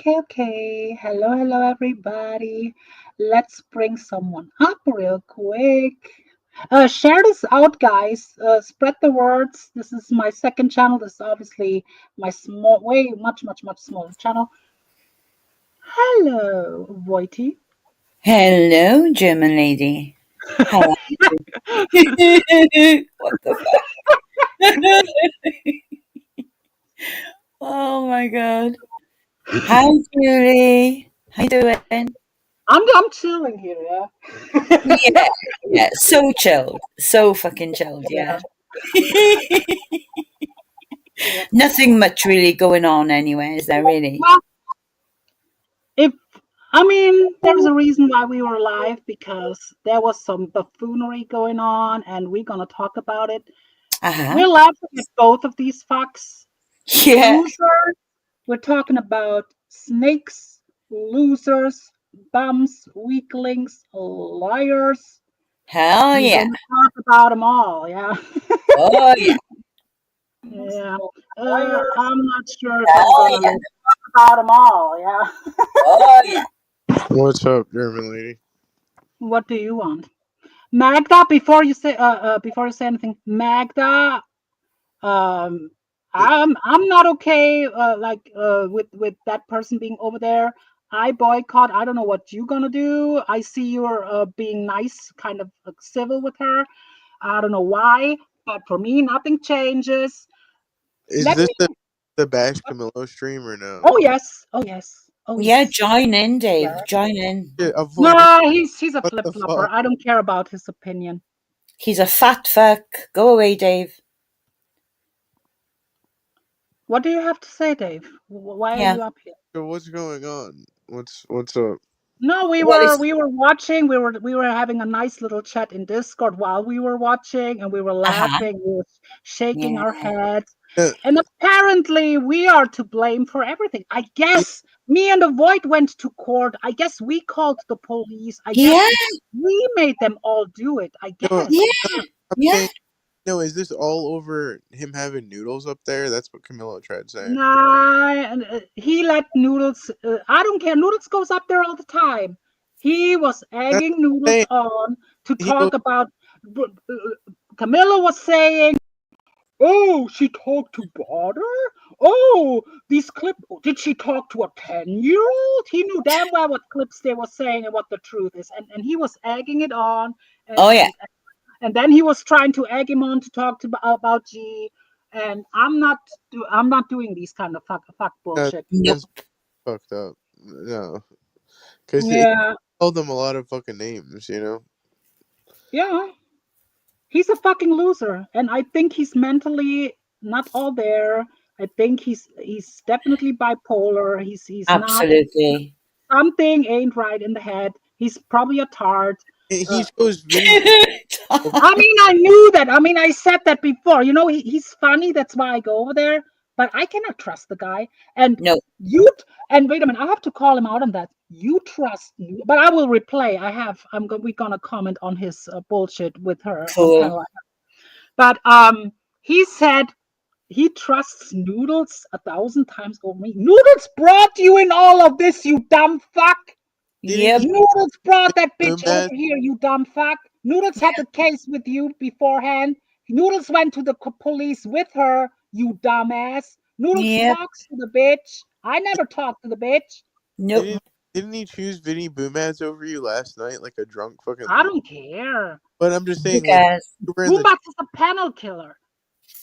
Okay. Hello, everybody. Let's bring someone up real quick. Share this out, guys. Spread the words. This is my second channel. This is obviously my small, way much smaller channel. Hello, VOYT. Hello, German lady. How are you? What the fuck? Oh my god. Hi, Julie. How you doing? I'm chilling here, yeah. Yeah, so chilled. So fucking chilled, yeah. Yeah. Nothing much really going on anyway, is there really? Well, there's a reason why we were live because there was some buffoonery going on, and we're gonna talk about it. Uh-huh. We're laughing at both of these fucks. Yeah. Losers. We're talking about snakes, losers, bums, weaklings, liars. Hell We're yeah. gonna talk about them all, yeah. Oh yeah. Yeah. I'm not sure if I'm Hell gonna yeah. talk about them all, yeah. Oh yeah. What's up, German lady? What do you want? Magda, before you say anything, Magda, I'm not okay with that person being over there. I boycott. I don't know what you're gonna do. I see you're being nice, kind of civil with her. I don't know why, but for me nothing changes. Is Let this me the Bash Camillo stream or no? Oh yes. Oh yes. Oh Yeah, yes. join in, Dave. Yeah. Join in. Yeah, avoid No, he's a what the flip-flopper. fuck? I don't care about his opinion. He's a fat fuck. Go away, Dave. What do you have to say, Dave? Why are Yeah. you up here? So what's going on? What's up? No, we Well, were watching. We were having a nice little chat in Discord while we were watching, and we were laughing. We were shaking yeah. our heads, Yeah, and apparently we are to blame for everything. I guess me and AVOYT went to court. I guess we called the police. I guess Yeah. we made them all do it. I no, guess. Yeah. I'm Yeah. saying, no. Is this all over him having noodles up there? That's what Camillo tried saying. Nah, he let Noodles. I don't care. Noodles goes up there all the time. He was That's egging what I'm Noodles saying. on to He goes, talk about. Camilo was saying, "Oh, she talked to Butter. Oh, these clips. Did she talk to a 10-year-old?" He knew damn well what clips they were saying and what the truth is, and he was egging it on, and Oh yeah. and then he was trying to egg him on to talk about G. And I'm not doing these kind of fuck bullshit. Nope. that's fucked up. No, because he Yeah, told them a lot of fucking names. You know. yeah. He's a fucking loser, and I think he's mentally not all there. I think he's definitely bipolar. He's not. Absolutely. Something ain't right in the head. He's probably a tart. He shows Vinny. I knew that. I said that before. He's funny. That's why I go over there. But I cannot trust the guy. And No. and wait a minute, I have to call him out on that. You trust me, but I will replay. We're gonna comment on his bullshit with her on Cool. Carolina. But he said he trusts Noodles 1,000 times over me. Noodles brought you in all of this, you dumb fuck. Yep. Noodles brought that bitch Boom over here, you dumb fuck. Noodles had the case with you beforehand. Noodles went to the police with her, you dumbass. Noodles Yep. talks to the bitch. I never talked to the bitch. Nope. Didn't he choose Vinny Boomads over you last night like a drunk fucking? I don't care. But I'm just saying, Because you were in the. Boombox is a panel killer.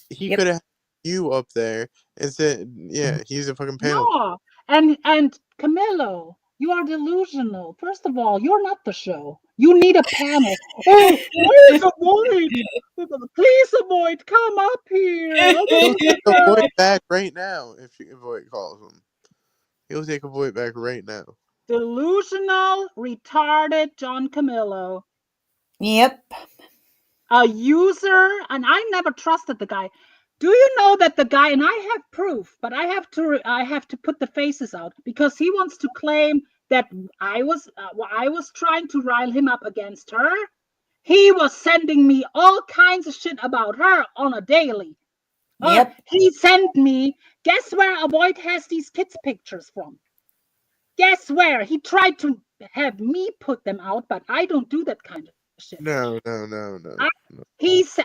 He Yep. could have had you up there and said, "Yeah, he's a fucking panel." No. And Camilo, you are delusional. First of all, you're not the show. You need a panel. Oh, please avoid. Please avoid. Come up here. He'll take a void back right now if Void calls him. He'll take a void back right now. Delusional, retarded John Camillo. Yep. a user, and I never trusted the guy. Do you know that the guy, and I have proof, but I have to put the faces out because he wants to claim that I was trying to rile him up against her. He was sending me all kinds of shit about her on a daily. Yep. He sent me, guess where AVOYT has these kids' pictures from? Guess where? He tried to have me put them out, but I don't do that kind of shit. No.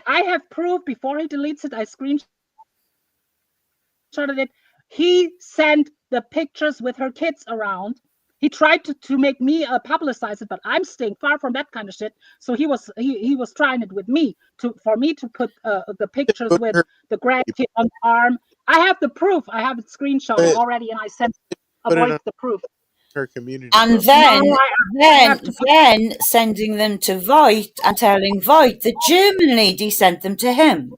I have proof before he deletes it. I screenshotted it. He sent the pictures with her kids around. He tried to make me publicize it, but I'm staying far from that kind of shit. So he was trying it with me for me to put the pictures Put with her, the grandkid on the arm. I have the proof. I have it screenshotted put, already, and I sent put it AVOYT on the proof. her community And profile. No, I have to put. then sending them to VOYT and telling VOYT the German lady sent them to him.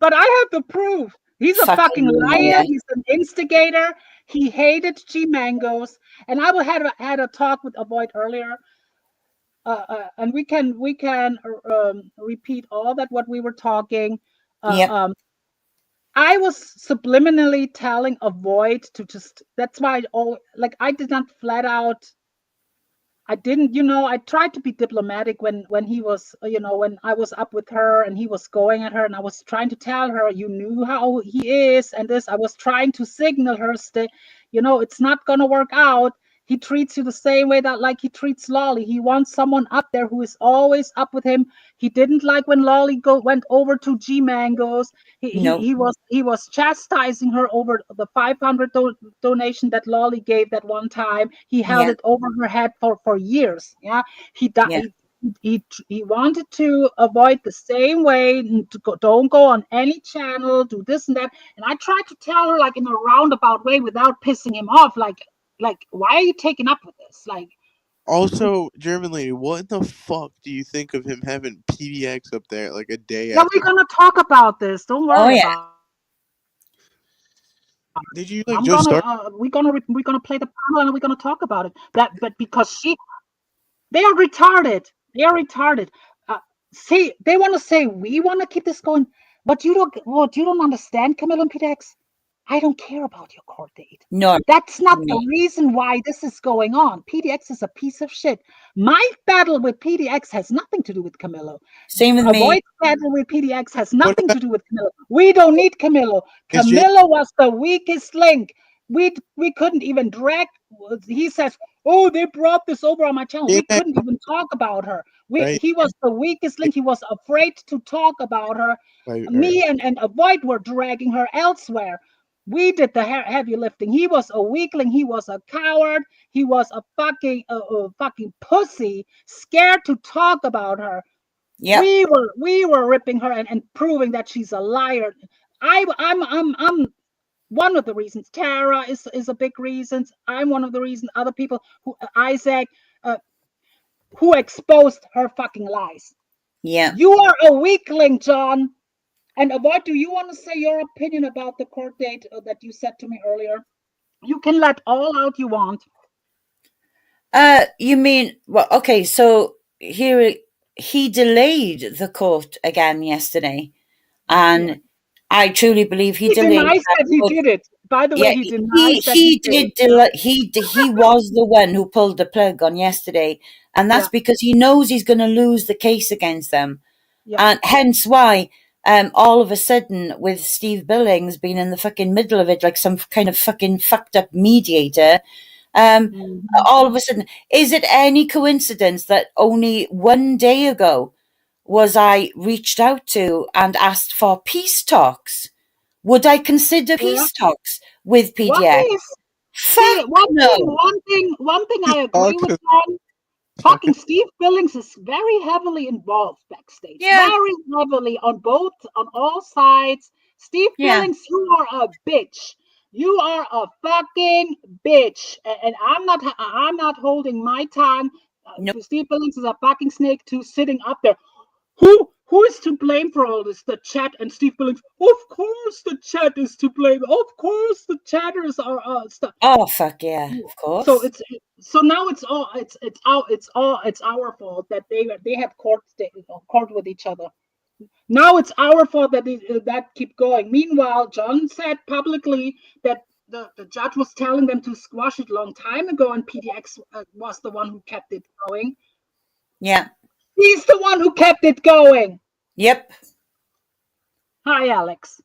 But I have the proof. He's a fucking liar. He's an instigator. He hated G Mangoes, and I had a talk with AVOYT earlier, and we can repeat all that what we were talking. Yep. I was subliminally telling AVOYT to just. That's why I did not flat out. I didn't, I tried to be diplomatic when he was, when I was up with her and he was going at her, and I was trying to tell her, you knew how he is, and this, I was trying to signal her, it's not gonna work out. He treats you the same way that like he treats Lolly. He wants someone up there who is always up with him. He didn't like when Lolly went over to G Mangoes. He was chastising her over the 500 donation that Lolly gave that one time. He held it over her head for years. Yeah, he wanted to avoid the same way. Don't go on any channel. Do this and that. And I tried to tell her like in a roundabout way without pissing him off. Like, why are you taking up with this? Like, Also, German lady, what in the fuck do you think of him having PDX up there like a day yeah, after? we're gonna talk about this. Don't worry about it. Did you like just start? We're gonna play the panel and we're gonna talk about it. But because they are retarded. They are retarded. See, they want to say we want to keep this going, but you don't understand, Camilo and PDX. I don't care about your court date. No. That's not the reason why this is going on. PDX is a piece of shit. My battle with PDX has nothing to do with Camilo. Same with me. AVOYT battle with PDX has nothing to do with Camilo. We don't need Camilo. Is Camilo was the weakest link. We couldn't even drag. He says, "Oh, they brought this over on my channel." We couldn't even talk about her. He was the weakest link. He was afraid to talk about her. Me and AVOYT were dragging her elsewhere. We did the heavy lifting. He was a weakling. He was a coward. He was a fucking pussy, scared to talk about her. Yep. We were ripping her and proving that she's a liar. I'm one of the reasons. Tara is a big reason. I'm one of the reasons. Other people Isaac, who exposed her fucking lies. Yeah. You are a weakling, John. And what do you want to say your opinion about the court date that you said to me earlier? You can let all out you want. You mean, well, okay, so here he delayed the court again yesterday, and I truly believe he delayed. Denies that he did it. By the way, he denies that he did. He was the one who pulled the plug on yesterday, and that's because he knows he's going to lose the case against them, and hence why. All of a sudden, with Steve Billings being in the fucking middle of it, like some kind of fucking fucked up mediator, all of a sudden, is it any coincidence that only 1 day ago was I reached out to and asked for peace talks? Would I consider peace talks with PDX? One thing I agree with John. Fucking Steve Billings is very heavily involved backstage. Very heavily on all sides. Steve Billings, you are a bitch. You are a fucking bitch. And I'm not holding my tongue. Steve Billings is a fucking snake too, sitting up there. Who is to blame for all this? The chat and Steve Billings. Of course, the chat is to blame. Of course, the chatters are stuff. Oh fuck yeah, of course. So now it's our fault that they have court with each other. Now it's our fault that that keep going. Meanwhile, John said publicly that the judge was telling them to squash it a long time ago, and PDX was the one who kept it going. Yeah. He's the one who kept it going. Yep. Hi, Alex.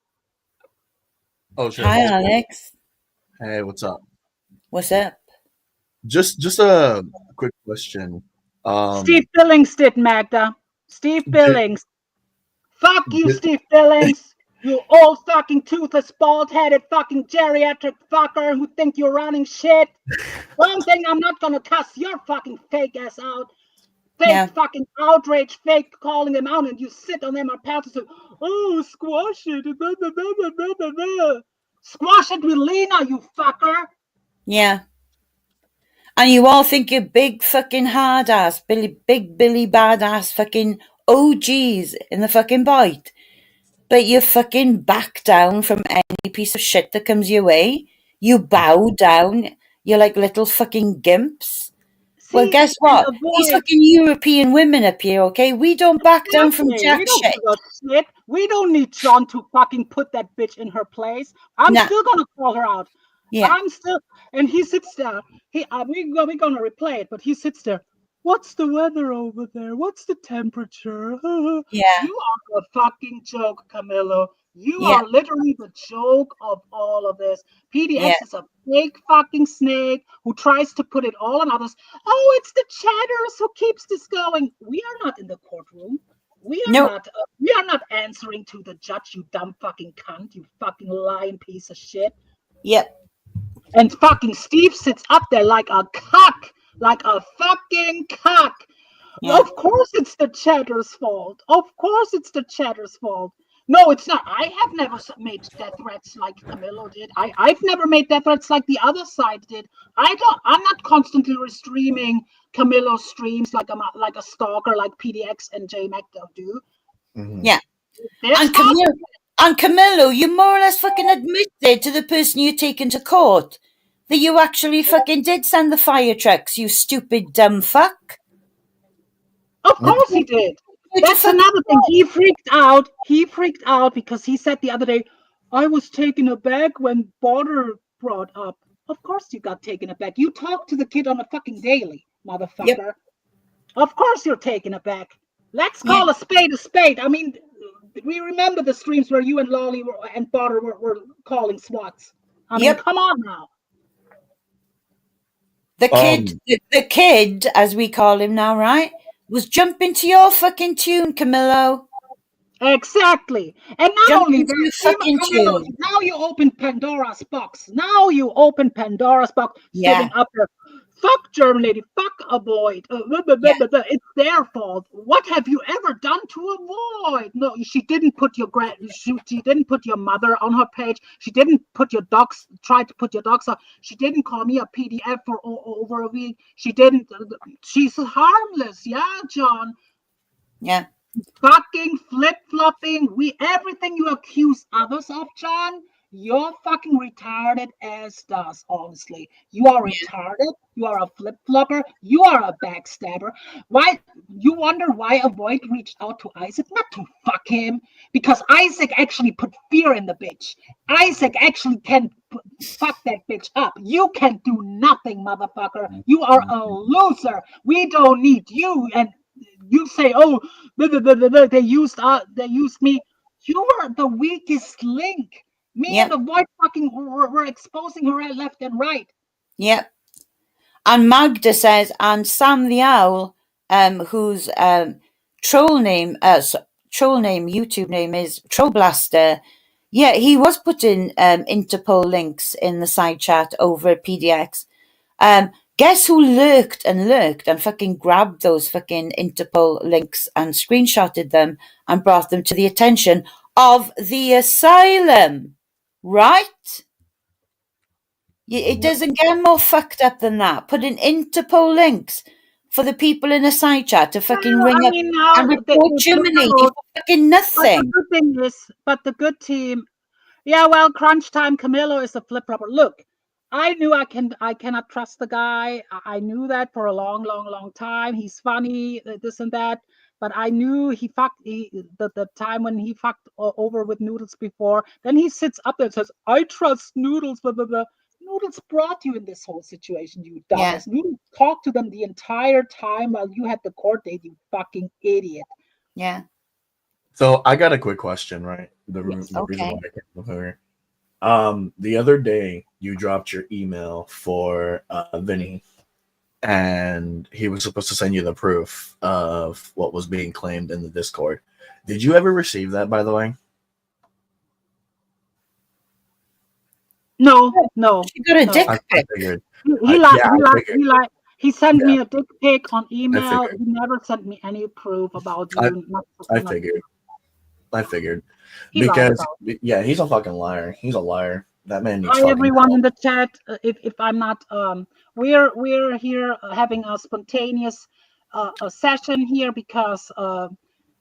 Oh, shit. Hi, Alex. Hey, what's up? What's up? Just a quick question. Steve Billings did, Magda. Steve Billings. Fuck you, Steve Billings. You old fucking toothless, bald-headed fucking geriatric fucker who think you're running shit. One thing I'm not gonna cuss your fucking fake ass out. Fake fucking outrage, fake calling them out, and you sit on them on panels and squash it. Squash it with Lena, you fucker. Yeah. And you all think you're big fucking hard ass, big Billy badass fucking OGs in the fucking VOYT. But you fucking back down from any piece of shit that comes your way. You bow down. You're like little fucking gimps. See, well, guess what? These fucking European women up here, okay? We don't back down from jack shit. We don't need John to fucking put that bitch in her place. I'm still gonna call her out. Yeah. And he sits there. We're gonna replay it, but he sits there. What's the weather over there? What's the temperature? Yeah. You are a fucking joke, Camilo. You are literally the joke of all of this. PDX is a fake fucking snake who tries to put it all on others. Oh, it's the chatters who keeps this going. We are not in the courtroom. We are not answering to the judge, you dumb fucking cunt, you fucking lying piece of shit. Yep. And fucking Steve sits up there like a cock, like a fucking cock. Yeah. Of course it's the chatter's fault. Of course it's the chatter's fault. No, it's not. I have never made death threats like Camilo did. I've never made death threats like the other side did. I'm not constantly restreaming Camilo's streams like a stalker like PDX and J Magda do. Mm-hmm. Yeah. And Camilo, you more or less fucking admitted to the person you taken to court that you actually fucking did send the fire trucks, you stupid dumb fuck. Of course he did. That's another thing. He freaked out because he said the other day, I was taken aback when Border brought up. Of course you got taken aback. You talk to the kid on a fucking daily, motherfucker. Yep. Of course you're taken aback. Let's call a spade a spade. I mean, we remember the streams where you and Lolly and Border were calling SWATs. I mean, come on now. The kid, as we call him now, right? Was jumping to your fucking tune, Camilo. Exactly. And not only that, now you open Pandora's box. Sitting up there. Fuck German lady. Fuck AVOYT. It's their fault. What have you ever done to AVOYT? No, she didn't put your she didn't put your mother on her page. She didn't put your docs. Try to put your docs up. She didn't call me a PDF for over a week. She didn't. She's harmless. Yeah, John. Yeah. Fucking flip-flopping. Everything you accuse others of, John. You're fucking retarded as does, honestly. You are retarded. You are a flip-flopper. You are a backstabber. Why? You wonder why AVOYT reached out to Isaac? Not to fuck him. Because Isaac actually put fear in the bitch. Isaac actually can fuck that bitch up. You can do nothing, motherfucker. You are a loser. We don't need you. And you say, oh, they used me. You are the weakest link. Me and AVOYT fucking were exposing her left and right. Yep. And Magda says, and Sam the Owl, whose troll name, YouTube name is Trollblaster. Yeah, he was putting Interpol links in the side chat over at PDX. Guess who lurked and fucking grabbed those fucking Interpol links and screenshotted them and brought them to the attention of the asylum? Right? It doesn't get more fucked up than that. Putting Interpol links for the people in a side chat to fucking Well, ring I up mean, now and report Germany for fucking but nothing. the good thing is, but the good team, yeah, well, crunch time, Camilo is a flip flopper. Look, I knew I cannot trust the guy. I knew that for a long time. He's funny, this and that. But I knew the time when he fucked over with Noodles before. Then he sits up there and says, "I trust Noodles." Blah blah blah. Noodles brought you in this whole situation, you Yeah. dumbass. Noodles talked to them the entire time while you had the court date, you fucking idiot. Yeah. So I got a quick question, right? The Yes. reason Okay. why I came over here. The other day you dropped your email for Vinny, and he was supposed to send you the proof of what was being claimed in the Discord. Did you ever receive that, by the way? No, no. She got a dick I pic. figured. He sent Yeah. me a dick pic on email. figured. He never sent me any proof about I- you. I figured. He lied Because, about yeah, he's a fucking liar. He's a liar. That man needs Hi fucking everyone help. in the chat. If I'm not, we're here having a spontaneous a session here because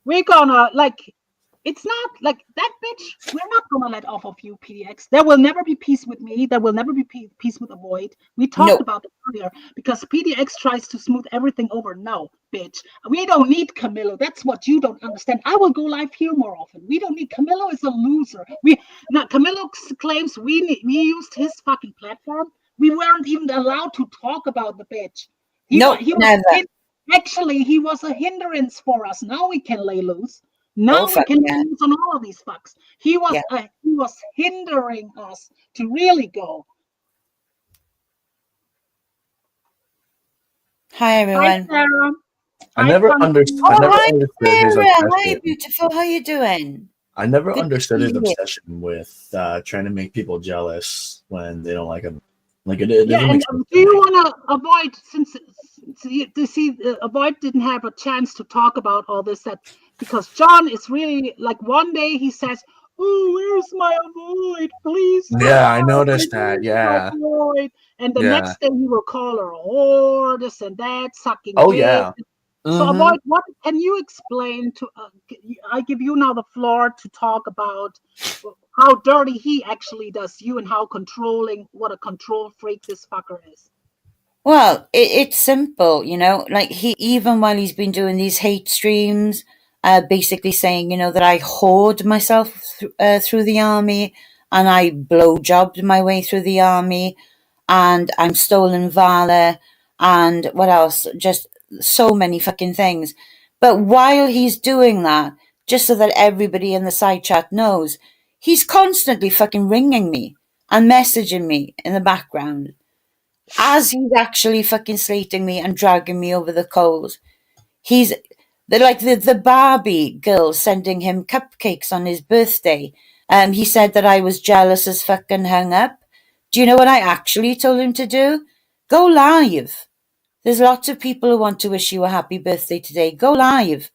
we're gonna like. It's not like that bitch. We're not gonna let off of you, PDX. There will never be peace with me. There will never be peace with AVOYT. We talked No. about it earlier because PDX tries to smooth everything over. No, bitch. We don't need Camilo. That's what you don't understand. I will go live here more often. We don't need Camilo. Is a loser. Now Camilo claims we used his fucking platform. We weren't even allowed to talk about the bitch. No, never. Actually, he was a hindrance for us. Now we can lay loose. Now we fuck can yeah. lose on all of these fucks. He was hindering us to really go. Hi everyone. Hi, Sarah. I never understood. I never Hi understood his Sarah. Hi obsession. beautiful. How you doing? I never Good to understood see his you. obsession with trying to make people jealous when they don't like him. Like it Yeah, doesn't and make sense do to you me. want to avoid since you see avoid didn't have a chance to talk about all this because John is really like one day he says, "Oh, where's my AVOYT? Please Yeah, I help! I noticed that. need my Yeah, AVOYT." And the yeah. next day he will call her a whore, this and that, sucking Oh dick. yeah. So Mm-hmm. avoid what can you explain to? I give you now the floor to talk about how dirty he actually does you and how controlling, what a control freak this fucker is. Well, it's simple, you know, like even while he's been doing these hate streams, basically saying, you know, that I hoard myself through the army and I blowjobbed my way through the army and I'm stolen valor and what else? Just so many fucking things. But while he's doing that, just so that everybody in the side chat knows, he's constantly fucking ringing me and messaging me in the background as he's actually fucking slating me and dragging me over the coals. He's the Barbie girl sending him cupcakes on his birthday. He said that I was jealous as fucking hung up. Do you know what I actually told him to do? Go live. There's lots of people who want to wish you a happy birthday today. Go live.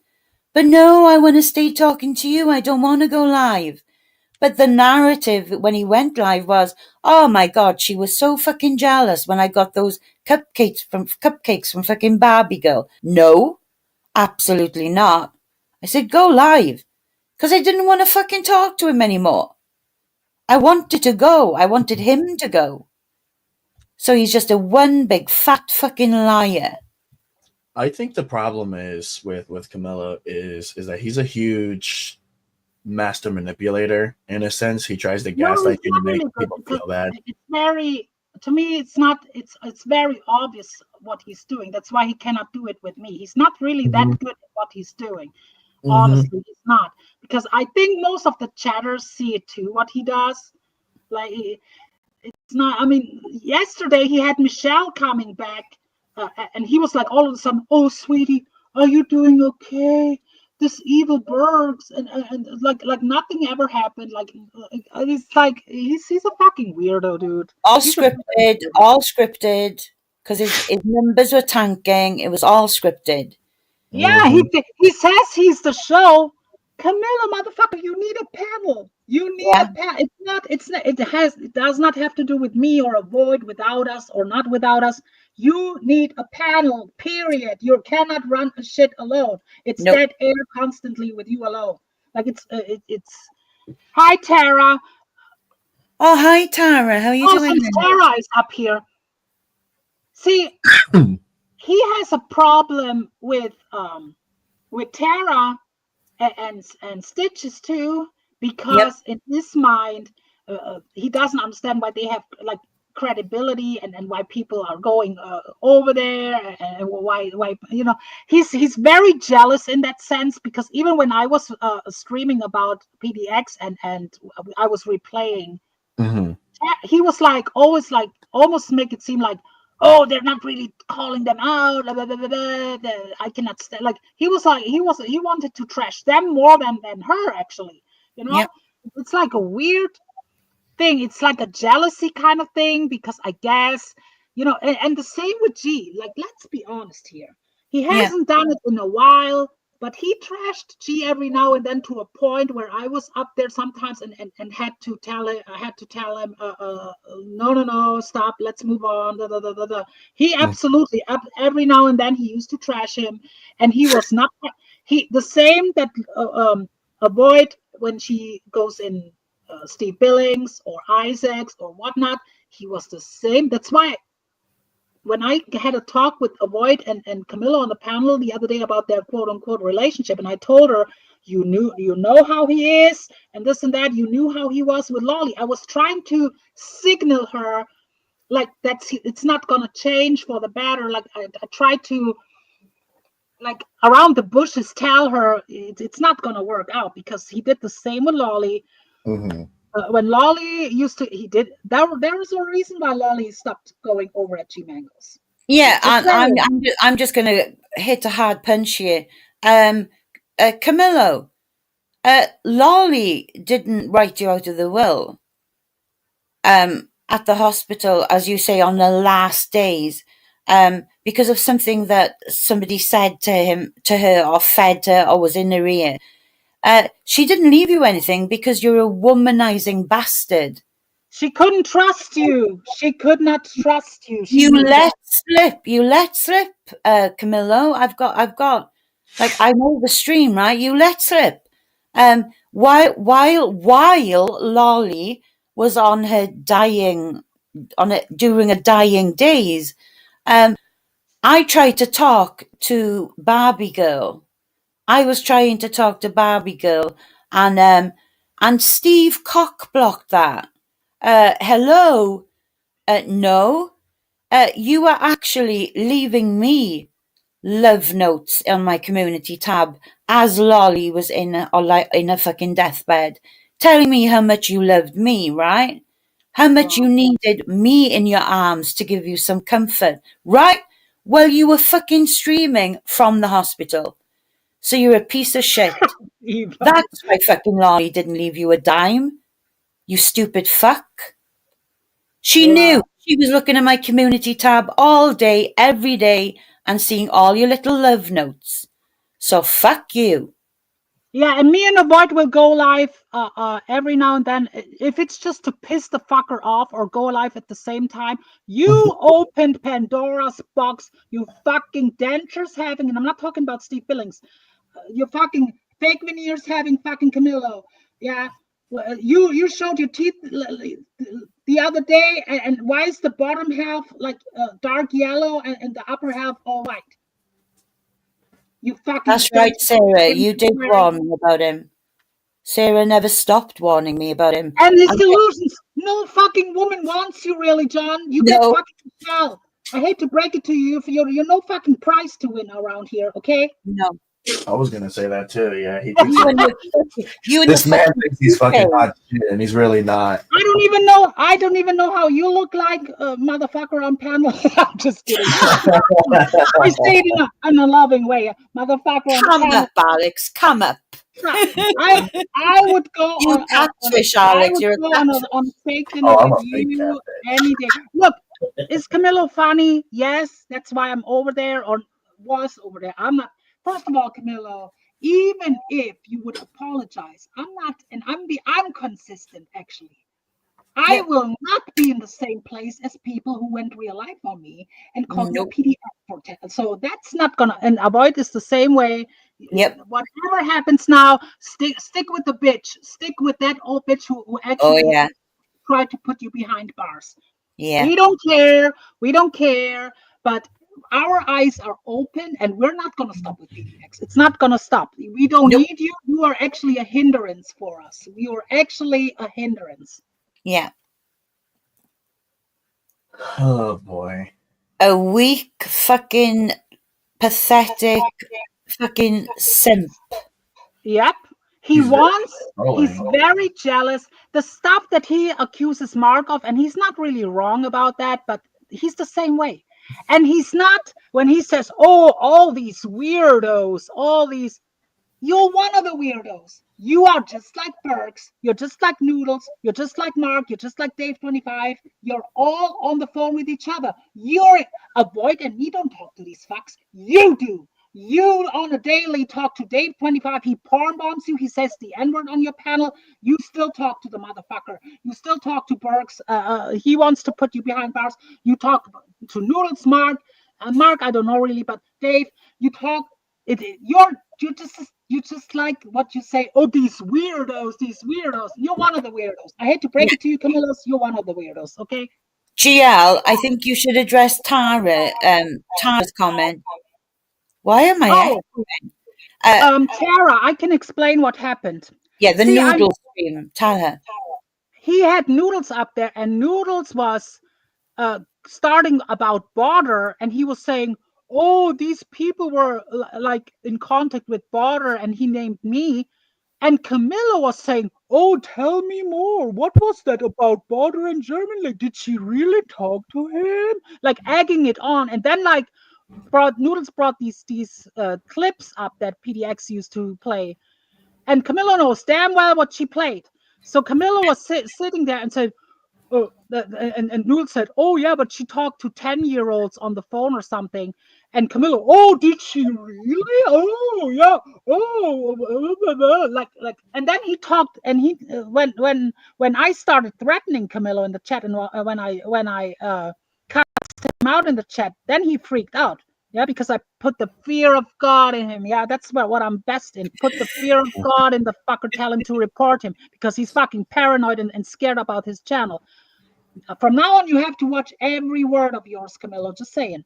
But no, I want to stay talking to you. I don't want to go live. But the narrative when he went live was, oh my God, she was so fucking jealous when I got those cupcakes from fucking Barbie girl. No, absolutely not. I said, go live. Because I didn't want to fucking talk to him anymore. I wanted to go. I wanted him to go. So he's just a one big fat fucking liar. I think the problem is with Camilo is that he's a huge master manipulator in a sense. He tries to gaslight you to make people feel bad. It's very, to me, it's not, it's very obvious what he's doing. That's why he cannot do it with me. He's not really that good at what he's doing. Honestly, he's not. Because I think most of the chatters see it too, what he does. Like, it's not, I mean, yesterday he had Michelle coming back and he was like all of a sudden, oh, sweetie, are you doing okay? This evil Bergs and like nothing ever happened. Like it's like he's a fucking weirdo, dude. All scripted, because his numbers were tanking. It was all scripted. Yeah, he says he's the show, Camilo, motherfucker, you need a panel. You need a panel. It does not have to do with me or avoid without us or not without us. You need a panel, period. You cannot run a shit alone. It's dead air constantly with you alone. Like it's. Hi, Tara. Oh, hi, Tara. How are you doing? Since Tara is up here. See, he has a problem with Tara and Stitches too, because in his mind, he doesn't understand why they have like credibility and why people are going over there and why he's very jealous in that sense, because even when I was streaming about PDX and I was replaying, he was like always like almost make it seem like, oh, they're not really calling them out. Blah, blah, blah, blah, blah. I cannot stand. Like he wanted to trash them more than her actually. You know, it's like a weird thing. It's like a jealousy kind of thing, because I guess and the same with G. Like, let's be honest here. He hasn't done it in a while, but he trashed G every now and then, to a point where I was up there sometimes and had to tell him. I had to tell him, no, stop. Let's move on. Da, da, da, da, da. He absolutely every now and then he used to trash him, and he was not the same that AVOYT when she goes in Steve Billings or Isaacs or whatnot. He was the same. That's why when I had a talk with AVOYT and Kamillo on the panel the other day about their quote unquote relationship, and I told her, you know how he is and this and that, you knew how he was with Lolly. I was trying to signal her like it's not gonna change for the better. Like I tried to, like, around the bushes, tell her it's not gonna work out, because he did the same with Lolly. When Lolly there was a reason why Lolly stopped going over at G Mangles. Yeah, I'm just going to hit a hard punch here. Camillo, Lolly didn't write you out of the will at the hospital, as you say, on the last days, because of something that somebody said to her, or fed her, or was in her ear. She didn't leave you anything because you're a womanizing bastard. She couldn't trust you. She could not trust you. You let slip, Camillo. I've got, like, I know the stream, right? You let slip. While Lolly was on her during a dying days, I tried to talk to Barbie Girl. I was trying to talk to Barbie Girl, and Steve cock blocked that. Hello, no. You are actually leaving me love notes on my community tab as Lolly was in a fucking deathbed, telling me how much you loved me, right? How much you needed me in your arms to give you some comfort, right? Well, you were fucking streaming from the hospital. So you're a piece of shit. That's why fucking Lolly didn't leave you a dime. You stupid fuck. She knew. She was looking at my community tab all day, every day, and seeing all your little love notes. So fuck you. Yeah, and me and AVOYT will go live every now and then. If it's just to piss the fucker off or go live at the same time, you opened Pandora's box, you fucking dentures having, and I'm not talking about Steve Billings, you fucking fake veneers having fucking Camilo. Yeah, you showed your teeth the other day, and why is the bottom half like dark yellow and the upper half all white? You fucking. That's right, Sarah. You did warn me about him. Sarah never stopped warning me about him. And his delusions. No fucking woman wants you, really, John. You get fucking shell. I hate to break it to you, you're no fucking prize to win around here, okay? No. I was gonna say that too. Yeah, he this man thinks he's fucking hot shit, and he's really not. I don't even know how you look like, motherfucker on panel. I'm just kidding. I say it in a loving way, motherfucker on Come panel. up, Alex. Come up. I would go you catfish, Alex. You're on fake interview any day. Look, is Camillo funny? Yes, that's why I'm over there, or was over there. I'm not. First of all, Camillo, even if you would apologize, I'm consistent actually. I will not be in the same place as people who went real life on me and called me a Nope. PDF for so that's not gonna, and AVOYT is the same way. Yep. Whatever happens now, stick with the bitch. Stick with that old bitch who Oh actually yeah. tried to put you behind bars. Yeah. We don't care. We don't care. But our eyes are open and we're not going to stop with PDX. It's not going to stop. We don't Nope. need you. You are actually a hindrance for us. You are actually a hindrance. Yeah. Oh boy. A weak, fucking, pathetic, fucking simp. Yep. He's He's very jealous. The stuff that he accuses Mark of, and he's not really wrong about that, but he's the same way. And he's not, when he says, oh, all these weirdos, all these, you're one of the weirdos. You are just like Berks. You're just like Noodles. You're just like Mark. You're just like Dave 25. You're all on the phone with each other. You're AVOYT, and me don't talk to these fucks. You do. You on a daily talk to Dave 25. He porn bombs you. He says the N-word on your panel. You still talk to the motherfucker. You still talk to Berks. He wants to put you behind bars. You talk to Noodles, Mark. Mark, I don't know really, but Dave, you talk. You're just like what you say. Oh, these weirdos. You're one of the weirdos. I hate to break it to you, Camillo. You're one of the weirdos. Okay. GL, I think you should address Tara's comment. Why am I? Tara, I can explain what happened. Yeah, the Noodles stream. Tell her. He had Noodles up there, and Noodles was starting about Border, and he was saying, oh, these people were like in contact with Border, and he named me. And Camilo was saying, oh, tell me more. What was that about Border in Germany? Like, did she really talk to him? Like, egging it on. And then, like, Noodles brought these clips up that PDX used to play. And Camilo knows damn well what she played. So Camilo was sitting there and said, oh, and Noodles said, oh, yeah, but she talked to 10-year-olds on the phone or something. And Camilo, oh, did she really? Oh, yeah. Oh, like, and then he talked, and he when I started threatening Camilo in the chat, and when I cast him out in the chat, then he freaked out. Yeah, because I put the fear of God in him. Yeah, that's what I'm best in. Put the fear of God in the fucker, tell him to report him because he's fucking paranoid and scared about his channel. From now on, you have to watch every word of yours, Camillo. Just saying.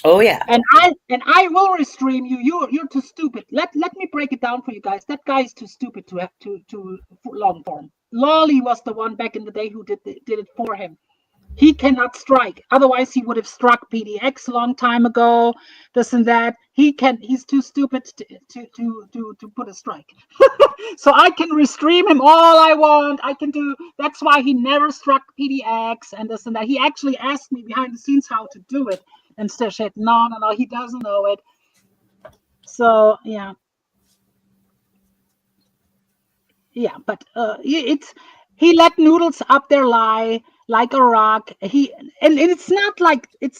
Oh yeah. And I will restream you. You're too stupid. Let me break it down for you guys. That guy is too stupid to have to long form. Lolly was the one back in the day who did it for him. He cannot strike. Otherwise, he would have struck PDX a long time ago. This and that. He's too stupid to put a strike. So I can restream him all I want. I can do. That's why he never struck PDX and this and that. He actually asked me behind the scenes how to do it, and said, no, he doesn't know it. So yeah. Yeah, but he let Noodles up there lie like a rock. And it's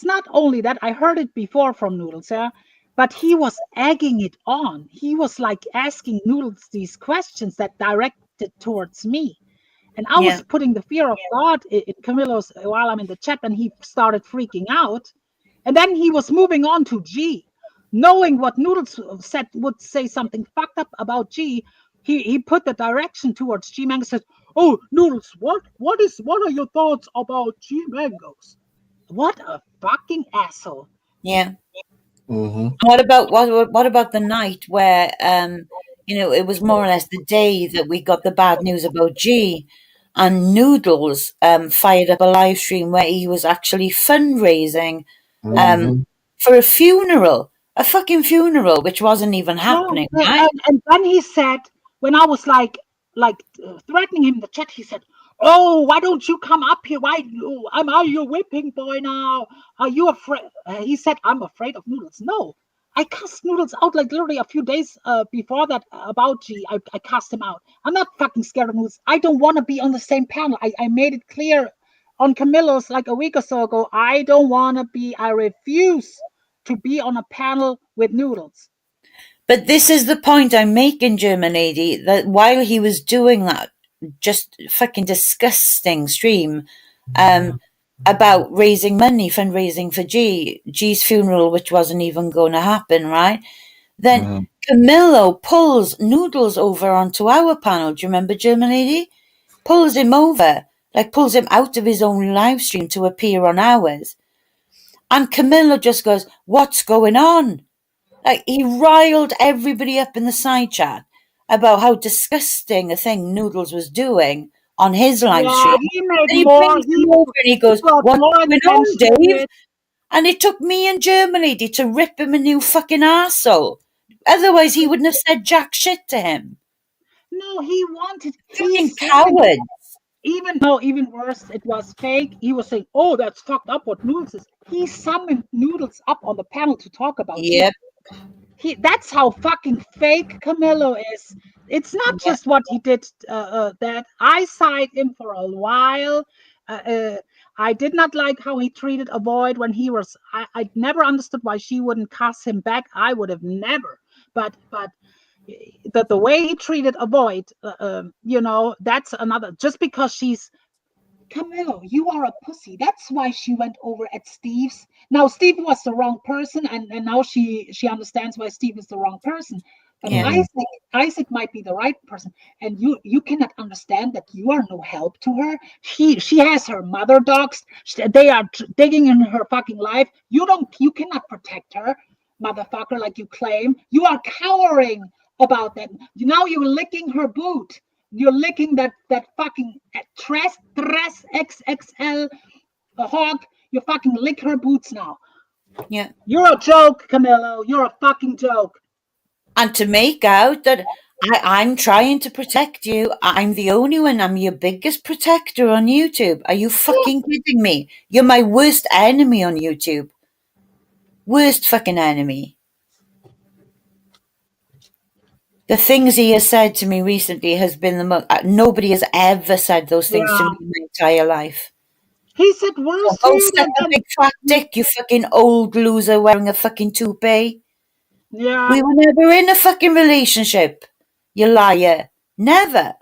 not only that. I heard it before from Noodles, yeah, but he was egging it on. He was like asking Noodles these questions that directed towards me, and I was putting the fear of God in Camillo's while I'm in the chat, and he started freaking out, and then he was moving on to G, knowing what Noodles said would say something fucked up about G. He put the direction towards G Mango, said, oh, Noodles, what are your thoughts about G Mangoes? What a fucking asshole. Yeah. Mm-hmm. What about the night where it was more or less the day that we got the bad news about G, and Noodles fired up a live stream where he was actually fundraising for a funeral. A fucking funeral, which wasn't even happening, right? And then he said, when I was like threatening him in the chat, he said, oh, why don't you come up here? Why am I your whipping boy now? Are you afraid? He said, I'm afraid of Noodles. No, I cast Noodles out like literally a few days before that about G. I cast him out. I'm not fucking scared of Noodles. I don't want to be on the same panel. I made it clear on Camillo's like a week or so ago. I don't want to be. I refuse to be on a panel with Noodles. But this is the point I'm making, German lady, that while he was doing that just fucking disgusting stream about raising money, fundraising for G's funeral, which wasn't even going to happen, right? Then Camillo pulls Noodles over onto our panel. Do you remember, German lady? Pulls him over, like pulls him out of his own live stream to appear on ours. And Camillo just goes, "What's going on?" Like, he riled everybody up in the side chat about how disgusting a thing Noodles was doing on his live stream. He made And he more. brings him over and he goes, brought "What's more going on, attention to Dave?" it. And it took me and Germany to rip him a new fucking arsehole. Otherwise, he wouldn't have said jack shit to him. No, he wanted. Fucking coward. Even worse, it was fake. He was saying, "Oh, that's fucked up what Noodles is." He summoned Noodles up on the panel to talk about Yep. That's how fucking fake Camillo is. It's not just what he did. That I side him for a while. I did not like how he treated AVOYT when he was. I never understood why she wouldn't cuss him back. I would have never. But the way he treated AVOYT, that's another. Just because she's Camillo, you are a pussy. That's why she went over at Steve's. Now Steve was the wrong person, and now she understands why Steve is the wrong person. But Isaac might be the right person, and you cannot understand that you are no help to her. She has her mother dogs. They are digging in her fucking life. You cannot protect her, motherfucker, like you claim. You are cowering about that. Now you're licking her boot. You're licking that fucking Tres XXL hog. You fucking lick her boots now. Yeah. You're a joke, Camillo. You're a fucking joke. And to make out that I'm trying to protect you. I'm the only one. I'm your biggest protector on YouTube. Are you fucking kidding me? You're my worst enemy on YouTube. Worst fucking enemy. The things he has said to me recently has been the most. Nobody has ever said those things to me in my entire life. He said worse. Go suck a big fat dick, you fucking old loser wearing a fucking toupee. Yeah. We were never in a fucking relationship, you liar. Never.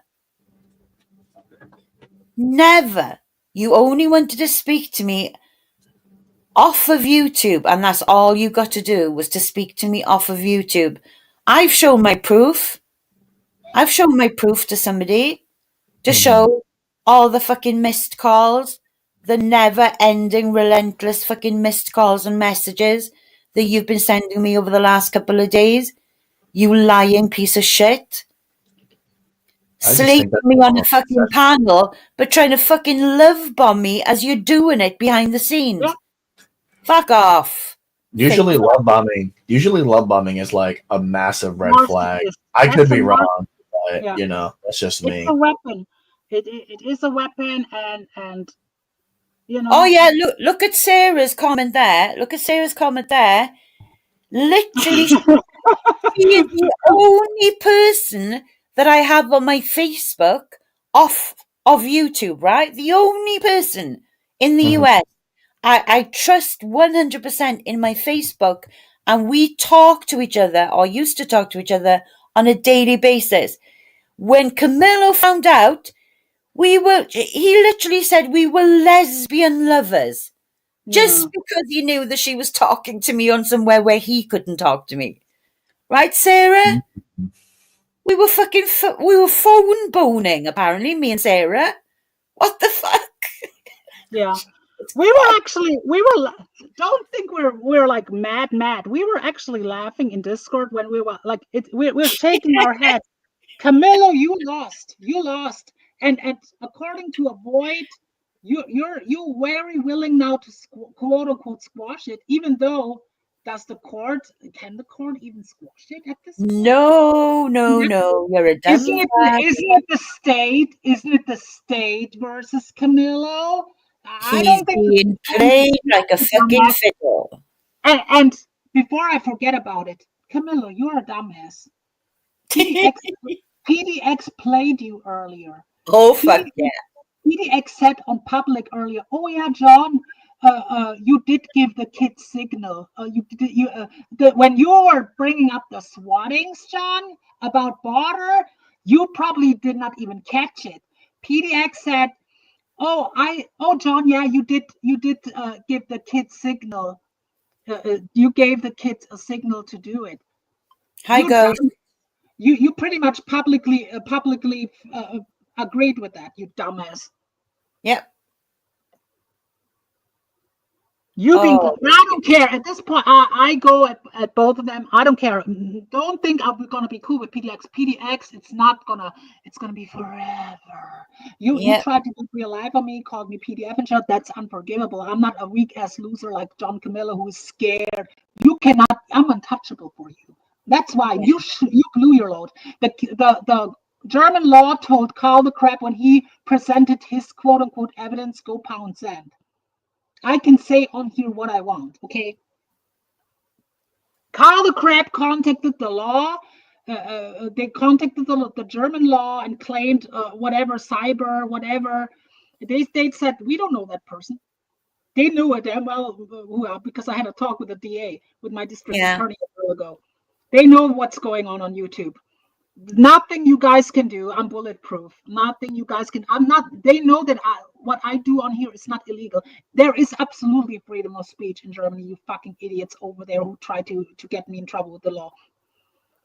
Never. You only wanted to speak to me off of YouTube, and that's all you got to do was to speak to me off of YouTube. I've shown my proof. I've shown my proof to somebody to show all the fucking missed calls, the never-ending, relentless fucking missed calls and messages that you've been sending me over the last couple of days. You lying piece of shit. Slating me on a fucking panel, but trying to fucking love bomb me as you're doing it behind the scenes. Yeah. Fuck off. Usually love bombing is like a massive red flag. I could be wrong, but that's just me. It's a weapon. It is a weapon, and Oh yeah, look at Sarah's comment there. Look at Sarah's comment there. Literally, she is the only person that I have on my Facebook off of YouTube, right? The only person in the US. I trust 100% in my Facebook, and we talk to each other, or used to talk to each other, on a daily basis. When Camilo found out, he literally said we were lesbian lovers. Just because he knew that she was talking to me on somewhere where he couldn't talk to me. Right, Sarah? We were phone boning, apparently, me and Sarah. What the fuck? Yeah. Don't think we're like mad. We were actually laughing in Discord when we were like, we're shaking our heads. Camilo, you lost. And according to AVOYT, you're very willing now to quote unquote squash it, even though can the court even squash it at this point? No. You're a dumb Isn't it the state versus Camilo? I don't think being played like a fucking fiddle. And before I forget about it, Camilo, you're a dumbass. PDX played you earlier. Oh, fuck yeah. PDX said on public earlier, "Oh yeah, John, you did give the kids signal. When you were bringing up the swattings, John, about border, you probably did not even catch it. PDX said, John, yeah, you did give the kids signal. You gave the kids a signal to do it. Hi, Ghost. You pretty much publicly agreed with that, you dumbass. Yep. I don't care. At this point, I go at both of them. I don't care. Don't think I'm gonna be cool with PDX. PDX, it's gonna be forever. You tried to be real life on me, called me PDF and shit. That's unforgivable. I'm not a weak ass loser like John Camillo who's scared. I'm untouchable for you. That's why you blew your load. The German law told Carl the Crab when he presented his quote unquote evidence, go pound sand. I can say on here what I want, okay? Carl the Crab contacted the law. They contacted the German law and claimed whatever, cyber, whatever. They said, we don't know that person. They knew it damn well because I had a talk with the DA, with my district attorney a while ago. They know what's going on YouTube. Nothing you guys can do. I'm bulletproof. Nothing you guys can. I'm not. They know that what I do on here is not illegal. There is absolutely freedom of speech in Germany. You fucking idiots over there who try to get me in trouble with the law.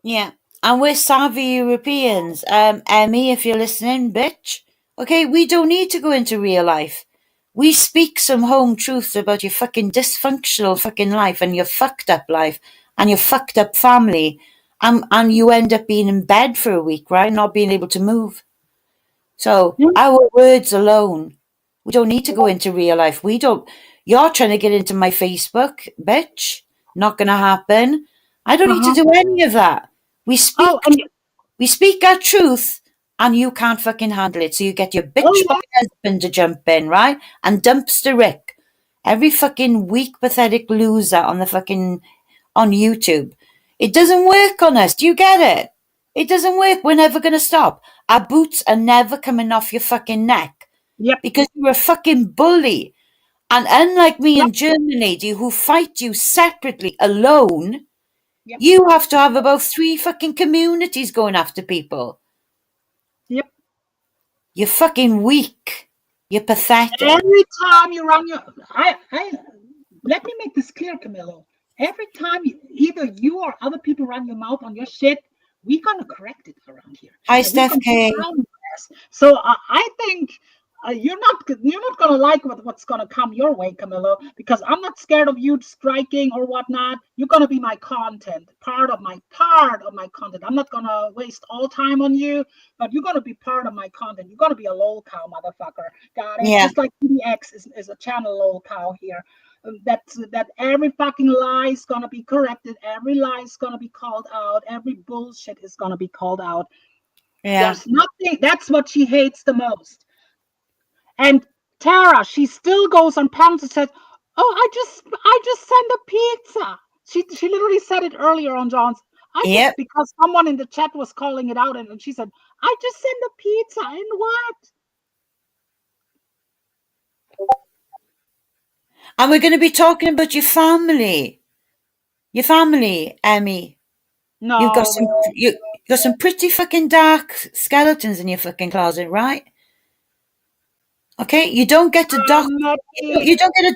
Yeah, and we're savvy Europeans. Emmy, if you're listening, bitch. Okay, we don't need to go into real life. We speak some home truths about your fucking dysfunctional fucking life and your fucked up life and your fucked up family. And you end up being in bed for a week, right? Not being able to move. So our words alone, we don't need to go into real life. You're trying to get into my Facebook, bitch. Not going to happen. I don't need to do any of that. We speak our truth and you can't fucking handle it. So you get your bitch fucking husband to jump in, right? And dumpster Rick. Every fucking weak, pathetic loser on YouTube. It doesn't work on us. Do you get it? It doesn't work. We're never going to stop. Our boots are never coming off your fucking neck. Yep. Because you're a fucking bully. And unlike me in Germany, who fight you separately, alone, you have to have about 3 fucking communities going after people. Yep. You're fucking weak. You're pathetic. Every time you run let me make this clear, Camilo. Every time either you or other people run your mouth on your shit, we're gonna correct it around here. Hi, Steph K. So I think you're not gonna like what's gonna come your way, Camilo, because I'm not scared of you striking or whatnot. You're gonna be my content, part of my content. I'm not gonna waste all time on you, but you're gonna be part of my content. You're gonna be a lol cow, motherfucker. Got it? Yeah. Just like PDX is a channel lol cow here. That every fucking lie is gonna be corrected. Every lie is gonna be called out. Every bullshit is gonna be called out. Yeah. There's nothing. That's what she hates the most. And Tara, she still goes on pounds and says, "Oh, I just sent a pizza." She literally said it earlier on John's. Because someone in the chat was calling it out, and she said, "I just sent a pizza." And what? And we're going to be talking about your family. Your family, Emmy. No. You've got some pretty fucking dark skeletons in your fucking closet, right? Okay, you don't get to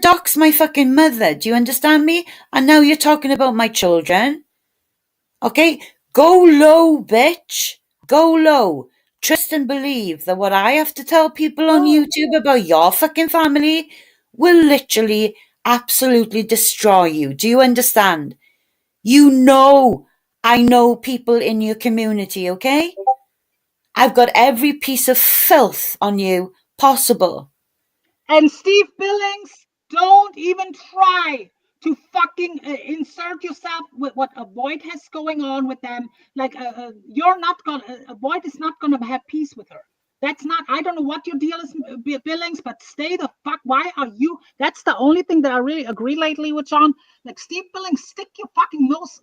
dox my fucking mother. Do you understand me? And now you're talking about my children. Okay, go low, bitch. Go low. Trust and believe that what I have to tell people on YouTube about your fucking family will literally absolutely destroy you. Do you understand? You know, I know people in your community, okay? I've got every piece of filth on you possible. And Steve Billings, don't even try to fucking insert yourself with what AVOYT has going on with them. Like, you're not gonna, AVOYT is not gonna have peace with her. That's not, I don't know what your deal is, Billings, but stay the fuck. Why are you? That's the only thing that I really agree lately with John. Like, Steve Billings, stick your fucking nose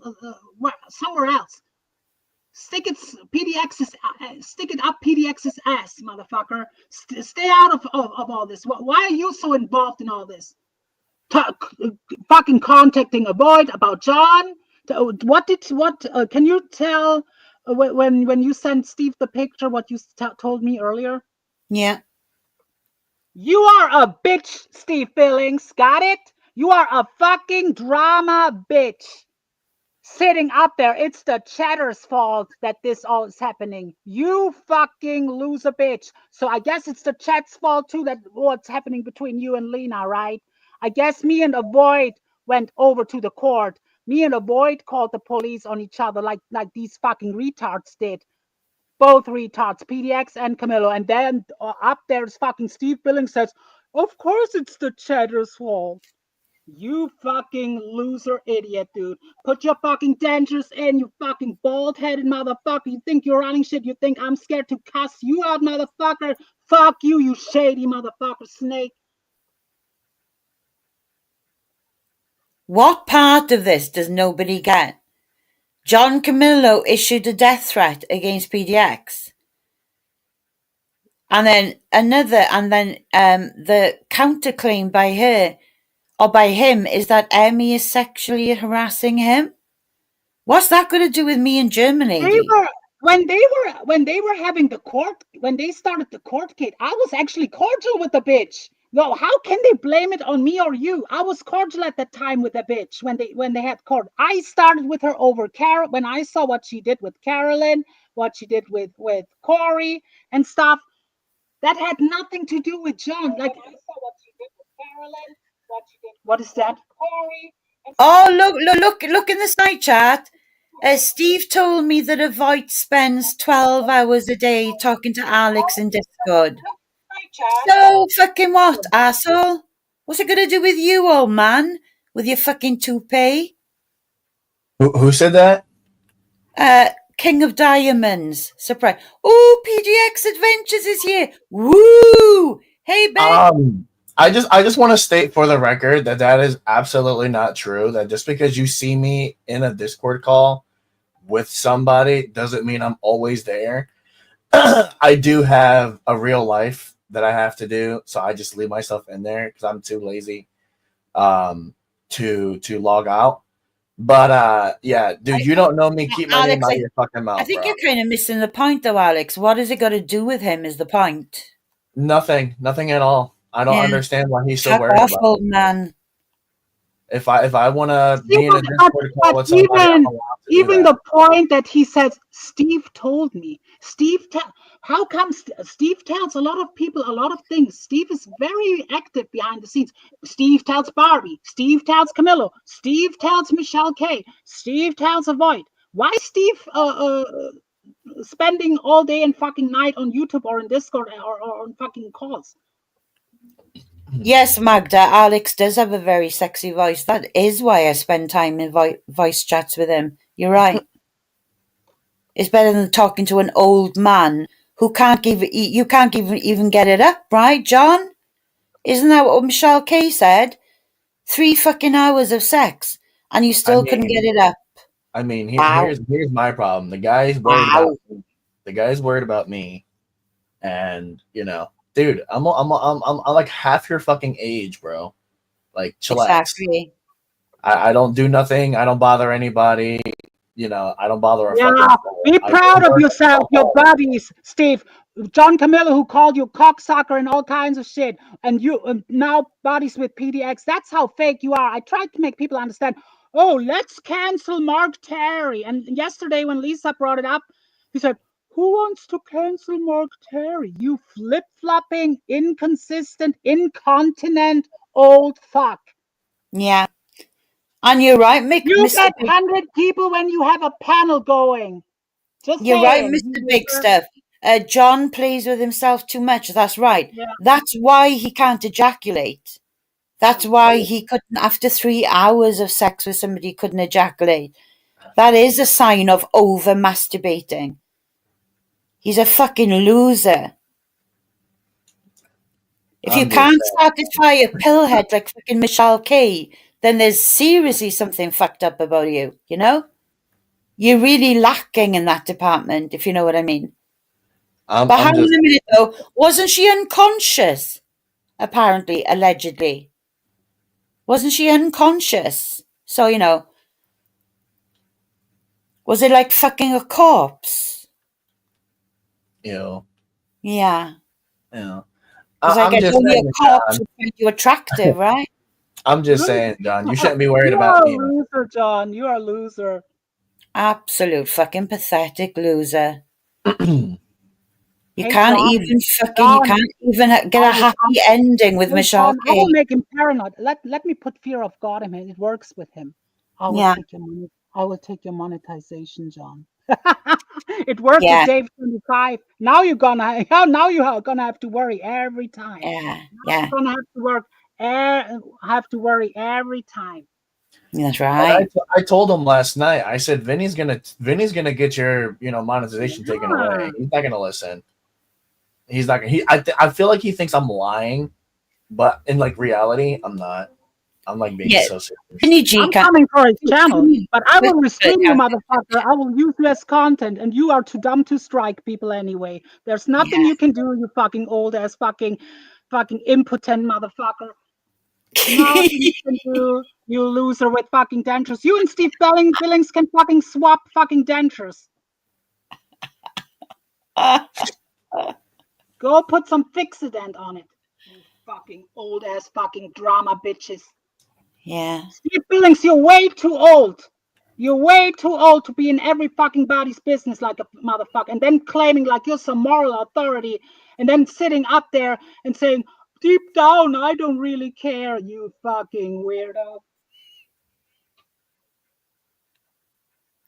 somewhere else. Stick it up PDX's ass, motherfucker. Stay out of all this. Why are you so involved in all this? fucking contacting AVOYT about John. Can you tell when you sent Steve the picture what you told me earlier? Yeah. You are a bitch, Steve Billings. Got it? You are a fucking drama bitch. Sitting up there, it's the chatter's fault that this all is happening. You fucking loser bitch. So I guess it's the chat's fault too that what's happening between you and Lena, right? I guess me and AVOYT went over to the court. Me and AVOYT called the police on each other like these fucking retards did. Both retards, PDX and Camilo. And then up there's fucking Steve Billings says, of course it's the chatter's fault. You fucking loser idiot, dude. Put your fucking dentures in, you fucking bald-headed motherfucker. You think you're running shit? You think I'm scared to cuss you out, motherfucker? Fuck you, you shady motherfucker snake. What part of this does nobody get? John Camillo issued a death threat against PDX. And then the counterclaim by her or by him is that Emmy is sexually harassing him. What's that got to do with me and German lady? When they were having the court, when they started the court case, I was actually cordial with the bitch. No, how can they blame it on me or you? I was cordial at that time with the bitch when they had court. I started with her over Carol when I saw what she did with Carolyn, what she did with Corey and stuff. That had nothing to do with John. Like I saw what she did with Carolyn, what she did. What is that? Corey. Oh, look in the side chat. Steve told me that AVOYT spends 12 hours a day talking to Alex in Discord. So fucking what, asshole? What's it got to do with you, old man? With your fucking toupee? Who said that? King of Diamonds. Surprise. Oh, PDX Adventures is here. Woo! Hey, Ben. I just want to state for the record that is absolutely not true. That just because you see me in a Discord call with somebody doesn't mean I'm always there. I do have a real life that I have to do, so I just leave myself in there because I'm too lazy to log out. But yeah, dude, you don't know me. Keep my name out of your fucking mouth. I think you're kind of missing the point, though, Alex. What has it got to do with him? Is the point? Nothing at all. I don't understand why he's so worried about it. Man. If I want to be in a Discord call with somebody, even the point that he says, Steve told me. How come Steve tells a lot of people a lot of things? Steve is very active behind the scenes. Steve tells Barbie. Steve tells Camilo. Steve tells Michelle K. Steve tells AVOYT. Why Steve spending all day and fucking night on YouTube or in Discord or on fucking calls? Yes, Magda, Alex does have a very sexy voice. That is why I spend time in voice chats with him. You're right. It's better than talking to an old man who you can't even get it up, right, John? Isn't that what Michelle K said? 3 fucking hours of sex, and you still couldn't get it up. I mean, here's my problem. The guy's worried about me. The guy's worried about me, and dude, I'm like half your fucking age, bro. Like, chillax. Exactly. I don't do nothing. I don't bother anybody. I don't bother a fucking soul. Be proud of yourself, your buddies, Steve. John Camilo, who called you cocksucker and all kinds of shit, and you now buddies with PDX. That's how fake you are. I tried to make people understand. Oh, let's cancel Mark Terry. And yesterday when Lisa brought it up, he said, who wants to cancel Mark Terry? You flip-flopping, inconsistent, incontinent old fuck. Yeah. And you're right, Mick. You get 100 people when you have a panel going. You're right, Mr. Big Stuff. John plays with himself too much. That's right. Yeah. That's why he can't ejaculate. That's why he couldn't, after 3 hours of sex with somebody, couldn't ejaculate. That is a sign of over masturbating. He's a fucking loser. If you can't satisfy a pillhead like fucking Michelle K, then there's seriously something fucked up about you, You're really lacking in that department, if you know what I mean. But hang on a minute, though. Wasn't she unconscious? Apparently, allegedly. Wasn't she unconscious? So, was it like fucking a corpse? Yeah. Yeah. Yeah. Because I I'm guess just only a saying, corpse John. would find you attractive, right? I'm just saying, John. You shouldn't be worried You about are a me. loser, John. You are a loser. Absolute fucking pathetic loser. You Hey, can't John. even fucking, you John, can't even get a happy ending with hey, Michelle John, I will K. make him paranoid. Let me put fear of God in him. It works with him. I will Yeah, take your money. I will take your monetization, John. It worked with yeah, Dave 25. Now you're gonna now you are gonna have to worry every time. yeah, Now yeah. you're gonna have to worry every time. That's And right. I told him last night. I said Vinny's gonna get your monetization taken Yeah. away. He's not gonna listen. He's not gonna. I feel like he thinks I'm lying, but in like reality, I'm not. I'm like being Yeah, so serious. Vinny G I'm can't. coming for his channel, but I will restrain you, Yeah, motherfucker. I will use you as content, and you are too dumb to strike people anyway. There's nothing you can do, you fucking old ass fucking impotent motherfucker. Nothing you can do, you loser with fucking dentures. You and Steve Billings can fucking swap fucking dentures. Go put some Fixident on it. You fucking old ass fucking drama bitches. yeah. Steve Billings, you're way too old. You're way too old to be in every fucking body's business like a motherfucker, and then claiming like you're some moral authority, and then sitting up there and saying, deep down, I don't really care, you fucking weirdo.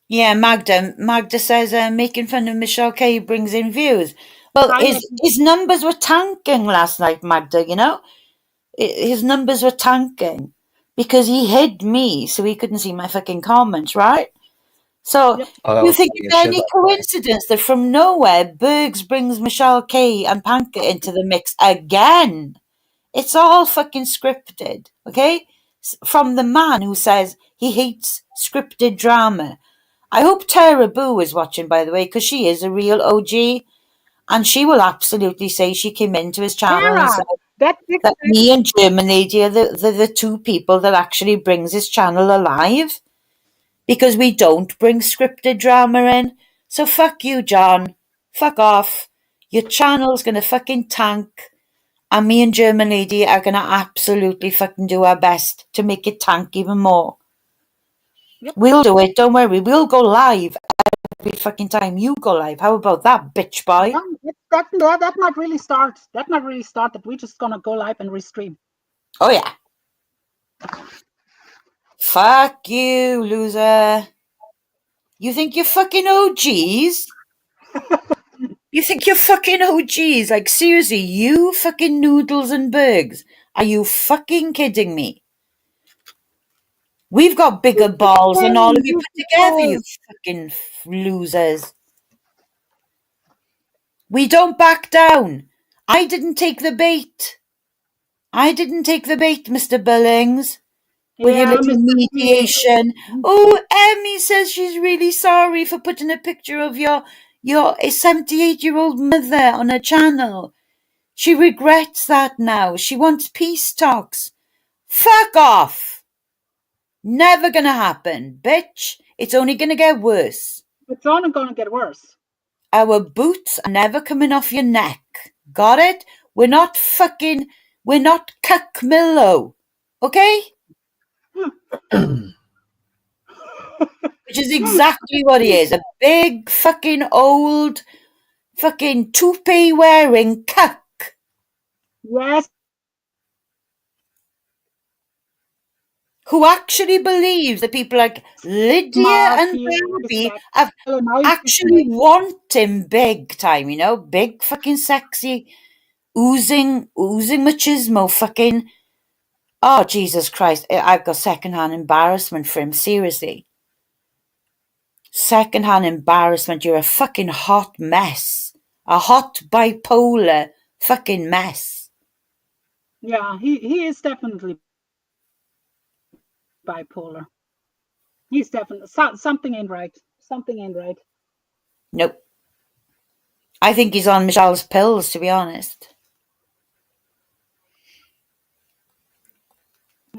Yeah, Magda says making fun of Michelle K brings in views. Well, his numbers were tanking last night, Magda, his numbers were tanking because he hid me so he couldn't see my fucking comments, right? So Yep. Oh, that you was think funny it's as shit, any by the way. coincidence that from nowhere Bergs brings Michelle K and Panka into the mix again? It's all fucking scripted, okay? From the man who says he hates scripted drama. I hope Tara Boo is watching, by the way, because she is a real OG, and she will absolutely say she came into his channel and Tara, said that that me and German Lady are the two people that actually brings his channel alive, because we don't bring scripted drama in. So fuck you, John. Fuck off. Your channel's gonna fucking tank, and me and German Lady are gonna absolutely fucking do our best to make it tank even more. Yep. We'll do it, don't worry. We'll go live every fucking time you go live. How about that, bitch boy? That might really start. That might really start that we're just gonna go live and restream. Oh yeah. Fuck you, loser. You think you're fucking OGs? You think you're fucking OGs? Like, seriously, you fucking Noodles and Bergs? Are you fucking kidding me? We've got bigger balls than all of you put together, you fucking losers. We don't back down. I didn't take the bait. I didn't take the bait, Mr. Billings. With your Yeah, little Mr. mediation. Oh, Emmy says she's really sorry for putting a picture of your 78-year-old mother on her channel. She regrets that now. She wants peace talks. Fuck off. Never gonna happen, bitch. It's only gonna get worse. It's only gonna get worse. Our boots are never coming off your neck. Got it? We're not Camillo. Okay? Which is exactly what he is. A big fucking old fucking toupee wearing cuck. Yes. Who actually believes that people like Lydia and Barbie have actually want him big time, big fucking sexy, oozing machismo fucking. Oh, Jesus Christ. I've got secondhand embarrassment for him, seriously. Secondhand embarrassment. You're a fucking hot mess. A hot bipolar fucking mess. Yeah, he is definitely bipolar. He's definitely something ain't right. Something ain't right. Nope. I think he's on Michelle's pills, to be honest.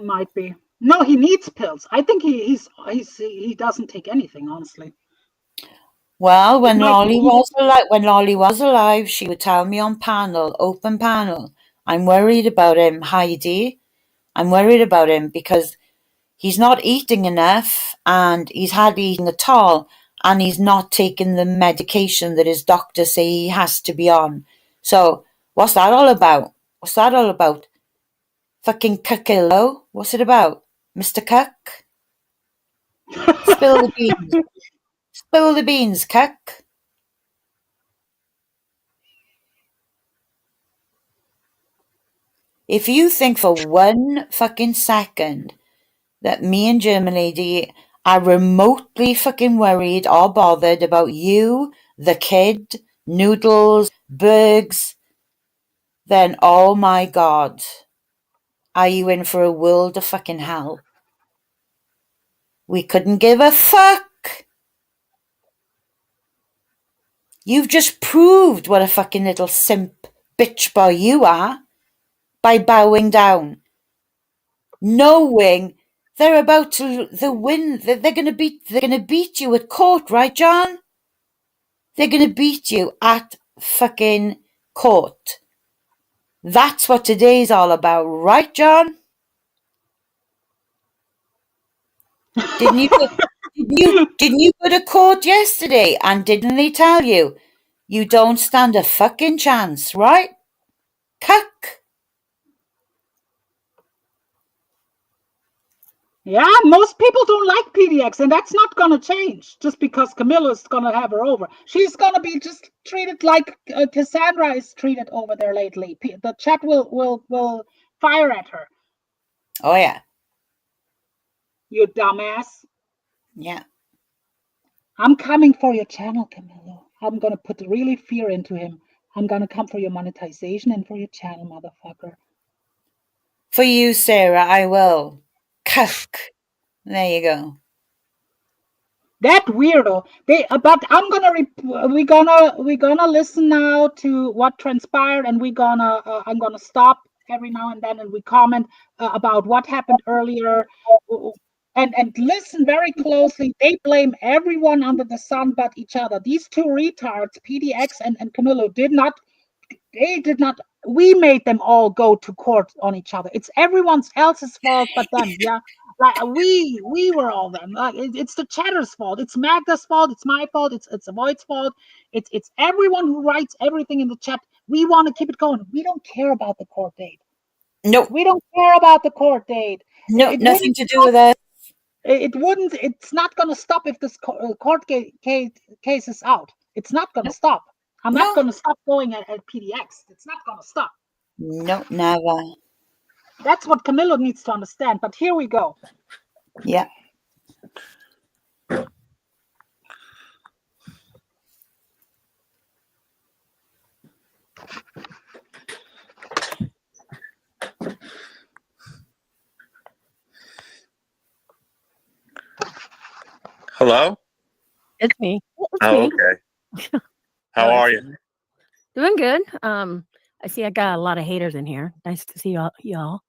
Might be. No, he needs pills. I think he doesn't take anything, honestly. Well, when Lolly was alive, she would tell me on open panel, I'm worried about him, Heidi. I'm worried about him because he's not eating enough and he's hardly eating at all and he's not taking the medication that his doctor say he has to be on. So what's that all about? What's that all about? Fucking Kamillo? What's it about? Mr. Cook? Spill the beans. Spill the beans, Cook. If you think for one fucking second that me and German Lady are remotely fucking worried or bothered about you, the kid, Noodles, Bergs, then oh my God, are you in for a world of fucking hell? We couldn't give a fuck. You've just proved what a fucking little simp bitch boy you are by bowing down, knowing they're about to win. They're gonna beat you at court, right, John? They're gonna beat you at fucking court. That's what today's all about, right, John? Didn't you go to court yesterday and didn't they tell you you don't stand a fucking chance, right? Cuck. Yeah, most people don't like PDX, and that's not going to change just because Camilo is going to have her over. She's going to be just treated like Cassandra is treated over there lately. The chat will fire at her. Oh, yeah. You dumbass. Yeah. I'm coming for your channel, Camilo. I'm going to put really fear into him. I'm going to come for your monetization and for your channel, motherfucker. For you, Sarah, I will. Cuck. There you go. That weirdo. But we're gonna listen now to what transpired, and I'm gonna stop every now and then, and we comment about what happened earlier, and listen very closely. They blame everyone under the sun but each other. These two retards, PDX and Camilo, did not. We made them all go to court on each other. It's everyone else's fault but them. Yeah. Like we were all them. Like it's the chatter's fault. It's Magda's fault. It's my fault. It's AVOYT's fault. It's everyone who writes everything in the chat. We want to keep it going. We don't care about the court date. Nope. We don't care about the court date. No, nothing to do with that. It wouldn't. It's not going to stop if this court case is out. It's not going to stop. I'm not going to stop going at PDX. It's not going to stop. No, never. That's what Camilo needs to understand. But here we go. Yeah. Hello? It's me. Okay. How are you? Doing good. I see I got a lot of haters in here. Nice to see y'all.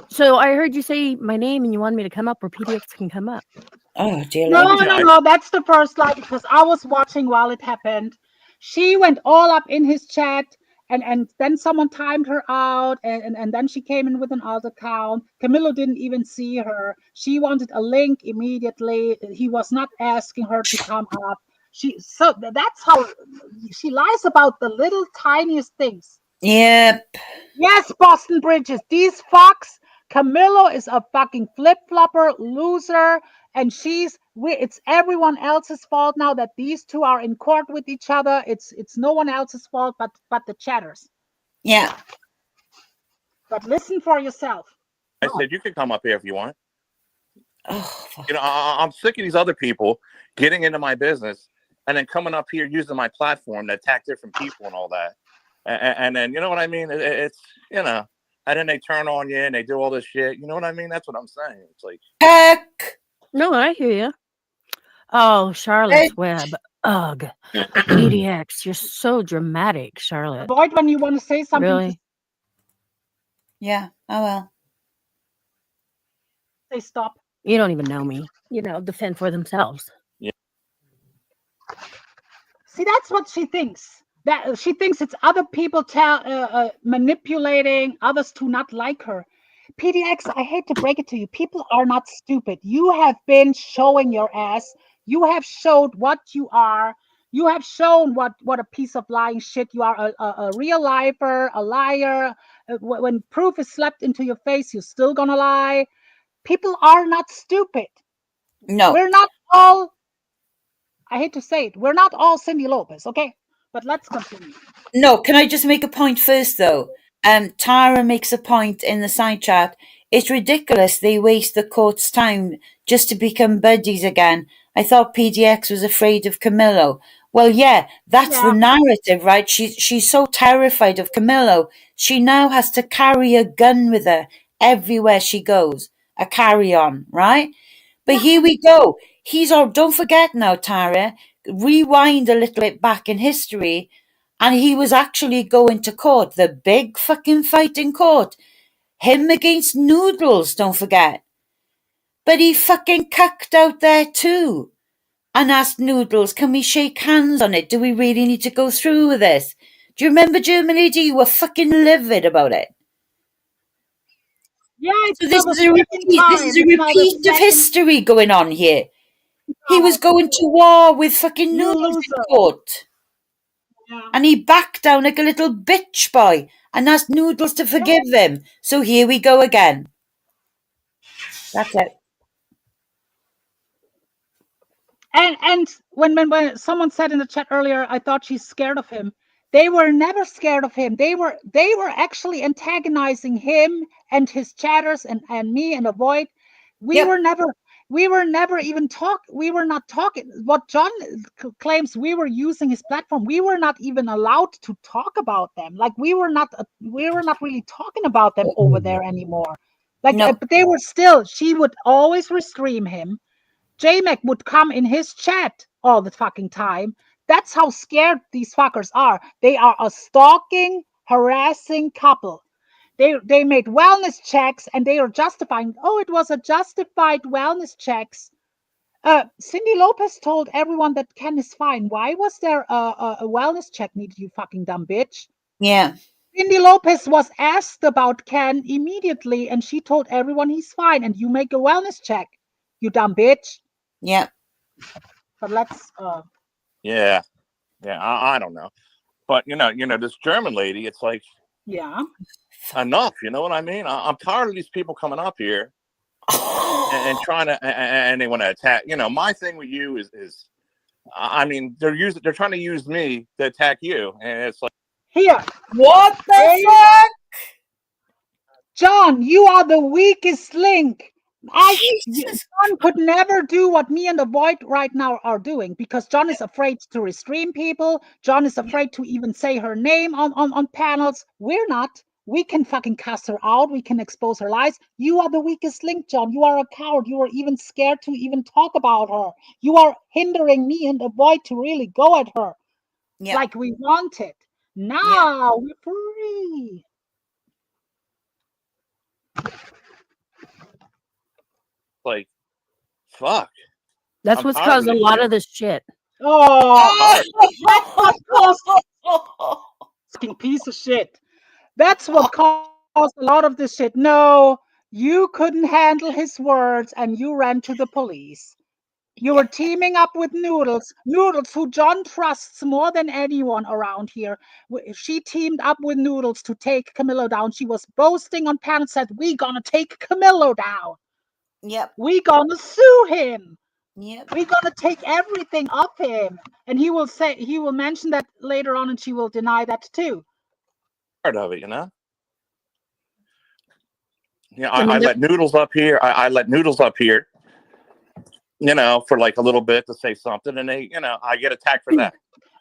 So I heard you say my name and you wanted me to come up where PDX can come up. Oh, dear Lord. No. That's the first slide because I was watching while it happened. She went all up in his chat and then someone timed her out and then she came in with an alt account. Camilo didn't even see her. She wanted a link immediately. He was not asking her to come up. So that's how she lies about the little tiniest things. Yep. Yes, Boston Bridges. These fucks. Camilo is a fucking flip-flopper, loser, and it's everyone else's fault now that these two are in court with each other. It's no one else's fault but the chatters. Yeah. But listen for yourself. I said you can come up here if you want. Oh, you know, I'm sick of these other people getting into my business and then coming up here using my platform to attack different people and all that. And then, you know what I mean? It's, you know, and then they turn on you and they do all this shit. You know what I mean? That's what I'm saying. It's like, heck. No, I hear you. Oh, Charlotte's Web. Ugh. PDX, you're so dramatic, Charlotte. AVOYT when you want to say something. Really? Yeah, I will. They stop. You don't even know me. Defend for themselves. See, that's what she thinks. That she thinks it's other people manipulating others to not like her. PDX, I hate to break it to you. People are not stupid. You have been showing your ass. You have showed what you are. You have shown what a piece of lying shit you are. A real lifer, a liar. When proof is slapped into your face, you're still gonna lie. People are not stupid. No. We're not all, I hate to say it, we're not all Cindy Lopez, okay? But let's continue. No, can I just make a point first, though? Tara makes a point in the side chat. It's ridiculous they waste the court's time just to become buddies again. I thought PDX was afraid of Camillo. Well, yeah, that's the narrative, right? She's so terrified of Camillo. She now has to carry a gun with her everywhere she goes. A carry-on, right? But here we go. Don't forget now, Tara, rewind a little bit back in history, and he was actually going to court, the big fucking fight in court. Him against Noodles, don't forget. But he fucking cucked out there too. And asked Noodles, can we shake hands on it? Do we really need to go through with this? Do you remember, German lady? You were fucking livid about it. Yeah, so this is a repeat of history going on here. He was going to war with fucking Noodles in court. Yeah. And he backed down like a little bitch boy and asked Noodles to forgive him. So here we go again. That's it. And when someone said in the chat earlier, I thought she's scared of him. They were never scared of him. They were actually antagonizing him and his chatters and me and AVOYT. We were never even we were not talking. What John claims, we were using his platform. We were not even allowed to talk about them. Like we were not really talking about them over there anymore. Like but they were still, she would always restream him. JMac would come in his chat all the fucking time. That's how scared these fuckers are. They are a stalking, harassing couple. They made wellness checks and they are justifying, it was a justified wellness checks. Cindy Lopez told everyone that Ken is fine. Why was there a wellness check needed, you fucking dumb bitch? Yeah. Cindy Lopez was asked about Ken immediately and she told everyone he's fine and you make a wellness check, you dumb bitch. Yeah. But let's Yeah. I don't know. But this German lady, it's like, enough, you know what I mean? I'm tired of these people coming up here and trying to and they want to attack. My thing with you is I mean, they're trying to use me to attack you, and it's like, here, what the fuck? John, you are the weakest link. John could never do what me and AVOYT right now are doing because John is afraid to restream people. John is afraid to even say her name on panels. We're not. We can fucking cast her out. We can expose her lies. You are the weakest link, John. You are a coward. You are even scared to even talk about her. You are hindering me and AVOYT to really go at her like we wanted. Now we're free. Like, fuck. That's what's caused a lot of this shit. Fucking piece of shit. That's what caused a lot of this shit. No, you couldn't handle his words and you ran to the police. You were teaming up with Noodles, who John trusts more than anyone around here. She teamed up with Noodles to take Kamillo down. She was boasting on panel, said, "We gonna take Kamillo down. Yep. We gonna sue him. Yep. We're gonna take everything off him." And he will mention that later on, and she will deny that too. Part of it, Yeah, I let Noodles up here. I let Noodles up here, for like a little bit to say something, and they, I get attacked for that.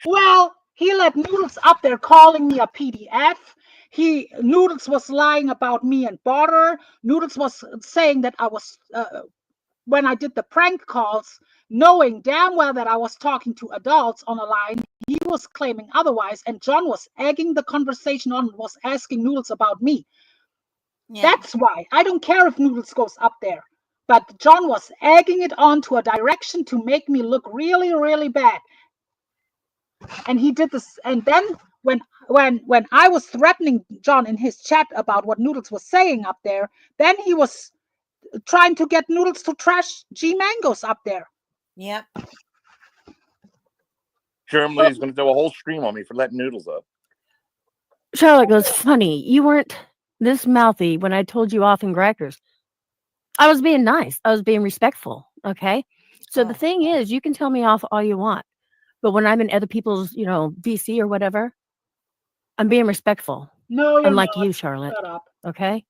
Well, he let Noodles up there calling me a PDF. Noodles was lying about me and Butter. Noodles was saying that I was, when I did the prank calls, knowing damn well that I was talking to adults on a line, he was claiming otherwise. And John was egging the conversation on, was asking Noodles about me. Yeah. That's why. I don't care if Noodles goes up there. But John was egging it on to a direction to make me look really, really bad. And he did this. And then when I was threatening John in his chat about what Noodles was saying up there, then he was trying to get Noodles to trash G Mangoes up there. Yep. Germany's going to do a whole stream on me for letting Noodles up. Charlotte goes, funny, you weren't this mouthy when I told you off in Crackers. I was being nice. I was being respectful. Okay. So the thing is, you can tell me off all you want, but when I'm in other people's, VC or whatever, I'm being respectful. No, you're unlike not. you, Charlotte. Shut up. Okay.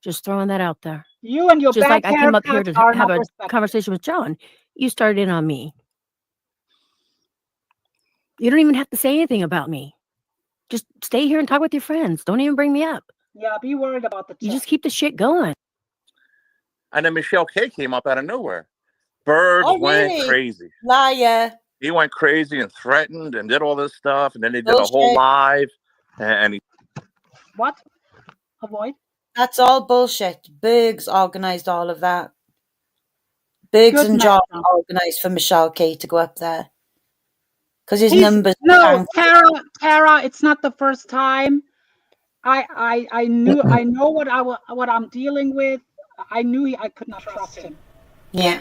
Just throwing that out there. You and your just bad like I came up here to are have not a respected. conversation with John. You started in on me. You don't even have to say anything about me. Just stay here and talk with your friends. Don't even bring me up. Yeah, be worried about the chat. You just keep the shit going. And then Michelle K came up out of nowhere. Birds went crazy. Liar. He went crazy and threatened and did all this stuff. And then they did a whole live. And he... What? AVOYT? That's all bullshit. Bergs organised all of that. Bergs and John organised for Michelle K to go up there. Because his numbers... No, Tara, it's not the first time. I know what I'm dealing with. I knew I could not trust him. Yeah.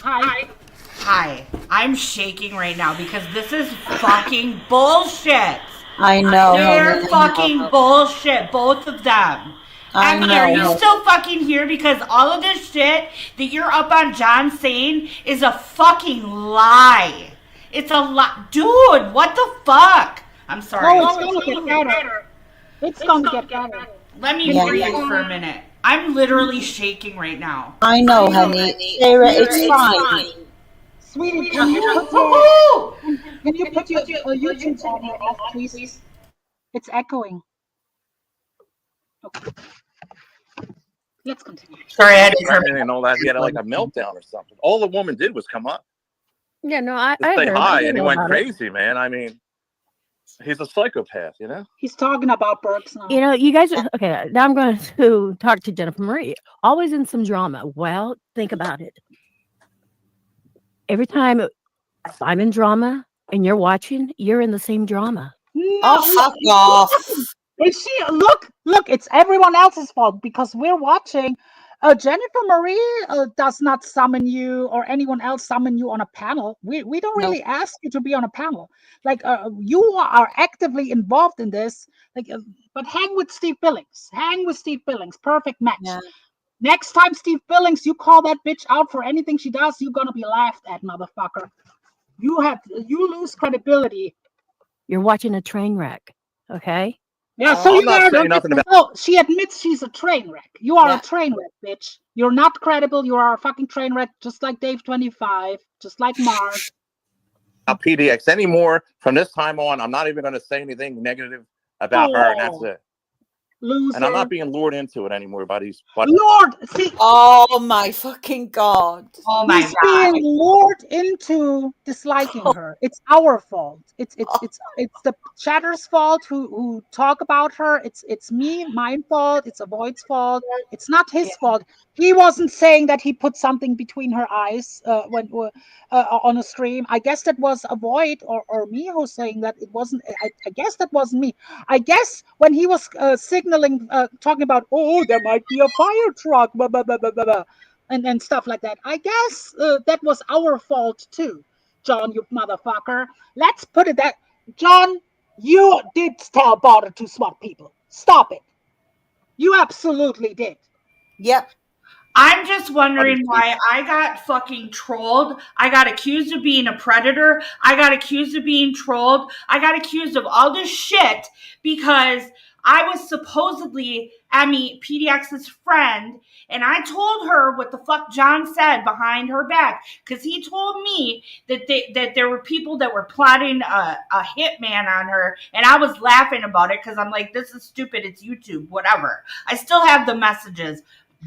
Hi. I'm shaking right now because this is fucking bullshit. I know. They're fucking bullshit, both of them. And are you still fucking here? Because all of this shit that you're up on John saying is a fucking lie. It's a lie. Dude, what the fuck? I'm sorry. Oh, it's gonna get better. It's gonna get better. Let me breathe for a minute. I'm literally shaking right now. I know, honey. Sarah, it's fine. Sweetie, can you put your YouTube channel off, please? It's echoing. Okay. Let's continue. Sorry, I and all that. He had like a meltdown or something. All the woman did was come up. Yeah, no, I say heard. hi, and he went crazy, man. I mean, he's a psychopath, you know? He's talking about Burks now. You guys are okay. Now I'm going to talk to Jennifer Marie. Always in some drama. Well, think about it. Every time I'm in drama and you're watching, you're in the same drama. No, fuck off. Is she look? It's everyone else's fault because we're watching. Jennifer Marie does not summon you or anyone else summon you on a panel. We don't really ask you to be on a panel. Like you are actively involved in this. Like, but hang with Steve Billings. Perfect match. Yeah. Next time, Steve Billings, you call that bitch out for anything she does, you're gonna be laughed at, motherfucker. You lose credibility. You're watching a train wreck. Okay. Yeah, so you are. She admits she's a train wreck. You are a train wreck, bitch. You're not credible. You are a fucking train wreck, just like Dave 25, just like Mars. PDX anymore. From this time on, I'm not even going to say anything negative about her, and that's it. Loser. And I'm not being lured into it anymore by these. Lord, see. Oh my fucking god. Oh my god. Being lured into disliking her. It's our fault. It's the chatter's fault who talk about her. It's me, my fault. It's AVOYT's fault. It's not his fault. He wasn't saying that he put something between her eyes when on a stream. I guess that was AVOYT or me who's saying that. It wasn't. I guess that wasn't me. I guess when he was signaling, talking about, there might be a fire truck, blah, blah, blah, blah, blah, and stuff like that. I guess that was our fault too, John, you motherfucker. Let's put it that, John, you did tell Barter to smart people. Stop it. You absolutely did. Yep. I'm just wondering why I got fucking trolled. I got accused of being a predator. I got accused of being trolled. I got accused of all this shit because I was supposedly PDX's friend, and I told her what the fuck John said behind her back, because he told me that there were people that were plotting a hitman on her, and I was laughing about it because I'm like, this is stupid. It's YouTube, whatever. I still have the messages.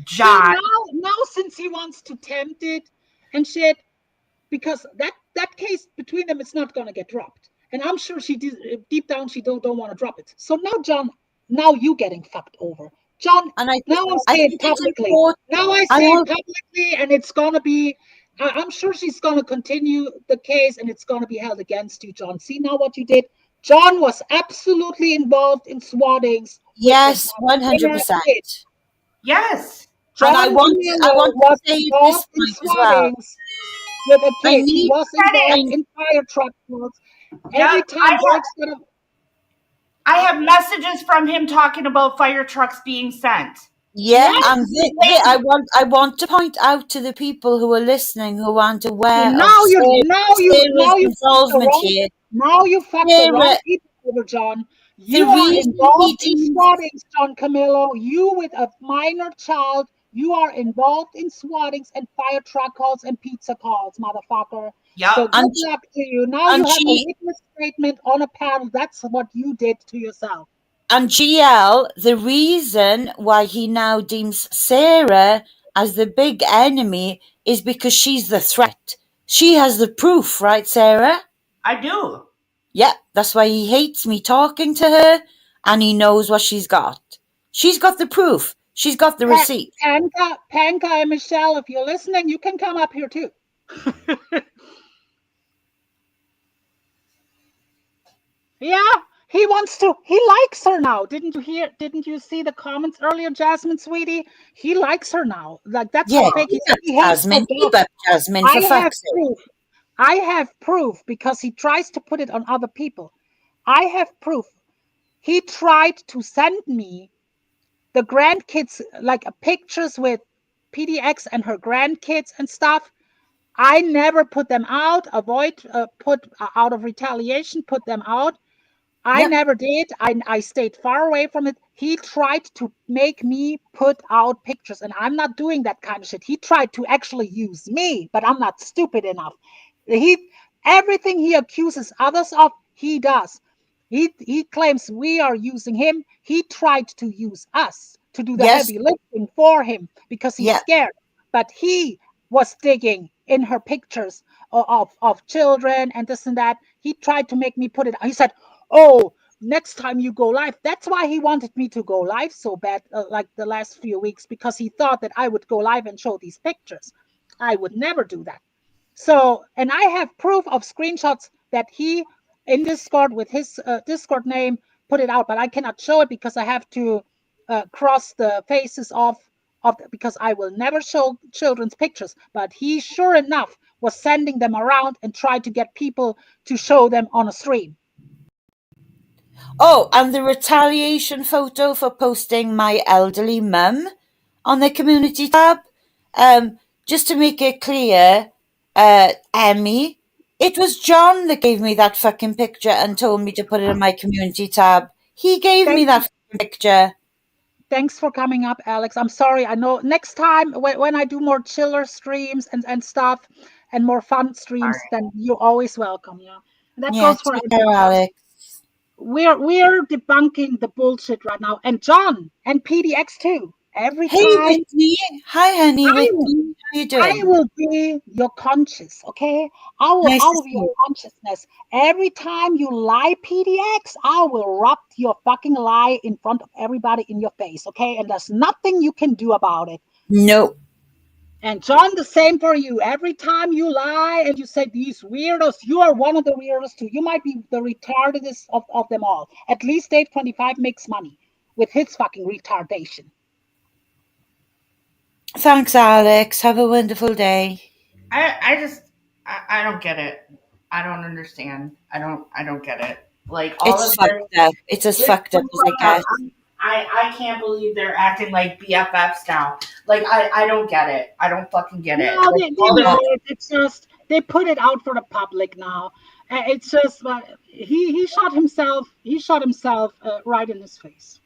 John. So now since he wants to tempt it and shit, because that case between them is not going to get dropped, and I'm sure she did, deep down she don't want to drop it. So now, John. Now you getting fucked over. John, And I now I I say it think it's publicly. important. Now I say it publicly, and it's going to be, I'm sure she's going to continue the case, and it's going to be held against you, John. See now what you did? John was absolutely involved in swattings. Yes, 100%. Yes. And I want to was say it this involved in point as well. swattings with a I kid. He need was involved in fire truck calls. Every time Burke's going to... I have messages from him talking about fire trucks being sent. Yeah, and I want to point out to the people who are listening who aren't aware now of Sarah's involvement here. Now you fucked the wrong people over, John. You are involved in swattings, John Camillo. You with a minor child, you are involved in swattings and fire truck calls and pizza calls, motherfucker. Yeah. So good luck to you. Now you have a witness statement on a panel. That's what you did to yourself. And GL, the reason why he now deems Sarah as the big enemy is because she's the threat. She has the proof, right, Sarah? I do. Yeah, that's why he hates me talking to her, and he knows what she's got. She's got the proof. She's got the receipt. Panka and Michelle, if you're listening, you can come up here too. Yeah. He wants to. He likes her now. Didn't you see the comments earlier, Jasmine, sweetie? He likes her now. Like that's how fake he is. Jasmine, Jasmine, for fuck's sake. I have proof because he tries to put it on other people. I have proof. He tried to send me the grandkids, like pictures with PDX and her grandkids and stuff. I never put them out. AVOYT put out of retaliation, put them out. I never did. I stayed far away from it. He tried to make me put out pictures, and I'm not doing that kind of shit. He tried to actually use me, but I'm not stupid enough. Everything he accuses others of, he does. He claims we are using him. He tried to use us to do the heavy lifting for him because he's scared. But he was digging in her pictures of children and this and that. He tried to make me put it. He said, "Oh, next time you go live." That's why he wanted me to go live so bad, like the last few weeks, because he thought that I would go live and show these pictures. I would never do that. So, and I have proof of screenshots that he, in Discord with his Discord name, put it out, but I cannot show it because I have to cross the faces off because I will never show children's pictures. But he, sure enough, was sending them around and tried to get people to show them on a stream. Oh, and the retaliation photo for posting my elderly mum on the community tab. Just to make it clear, Emmy, it was John that gave me that fucking picture and told me to put it in my community tab. He gave me that picture. Thanks for coming up, Alex. I'm sorry. I know next time when I do more chiller streams and stuff and more fun streams, then you're always welcome. Yeah, that goes for Alex. We're debunking the bullshit right now, and John and PDX too. Every time. Whitney. Hi, honey. Whitney. How you doing? I will be your conscience, okay? I will be your consciousness. Every time you lie, PDX, I will rub your fucking lie in front of everybody in your face, okay? And there's nothing you can do about it. No. And John, the same for you. Every time you lie and you say these weirdos, you are one of the weirdos too. You might be the retardedest of them all. At least Dave 25 makes money with his fucking retardation. Thanks, Alex. Have a wonderful day. I don't get it. I don't understand. I don't get it. Like all it's fucked up. It's as fucked up as I get. I can't believe they're acting like BFFs now. Like I don't get it. I don't fucking get it. No, it's just they put it out for the public now. It's just he shot himself. He shot himself right in his face.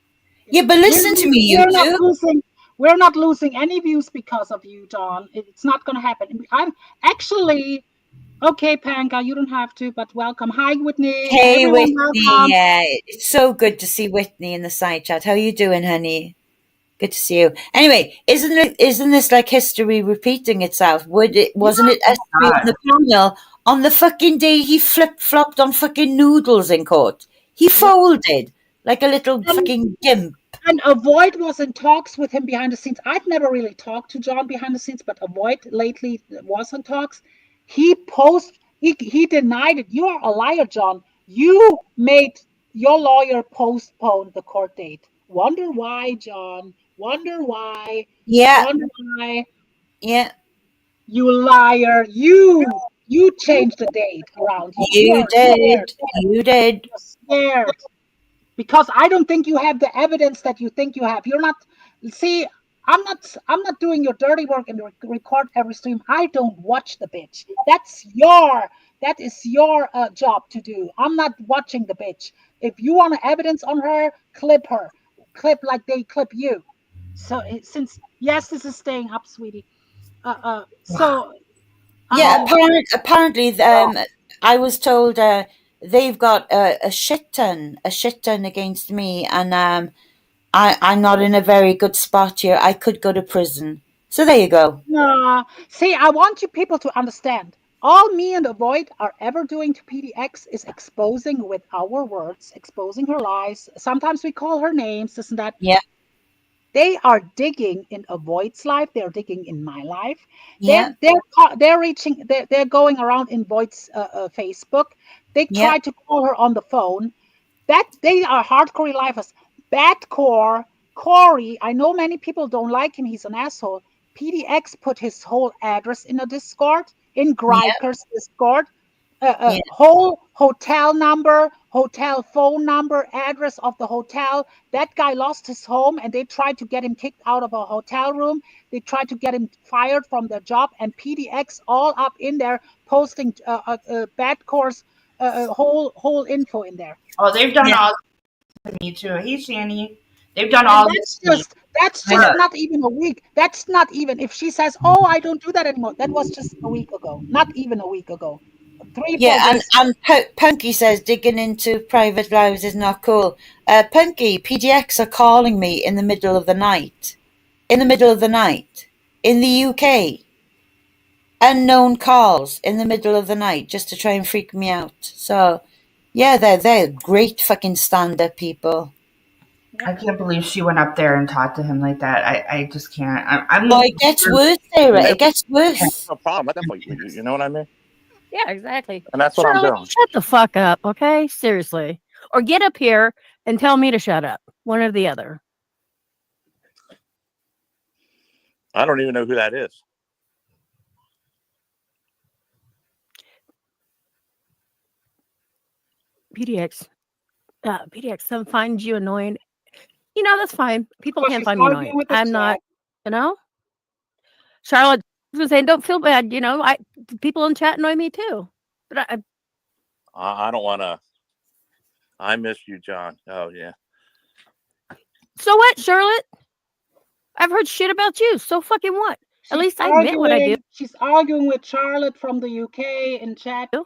Yeah, but listen to me, you two. We're not losing any views because of you, John. It's not going to happen. I'm actually okay, Panka. You don't have to, but welcome. Hi, Whitney. Hey, Whitney. Yeah, it's so good to see Whitney in the side chat. How you doing, honey? Good to see you. Anyway, isn't this like history repeating itself? Wasn't it SB on the panel on the fucking day he flip-flopped on fucking Noodles in court? He folded like a little fucking gimp. And AVOYT was in talks with him behind the scenes. I've never really talked to John behind the scenes, but AVOYT lately was in talks. He denied it. You are a liar, John. You made your lawyer postpone the court date. Wonder why, John? Wonder why? Yeah, Wonder why? yeah. You liar. You changed the date around. You You are scared. did. You did. You're scared. Because I don't think you have the evidence that you think you have. You're not. See, I'm not doing your dirty work and record every stream. I don't watch the bitch. That is your job to do. I'm not watching the bitch. If you want evidence on her, clip her. Clip like they clip you. So since yes, this is staying up, sweetie. So Yeah, apparently, oh, I was told they've got a shit ton against me, and I'm not in a very good spot here. I could go to prison. So there you go. nah. See, I want you people to understand. All me and AVOYT are ever doing to PDX is exposing with our words, exposing her lies. Sometimes we call her names, this and that. Yeah, They are digging in AVOYT's life. They're digging in my life. yeah, They're reaching. They're going around in VOYT's Facebook. They yeah, try to call her on the phone. That they are hardcore lifers. Badcore Corey. I know many people don't like him. He's an asshole. PDX put his whole address in a Discord, in yeah, Greiker's Discord, yeah, whole hotel number, hotel phone number, address of the hotel. That guy lost his home, and they tried to get him kicked out of a hotel room. They tried to get him fired from their job, and PDX all up in there posting Badcore's whole info in there. Oh, they've done yeah. all this to me too. Hey, Shanny. They've done all this to me. That's just not even a week. That's not even if she says, "Oh, I don't do that anymore." That was just a week ago. Not even a week ago. 3-4 Yeah, days. and Punky says digging into private lives is not cool. Punky, PDX are calling me in the middle of the night. In the middle of the night. In the UK. Unknown calls in the middle of the night just to try and freak me out. So, yeah, they're great fucking stand-up people. I can't believe she went up there and talked to him like that. I just can't. I'm Well, it gets worse, Sarah. It gets worse. No problem. Let them fight with you. You know what I mean? Yeah, exactly. And that's what I'm Charlotte, doing. shut the fuck up, okay? Seriously. Or get up here and tell me to shut up. One or the other. I don't even know who that is. PDX. PDX, some finds you annoying. You know, that's fine. People Because can't she's find me arguing annoying. with the I'm chat. not, you know? Charlotte was saying, don't feel bad. You know, people in chat annoy me too. But I don't want to. I miss you, John. Oh, yeah. so what, Charlotte? I've heard shit about you. So fucking what? At least I admit what I do. She's arguing with Charlotte from the UK in chat. If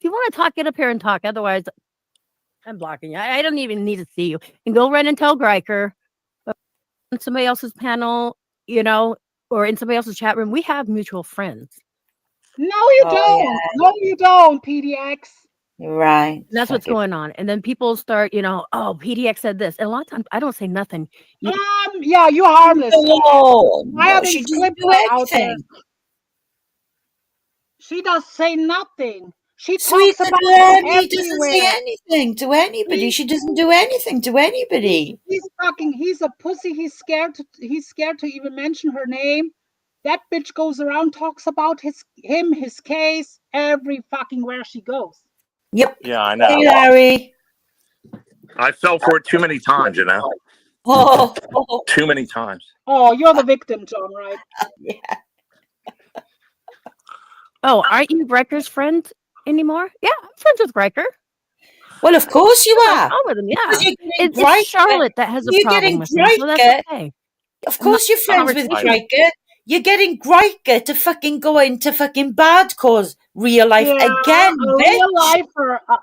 you want to talk, get up here and talk. Otherwise, I'm blocking you. I don't even need to see you. And go run and tell Greiker on somebody else's panel, you know, or in somebody else's chat room. We have mutual friends. No, you don't. Yeah. No, you don't, PDX. Right. And that's what's going on. And then people start, you know, oh, PDX said this. And a lot of times I don't say nothing. Yeah, you're harmless. Why are these clips out there? She does say nothing. She Sweet talks about Lemmy doesn't say everywhere. anything to anybody. She doesn't do anything to anybody. He's talking. He's a pussy. He's scared to even mention her name. That bitch goes around, talks about his case every fucking where she goes. Yep. Yeah, I know. Hey, Larry. I fell for it too many times, you know. Oh. Too many times. Oh, you're the victim, John, right? Yeah. Oh, aren't you Greiker's friend anymore? Yeah, I'm friends with Greiker. Well, of course you are. With him, yeah. It's Charlotte that has a problem with him, so that's okay. Of course you're friends with Greiker. You're getting Greiker to fucking go into fucking Badcore's real life again,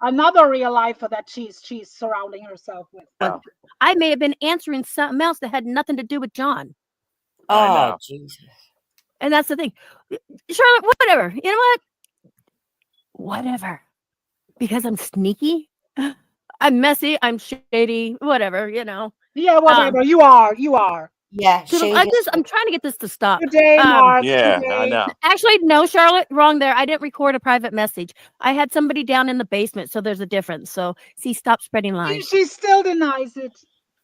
another real lifer that she's surrounding herself with. But I may have been answering something else that had nothing to do with John. Oh, Jesus. And that's the thing. Charlotte, whatever. You know what? Whatever. Because I'm sneaky, I'm messy. I'm shady. Whatever, you know. Yeah, whatever. You are. You are. Yeah, shady. I'm trying to get this to stop. Good day, Mark. Yeah, Good I day. know. Actually, no, Charlotte, wrong there. I didn't record a private message. I had somebody down in the basement, so there's a difference. So, see, stop spreading lies. She still denies it.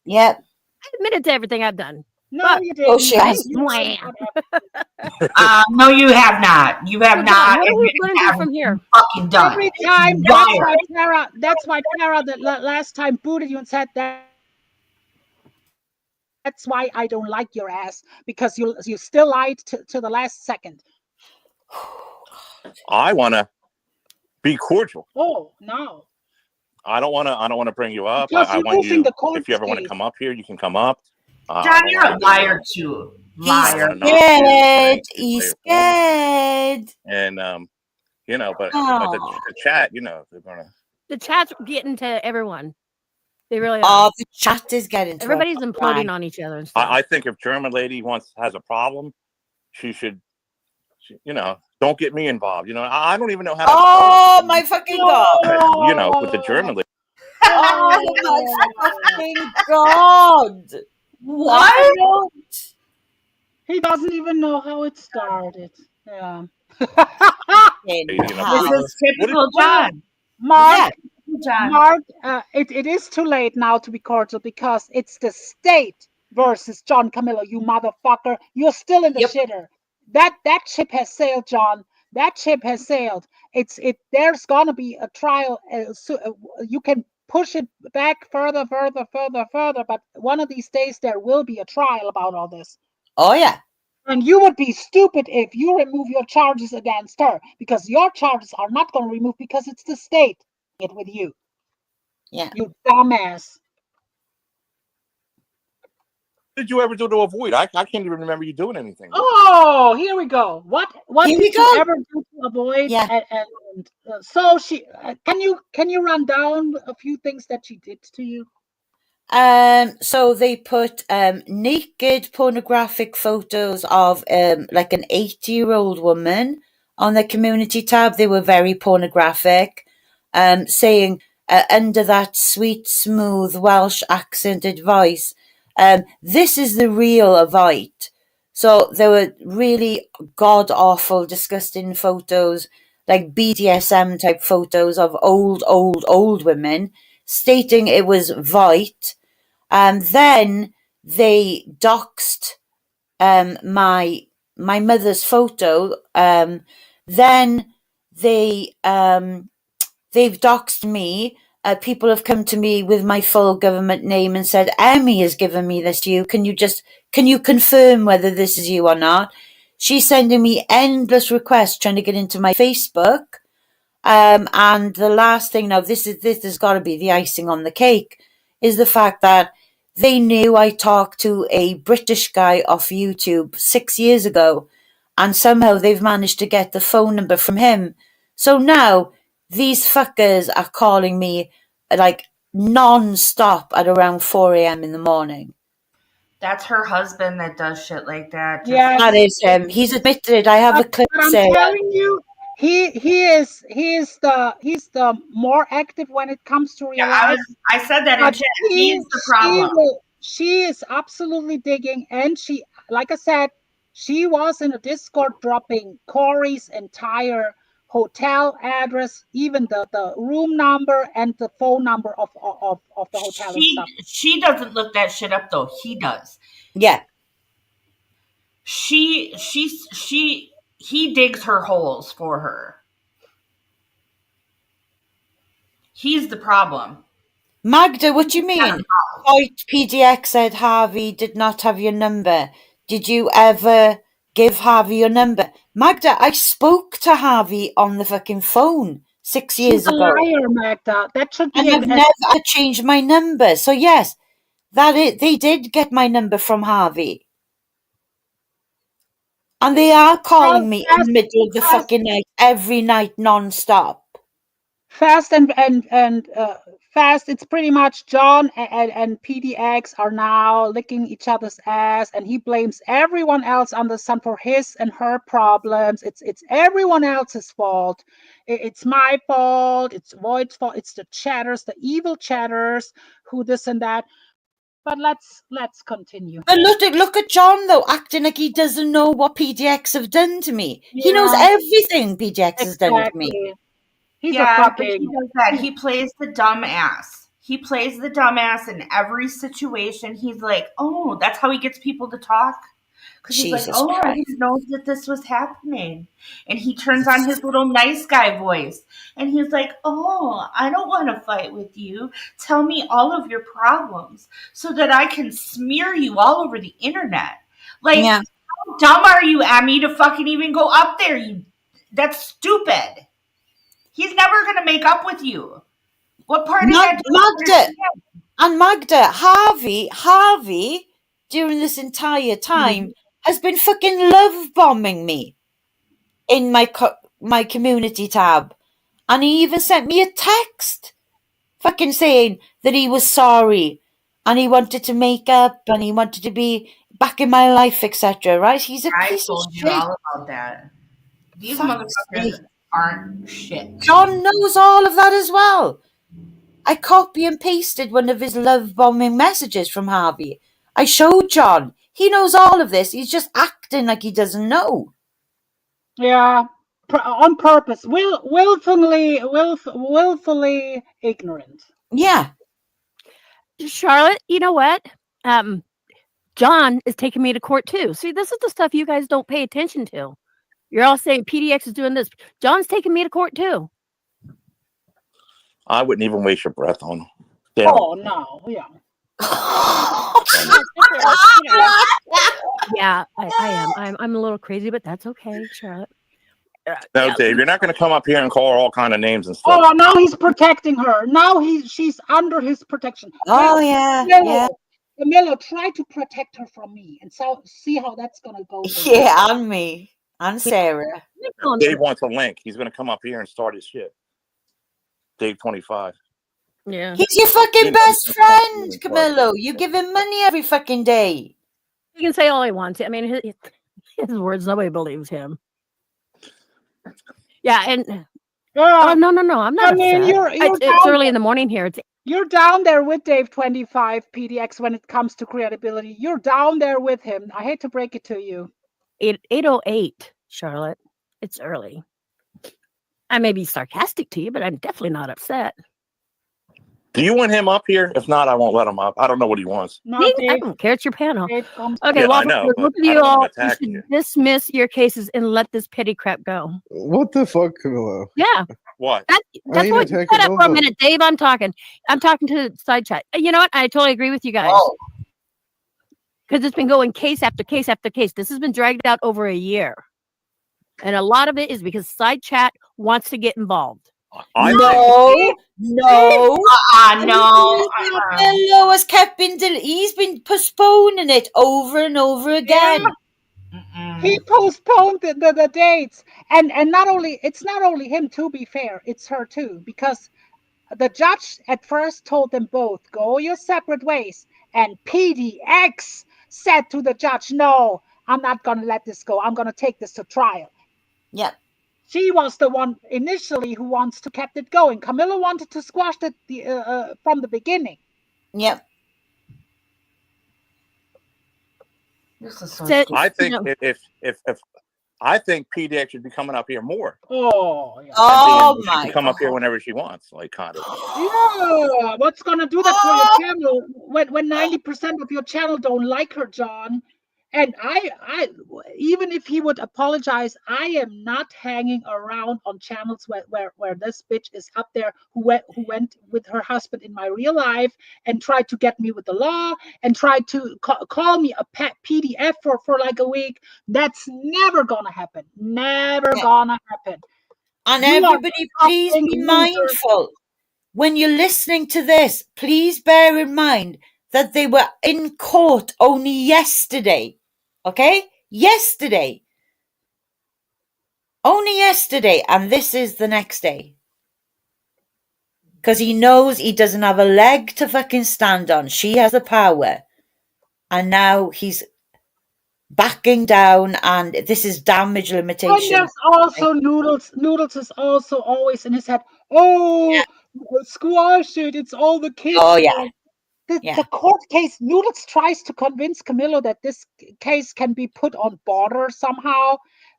Yep. I admitted to everything I've done. No, But- you didn't. Oh, she has. You Wham. No, you have not. You have So, not. John, what are we and you going to do haven't from here? fucking done. Every time. Liar. That's why Tara, the last time booted you and said that. That's why I don't like your ass, because you still lied to the last second. I want to be cordial. Oh no. I don't want to bring you up. Because I you're want losing you. the cold If you ever want to state. come up here, you can come up. John, you're a liar too. Liar. I wanna knock you, okay? He's Stay at home. scared. And you know, but Aw. the chat, you know, they're gonna. The chat's getting to everyone. They really are. Oh, the chat is getting to Everybody's us. imploding on each other and stuff. I think if German lady has a problem, she should, you know, don't get me involved. You know, I don't even know how to. Oh my fucking god! You know, with the German lady. Oh my fucking god! What? He doesn't even know how it started. Yeah. This is typical John. Mark, John. Mark, it is too late now to be cordial, because it's the state versus John Camillo, you motherfucker. You're still in the shitter. That ship has sailed, John. That ship has sailed. There's gonna be a trial. You can push it back further, but one of these days there will be a trial about all this. Oh yeah. And you would be stupid if you remove your charges against her, because your charges are not going to remove, because it's the state it with you. Yeah. You dumbass. What did you ever do to avoid? I can't even remember you doing anything. Oh, here we go. What Here did you ever do to avoid? Yeah. And so she can you run down a few things that she did to you? So they put naked pornographic photos of like an 80-year-old woman on their community tab. They were very pornographic, saying under that sweet, smooth Welsh accented voice, this is the real AVOYT. So there were really god-awful, disgusting photos, like BDSM type photos of old women, stating it was VOYT. Then they doxed my mother's photo. Then they've doxed me. People have come to me with my full government name and said, Emmy has given me this to you. Can you confirm whether this is you or not? She's sending me endless requests trying to get into my Facebook. And the last thing, now this has got to be the icing on the cake, is the fact that they knew I talked to a British guy off YouTube 6 years ago, and somehow they've managed to get the phone number from him. So now these fuckers are calling me like non-stop at around 4 a.m. in the morning. That's her husband that does shit like that. Yeah, that is him. He's admitted it. I have a clip saying. I'm telling you, he's the more active when it comes to realize. I said that in chat. He's the problem. She is absolutely digging, and she, like I said, she was in a Discord dropping Corey's entire hotel address, even the room number and the phone number of the hotel and stuff. She doesn't look that shit up though. He does. Yeah. He digs her holes for her. He's the problem. Magda, what do you mean? VOYT PDX said Harvey did not have your number. Did you ever give Harvey your number? Magda, I spoke to Harvey on the fucking phone 6 years ago. Liar, Magda. That should be. And I've never changed my number. So yes, they did get my number from Harvey. And they are calling me in the middle of the fucking night, every night, non-stop. Fast and fast, it's pretty much John and PDX are now licking each other's ass, and he blames everyone else under the sun for his and her problems. It's everyone else's fault. It's my fault. It's Void's fault. It's the chatters, the evil chatters, who this and that. But let's continue. But look at John though, acting like he doesn't know what PDX have done to me. He knows everything PDX has done to me. He's but he does that. He plays the dumbass. He plays the dumbass in every situation. He's like, oh, that's how he gets people to talk. Because he's like, oh, I didn't know that this was happening. And he turns on his little nice guy voice. And he's like, oh, I don't want to fight with you. Tell me all of your problems so that I can smear you all over the internet. Like, how dumb are you, Emmy, to fucking even go up there? That's stupid. He's never going to make up with you. What part of that? Magda, Harvey, during this entire time, has been fucking love bombing me in my community tab. And he even sent me a text fucking saying that he was sorry and he wanted to make up and he wanted to be back in my life, etc. Right? He's a piece of shit. I told you all about that. These motherfuckers aren't shit. John knows all of that as well. I copy and pasted one of his love bombing messages from Harvey. I showed John. He knows all of this. He's just acting like he doesn't know. Yeah, on purpose, willfully ignorant. Yeah. Charlotte, you know what? John is taking me to court too. See, this is the stuff you guys don't pay attention to. You're all saying PDX is doing this. John's taking me to court too. I wouldn't even waste your breath on him. Oh no, yeah. Yeah, I am. I'm a little crazy, but that's okay, Charlotte. No, Dave, you're not going to come up here and call her all kind of names and stuff. Oh, now he's protecting her. Now she's under his protection. Oh yeah, Camilo, try to protect her from me, and so see how that's gonna go. Yeah, and me and Sarah. Dave wants a link. He's going to come up here and start his shit. Dave 25. Yeah. He's your fucking best friend, Camillo. You give him money every fucking day. He can say all he wants. I mean, his words, nobody believes him. Yeah, and no, I'm not. I mean, it's early in the morning here. You're down there with Dave 25 PDX when it comes to credibility. You're down there with him. I hate to break it to you. 8:08, Charlotte. It's early. I may be sarcastic to you, but I'm definitely not upset. Do you want him up here? If not, I won't let him up. I don't know what he wants. No, I don't care. It's your panel. Okay, yeah, well, I know, both of you all should dismiss your cases and let this petty crap go. What the fuck, Camilo? Yeah. What? That's what. Shut up for a minute, Dave. I'm talking to side chat. You know what? I totally agree with you guys. Because it's been going case after case after case. This has been dragged out over a year. And a lot of it is because side chat wants to get involved. No. No. Camillo has he's been postponing it over and over again. Yeah. He postponed the dates, and it's not only him. To be fair, it's her too, because the judge at first told them both go your separate ways, and PDX said to the judge, "No, I'm not going to let this go. I'm going to take this to trial." Yep. She was the one initially who wants to keep it going. Camilo wanted to squash it from the beginning. Yep. I think if I think PDX should be coming up here more. Oh, yeah. She can come up here whenever she wants, like kind of. Yeah, what's gonna do that for your channel when 90% of your channel don't like her, John? And I even if he would apologize, I am not hanging around on channels where this bitch is up there who went with her husband in my real life and tried to get me with the law and tried to call me a PDF for like a week. That's never gonna happen. Never gonna happen. And everybody, please be mindful when you're listening to this. Please bear in mind that they were in court only yesterday. Okay? Yesterday. Only yesterday. And this is the next day. Because he knows he doesn't have a leg to fucking stand on. She has the power. And now he's backing down, and this is damage limitation. And there's also Noodles. Noodles is also always in his head. Oh, squash it. It's all the kids' Oh, yeah. fault. The court case, Noodles tries to convince Camillo that this case can be put on Border somehow.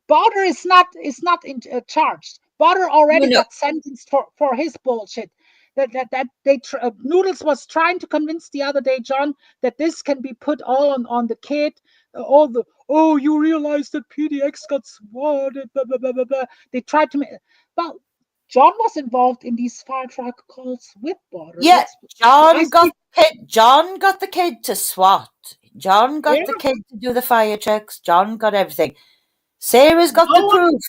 Border is not charged. Border already got sentenced for his bullshit. Noodles was trying to convince the other day, John, that this can be put all on the kid. You realize that PDX got swatted, blah blah blah blah blah. They tried to make, well, John was involved in these fire truck calls with Border. Yeah, John got the kid to SWAT. John got the kid to do the fire checks. John got everything. Sarah's got the proof.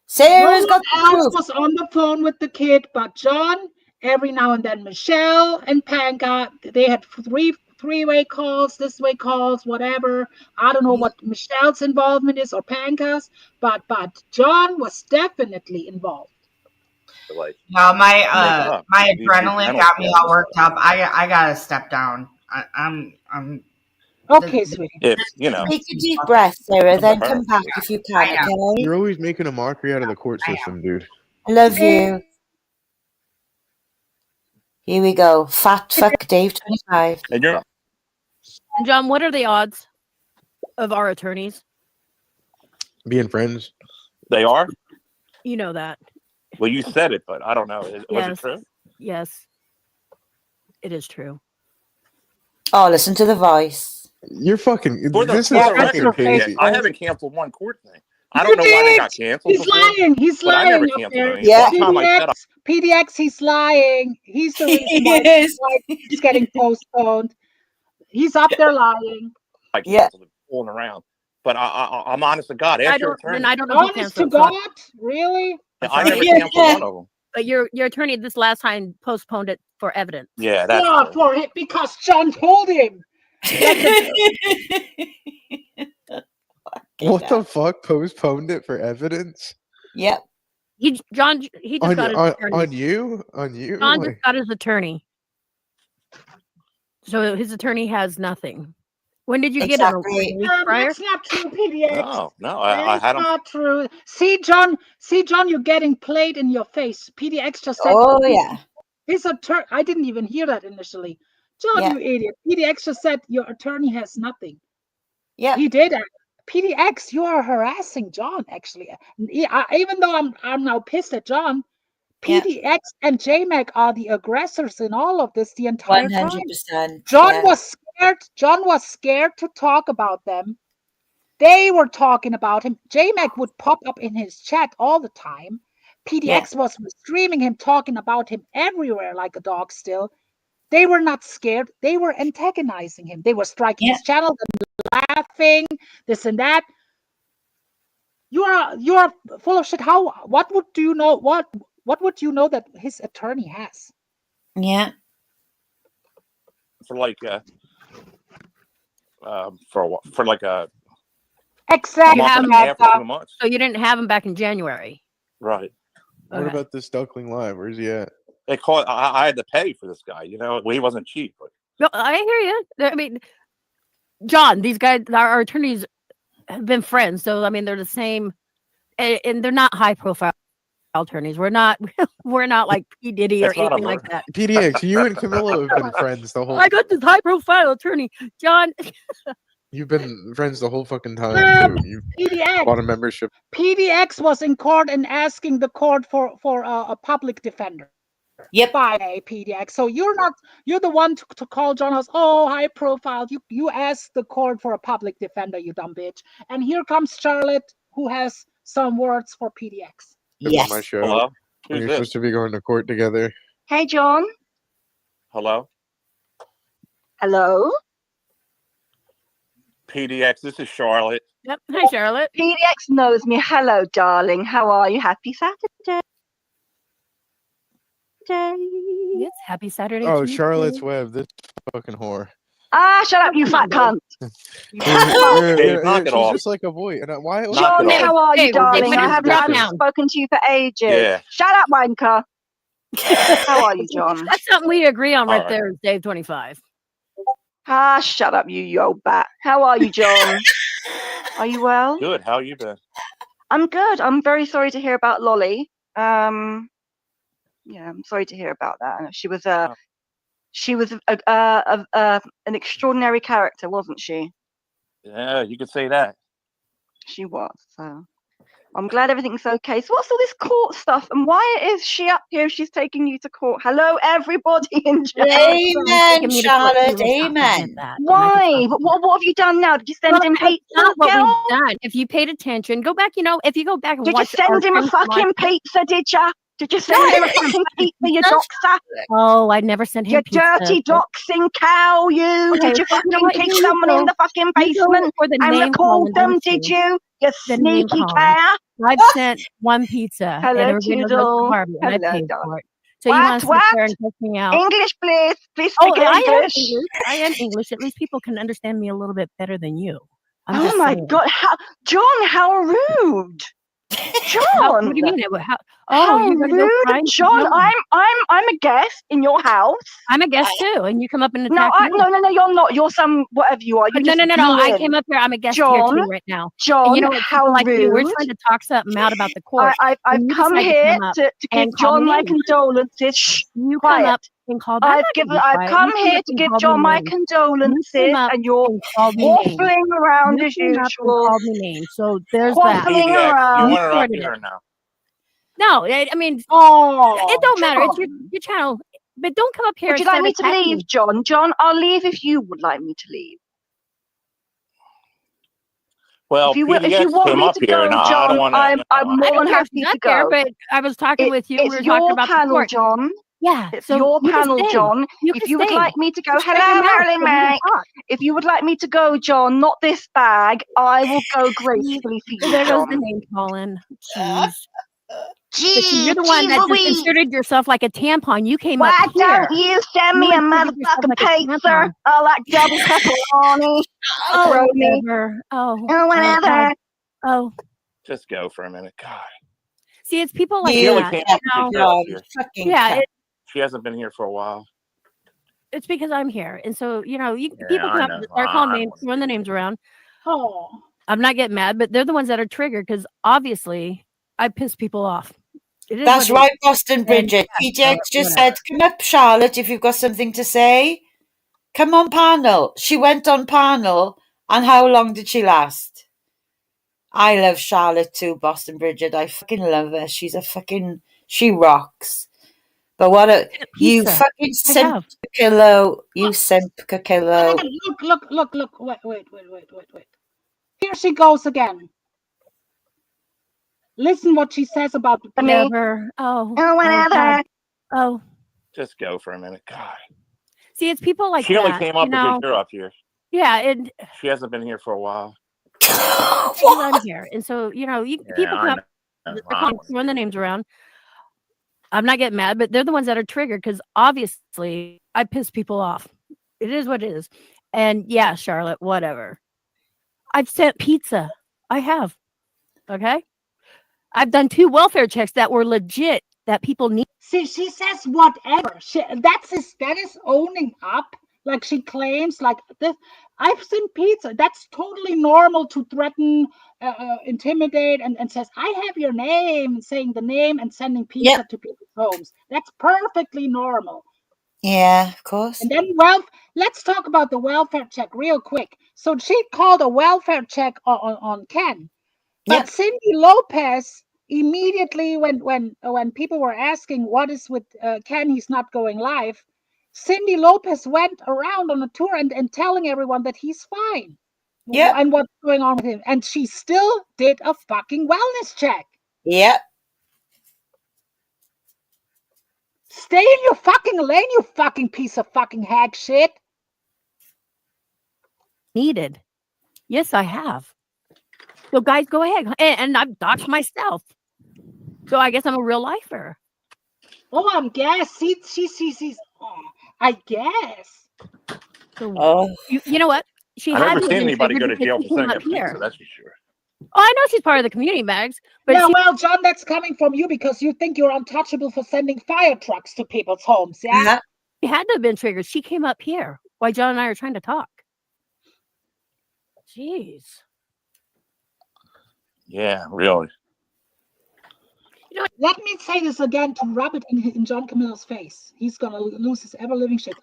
Sarah's got the proof. No one else was on the phone with the kid, but John. Every now and then, Michelle and Panka, they had three-way calls, this-way calls, whatever. I don't know what Michelle's involvement is or Panka's, but John was definitely involved. No, my adrenaline got me all worked up. I gotta step down. I'm okay, sweetie. If you know, take a deep breath, Sarah, then come back if you can. Okay? You're always making a mockery out of the court system, dude. I love you. Here we go. Fat fuck Dave 25. And you're John, what are the odds of our attorneys? Being friends. They are? You know that. Well, you said it, but I don't know. Was it true? Yes. It is true. Oh, listen to the voice. You're fucking. For This the is record, fucking crazy. I haven't canceled one court thing. I don't know why they got canceled. He's lying. He's lying. I never Up canceled there. any. Yeah. One time I said PDX, he's lying. He's the reason why he's getting postponed. He's up there lying. I canceled it, fooling around. But I'm honest to God. I don't know. Honest to God? Really? I never canceled one of them. But your attorney this last time postponed it for evidence. Yeah, that's for it because John told him. What the fuck? Postponed it for evidence? Yep. He just got his attorney. On you? John just got his attorney. So his attorney has nothing. When did you get him? That's not true, PDX. No, I had him. Not true. See, John, you're getting played in your face. PDX just said. Oh yeah. His attorney. I didn't even hear that initially. John, you idiot. PDX just said your attorney has nothing. Yeah. He did. PDX, you are harassing John. Actually, even though I'm now pissed at John. PDX and JMac are the aggressors in all of this the entire 100%. time. John was scared. John was scared to talk about them. They were talking about him. JMac would pop up in his chat all the time. PDX was streaming him, talking about him everywhere like a dog still. They were not scared. They were antagonizing him. They were striking his channel, laughing, this and that. You are full of shit. What would you know? What would you know that his attorney has? Yeah. For like for like a exactly half or 2 months. So you didn't have him back in January, right? What about this Duckling Live? Where's he at? They call it. I had to pay for this guy. You know, he wasn't cheap. But no, I hear you. I mean, John, these guys, our attorneys have been friends, so I mean, they're the same, and they're not high profile attorneys. We're not like P. Diddy or anything like that. PDX, you and Camilo have been friends the whole. I got this high profile attorney, John. You've been friends the whole fucking time too. You PDX bought a membership. PDX was in court and asking the court for a public defender. Yep. By PDX. So you're the one to call John House. Oh, high profile. You asked the court for a public defender, you dumb bitch. And here comes Charlotte, who has some words for PDX. Yes. My show. Hello. You're supposed to be going to court together. Hey, John. Hello. Hello. PDX, this is Charlotte. Yep. Hi, Charlotte. PDX knows me. Hello, darling. How are you? Happy Saturday. Yes, happy Saturday. Oh, Charlotte's Web, this fucking whore. Ah, shut up, you fat cunt. Knock it off. Just like AVOYT. And why? John, how are you, darling? I haven't now. spoken to you for ages. Yeah. Shut up, wanker. How are you, John? That's something we agree on All right right. there, Dave 25. Ah, shut up, you old bat. How are you, John? Are you well? Good. How you been? I'm good. I'm very sorry to hear about Lolly. Yeah, I'm sorry to hear about that. She was Oh. an extraordinary character, wasn't she? Yeah, you could say that. She was. So I'm glad everything's okay. So what's all this court stuff, and why is she up here if she's taking you to court? Hello, everybody in chat. Amen, Charlotte. Amen. Why? But what have you done now? Did you send him pizza? Not what Girl? we've done. If you paid attention, go back. If you go back and Did you watch. send him a fucking pizza? Did you? Did you send him a fucking pizza, you doxer? Oh, I never sent him You pizza. dirty doxing cow, you! Okay, Did you so you know fucking what? kick Here you someone go. in the fucking You go basement for the and name recalled calling, them? don't Did you? you? You The name sneaky calling. cow! I've sent one pizza, Hello, and Arena goes to Toodle. Barbie, and I Hello, paid darling. for it. So you want to sit there and piss me out? English, please. Please Oh, speak I am English. English. I am English. At least people can understand me a little bit better than you. I'm Oh just my saying. God, John! How rude, John! What do you mean? How you're gonna go rude, cry? John! I'm a guest in your house. I'm a guest too, and you come up and attack me. No, you're not. You're some whatever you are. You No. just I blew came in. up here. I'm a guest John, here too right now. John, and you know what? how People like you, we're rude. trying to talk something out about the court. I've and you come decide here come up to give and call John me my names. condolences. Shh, You quiet. come up and call. I've come here to give John my condolences, and you're waffling around as usual. Called me names. So there's that. Waffling PDX, around. you want her up here now? No, I mean, it don't matter. It's your channel, but don't come up here. Would you like me to leave, John? John, I'll leave if you would like me to leave. Well, if you PDX want came me up to here, go, and I John, don't want to. I'm more than happy to go. But I was talking with you. We were It's talking your about the panel, court. John. Yeah, It's so your you can panel, stay. John. You If can you would stay. like me to go, Just shut your hello, mouth Marilyn so we can Mac. talk. If you would like me to go, John, not this bag, I will go gracefully for you, There goes John. the name calling. Jeez. Gee, You're the one that just inserted yourself like a tampon. You came Why up here. don't you send me a motherfucking pizza? I like double pepperoni, pepperoni. Whatever. Oh. Just go for a minute. God. See, it's people like She only that. came up because you're up here. Yeah, She hasn't been here for a while. it's because I'm here, and so people I come up know. and start calling names, throwing the names around. Oh, I'm not getting mad, but they're the ones that are triggered because obviously I piss people off. That's right, Boston Bridget. PJX just said, come up, Charlotte, if you've got something to say. Come on, panel. She went on panel, and how long did she last? I love Charlotte too, Boston Bridget. I fucking love her. She rocks. But what you fucking simp Kamillo. You simp Kamillo. Look. Wait. Here she goes again. Listen what she says about the whatever. Whatever. Oh. Just go for a minute. God. See, it's people like she that. She only came up because you're up here. Yeah, and she hasn't been here for a while. I'm here, and so people come up, throwing the names around. I'm not getting mad, but they're the ones that are triggered because obviously I piss people off. It is what it is. And yeah, Charlotte, whatever. I've sent pizza. I have. Okay. I've done 2 welfare checks that were legit that people need. See, she says whatever. That is owning up. Like she claims, like this. I've sent pizza. That's totally normal to threaten, intimidate, and says, I have your name, saying the name and sending pizza to people's homes. That's perfectly normal. Yeah, of course. And then, let's talk about the welfare check real quick. So she called a welfare check on Ken. But Cindy Lopez immediately, when people were asking what is with Ken, he's not going live, Cindy Lopez went around on a tour and telling everyone that he's fine. Yeah. And what's going on with him. And she still did a fucking wellness check. Yep. Stay in your fucking lane, you fucking piece of fucking hack shit. Needed. Yes, I have. So guys, go ahead. And I've doxed myself. So I guess I'm a real lifer. Oh, I guess. She's I guess. So, you know what? I've never seen anybody go to jail for sending a pizza, that's for sure. Oh, I know she's part of the community, Mags. But yeah, well, John, that's coming from you because you think you're untouchable for sending fire trucks to people's homes, yeah? She had to have been triggered. She came up here while John and I are trying to talk. Jeez. Yeah, really. You know, let me say this again to rub it in John Camillo's face. He's gonna lose his ever-living shit.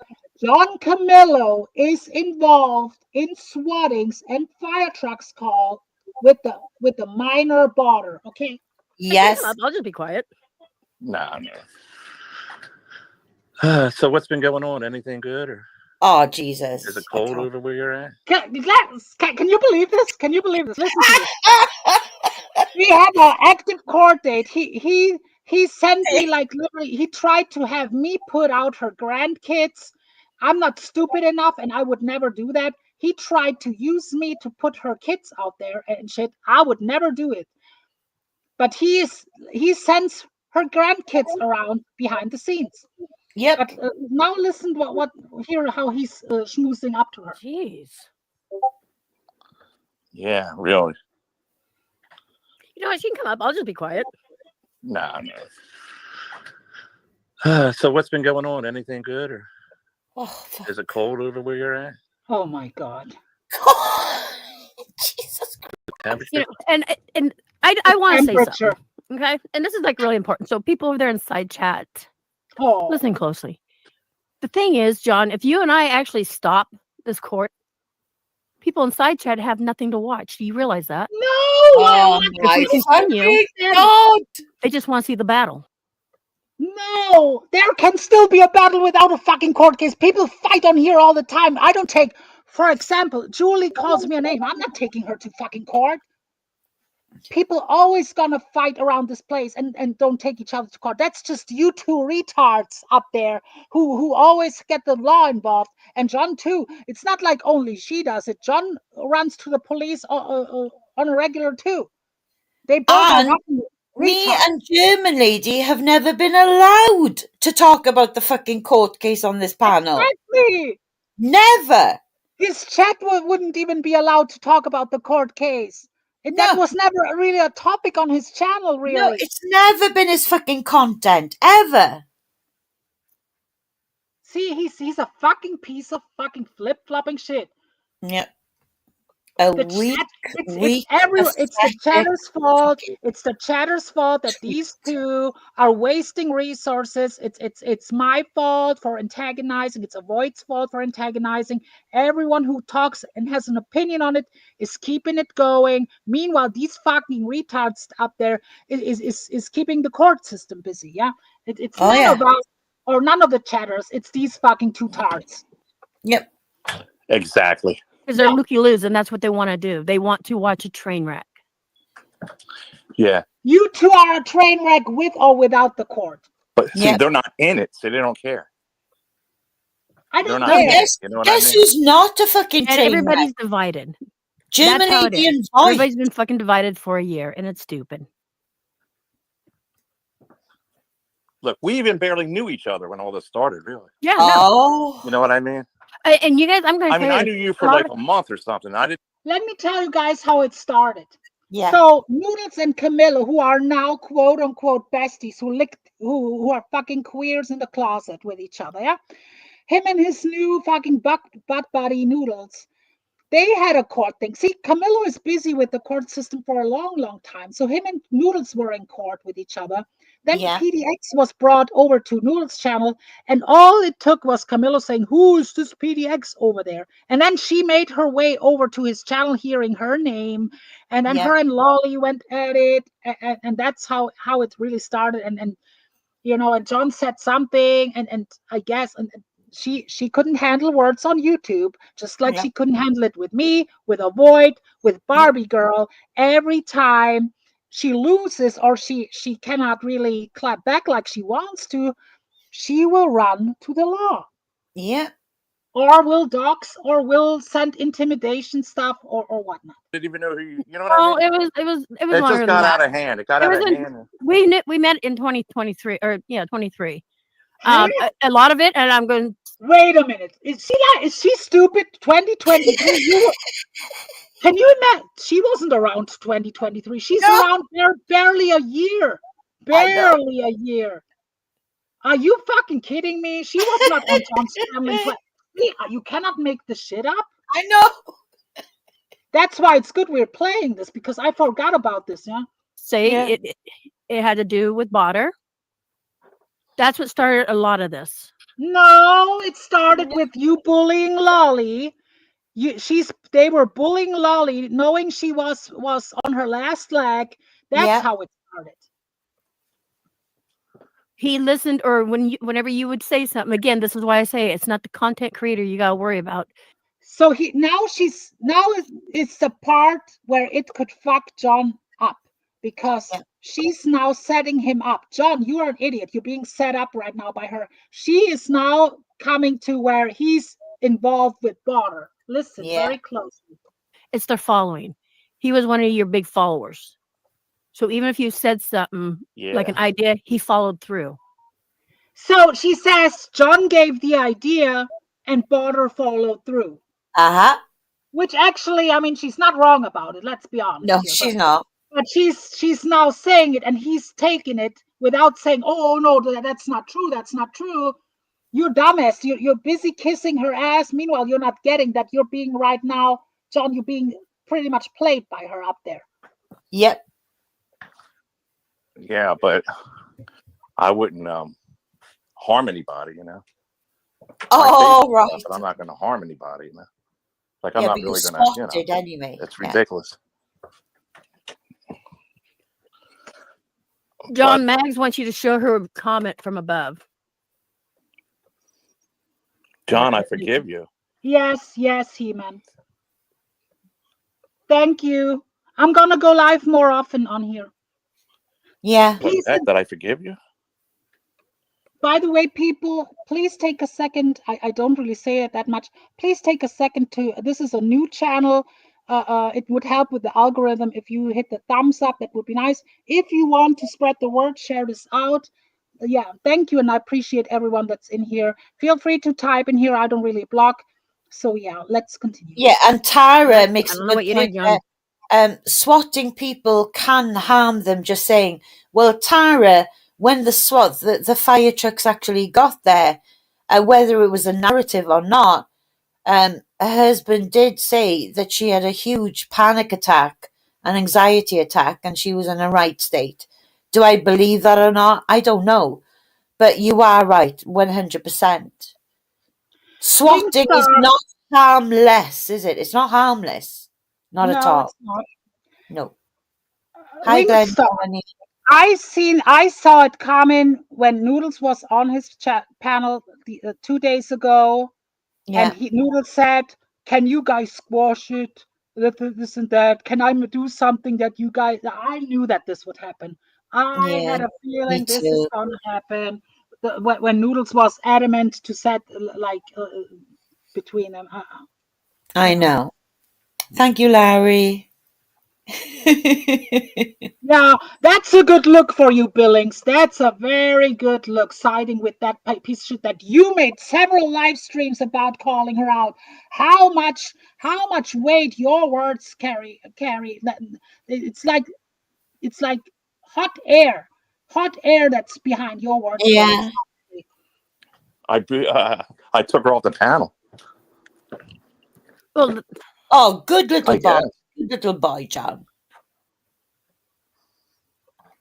John Camillo is involved in swattings and fire trucks call with the minor border. Okay. Yes. I'll just be quiet. No. So what's been going on? Anything good, or Oh Jesus! is it cold over where you're at? Can you believe this? Can you believe this? Listen to this. We had an active court date. He sent me like literally. He tried to have me put out her grandkids. I'm not stupid enough, and I would never do that. He tried to use me to put her kids out there and shit. I would never do it. But he sends her grandkids around behind the scenes. Yep. But now listen to what hear how he's schmoozing up to her. Jeez. Yeah, really. You know what? She can come up. I'll just be quiet. No. So what's been going on? Anything good, or is it cold over where you're at? Oh my God. Jesus Christ. You know, and I want to say something. Okay, and this is like really important. So people over there in side chat, listen closely. The thing is, John, if you and I actually stop this court, people in side chat have nothing to watch. Do you realize that? No. If we continue, they just want to see the battle. No, there can still be a battle without a fucking court case. People fight on here all the time. I don't take, for example, Julie calls me a name. I'm not taking her to fucking court. People always gonna fight around this place and don't take each other to court. That's just you two retards up there who always get the law involved. And John too. It's not like only she does it. John runs to the police on a regular too. They both are me and German lady have never been allowed to talk about the fucking court case on this panel. Exactly. Never. His chat wouldn't even be allowed to talk about the court case. That was never really a topic on his channel, really. No, it's never been his fucking content, ever. See, he's a fucking piece of fucking flip-flopping shit. Yep. It's the chatter's fault. It's the chatter's fault that these two are wasting resources. It's my fault for antagonizing. It's AVOYT's fault for antagonizing. Everyone who talks and has an opinion on it is keeping it going. Meanwhile, these fucking retards up there is keeping the court system busy. Yeah, it's none of us or none of the chatters. It's these fucking two tards. Yep. Exactly. Because they're looky-loos, and that's what they want to do. They want to watch a train wreck. Yeah. You two are a train wreck with or without the court. But see, they're not in it, so they don't care. I don't know. Guess who's not a fucking train wreck? Everybody's divided. Germany and VOYT. Everybody's been fucking divided for a year, and it's stupid. Look, we even barely knew each other when all this started, really. Yeah. Oh. You know what I mean? And you guys, I'm going to say I knew you for like a month or something. I didn't. Let me tell you guys how it started. Yeah. So Noodles and Camilo, who are now quote unquote besties, who are fucking queers in the closet with each other, yeah. Him and his new fucking butt buddy Noodles, they had a court thing. See, Camilo is busy with the court system for a long, long time. So him and Noodles were in court with each other. Then PDX was brought over to Noodles' channel, and all it took was Camilo saying, "Who is this PDX over there?" And then she made her way over to his channel, hearing her name, and then her and Lolly went at it, and that's how it really started. And you know, and John said something, and I guess and she couldn't handle words on YouTube, just like she couldn't handle it with me, with AVOYT, with Barbie Girl. Every time she loses or she cannot really clap back like she wants to, she will run to the law. Yeah. Or will dox or will send intimidation stuff or whatnot. Didn't even know who you know what I mean? It was It longer just than got that. out of hand. It got out of hand. We met in 2023 or 23. A lot of it, and I'm going. Wait a minute. Is she stupid? 2023. Can you imagine? She wasn't around 2023. She's No. around barely a year. I know. Barely a year. Are you fucking kidding me? She was not on John's family. You cannot make this shit up. I know. That's why it's good we're playing this, because I forgot about this. Yeah. Say Yeah. it had to do with Botter. That's what started a lot of this. No, it started with you bullying Lolly. They were bullying Lolly, knowing she was on her last leg. That's how it started. He listened, or whenever you would say something, again, this is why I say it's not the content creator you gotta worry about. So it's the part where it could fuck John up, because she's now setting him up. John, you are an idiot. You're being set up right now by her. She is now coming to where he's involved with Botter. Listen very closely. It's their following. He was one of your big followers. So even if you said something like an idea, he followed through. So she says John gave the idea and Botter followed through. Which actually, I mean, she's not wrong about it. Let's be honest. No, she's not. But she's now saying it, and he's taking it without saying, "Oh no, that's not true. That's not true." You're dumbass. You're busy kissing her ass. Meanwhile, you're not getting that you're being right now, John. You're being pretty much played by her up there. Yep. Yeah, but I wouldn't harm anybody, you know. Oh, right. But I'm not going to harm anybody, you know. Like Yeah, I'm not but really you going to, spotted anyway. It's ridiculous. John, Mags wants you to show her a comment from above. John, I forgive you. Yes, He-Man. Thank you. I'm gonna go live more often on here. Yeah. What's that? That I forgive you? By the way, people, please take a second. I don't really say it that much. Please take a second this is a new channel. It would help with the algorithm if you hit the thumbs up. That would be nice. If you want to spread the word, share this out. Yeah, thank you. And I appreciate everyone that's in here. Feel free to type in here. I don't really block. So yeah, let's continue. Yeah, and Tara makes a good point there. Swatting people can harm them, just saying. Well, Tara, when the fire trucks actually got there, whether it was a narrative or not, her husband did say that she had a huge panic attack, an anxiety attack, and she was in a right state. Do I believe that or not? I don't know. But you are right, 100%. Swatting is not harmless, is it? It's not harmless. Not at all. It's not. No. Hi, Glenn. I saw it coming when Noodles was on his chat panel 2 days ago. Yeah. And Noodles said, "Can you guys squash it? This and that. Can I do something that you guys?" I knew that this would happen. I had a feeling this is going to happen. When Noodles was adamant to set between them. I know. Thank you, Larry. Yeah, that's a good look for you, Billings. That's a very good look, siding with that piece of shit that you made several live streams about, calling her out. How much weight your words carry. It's like hot air that's behind your words. Yeah. I took her off the panel. Well, oh, good little boy. Good little boy, John.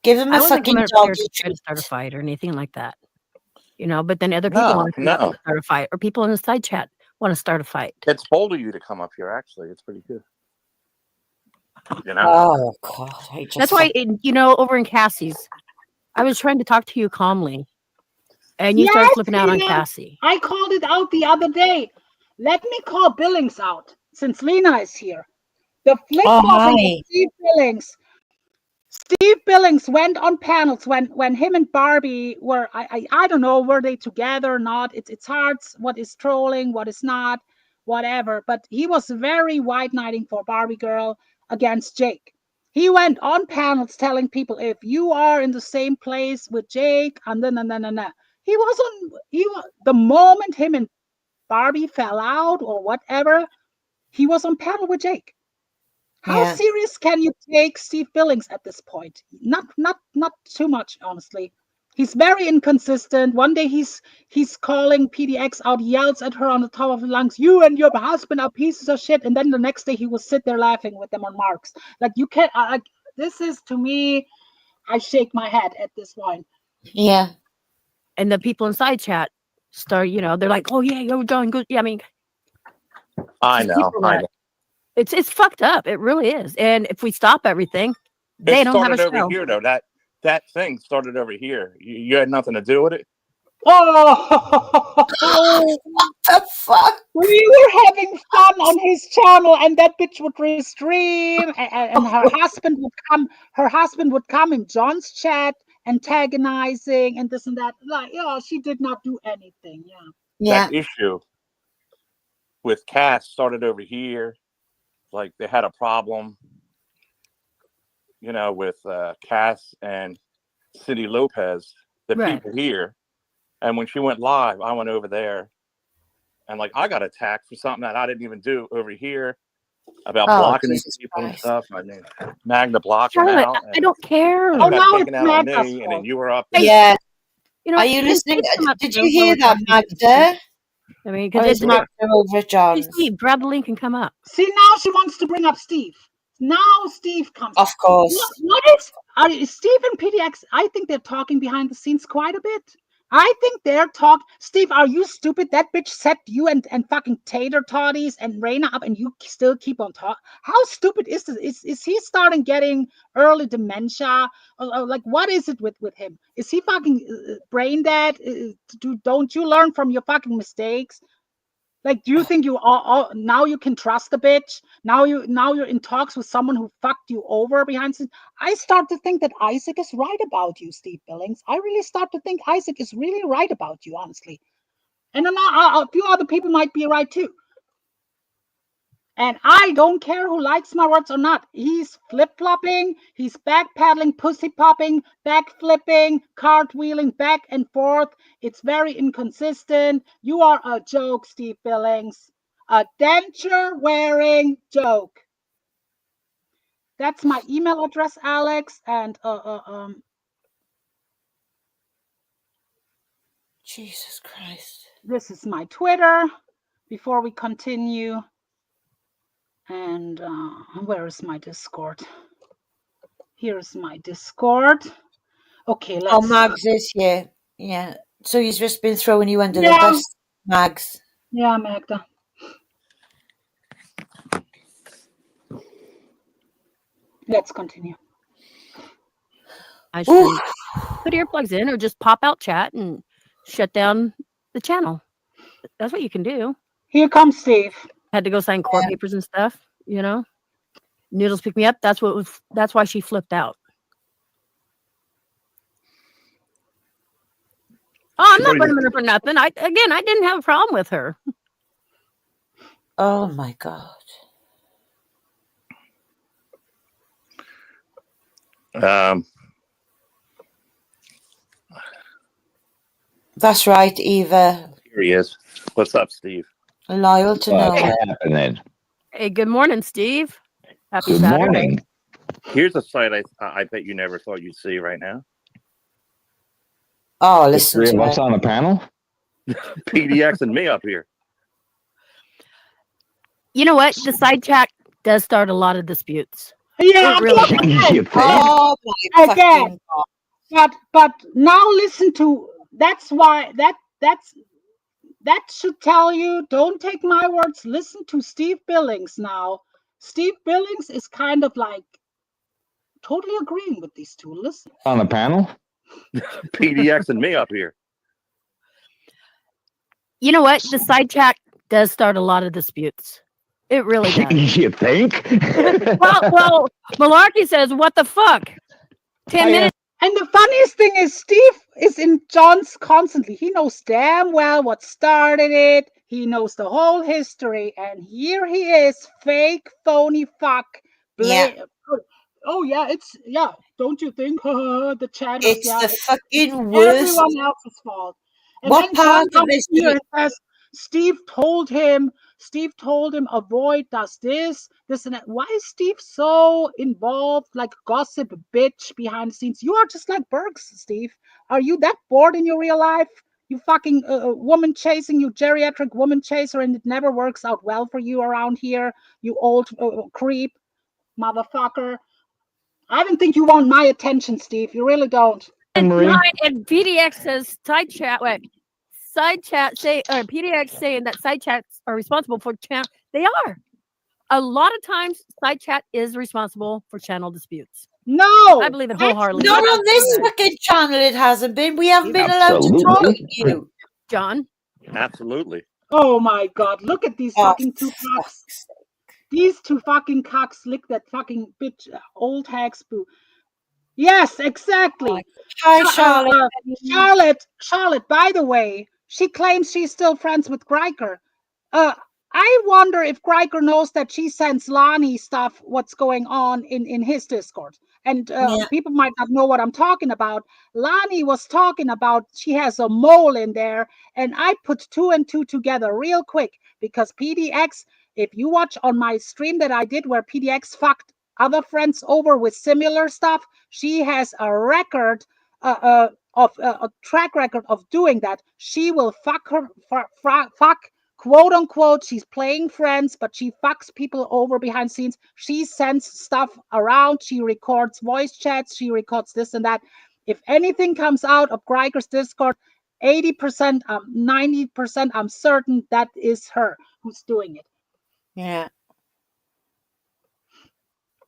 Give him a fucking dog to try to start a fight or anything like that. You know, but then other people want to start a fight, or people in the side chat want to start a fight. It's bold of you to come up here, actually. It's pretty good. You know? Oh, God. That's why, you know, over in Cassie's, I was trying to talk to you calmly, and you started flipping out on Cassie. I called it out the other day. Let me call Billings out, since Lena is here. The flip-flopping Steve Billings. Steve Billings went on panels when him and Barbie were, I don't know, were they together or not? It's hard. What is trolling? What is not? Whatever. But he was very white knighting for Barbie Girl against Jake. He went on panels telling people, if you are in the same place with Jake, and then. The moment him and Barbie fell out or whatever, he was on panel with Jake. How serious can you take Steve Billings at this point? Not too much, honestly. He's very inconsistent. One day he's calling PDX out, yells at her on the top of his lungs, "You and your husband are pieces of shit." And then the next day he will sit there laughing with them on marks. Like, you can't. This is, to me, I shake my head at this point. Yeah. And the people inside chat start, they're like, "Oh yeah, you're doing good." Yeah, I mean, I know. It's fucked up. It really is. And if we stop everything, they don't have a show. Over here, though. That thing started over here. You had nothing to do with it. Oh, what the fuck? We were having fun on his channel, and that bitch would restream, and her husband would come. Her husband would come in John's chat, antagonizing and this and that. Like, she did not do anything. That issue with Cass started over here. Like, they had a problem, with Cass and Cindy Lopez, the people here. And when she went live, I went over there, and like, I got attacked for something that I didn't even do over here about blocking these people and stuff. I mean, Magda blocked them out. I don't care. Oh, now it's Magda's fault. And then you were up there. Yeah. Are you listening? Did you hear that, Magda? I mean, because it's over John. Steve, grab the link and come up. See, now she wants to bring up Steve. Now Steve comes. Of course. What is Steve and PDX? I think they're talking behind the scenes quite a bit. I think they're talking. Steve, are you stupid? That bitch set you and fucking Tater Toddies and Raina up, and you still keep on talking. How stupid is this? Is he starting getting early dementia? Like, what is it with him? Is he fucking brain dead? Don't you learn from your fucking mistakes? Like, do you think you all now you can trust the bitch? Now you're in talks with someone who fucked you over behind the scenes. I start to think that Isaac is right about you, Steve Billings. I really start to think Isaac is really right about you, honestly. And then a few other people might be right too. And I don't care who likes my words or not. He's flip-flopping, he's backpedaling, pussy-popping, backflipping, cartwheeling back and forth. It's very inconsistent. You are a joke, Steve Billings. A denture-wearing joke. That's my email address, Alex. And Jesus Christ. This is my Twitter. Before we continue. And where is my Discord? Here's my Discord. Okay, let's. Oh, Mags is here. Yeah. So he's just been throwing you under the bus, Mags. Yeah, Magda. Let's continue. I should put earplugs in or just pop out chat and shut down the channel. That's what you can do. Here comes Steve. Had to go sign court papers and stuff, Noodles picked me up. That's why she flipped out. Oh, I'm not blaming her for nothing. I didn't have a problem with her. Oh my God. That's right, Eva. Here he is. What's up, Steve? Loyal to know. What's happening? Hey, good morning, Steve. Happy Good Saturday. morning. Here's a site I bet you never thought you'd see right now. Oh, listen Three to of us it. on the panel? PDX and me up here. You know what? The side chat does start a lot of disputes. Yeah, It really does. You think? Oh my again. God. But now listen to. That's why that should tell you. Don't take my words. Listen to Steve Billings now. Steve Billings is kind of like totally agreeing with these two. Listen. On the panel? PDX and me up here. You know what? The side chat does start a lot of disputes. It really does. You think? well, Malarkey says, "What the fuck?" 10 minutes. And the funniest thing is Steve is in John's constantly. He knows damn well what started it. He knows the whole history. And here he is, fake, phony fuck. Yeah. Oh, yeah, don't you think? The chat It's the fucking worst. Everyone else's fault. And What then part John of this? here and says, Steve told him Steve told him AVOYT does this and that. Why is Steve so involved, like gossip bitch behind the scenes? You are just like Burks, Steve. Are you that bored in your real life? You fucking woman chasing, you geriatric woman chaser, and it never works out well for you around here, you old creep, motherfucker. I don't think you want my attention, Steve. You really don't. And PDX says side chat. Wait, side chat say or PDX saying that side chats are responsible for channel. They are. A lot of times, side chat is responsible for channel disputes. No, I believe it wholeheartedly. Not on this fucking channel. It hasn't been. We haven't been allowed to talk to you, John. Absolutely. Oh my God! Look at these fucking two cocks. These two fucking cocks lick that fucking bitch, old hag spoo. Yes, exactly. Hi, Charlotte. Charlotte, by the way, she claims she's still friends with Greiker. I wonder if Greiker knows that she sends Lonnie stuff, what's going on in his Discord. And people might not know what I'm talking about. Lonnie was talking about she has a mole in there. And I put 2 and 2 together real quick because PDX, if you watch on my stream that I did where PDX fucked other friends over with similar stuff, she has a record of a track record of doing that. She will fuck quote unquote, she's playing friends, but she fucks people over behind scenes. She sends stuff around. She records voice chats. She records this and that. If anything comes out of Greiker's Discord, 80%, 90%, I'm certain that is her who's doing it. Yeah.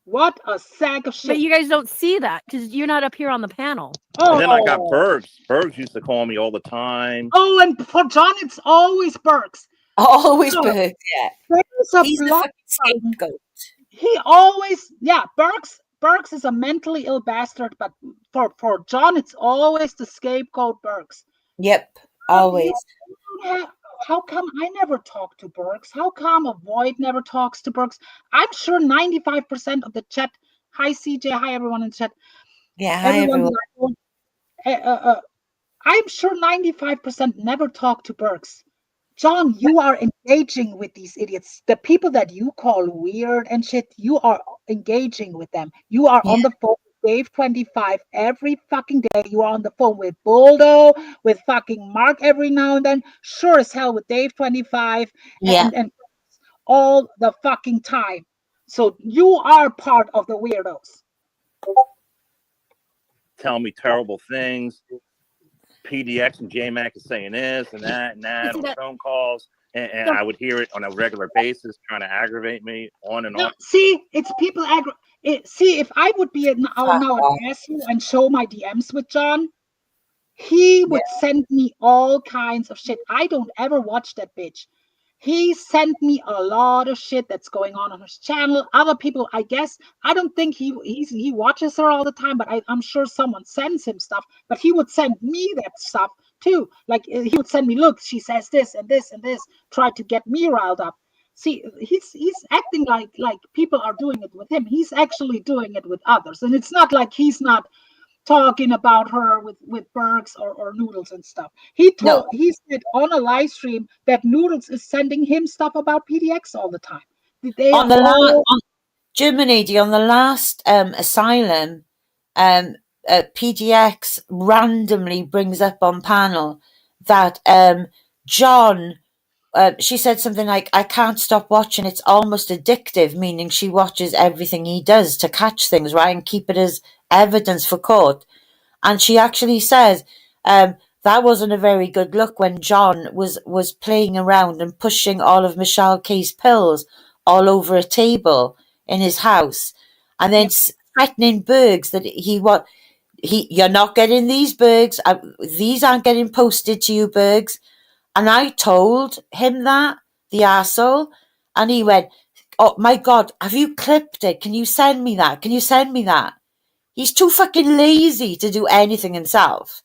What a sack of shit. But you guys don't see that because you're not up here on the panel. Oh. And then I got Bergs. Bergs used to call me all the time. Oh, and for John, it's always Bergs. Always Bergs, yeah. He's the fucking scapegoat. He always, yeah, Bergs is a mentally ill bastard, but for John, it's always the scapegoat Bergs. Yep, always. How come I never talk to Bergs? How come AVOYT never talks to Bergs? I'm sure 95% of the chat. Hi CJ, hi everyone in the chat. Yeah, hi everyone. I'm sure 95% never talk to Bergs. John, you are engaging with these idiots. The people that you call weird and shit, you are engaging with them. You are on the phone with Dave 25 every fucking day. You are on the phone with Buldo, with fucking Mark every now and then. Sure as hell with Dave 25 and all the fucking time. So you are part of the weirdos. Tell me terrible things. PDX and JMac is saying this and that on phone calls, and I would hear it on a regular basis, trying to aggravate me on and on. See, it's people see, if I would be now an asshole and show my DMs with John, he would send me all kinds of shit. I don't ever watch that bitch. He sent me a lot of shit that's going on his channel. Other people, I guess, I don't think he watches her all the time, but I'm sure someone sends him stuff. But he would send me that stuff too. Like he would send me, look, she says this and this and this, try to get me riled up. See, he's acting like people are doing it with him. He's actually doing it with others, and it's not like he's not talking about her with Bergs or Noodles and stuff. He said on a live stream that Noodles is sending him stuff about PDX all the time. Germany, on the last Asylum, PDX randomly brings up on panel that John, she said something like, I can't stop watching, it's almost addictive, meaning she watches everything he does to catch things, right, and keep it as evidence for court. And she actually said that wasn't a very good look when John was playing around and pushing all of Michelle K's pills all over a table in his house, and then threatening Bergs that you're not getting these, Bergs. These aren't getting posted to you, Bergs. And I told him that, the arsehole, and he went, oh my God, have you clipped it? Can you send me that? Can you send me that? He's too fucking lazy to do anything himself.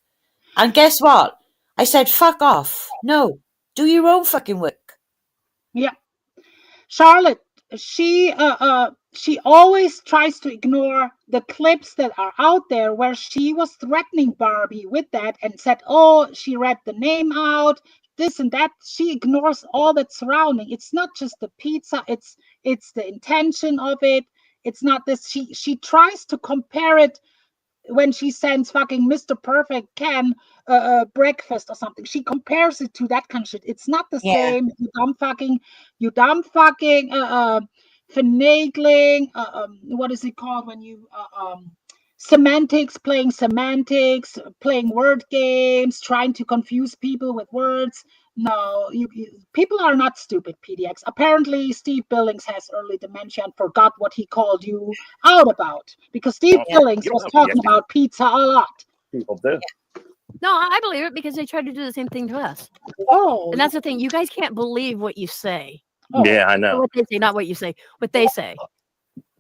And guess what? I said, fuck off. No, do your own fucking work. Yeah. Charlotte, she always tries to ignore the clips that are out there where she was threatening Barbie with that and said, oh, she read the name out. this and that. She ignores all that surrounding. It's not just the pizza. It's the intention of it. It's not this. She tries to compare it when she sends fucking Mr. Perfect Ken breakfast or something. She compares it to that kind of shit. It's not the same. You dumb fucking finagling. What is it called when you playing semantics, playing word games, trying to confuse people with words. No, people are not stupid, PDX. Apparently, Steve Billings has early dementia and forgot what he called you out about, because Steve Billings was talking about pizza a lot. People do. No, I believe it because they tried to do the same thing to us. Oh, and that's the thing. You guys can't believe what you say. Oh. Yeah, I know. What they say, not what you say. What they say.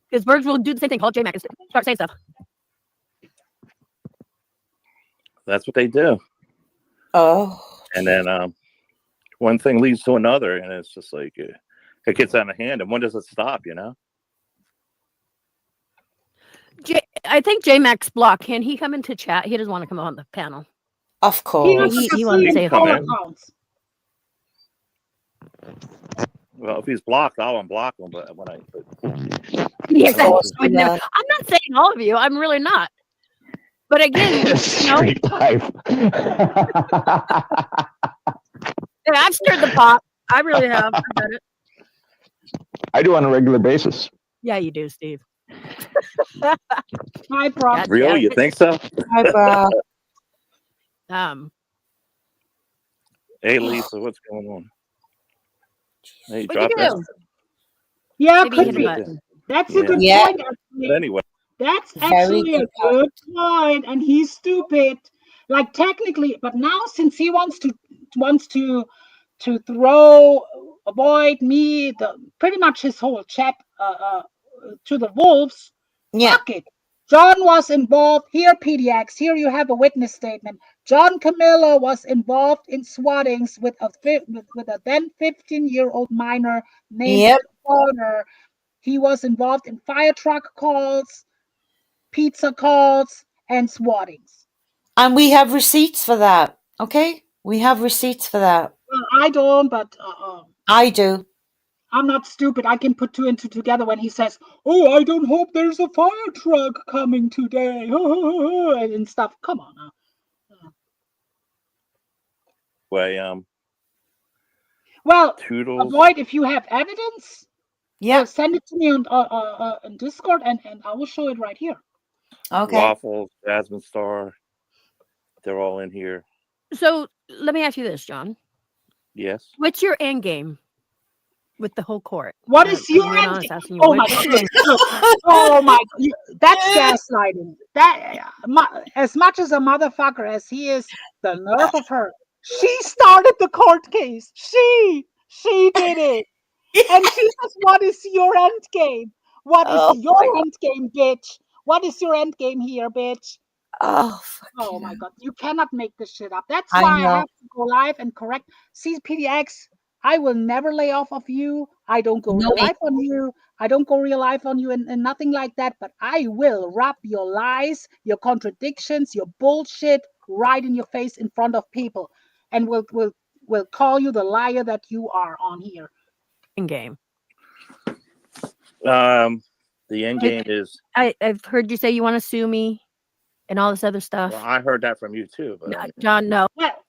Because birds will do the same thing. Call J-Mac and start saying stuff. That's what they do. Oh. And then one thing leads to another, and it's just like it gets out of hand. And when does it stop? You know. I think J-Mac's blocked. Can he come into chat? He doesn't want to come on the panel. Of course. He wanted to say come Well, if he's blocked, I'll unblock him. But when yes, I'm not saying all of you. I'm really not. But again, straight type. Yeah, I've stirred the pot. I really have. I bet it. I do on a regular basis. Yeah, you do, Steve. Hi, bro. Really? You think so? Hi, bro. Hey, Lisa, what's going on? Hey, What'd drop you that. do? Yeah, Maybe could hit a be. button. That's a good Yeah. point. Actually. But anyway, That's Very actually a good good point, and he's stupid. Like technically, but now since he wants to throw avoid me, pretty much his whole chat to the wolves. Yeah. Fuck it. John was involved. Here, PDX. Here you have a witness statement. John Camillo was involved in swattings with a then 15-year-old minor named Connor. He was involved in fire truck calls, pizza calls, and swattings. And we have receipts for that. Okay? We have receipts for that. Well, I don't, but I do. I'm not stupid. I can put two and two together when he says, "Oh, I don't hope there's a fire truck coming today," and stuff. Come on now. Well, Toodles. AVOYT, if you have evidence, yeah, send it to me on Discord, and I will show it right here. Okay. Waffles, Jasmine Star, they're all in here. So let me ask you this, John. Yes. What's your end game with the whole court? What is your end game? Oh my God! Oh my! That's gaslighting. That as much as a motherfucker as he is, the nerve of her. She started the court case. She did it. And she says, "What is your end game? What is your end game, bitch? What is your end game here, bitch?" Oh my God. You cannot make this shit up. That's I why know. I have to go live and correct. See, PDX, I will never lay off of you. I don't go real life on you. I don't go real life on you and nothing like that. But I will rub your lies, your contradictions, your bullshit right in your face in front of people. And we'll call you the liar that you are on here. In game. The end game is. I've heard you say you want to sue me and all this other stuff. Well, I heard that from you too, but John, no. Well,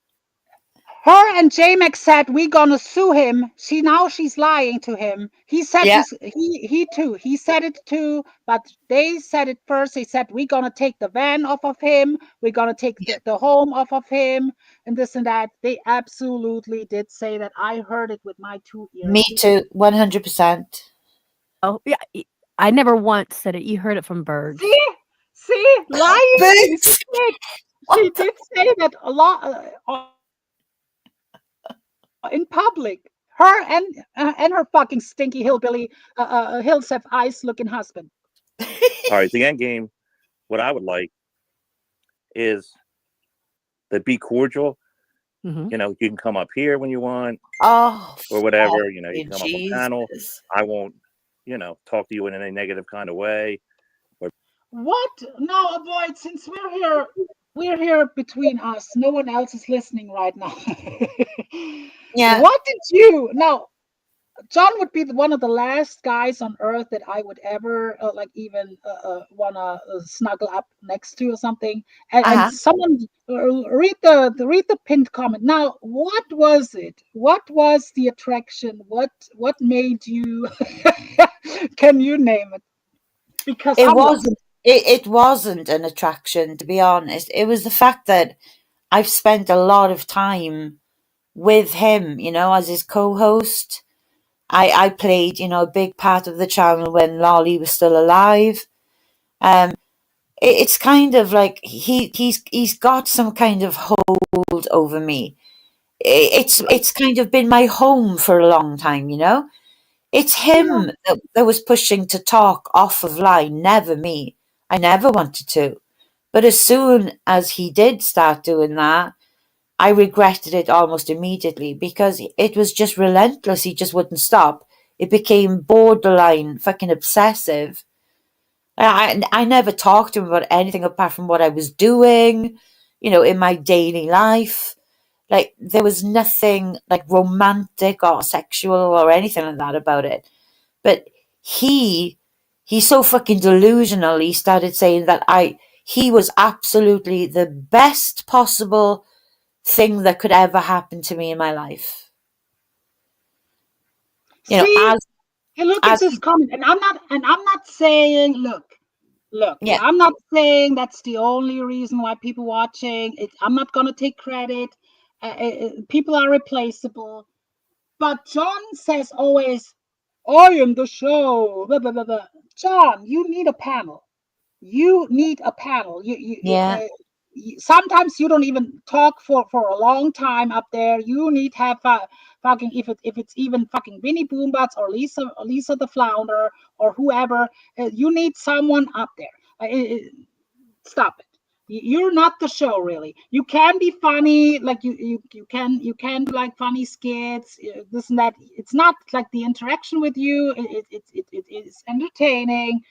her and J-Mac said we're gonna sue him. She's lying to him. He said he too. He said it too, but they said it first. They said we're gonna take the van off of him. We're gonna take the home off of him, and this and that. They absolutely did say that. I heard it with my 2 ears. Me too, 100%. Oh yeah, I never once said it. You heard it from birds. See, lying. She did say that a lot. In public, her and her fucking stinky hillbilly, hills have eyes looking husband. all right, the end game. What I would like is to be cordial. Mm-hmm. You know, you can come up here when you want, or whatever. You know, you can come up on panel. I won't, talk to you in any negative kind of way. What? No, AVOYT. Since we're here, we're here between us. No one else is listening right now. Yeah. What did you now? John would be one of the last guys on earth that I would ever like even wanna snuggle up next to or something. And someone read the pinned comment. Now, what was it? What was the attraction? What made you? Can you name it? Because It I'm lost. wasn't. It wasn't an attraction, to be honest. It was the fact that I've spent a lot of time with him, you know, as his co-host. I played, you know, a big part of the channel when Lolly was still alive. It's kind of like he's got some kind of hold over me. It's kind of been my home for a long time, you know. It's him that was pushing to talk off of line, never me. I never wanted to. But as soon as he did start doing that, I regretted it almost immediately because it was just relentless. He just wouldn't stop. It became borderline fucking obsessive. I never talked to him about anything apart from what I was doing, you know, in my daily life. Like, there was nothing like romantic or sexual or anything like that about it. But he's so fucking delusional. He started saying that he was absolutely the best possible thing that could ever happen to me in my life. You know, See, and look at this comment, and I'm not saying, look, yeah. I'm not saying that's the only reason why people watching. I'm not gonna take credit. People are replaceable, but John says always, "I am the show." Blah, blah, blah, blah. John, you need a panel. You need a panel. Yeah. Sometimes you don't even talk for a long time up there. You need to have fucking if it's even fucking Winnie Boombats or Lisa the Flounder or whoever. You need someone up there. Stop it. You're not the show, really. You can be funny, like you can do like funny skits, this and that. It's not like the interaction with you. It is entertaining.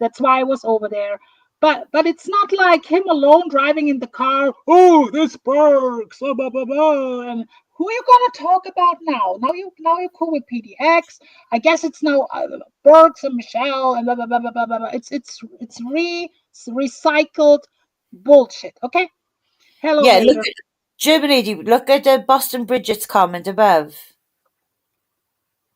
That's why I was over there. But it's not like him alone driving in the car. Oh, this Burks, blah blah blah blah. And who are you gonna talk about now? Now you're cool with PDX. I guess it's now Burks and Michelle and blah blah blah blah blah blah. It's recycled bullshit. Okay. Hello, Yeah, hater. look at Germany. Look at Boston Bridget's comment above.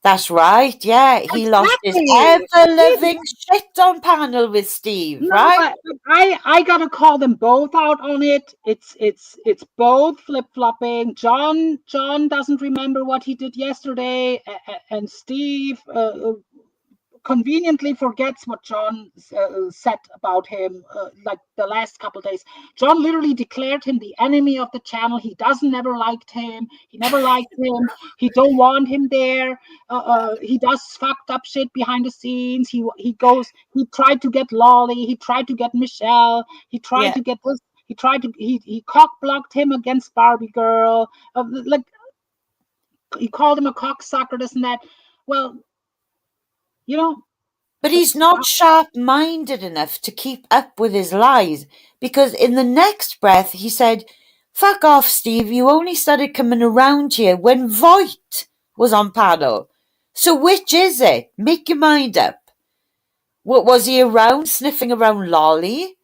That's right. Yeah, he lost his ever-loving shit on panel with Steve, No, right? I gotta call them both out on it. It's both flip-flopping. John doesn't remember what he did yesterday, and Steve conveniently forgets what John said about him like the last couple days. John literally declared him the enemy of the channel. He never liked him. He never liked him. He don't want him there. He does fucked up shit behind the scenes. He tried to get Lolly. He tried to get Michelle. He tried to get this. He cock blocked him against Barbie Girl. Like he called him a cocksucker, this and that. Well, you know. But he's not sharp-minded enough to keep up with his lies, because in the next breath he said, "Fuck off, Steve, you only started coming around here when VOYT was on panel. So which is it? Make your mind up." What, was he around, sniffing around Lolly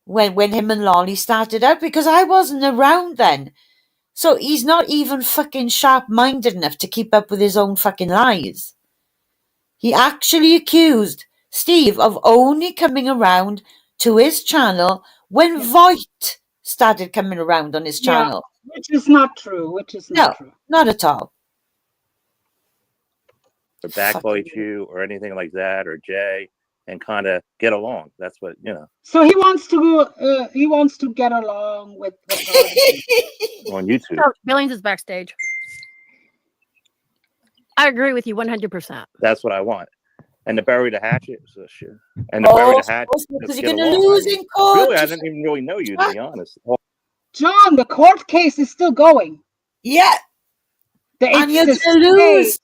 when him and Lolly started out? Because I wasn't around then. So he's not even fucking sharp-minded enough to keep up with his own fucking lies. He actually accused Steve of only coming around to his channel when VOYT started coming around on his channel. Which is not true. No, not at all. Or backbite you or anything like that, or Jay, and kind of get along. That's what, you know. So he wants to get along with on YouTube. Oh, Billings is backstage. I agree with you 100%. That's what I want. And to bury the hatchet, so shit. And to bury the hatchet, because you're going to lose in court. Really, I didn't even really know you, to be honest. John, the court case is still going. Yeah. And you're going to lose.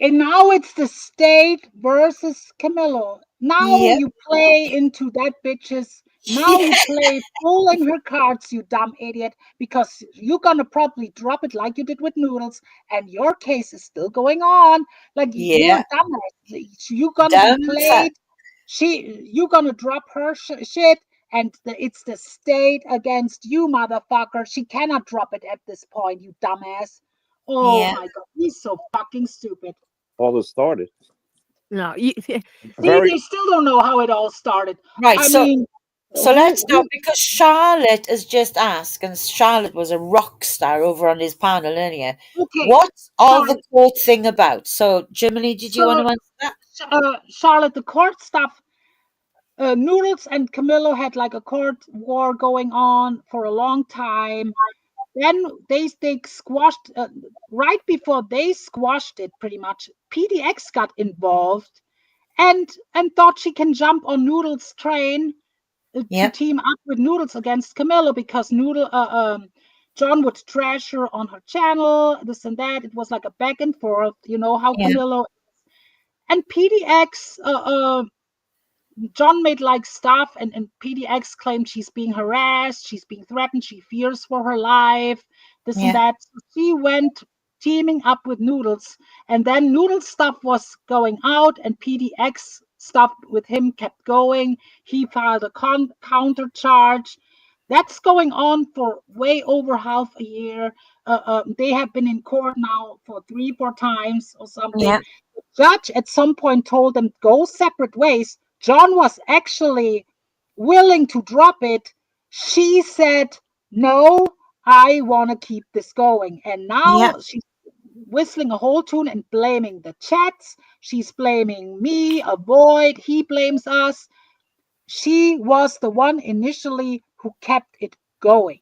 And now it's the state versus Camillo. Now you play into that bitch's Now we play full in her cards, you dumb idiot, because you're gonna probably drop it like you did with Noodles, and your case is still going on. Like you're Yeah, a dumbass. You're gonna be dumb fuck. played. You're gonna drop her shit, and it's the state against you, motherfucker. She cannot drop it at this point, you dumbass. Oh Yeah. my god, he's so fucking stupid. All this started. No, you, See, Very they still don't know how it all started. Right. I So mean, let's start who because Charlotte has just asked, and Charlotte was a rock star over on his panel earlier. okay, What's all the Charlotte. court thing about? So, Germany, did you want So, to answer that? Charlotte, the court stuff. Noodles and Camillo had like a court war going on for a long time. Then they squashed right before they squashed it. Pretty much, PDX got involved and thought she can jump on Noodles' train to Yeah, team up with Noodles against Camillo because John would trash her on her channel, this and that. It was like a back and forth. You know how yeah, Camillo and PDX. John made like stuff, and PDX claimed she's being harassed, she's being threatened, she fears for her life, this and yeah, that. So she went teaming up with Noodles, and then Noodles stuff was going out, and PDX stuff with him kept going. He filed a counter charge. That's going on for way over half a year. They have been in court now for 3-4 times or something. yeah, The judge at some point told them go separate ways. John was actually willing to drop it. She said, no, I want to keep this going. And yeah. now she's whistling a whole tune and blaming the chats. She's blaming me, AVOYT. He blames us. She was the one initially who kept it going.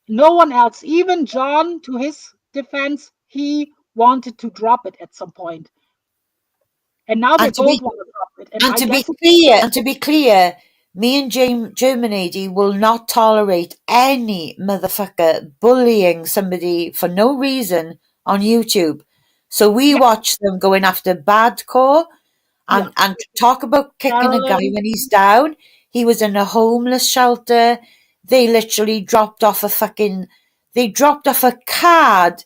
No one else, even John, to his defense, he wanted to drop it at some point. And now they And to both be want to drop it. And and I to be guess clear, me and Germany will not tolerate any motherfucker bullying somebody for no reason on YouTube. So we yeah, watch them going after badcore yeah. and talk about kicking a guy Carolyn, when he's down. He was in a homeless shelter. They literally dropped off a card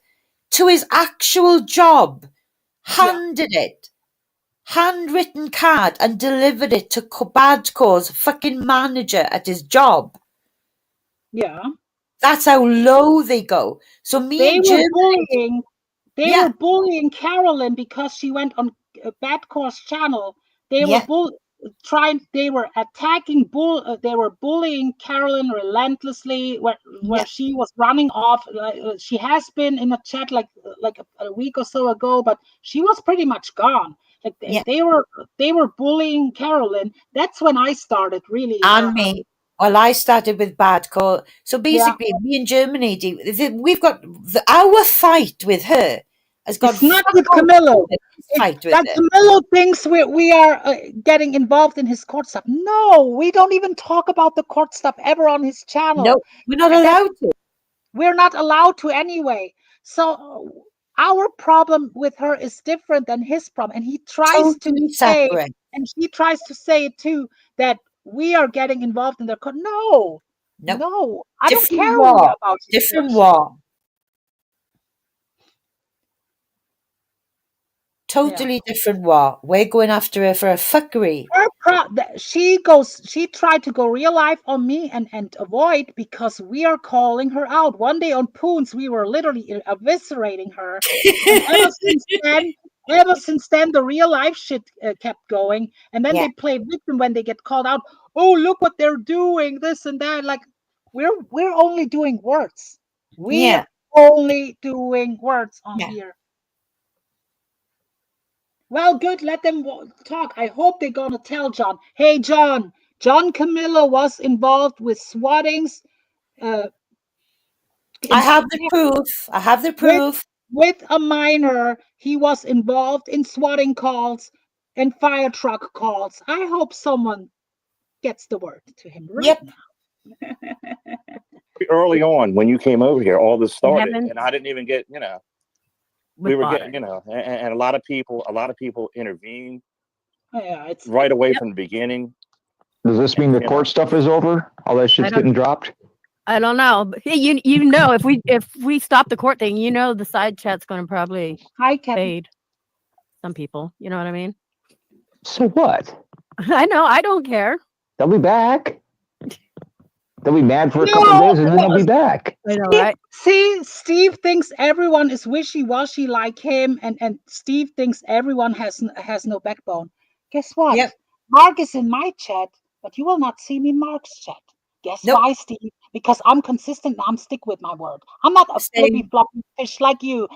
to his actual job, yeah, handwritten card, and delivered it to Badcore's fucking manager at his job. yeah. That's how low they go. So me They and were Germany, bullying. They yeah, were bullying Carolyn because she went on Badcore's channel. They were yeah, They were attacking they were bullying Carolyn relentlessly where yeah, she was running off. She has been in a chat like a week or so ago, but she was pretty much gone. Like yeah. they were bullying Carolyn. That's when I started really. And me. Well, I started with Badcore. So Yeah, basically, me and Germany, we've got our fight with her has got it's not fuck with all to do Camillo. with his fight with That her. Camillo thinks we are getting involved in his court stuff. No, we don't even talk about the court stuff ever on his channel. No, we're not That allowed to. we're not allowed to anyway. So our problem with her is different than his problem, and he tries to Totally say, separate. and she tries to say it too, that we are getting involved in their court. No, No, no, I don't different care war. about his court Different shit. war. Yeah. Totally different war. We're going after her for a fuckery. She tried to go real life on me and AVOYT because we are calling her out. One day on Poons, we were literally eviscerating her, and ever since then, the real life shit kept going. And then Yeah, they play victim when they get called out. Oh, look what they're doing, this and that. Like we're only doing words. We're yeah, only doing words on yeah. here. Well, good. Let them talk. I hope they're gonna tell John. Hey, John. John Camillo was involved with swattings. Uh, I in, have the proof. I have the with proof. with a minor. He was involved in swatting calls and fire truck calls. I hope someone gets the word to him right Yep. now. early on when you came over here, all this started, haven't and I didn't even get, we with were Potter. getting, and a lot of people intervened Yeah, it's right away Yep. from the beginning. Does this mean the court stuff is over? All that shit's getting dropped? I don't know. But you know, if we stop the court thing, you know, the side chat's going to probably fade. Some people, you know what I mean? So what? I know. I don't care. They'll be back. They'll be mad for a couple of days and then they'll be back. I know, right? See, Steve thinks everyone is wishy-washy like him, and Steve thinks everyone has no backbone. Guess what? Yep. Mark is in my chat, but you will not see me in Mark's chat. Guess why, Steve? Because I'm consistent and I'm stick with my word. I'm not a flippy floppy fish like you.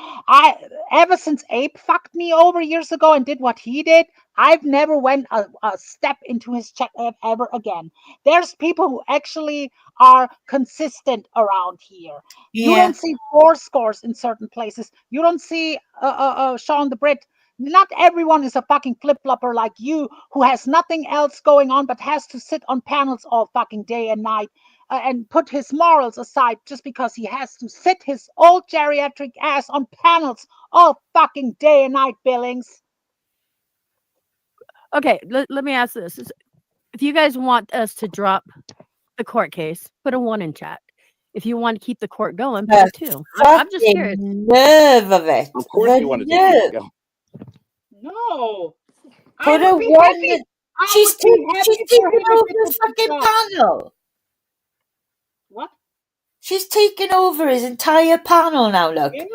Ever since Abe fucked me over years ago and did what he did, I've never went a step into his chat ever again. There's people who actually are consistent around here. You don't see four scores in certain places. You don't see Sean the Brit. Not everyone is a fucking flip-flopper like you who has nothing else going on but has to sit on panels all fucking day and night and put his morals aside just because he has to sit his old geriatric ass on panels all fucking day and night, Billings. Okay, let me ask this. If you guys want us to drop the court case, put a 1 in chat. If you want to keep the court going, put a 2. I'm just curious. Nerve of it. Of course you want to keep it going. No. Put a 1. She's taking over the fucking panel. What? She's taken over his entire panel now, look. Yeah.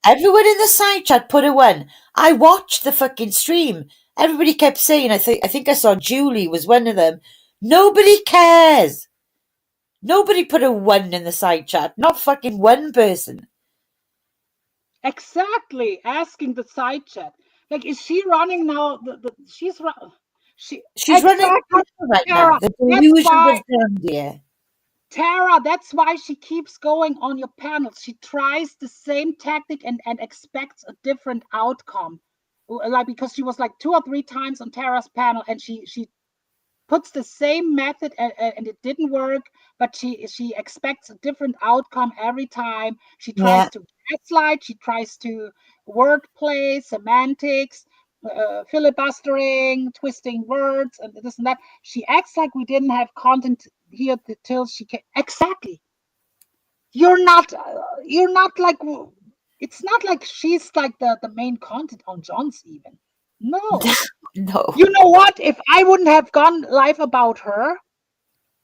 Everyone in the side chat put a 1. I watched the fucking stream. Everybody kept saying, I think I saw Julie was one of them. Nobody cares. Nobody put a 1 in the side chat. Not fucking one person. Exactly. Asking the side chat. Like, is she running now? She's running right now. The delusions of grandeur. Tara, that's why she keeps going on your panels. She tries the same tactic and expects a different outcome. Like, because she was like 2 or 3 times on Tara's panel and she puts the same method and it didn't work, but she expects a different outcome every time. She tries to gaslight, she tries to wordplay, semantics, filibustering, twisting words, and this and that. She acts like we didn't have content here till she came. Exactly. You're not like, it's not like she's like the main content on John's even. No. No. You know what? If I wouldn't have gone live about her,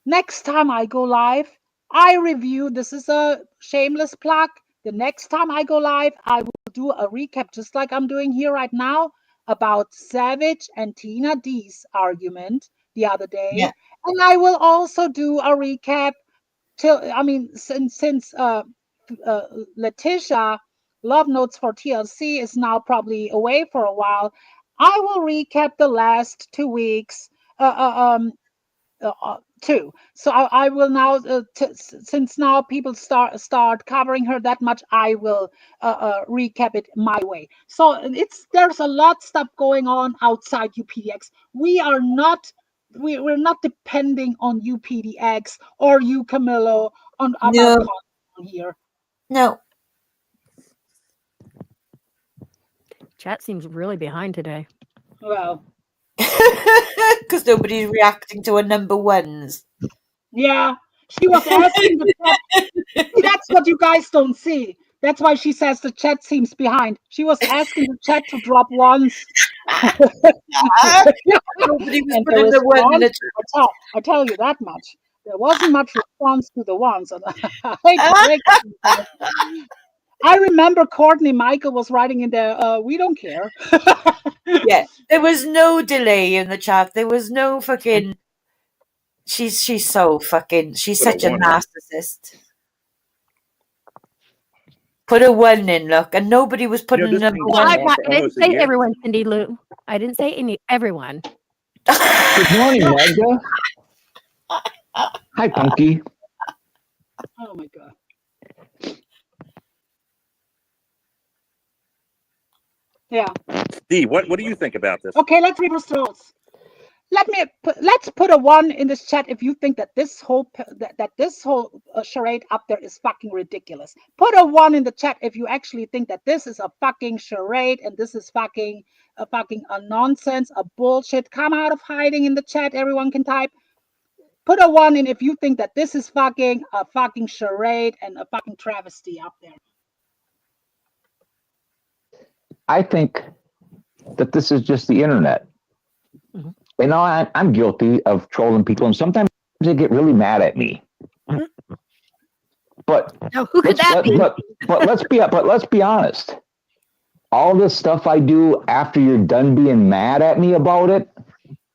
next time I go live, I review. This is a shameless plug. The next time I go live, I will do a recap, just like I'm doing here right now, about Savage and Tina D's argument the other day. Yeah. And I will also do a recap since Letitia Love Notes for TLC is now probably away for a while. I will recap the last 2 weeks too. So I will now, since now people start covering her that much, I will recap it my way. So there's a lot of stuff going on outside UPDX. We're not depending on UPDX or you, Camillo, on our content here. No. Chat seems really behind today. Well, because nobody's reacting to her number 1s. Yeah, she was asking the chat. That's what you guys don't see. That's why she says the chat seems behind. She was asking the chat to drop 1s. Nobody was putting the 1 in the chat. I tell you that much. There wasn't much response to the 1s. I hate to break it. I remember Courtney Michael was writing in there, we don't care. Yeah, there was no delay in the chat. There was no fucking... She's so fucking... She's such a narcissist. Put a 1 in, look, and nobody was putting number 1 in. I didn't say everyone, Cindy Lou. I didn't say everyone. Good morning, Magda. Hi, Punky. Oh my God. Yeah. Steve, what do you think about this? Okay, let's reverse the roles. Let's put a 1 in this chat if you think that this whole charade up there is fucking ridiculous. Put a 1 in the chat if you actually think that this is a fucking charade and this is fucking a nonsense, a bullshit. Come out of hiding in the chat. Everyone can type. Put a 1 in if you think that this is fucking a fucking charade and a fucking travesty up there. I think that this is just the internet. Mhm. You know, I'm guilty of trolling people, and sometimes they get really mad at me. But Now, who could that be? but let's be honest. All this stuff I do after you're done being mad at me about it,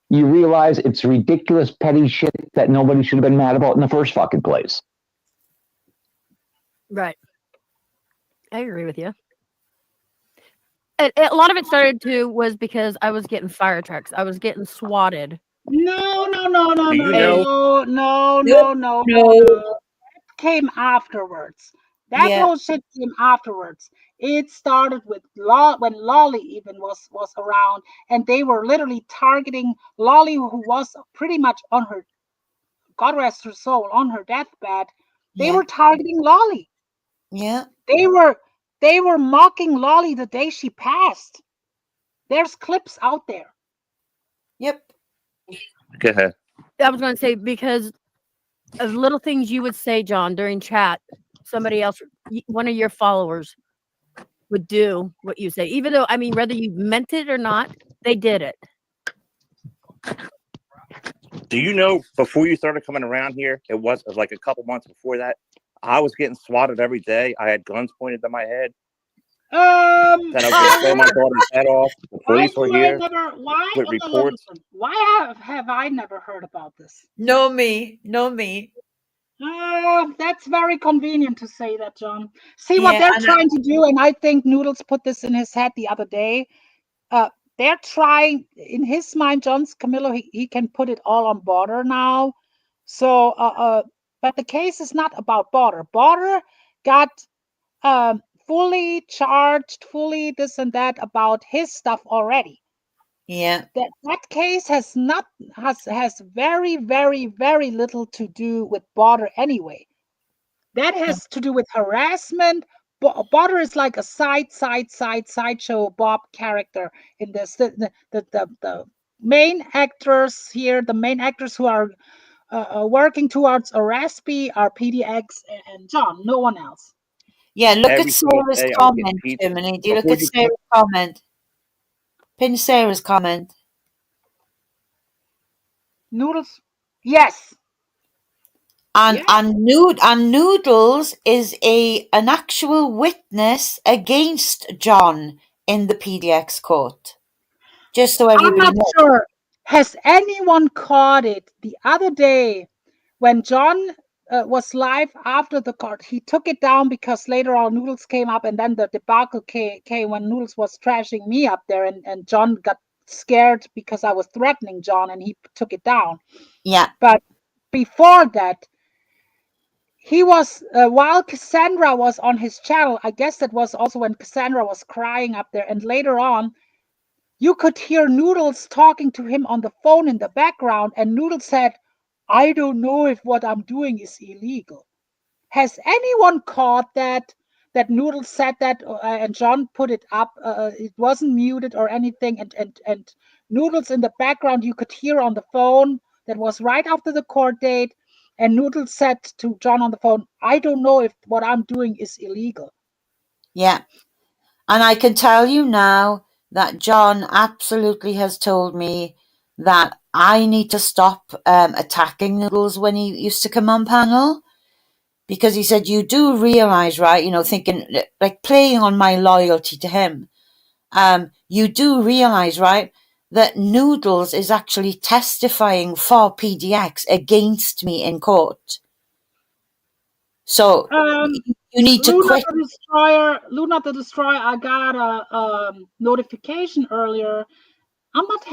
you realize it's ridiculous, petty shit that nobody should have been mad about in the first fucking place. Right. I agree with you. A lot of it started too was because I was getting fire trucks. I was getting swatted. No. Do you know? No. That came afterwards. That Yeah. whole shit came afterwards. It started with when Lolly even was around, and they were literally targeting Lolly, who was pretty much on her, God rest her soul, on her deathbed. They Yeah. were targeting Lolly. Yeah. They were mocking Lolly the day she passed. There's clips out there. Yep. Go ahead. I was going to say, because of little things you would say, John, during chat, somebody else, one of your followers, would do what you say. Even though, I mean, whether you meant it or not, they did it. Do you know, before you started coming around here, it was like a couple months before that, I was getting swatted every day. I had guns pointed at my head. Then I was going to blow my daughter's head off. The police were here with reports. Why have I never heard about this? No me. That's very convenient to say that, John. See what they're trying to do, and I think Noodles put this in his head the other day. They're trying, in his mind, John's Camillo, he can put it all on Border now. So, but the case is not about Border. Border got fully charged, fully this and that about his stuff already. Yeah. That case has very, very, very little to do with Border anyway. That has to do with harassment. Border is like a sideshow Bob character in this. The main actors here, the main actors who are working towards Araspy are PDX and John. No one else. Yeah, look Every at single Sarah's day I was comment, getting pizza. Jiminy. Do you look Before at you Sarah's comment? Pin Sarah's comment. Noodles. Yes. And Noodles is an actual witness against John in the PDX court. Just so I'm everybody not knows. sure. Has anyone caught it the other day when John was live after the court? He took it down because later on Noodles came up, and then the debacle came when Noodles was trashing me up there, and John got scared because I was threatening John, and he took it down. Yeah. But before that, he was while Cassandra was on his channel. I guess that was also when Cassandra was crying up there, and later on, you could hear Noodles talking to him on the phone in the background, and Noodles said, "I don't know if what I'm doing is illegal." Has anyone caught that Noodles said that, and John put it up? It wasn't muted or anything, and Noodles in the background you could hear on the phone. That was right after the court date, and Noodles said to John on the phone, "I don't know if what I'm doing is illegal." Yeah. And I can tell you now that John absolutely has told me that I need to stop attacking Noodles when he used to come on panel. Because he said, you do realise, right, thinking, like playing on my loyalty to him. You do realise, right, that Noodles is actually testifying for PDX against me in court. So you need to quit. Luna the Destroyer, I got a notification earlier. We're not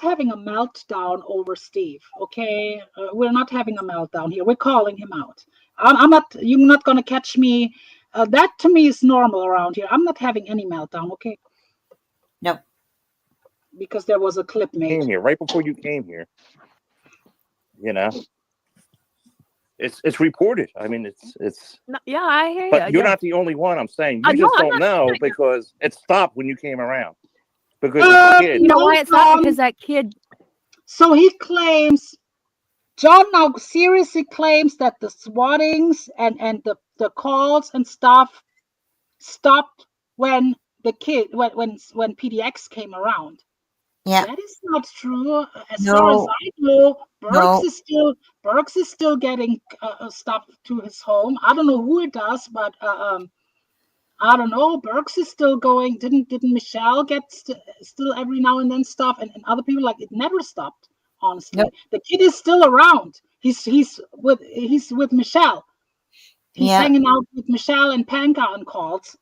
having a meltdown over Steve, okay? We're not having a meltdown here. We're calling him out. You're not going to catch me. That to me is normal around here. I'm not having any meltdown, okay? No. Because there was a clip made. Came here right before you came here. It's reported. I mean, it's. Yeah, I hear you. But you're not the only one. I'm saying you just don't know because it stopped when you came around. Because the kid. You know why it stopped? Because that kid. So he claims John now seriously claims that the swattings and the calls and stuff stopped when the kid when PDX came around. Yeah. That is not true. As No. far as I know, No. Burks is still getting stuff to his home. I don't know who it does, but I don't know. Burks is still going. Didn't Michelle get still every now and then stuff, and other people, like, it never stopped. Honestly, Nope. the kid is still around. He's with Michelle. He's Yeah. hanging out with Michelle and Panka on calls.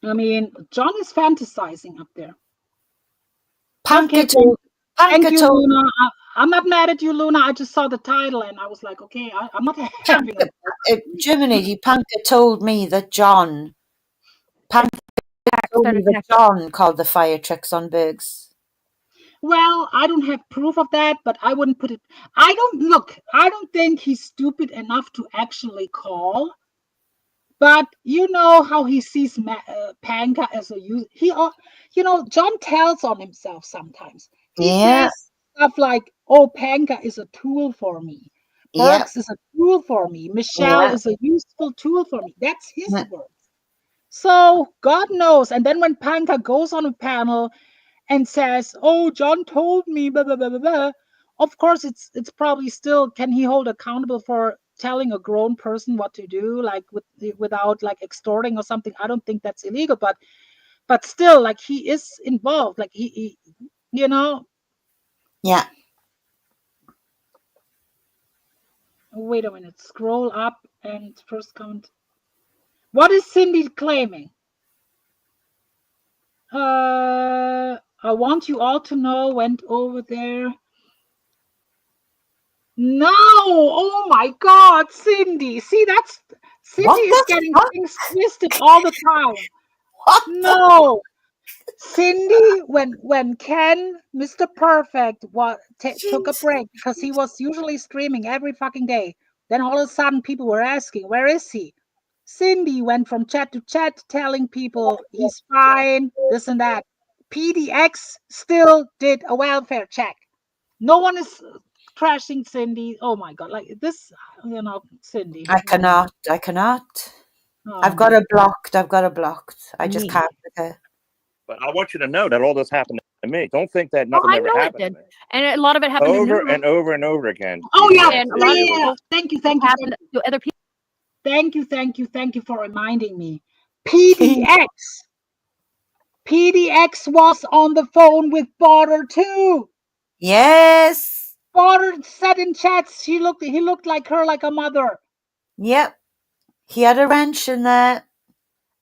I mean, John is fantasizing up there. Panka Thank you, told Luna. I'm not mad at you, Luna. I just saw the title and I was like, okay, I'm not having Jiminy, Panka told me that John called the fire trucks on Bergs. Well, I don't have proof of that, but I wouldn't put it. I don't think he's stupid enough to actually call. But you know how he sees Panka as a user. John tells on himself sometimes. He says stuff like, "Oh, Panka is a tool for me. Burks is a tool for me. Michelle is a useful tool for me." That's his words. So God knows. And then when Panka goes on a panel and says, "Oh, John told me," blah blah blah blah blah. Of course, it's probably still, can he hold accountable for telling a grown person what to do, like without like extorting or something? I don't think that's illegal, but still, like, he is involved, like he Yeah. Wait a minute, scroll up and first comment. What is Cindy claiming? I want you all to know, went over there. No, oh my God, Cindy. See, Cindy is getting things twisted all the time. No, Cindy, when Ken, Mr. Perfect, took a break because he was usually streaming every fucking day. Then all of a sudden, people were asking, "Where is he?" Cindy went from chat to chat, telling people he's fine, this and that. PDX still did a welfare check. No one is trashing Cindy. Oh my God, like this, Cindy. I cannot. Oh, I've got her blocked. I just can't with her. But I want you to know that all this happened to me. Don't think that nothing ever happened to me. And a lot of it happened over and over and over again. Oh yeah, and a lot of people thank you to other people. Thank you for reminding me. PDX was on the phone with Border too. Yes. Border said in chats he looked like her, like a mother. Yep. He had a wrench in there,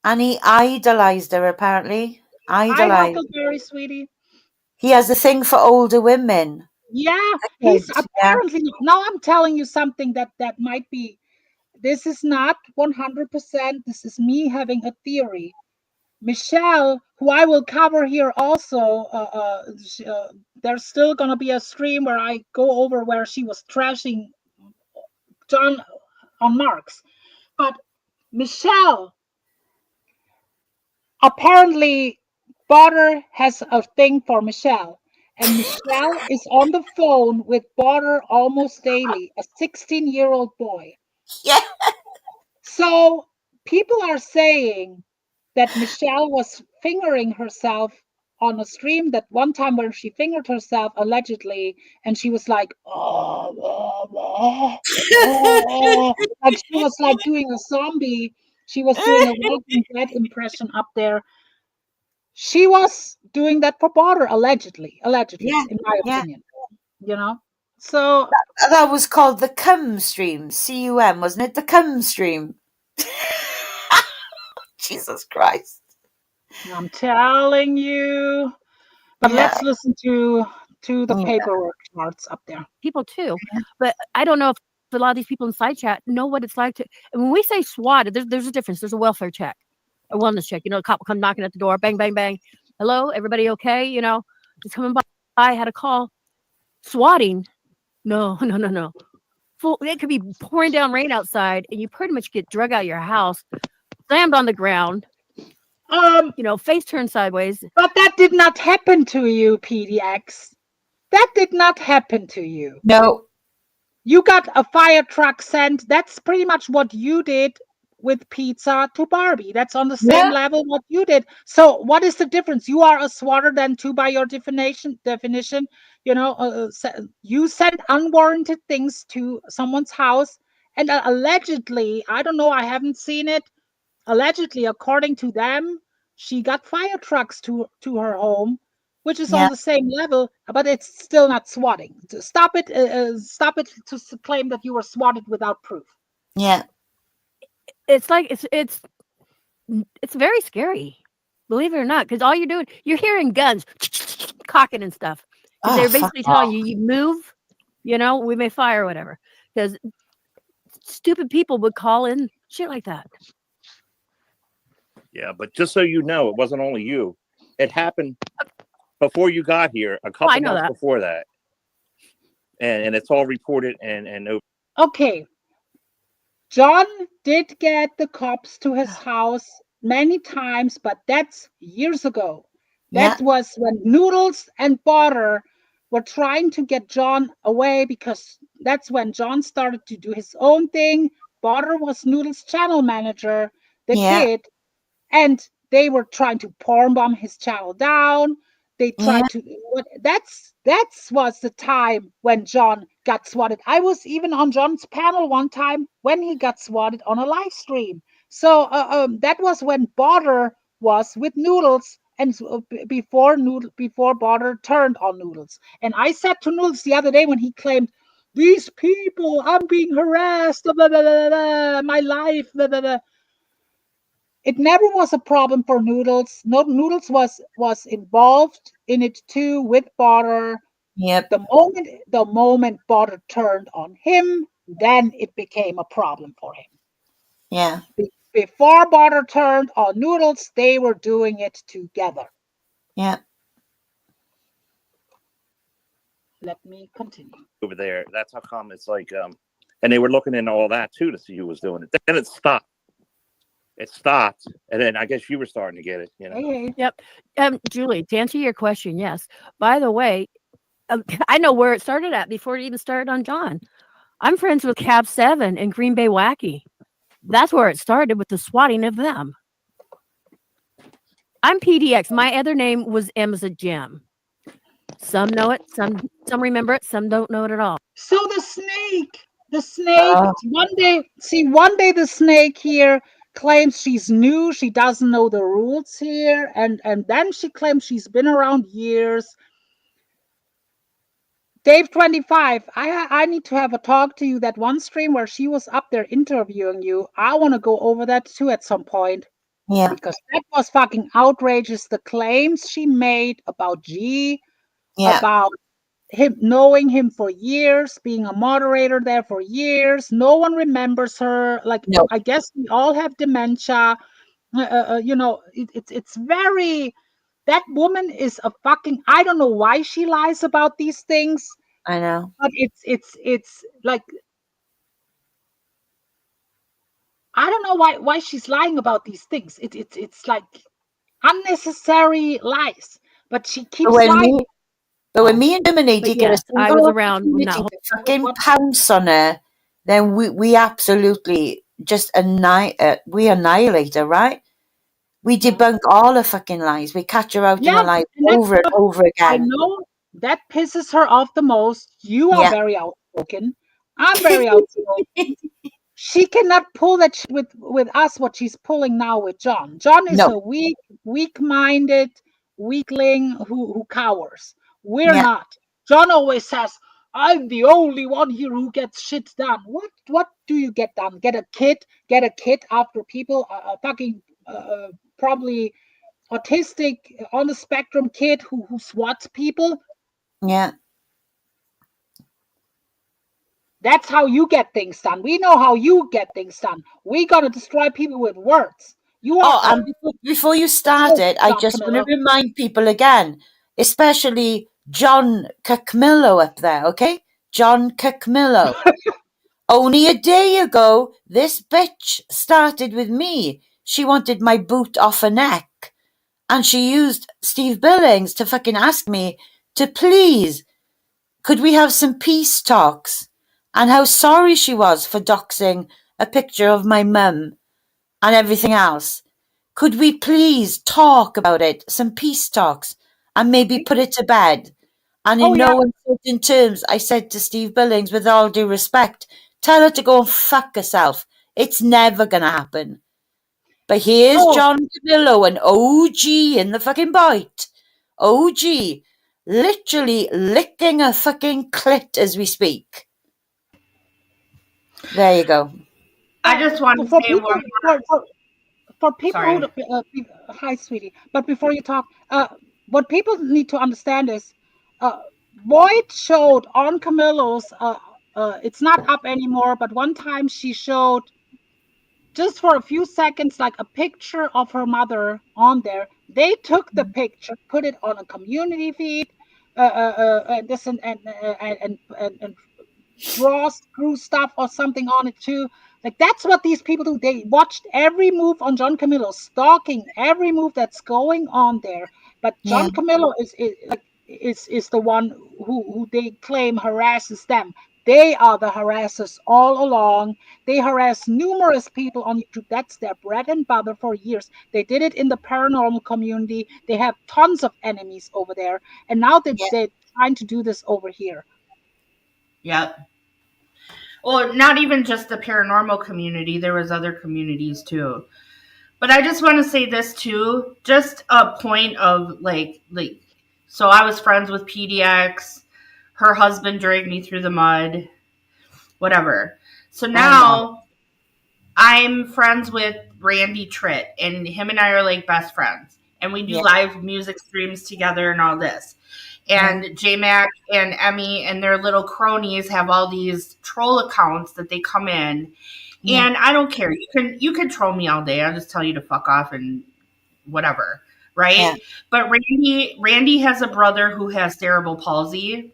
and he idolized her. Apparently, idolized. Hi, Huckleberry, sweetie. He has a thing for older women. Yeah, he's apparently. Now I'm telling you something that might be. This is not 100%. This is me having a theory. Michelle, who I will cover here also, there's still going to be a stream where I go over where she was trashing John on Marks. But Michelle, apparently, Border has a thing for Michelle. And Michelle is on the phone with Border almost daily, a 16-year-old boy. Yeah. So people are saying that Michelle was fingering herself on a stream, that one time where she fingered herself allegedly, and she was like, like she was like doing a zombie. She was doing a Walking Dead impression up there. She was doing that for Border, allegedly, in my opinion. So that was called the cum stream, CUM, wasn't it? The cum stream. Jesus Christ. I'm telling you. But let's listen to the paperwork charts up there. People too. But I don't know if a lot of these people in side chat know what it's like to. And when we say swatted, there's a difference. There's a welfare check, a wellness check. A cop will come knocking at the door, bang, bang, bang. Hello, everybody okay? Just coming by. I had a call. Swatting. No. It could be pouring down rain outside, and you pretty much get drug out of your house, slammed on the ground. Face turned sideways. But that did not happen to you, PDX. That did not happen to you. No. You got a fire truck sent. That's pretty much what you did with pizza to Barbie. That's on the same level what you did. So what is the difference? You are a swatter then too by your definition. You know, you send unwarranted things to someone's house, and allegedly, I don't know, I haven't seen it. Allegedly, according to them, she got fire trucks to her home, which is on the same level, but it's still not swatting. Stop it! Stop it to claim that you were swatted without proof. Yeah. It's like it's very scary, believe it or not, because all you're doing, you're hearing guns cocking and stuff. Oh, They're basically telling you, you move, you know, we may fire or whatever. Because stupid people would call in shit like that. Yeah, but just so you know, it wasn't only you. It happened before you got here, a couple months before that. And it's all reported and okay. John did get the cops to his house many times, but that's years ago. That was when Noodles and Butter were trying to get John away, because that's when John started to do his own thing. Butter was Noodles' channel manager, the kid, and they were trying to porn bomb his channel down. They tried to. That was the time when John got swatted. I was even on John's panel one time when he got swatted on a live stream. So that was when Butter was with Noodles, and before Butter turned on Noodles. And I said to Noodles the other day when he claimed, "These people, I'm being harassed, blah, blah, blah, blah, my life, blah, blah, blah." It never was a problem for Noodles. No, Noodles was involved in it too with Butter. Yep. The moment Butter turned on him, then it became a problem for him. Yeah. Before Butter turned on Noodles, they were doing it together. Yeah. Let me continue. over there. That's how come it's like, and they were looking into all that too to see who was doing it. Then it stopped. It stopped, and then I guess you were starting to get it. You know. Hey. Yep. Julie, to answer your question, yes. By the way, I know where it started at before it even started on John. I'm friends with Cab 7 and Green Bay Wacky. That's where it started, with the swatting of them. I'm PDX. My other name was M's Jim. Some know it, some remember it, some don't know it at all. So the snake, one day the snake here claims she's new, she doesn't know the rules here, and then she claims she's been around years. Dave 25, I need to have a talk to you. That one stream where she was up there interviewing you, I want to go over that too at some point. Yeah. Because that was fucking outrageous. The claims she made about G, about him knowing him for years, being a moderator there for years. No one remembers her. Like, no. I guess we all have dementia. You know, it's very. That woman is a fucking. I don't know why she lies about these things. I know. But it's like, I don't know why she's lying about these things. It's like unnecessary lies. But she keeps lying. But when me and Dominique get a I was around when that to fucking pounce on her, then we absolutely just annihilate her, right? We debunk all her fucking lies. We catch her out in a lie over and over again. I know that pisses her off the most. You are very outspoken. I'm very outspoken. She cannot pull that shit with us, what she's pulling now with John. John is a weak-minded weakling who cowers. We're not. John always says, "I'm the only one here who gets shit done." What do you get done? Get a kid after people fucking probably autistic, on the spectrum kid who swats people. Yeah. That's how you get things done. We know how you get things done. We gotta destroy people with words. You are. And before you started, I just want to remind people again, especially John Kamillo up there, okay? John Kamillo. Only a day ago, this bitch started with me. She wanted my boot off her neck. And she used Steve Billings to fucking ask me to please Could we have some peace talks? And how sorry she was for doxing a picture of my mum and everything else. Could we please talk about it, some peace talks, and maybe put it to bed? And in no uncertain terms, I said to Steve Billings, with all due respect, tell her to go and fuck herself. It's never going to happen. But here's John Camillo, an OG in the fucking VOYT. OG, literally licking a fucking clit as we speak. There you go. I just want to say one more. For people who, hi, sweetie. But before you talk, what people need to understand is, VOYT showed on Camillo's. It's not up anymore. But one time she showed, just for a few seconds, like a picture of her mother on there. They took the picture, put it on a community feed, this and draw screw stuff or something on it too. Like, that's what these people do. They watched every move on John Camillo, stalking every move that's going on there. But John Camillo is the one who they claim harasses them. They are the harassers all along. They harass numerous people on YouTube. That's their bread and butter for years. They did it in the paranormal community. They have tons of enemies over there. And now they're trying to do this over here. Yep. Well, not even just the paranormal community. There was other communities too. But I just want to say this too. Just a point of like, so I was friends with PDX. Her husband dragged me through the mud. Whatever. So now I'm friends with Randy Tritt, and him and I are like best friends. And we do live music streams together and all this. And J-Mac and Emmy and their little cronies have all these troll accounts that they come in. And I don't care. You can troll me all day. I'll just tell you to fuck off and whatever. Right? Yeah. But Randy has a brother who has cerebral palsy.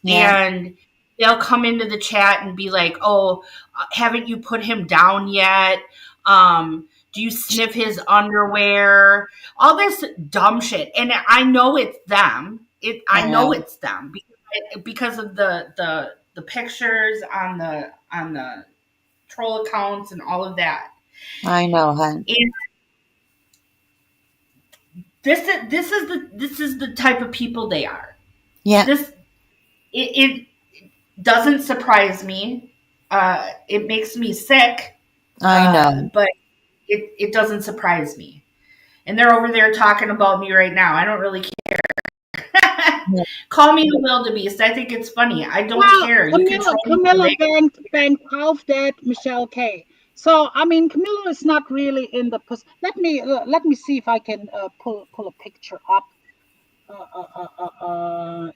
Yeah. And they'll come into the chat and be like, oh, haven't you put him down yet? Do you sniff his underwear? All this dumb shit. And I know it's them. I know it's them because of the pictures on the troll accounts and all of that. I know, hon. And this is the type of people they are. Yeah. It doesn't surprise me. It makes me sick. I know. But it doesn't surprise me. And they're over there talking about me right now. I don't really care. Call me a wildebeest. I think it's funny. I don't care. Camillo banged half dead Michelle K. So I mean, Camillo is not really in the position. Let me see if I can pull a picture up.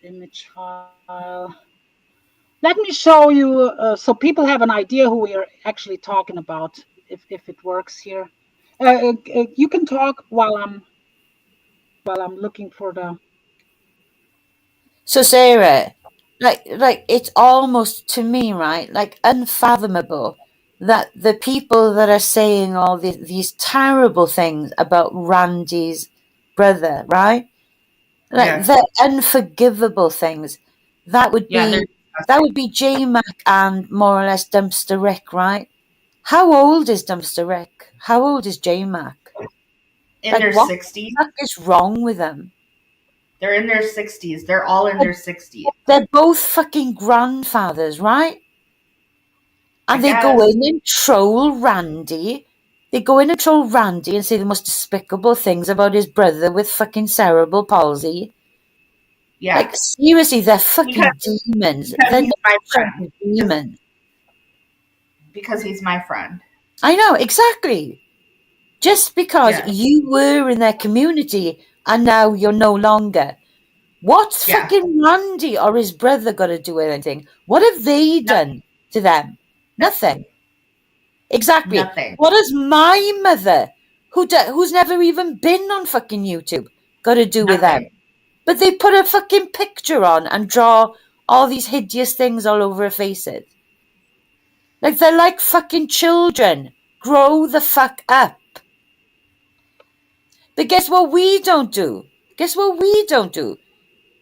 Image file. Let me show you so people have an idea who we are actually talking about. If it works here, you can talk while I'm looking for the. So Sarah, like it's almost to me, right, like unfathomable that the people that are saying all these terrible things about Randy's brother, right? Like the unforgivable things. That would be J-Mac and more or less Dumpster Rick, right? How old is Dumpster Rick? How old is J-Mac? In their 60s. What is wrong with them? They're in their 60s. They're all in their 60s. They're both fucking grandfathers, right? And they go in and troll Randy. They go in and troll Randy and say the most despicable things about his brother with fucking cerebral palsy. Yeah. Like, seriously, they're fucking demons. They're my friend. Demons. Because he's my friend. I know, exactly. Just because you were in their community and now you're no longer. What's fucking Randy or his brother got to do with anything? What have they done to them? Nothing. Exactly. Nothing. What has my mother, who's never even been on fucking YouTube, got to do with them? But they put a fucking picture on and draw all these hideous things all over her faces. Like, they're like fucking children. Grow the fuck up. But guess what we don't do?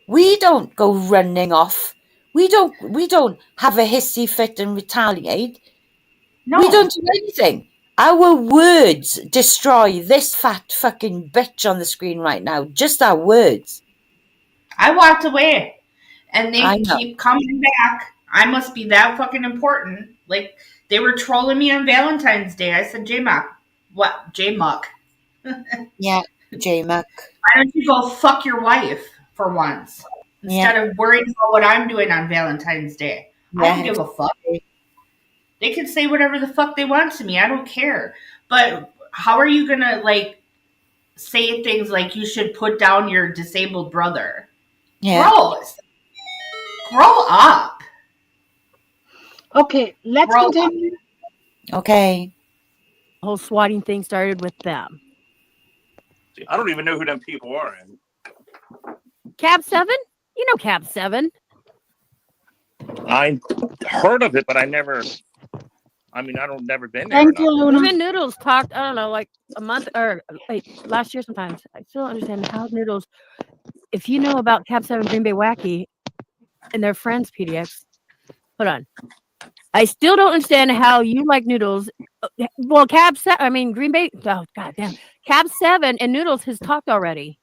We don't go running off We don't have a hissy fit and retaliate. No. We don't do anything. Our words destroy this fat fucking bitch on the screen right now. Just our words. I walked away, and they keep coming back. I must be that fucking important. Like, they were trolling me on Valentine's Day. I said, J-Muck. What? J-Muck. Yeah, J-Muck. Why don't you go fuck your wife for once? Instead of worrying about what I'm doing on Valentine's Day. I don't give a fuck. They can say whatever the fuck they want to me. I don't care. But how are you gonna, like, say things like you should put down your disabled brother? Yeah. Grow up. Okay, let's continue. Okay. The whole swatting thing started with them. I don't even know who them people are. Cab 7? You know Cab 7. I heard of it, but I never never been there. Thank you, Luna. Even Noodles talked, I don't know, like a month or like last year sometimes. I still don't understand how Noodles, if you know about Cab 7 Green Bay Wacky and their friends, PDX, hold on. I still don't understand how you like Noodles. Well, Green Bay, oh, goddamn. Cab 7 and Noodles has talked already.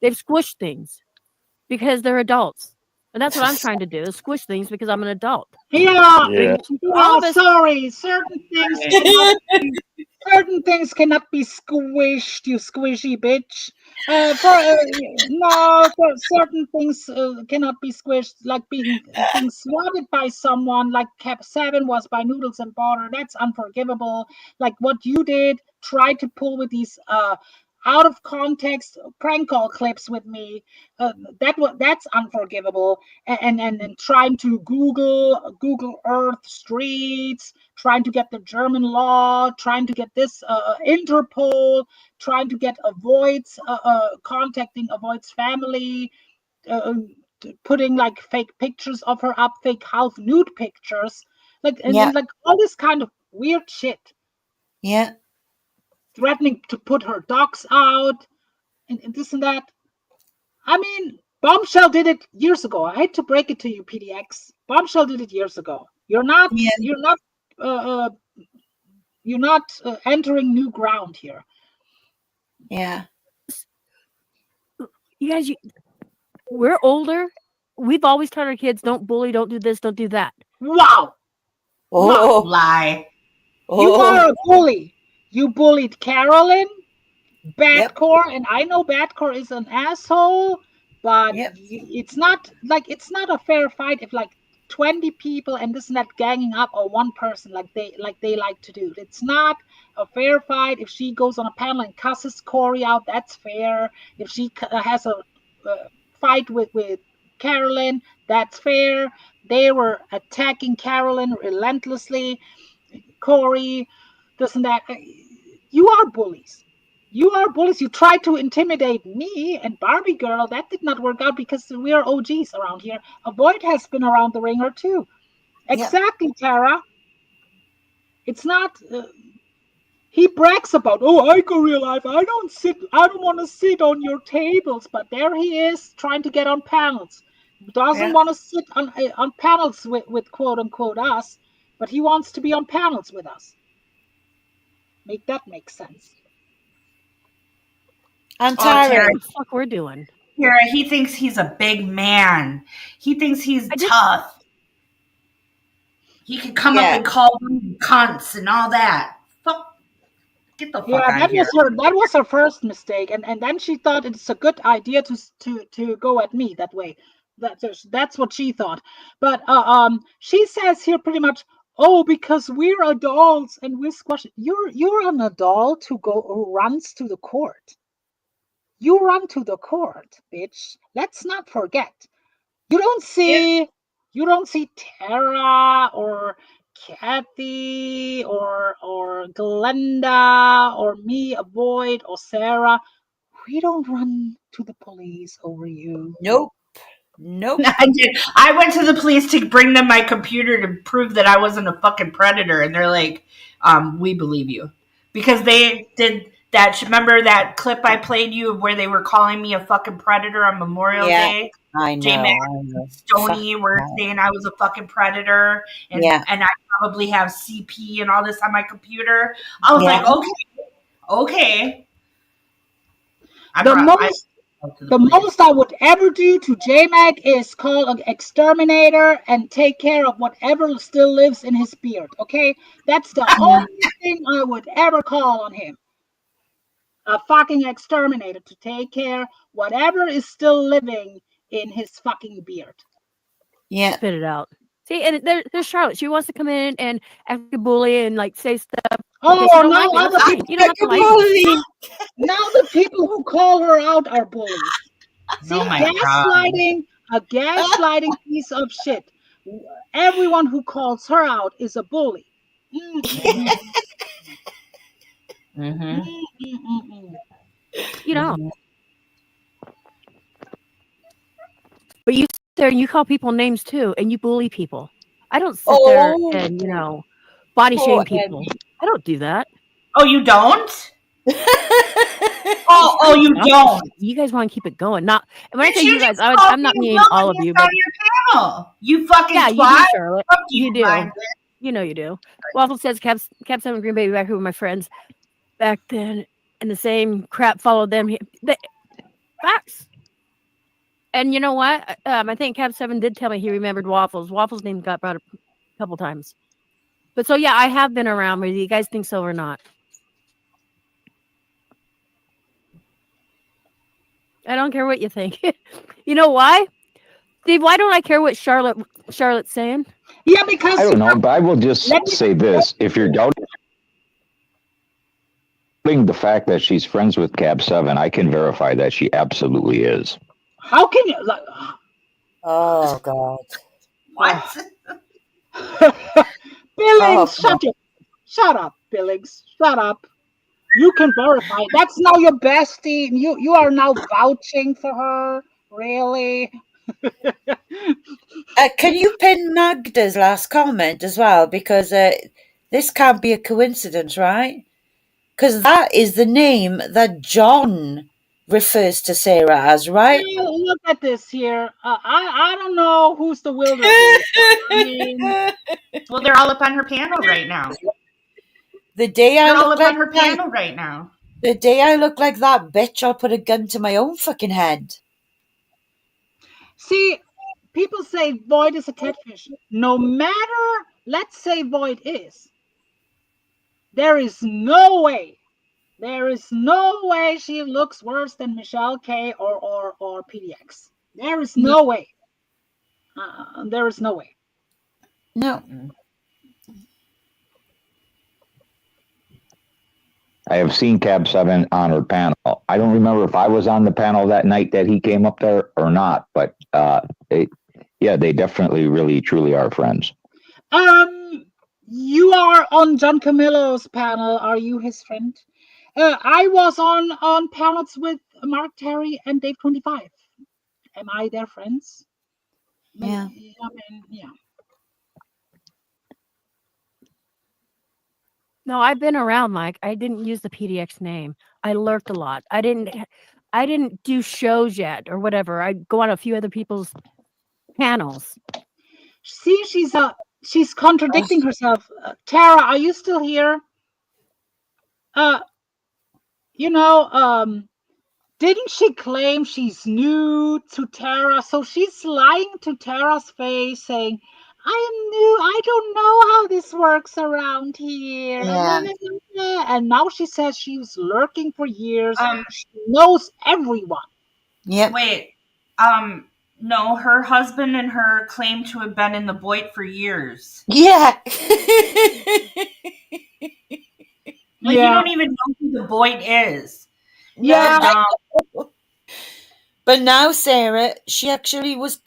They've squished things because they're adults. And that's what I'm trying to do, is squish things because I'm an adult. Yeah. Sorry. Certain things cannot be squished, you squishy bitch. Certain things cannot be squished, like being swatted by someone, like Cap 7 was by Noodles and Butter. That's unforgivable. Like what you did, try to pull with these out of context prank call clips with me. That's unforgivable. And trying to Google Earth streets, trying to get the German law, trying to get this Interpol, trying to get AVOYT, contacting AVOYT's family, putting like fake pictures of her up, fake half nude pictures, like like all this kind of weird shit. Yeah. Threatening to put her dogs out and this and that. I mean, Bombshell did it years ago. I hate to break it to you, PDX. Bombshell did it years ago. You're not entering new ground here. Yeah. You guys, we're older. We've always told our kids, don't bully, don't do this, don't do that. Wow. Oh. Lie. You are a bully. You bullied Carolyn, Badcore, and I know Badcore is an asshole, but it's not a fair fight if like 20 people and this and that ganging up on one person like they like to do. It's not a fair fight. If she goes on a panel and cusses Corey out, that's fair. If she has a fight with Carolyn, that's fair. They were attacking Carolyn relentlessly. Corey, this and that. You are bullies. You tried to intimidate me and Barbie Girl. That did not work out because we are OGs around here. AVOYT has been around the ringer too. Exactly, Tara. It's not. He brags about, I go real life. I don't want to sit on your tables, but there he is trying to get on panels. Doesn't want to sit on panels with quote unquote us, but he wants to be on panels with us. Make that make sense. And Tara, what the fuck we're doing? Tara, he thinks he's a big man. He thinks he's tough. He can come up and call them cunts and all that. Fuck. Get the fuck out of here. That was her first mistake, and then she thought it's a good idea to go at me that way. That's what she thought. But she says here pretty much, because we're adults and we're squashing. You're an adult who runs to the court. You run to the court, bitch. Let's not forget. You don't see Tara or Kathy or Glenda or me, AVOYT or Sarah. We don't run to the police over you. Nope. I did. I went to the police to bring them my computer to prove that I wasn't a fucking predator, and they're like, "We believe you," because they did Remember that clip I played you where they were calling me a fucking predator on Memorial Day? I know. J-Mac and Stoney were saying I was a fucking predator, and I probably have CP and all this on my computer. I was like, okay. The most I would ever do to J-Mac is call an exterminator and take care of whatever still lives in his beard. Okay, that's the only thing I would ever call on him. A fucking exterminator to take care whatever is still living in his fucking beard. Yeah, spit it out. See, and there's Charlotte. She wants to come in and act a bully and like say stuff. Oh, now like other people. You don't have to like now the people who call her out are bullies. See, gaslighting, a gaslighting piece of shit. Everyone who calls her out is a bully. You know. But you sit there and you call people names too, and you bully people. I don't sit there and, body shame people. I don't do that. Oh, you don't? You don't? You guys want to keep it going. Not when I say you guys, I'm not meaning all of you. But your panel. You fucking you do, Charlotte. You do. You know you do. Waffle says Cap 7 Green Bay back here with my friends back then, and the same crap followed them. Facts. And you know what? I think Cap 7 did tell me he remembered Waffles. Waffles' name got brought up a couple times. But so yeah, I have been around. Whether you guys think so or not. I don't care what you think. You know why? Steve, why don't I care what Charlotte's saying? Yeah, because I don't know, but I will just say this. If you're doubting the fact that she's friends with Cab 7, I can verify that she absolutely is. How can you? Oh, God. What? Billings, shut up, Billings. Shut up. You can verify. That's now your bestie. You are now vouching for her. Really? Can you pin Magda's last comment as well? Because this can't be a coincidence, right? Because that is the name that John refers to Sarah as, right? Look at this here. I don't know who's the wilder. Well, they're all up on her panel right now. The day they're all up on her panel right now. The day I look like that bitch, I'll put a gun to my own fucking head. See, people say VOYT is a catfish. No matter, let's say VOYT is. There is no way she looks worse than Michelle K or PDX. There is no way. There is no way. No. I have seen Cab 7 on her panel. I don't remember if I was on the panel that night that he came up there or not, but they definitely really truly are friends. You are on John Camillo's panel. Are you his friend? I was on panels with Mark Terry and Dave 25. Am I their friends? Yeah. Yeah. No, I've been around, Mike. I didn't use the PDX name. I lurked a lot. I didn't do shows yet or whatever. I go on a few other people's panels. See, she's contradicting herself. Tara, are you still here? Didn't she claim she's new to Tara? So she's lying to Tara's face, saying, I am new. I don't know how this works around here. Yeah. And now she says she was lurking for years. She knows everyone. Yep. Wait. No, her husband and her claim to have been in the VOYT for years. Yeah. You don't even know who the VOYT is. Yeah. But now Sarah, she actually was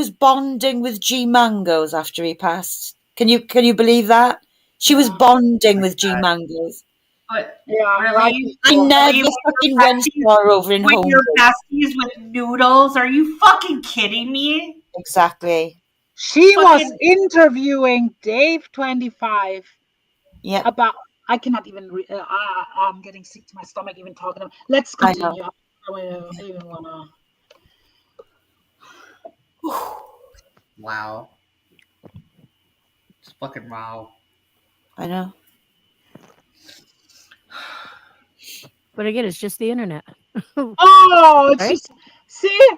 bonding with G Mangoes after he passed. Can you believe that? She was bonding with G Mangoes. But really? I never fucking went far over in home. Your besties with Noodles? Are you fucking kidding me? Exactly. She was interviewing Dave 25 Yep. I cannot even. I'm getting sick to my stomach even talking about. Let's continue. I don't even wanna. Wow. It's fucking wow. I know. But again, it's just the internet. Oh, it's Right? just see.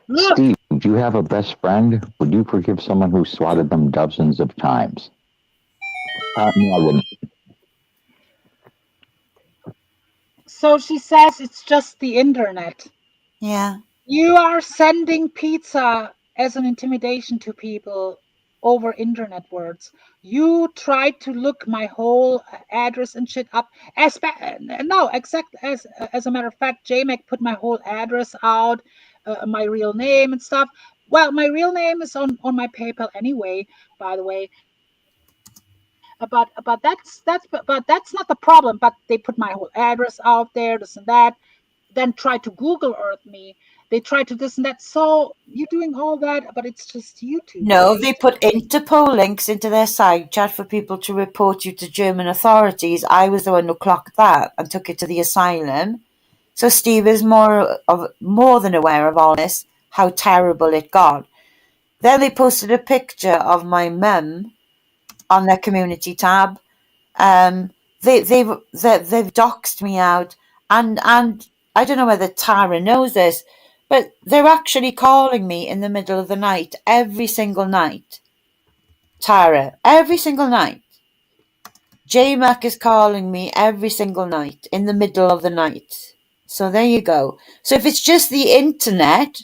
Look. Steve, do you have a best friend? Would you forgive someone who swatted them dozens of times? No, I wouldn't. So she says it's just the internet. Yeah. You are sending pizza as an intimidation to people over internet words. You tried to look my whole address and shit up. As a matter of fact, JMac put my whole address out, my real name and stuff. Well, my real name is on my PayPal anyway, by the way. But that's not the problem. But they put my whole address out there, this and that. Then try to Google Earth me. They try to this and that. So you're doing all that, but it's just YouTube. No, they put Interpol links into their side chat for people to report you to German authorities. I was the one who clocked that and took it to the asylum. So Steve is more than aware of all this, how terrible it got. Then they posted a picture of my mum on their community tab. They've doxed me out, and I don't know whether Tara knows this, but they're actually calling me in the middle of the night every single night. Tara, every single night. JMac is calling me every single night in the middle of the night. So there you go. So if it's just the internet,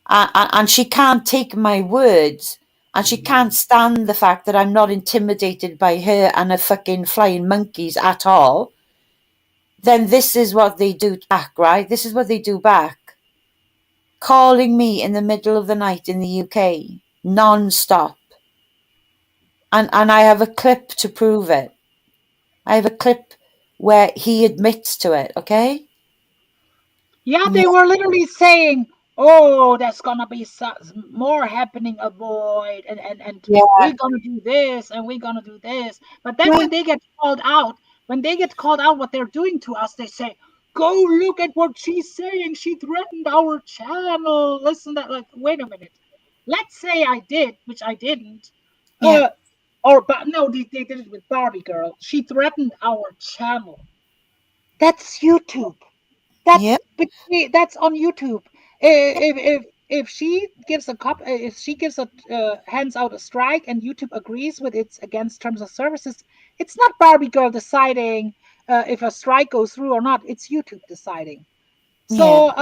and she can't take my words, and she can't stand the fact that I'm not intimidated by her and her fucking flying monkeys at all, then this is what they do back, right? This is what they do back. Calling me in the middle of the night in the UK, non-stop. And I have a clip to prove it. I have a clip where he admits to it, okay? Yeah, they were literally saying, oh, there's gonna be more happening AVOYT, and we're gonna do this and we're gonna do this. But then when they get called out, what they're doing to us, they say, go look at what she's saying. She threatened our channel. Listen, that like, wait a minute. Let's say I did, which I didn't. But no, they did it with Barbie Girl. She threatened our channel. That's YouTube. That's on YouTube. If she gives hands out a strike and YouTube agrees with it's against terms of services, it's not Barbie Girl deciding if a strike goes through or not. It's YouTube deciding. So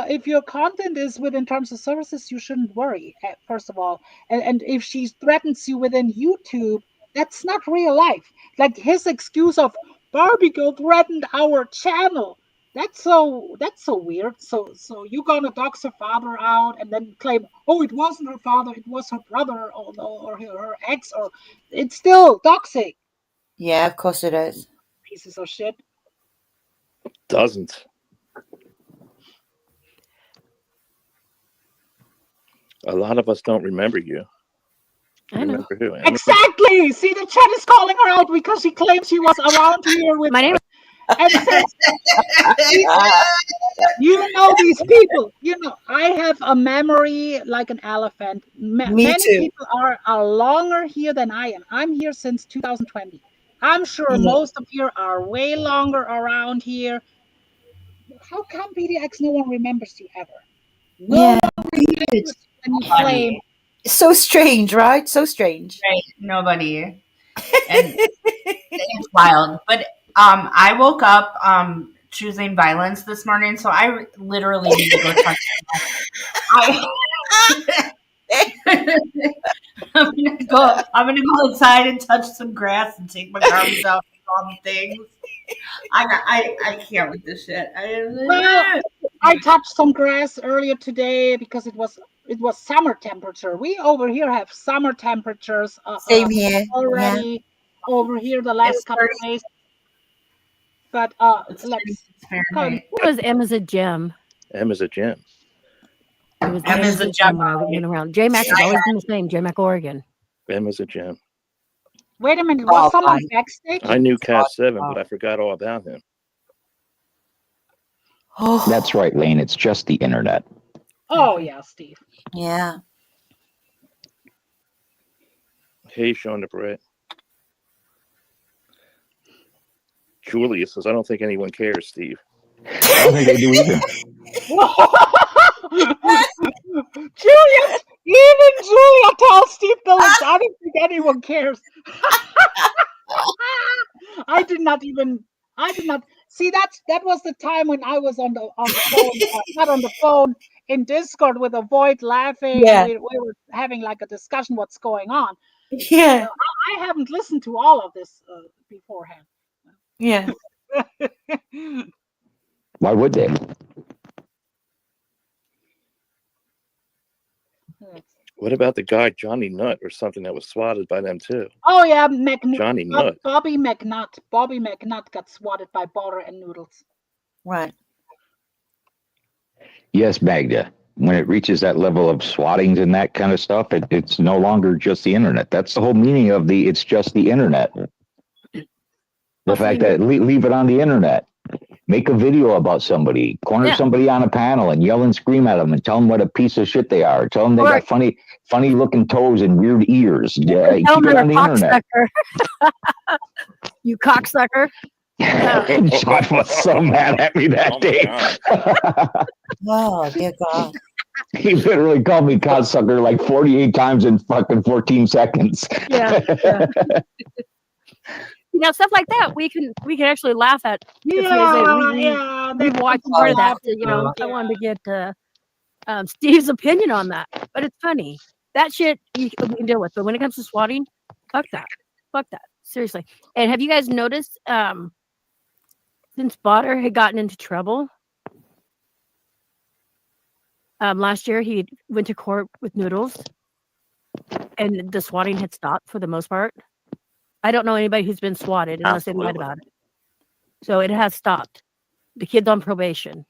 if your content is within terms of services, you shouldn't worry. First of all, and if she threatens you within YouTube, that's not real life. Like his excuse of Barbie Girl threatened our channel. That's so weird. So you're gonna dox her father out and then claim, oh, it wasn't her father, it was her brother or her ex, or it's still doxing. Yeah, of course it is. Pieces of shit. Doesn't. A lot of us don't remember you. I know. Remember who? Exactly. See, the chat is calling her out because she claimed she was around here with. My name. And says, you know these people. You know, I have a memory like an elephant. Many too. people are longer here than I am. I'm here since 2020. I'm sure most of you are way longer around here. How come PDX no one remembers you ever? No one remembers when you claim. So strange, right? So strange. Right, nobody. And it's wild. But I woke up choosing violence this morning, so I literally need to go touch I'm gonna go outside and touch some grass and take my garbage out and all the things. I can't with this shit. I touched some grass earlier today because it was summer temperature. We over here have summer temperatures Same here. already over here the last couple of days. But it was M as a gem. M as a gem. It was M as a gem when I went around. JMac has always been the same. JMac Oregon. M as a gem. Wait a minute. Was someone fine. backstage? I knew Cat 7, but I forgot all about him. Oh, That's right, Lane. It's just the internet. Oh, yeah, Steve. yeah. Hey, Sean the Brett. Julia says, I don't think anyone cares, Steve. I don't think they do either. Julia, even Julia tells Steve Billings, I don't think anyone cares. I did not see that was the time when I was on the phone, not on the phone, in Discord with AVOYT laughing, Yeah. and we were having like a discussion what's going on. Yeah. I haven't listened to all of this beforehand. Yeah. Why would they? What about the guy Johnny Nutt or something that was swatted by them too? Oh yeah, Johnny Nutt. Bobby McNutt. Bobby McNutt got swatted by Butter and Noodles. Right. Yes, Magda. When it reaches that level of swattings and that kind of stuff, it's no longer just the internet. That's the whole meaning of it's just the internet. The fact that leave it on the internet. Make a video about somebody, corner somebody on a panel and yell and scream at them and tell them what a piece of shit they are. Tell them they got funny looking toes and weird ears. Yeah, keep it on the internet. You cocksucker. John was so mad at me that day. Oh, dear God. He literally called me cocksucker like 48 times in fucking 14 seconds. Yeah. You know, stuff like that we can actually laugh at. We've watched part of that. You know, I wanted to get Steve's opinion on that, but it's funny. That shit we can deal with, but when it comes to swatting, fuck that, seriously. And have you guys noticed since Botter had gotten into trouble last year, he went to court with Noodles, and the swatting had stopped for the most part. I don't know anybody who's been swatted unless they lied about it. So it has stopped. The kid's on probation.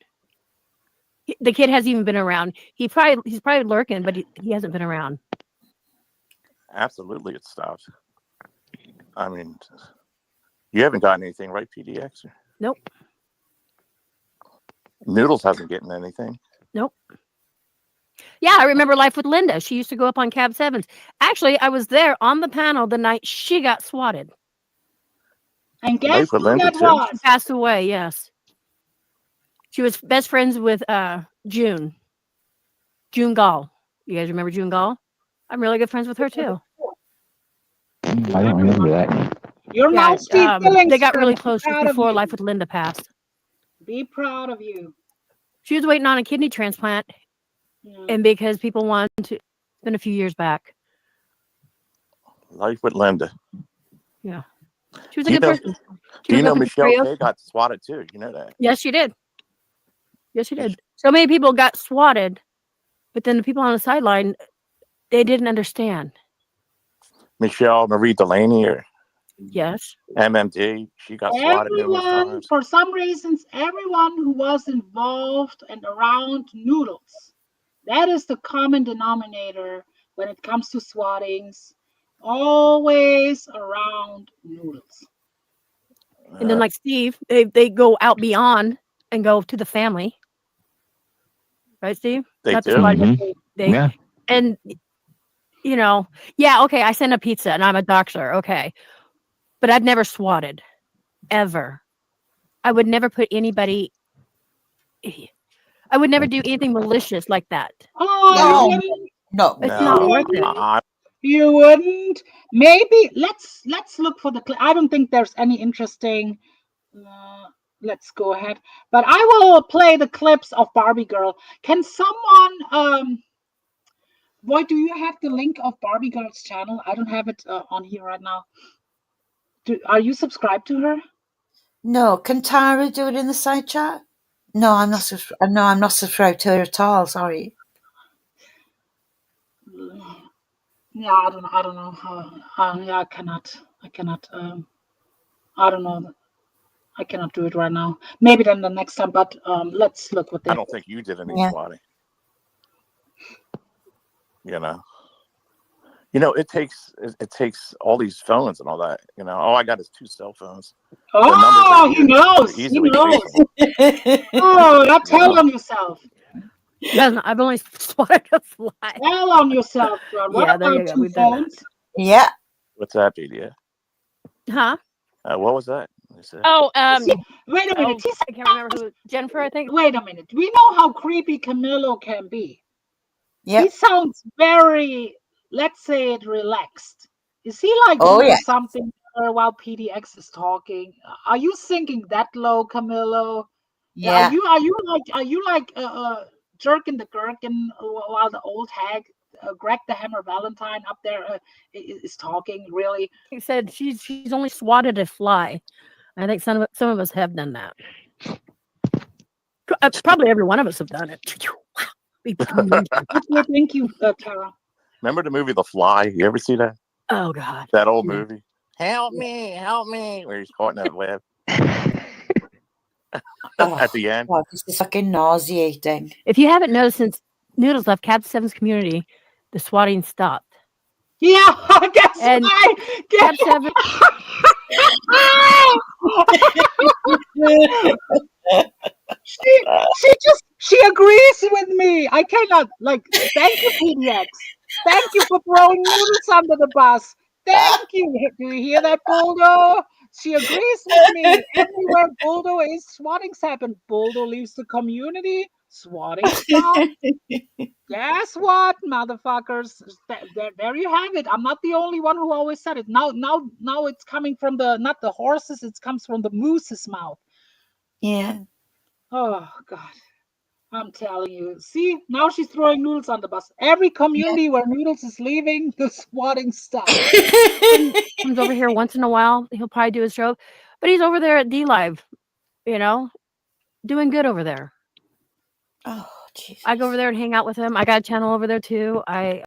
The kid hasn't even been around. He's probably lurking, but he hasn't been around. Absolutely, it stopped. I mean, you haven't gotten anything, right, PDX? Nope. Noodles hasn't gotten anything. Nope. Yeah, I remember Life with Linda. She used to go up on Cab 7s. Actually, I was there on the panel the night she got swatted. And guess who that was? She passed away, yes. She was best friends with June Gall. You guys remember June Gall? I'm really good friends with her, too. I don't remember that. You're now Steve Billings. They got really close before Life with Linda passed. Be proud of you. She was waiting on a kidney transplant. And because people wanted to, it's been a few years back. Life with Linda. Yeah. She was a good person. Do you know Michelle K got swatted too? You know that? Yes, she did. Yes, she did. So many people got swatted, but then the people on the sideline, they didn't understand. Michelle Marie Delaney or yes, MMD, she got swatted numerous times. For some reasons, everyone who was involved and around Noodles. That is the common denominator when it comes to swattings. Always around Noodles. And then like Steve, they go out beyond and go to the family. Right, Steve? They Not do. Yeah. And, you know, yeah, okay, I send a pizza and I'm a doxer, okay. But I've never swatted. Ever. I would never put anybody... I would never do anything malicious like that. Oh, no. It's not worth it. You wouldn't. Maybe let's look for the clip. I don't think there's any interesting. Let's go ahead. But I will play the clips of Barbie Girl. Can someone Boy, do you have the link of Barbie Girl's channel? I don't have it on here right now. Are you subscribed to her? No. Can Tara do it in the side chat? No, I'm not. No, I'm not subscribed to her at all. Sorry. Yeah, I don't know how. Yeah, I cannot. I don't know. I cannot do it right now. Maybe then the next time. But let's look what they. I don't think you did any swatting. You it takes all these phones and all that. All I got is 2 cell phones. Oh, he knows. He knows. Oh, that's hell on yourself. I've only swatted a fly. Hell on yourself, bro. What Yeah, there you about go. 2 phones? Yeah. What's that, BDA? Huh? What was that? Oh, wait a minute. I can't remember who. Jennifer, I think. Wait a minute. We know how creepy Camilo can be. Yep. He sounds very, let's say it, relaxed. Is he like Oh, doing yeah. something while PDX is talking? Are you sinking that low, Camilo? Yeah. Are you like jerking the gherkin while the old hag Greg the Hammer Valentine up there is talking? Really? He said she's only swatted a fly. I think some of us have done that. Probably every one of us have done it. Thank you, Tara. Remember the movie The Fly? You ever see that? Oh God, that old movie. Help me! Where he's caught in that web. At the end. God, this is fucking nauseating. If you haven't noticed, since Noodles left Cap 7's community, the swatting stopped. Yeah, guess why? Cap 7. She agrees with me. I cannot thank you, PDX. Thank you for throwing Noodles under the bus. Thank you. Do you hear that, Buldo? She agrees with me. Everywhere Buldo is, swatting's happen. Buldo leaves the community. Swatting stops. Guess what, motherfuckers? There you have it. I'm not the only one who always said it. Now it's coming from not the horses. It comes from the moose's mouth. Yeah. Oh God. I'm telling you. See, now she's throwing Noodles on the bus. Every community where Noodles is leaving, the swatting stops. Comes over here once in a while. He'll probably do his show, but he's over there at D Live, doing good over there. Oh, Jesus. I go over there and hang out with him. I got a channel over there too. I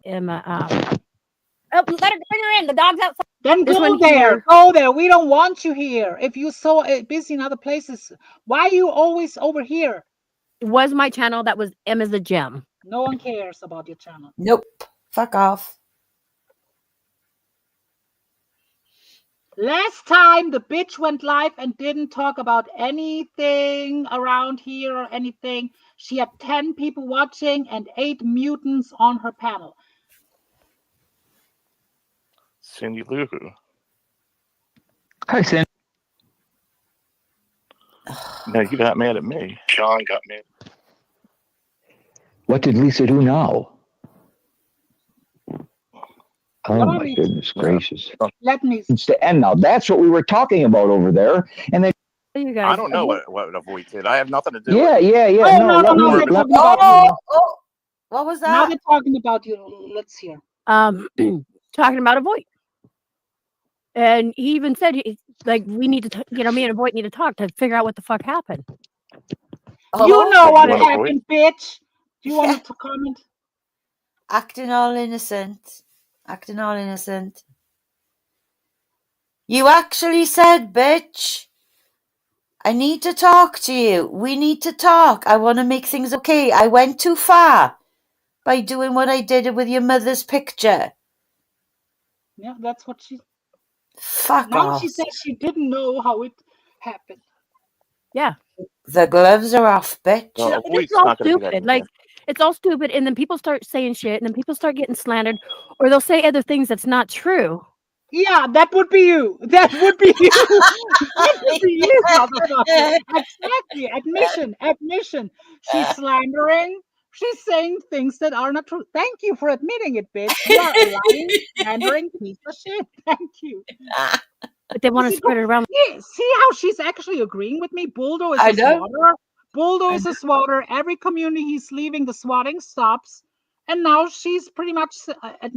am. Let her bring her in. The dog's outside. Then go there. Go there. We don't want you here. If you're so busy in other places, why are you always over here? It was my channel. That was Emma's the Gem. No one cares about your channel. Nope. Fuck off. Last time the bitch went live and didn't talk about anything around here or anything. She had 10 people watching and 8 mutants on her panel. Cindy Lou Who. Hi, Cindy. No, you got mad at me. Sean got mad. What did Lisa do now? Oh my goodness gracious. Let me. It's the end now. That's what we were talking about over there. And then you guys. I don't know what AVOYT did. I have nothing to do with it. Yeah. Oh, what was that? Now they're talking about you. Let's hear. Talking about AVOYT. And he even said, we need to, me and AVOYT need to talk to figure out what the fuck happened. You know what happened, bitch. Do you want to comment? Acting all innocent. You actually said, bitch, I need to talk to you. We need to talk. I want to make things okay. I went too far by doing what I did with your mother's picture. Yeah, that's what she... Fuck now off. She said she didn't know how it happened. Yeah. The gloves are off, bitch. Well, it's all stupid. It's all stupid, and then people start saying shit, and then people start getting slandered, or they'll say other things that's not true. Yeah, that would be you. That would be you. That would be you, motherfucker. Exactly. Admission. She's slandering. She's saying things that are not true. Thank you for admitting it, bitch. You are a lying, slandering piece of shit. Thank you. But they want to spread it around. See how she's actually agreeing with me? Buldo is a swatter. Buldo is a swatter. Every community he's leaving, the swatting stops. And now she's pretty much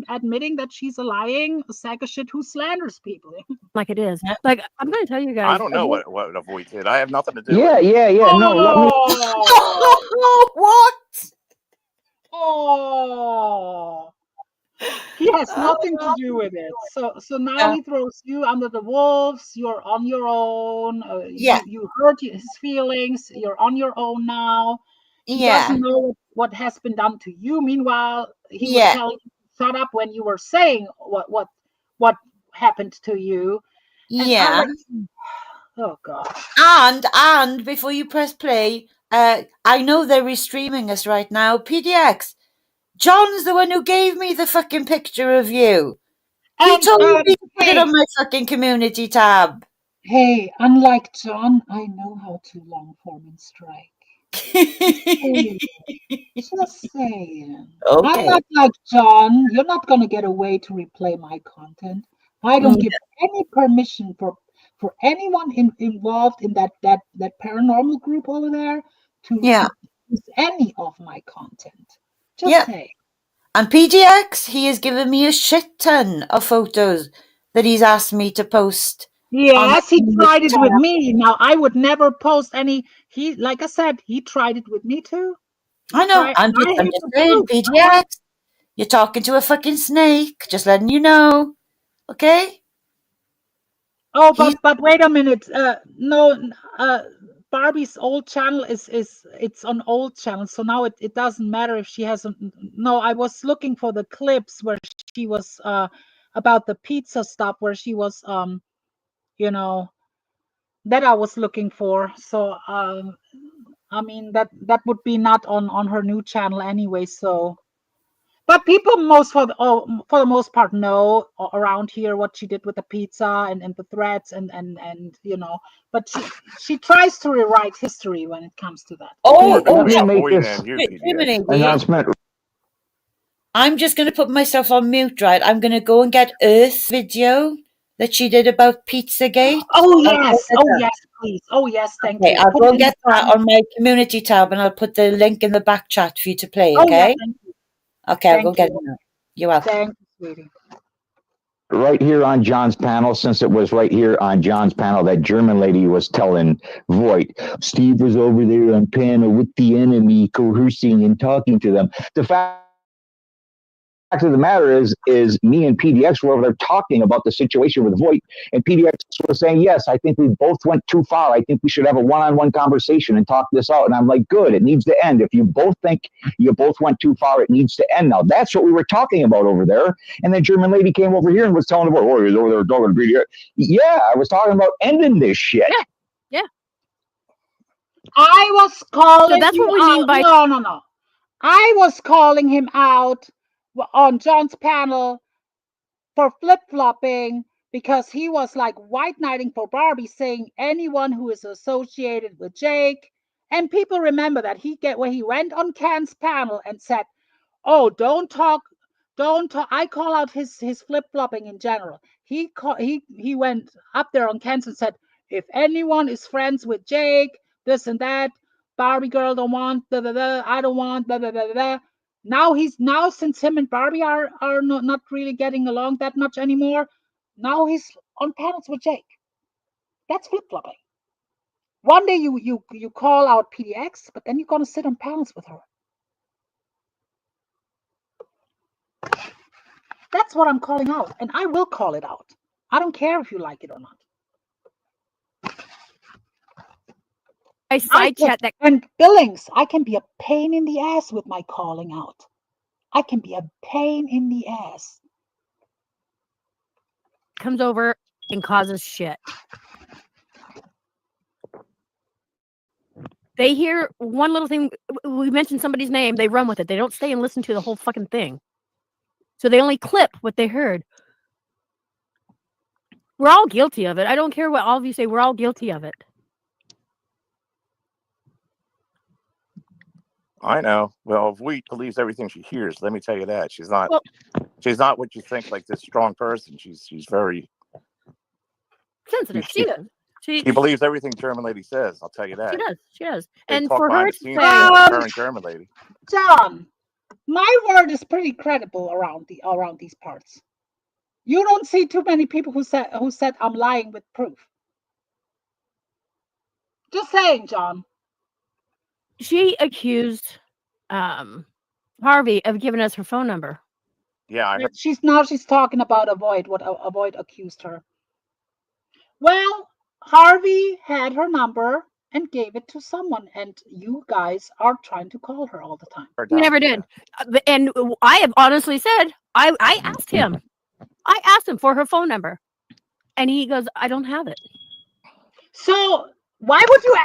admitting that she's a lying sack of shit who slanders people. Like it is. Like, I'm going to tell you guys. I don't know what AVOYT did. I have nothing to do with it. Yeah. No, let me... What? Oh. He has nothing to do with it. So now he throws you under the wolves. You're on your own. You hurt his feelings. You're on your own now. He doesn't know what has been done to you. Meanwhile, he was telling you to shut up when you were saying what happened to you. And Yeah. Oh God. And before you press play, I know they're restreaming us right now. PDX, John's the one who gave me the fucking picture of you. He told me to put it on my fucking community tab. Hey, unlike John, I know how to long form and strike. Just saying. Okay. I'm not like John. You're not gonna get away to replay my content. I don't give any permission for anyone involved in that paranormal group over there to use any of my content. Just say. And PDX, he has given me a shit ton of photos that he's asked me to post. Yes, he tried it with me. Now I would never post any. He, like I said, he tried it with me too. I know. I'm just saying, PDX, you're talking to a fucking snake. Just letting you know. Okay? Oh, but wait a minute. No, Barbie's old channel it's on old channel, so now it doesn't matter if she has no. I was looking for the clips where she was about the pizza stuff, where she was you know, that I was looking for. So I mean that would be not on her new channel anyway. So, but people for the most part know around here what she did with the pizza and the threats and you know. But she tries to rewrite history when it comes to that. Let me make this announcement. I'm just going to put myself on mute, right? I'm going to go and get Earth's video that she did about Pizzagate. Oh yes, please. Oh yes, thank you. I'll go and get that on my community tab, and I'll put the link in the back chat for you to play. Okay. Oh, yeah, thank you. Okay, I'll go get it now. You're welcome. Thank you, sweetie. Right here on John's panel, since it was right here on John's panel, that German lady was telling VOYT, Steve was over there on panel with the enemy, coercing and talking to them. The fact of the matter is me and PDX were over there talking about the situation with VOYT, and PDX was saying, yes, I think we both went too far. I think we should have a one-on-one conversation and talk this out. And I'm like, good, it needs to end. If you both think you both went too far, it needs to end now. That's what we were talking about over there. And the German lady came over here and was telling about, oh, he's over there talking to PDX. Yeah, I was talking about ending this shit. Yeah. I was calling. So that's what we mean by no. I was calling him out on John's panel for flip-flopping because he was like white knighting for Barbie, saying anyone who is associated with Jake. And people remember that when he went on Ken's panel and said, oh, don't talk. I call out his flip-flopping in general. He went up there on Ken's and said, if anyone is friends with Jake, this and that, Barbie girl don't want, I don't want, Now since him and Barbie are not really getting along that much anymore, now he's on panels with Jake. That's flip-flopping. One day you call out PDX, but then you're gonna sit on panels with her. That's what I'm calling out, and I will call it out. I don't care if you like it or not. And Billings, I can be a pain in the ass with my calling out. I can be a pain in the ass. Comes over and causes shit. They hear one little thing. We mentioned somebody's name. They run with it. They don't stay and listen to the whole fucking thing. So they only clip what they heard. We're all guilty of it. I don't care what all of you say. We're all guilty of it. I know. Well, if VOYT believes everything she hears, let me tell you that she's not. She's not what you think. Like this strong person. She's very sensitive. She does. She believes everything German lady says. I'll tell you that. She does. They and talk for her to say, say, her and German lady. John, my word is pretty credible around these parts. You don't see too many people who said I'm lying with proof. Just saying, John. She accused Harvey of giving us her phone number. Yeah, I heard. She's talking about AVOYT, what AVOYT accused her. Well, Harvey had her number and gave it to someone, and you guys are trying to call her all the time. We never did. And I have honestly said, I asked him. I asked him for her phone number, and he goes, "I don't have it." So why would you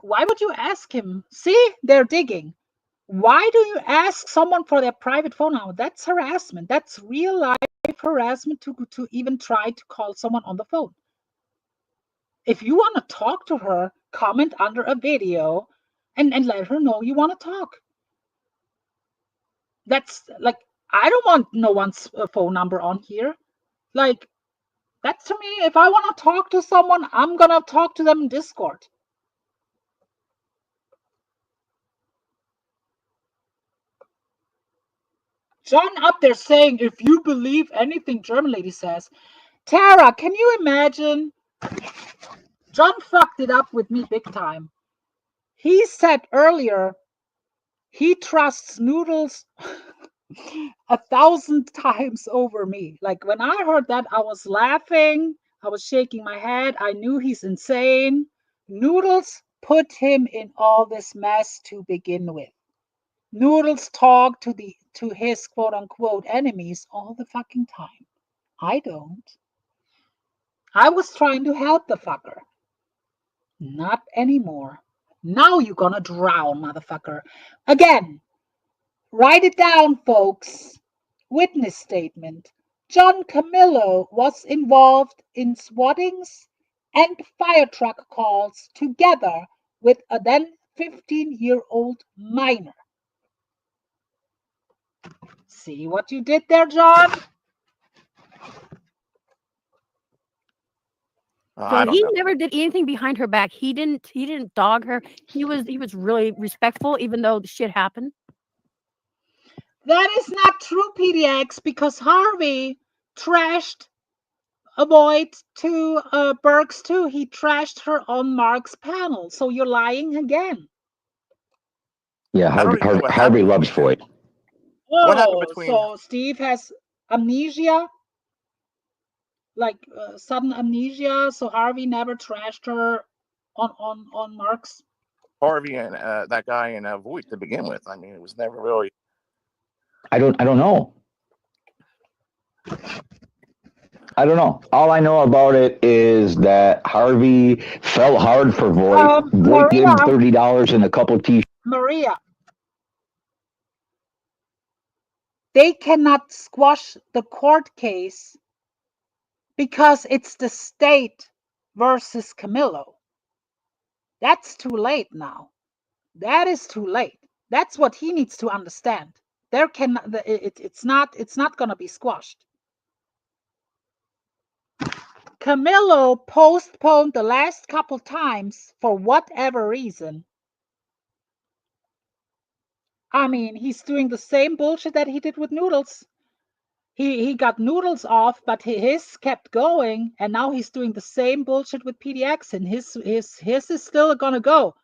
why would you ask him? See, they're digging. Why do you ask someone for their private phone number? That's harassment. That's real life harassment to even try to call someone on the phone. If you want to talk to her, comment under a video and let her know you want to talk. That's like, I don't want no one's phone number on here. Like, that's to me, if I want to talk to someone, I'm going to talk to them in Discord. John up there saying, if you believe anything German lady says. Tara, can you imagine? John fucked it up with me big time. He said earlier he trusts Noodles 1,000 times over me. Like, when I heard that, I was laughing. I was shaking my head. I knew he's insane. Noodles put him in all this mess to begin with. Noodles talk to his quote unquote enemies all the fucking time. I don't. I was trying to help the fucker. Not anymore. Now you're gonna drown, motherfucker. Again, write it down, folks. Witness statement. John Camillo was involved in swattings and fire truck calls together with a then 15-year-old minor. See what you did there, John? So he never did anything behind her back. He didn't dog her. He was really respectful, even though the shit happened. That is not true, PDX, because Harvey trashed AVOYT to Burks too. He trashed her on Mark's panel. So you're lying again. Yeah, Harvey loves VOYT. What happened Oh, between? so Steve has amnesia, like sudden amnesia. So Harvey never trashed her on Mark's. Harvey and that guy in VOYT to begin with. I mean, it was never really. I don't know. I don't know. All I know about it is that Harvey felt hard for VOYT. VOYT gave him $30 and a couple of t-shirts. Maria, they cannot squash the court case because it's the state versus Camillo. That's too late now. That is too late. That's what he needs to understand. It's not going to be squashed. Camillo postponed the last couple times for whatever reason. I mean, he's doing the same bullshit that he did with Noodles. He got Noodles off, but his kept going, and now he's doing the same bullshit with PDX, and his is still gonna go.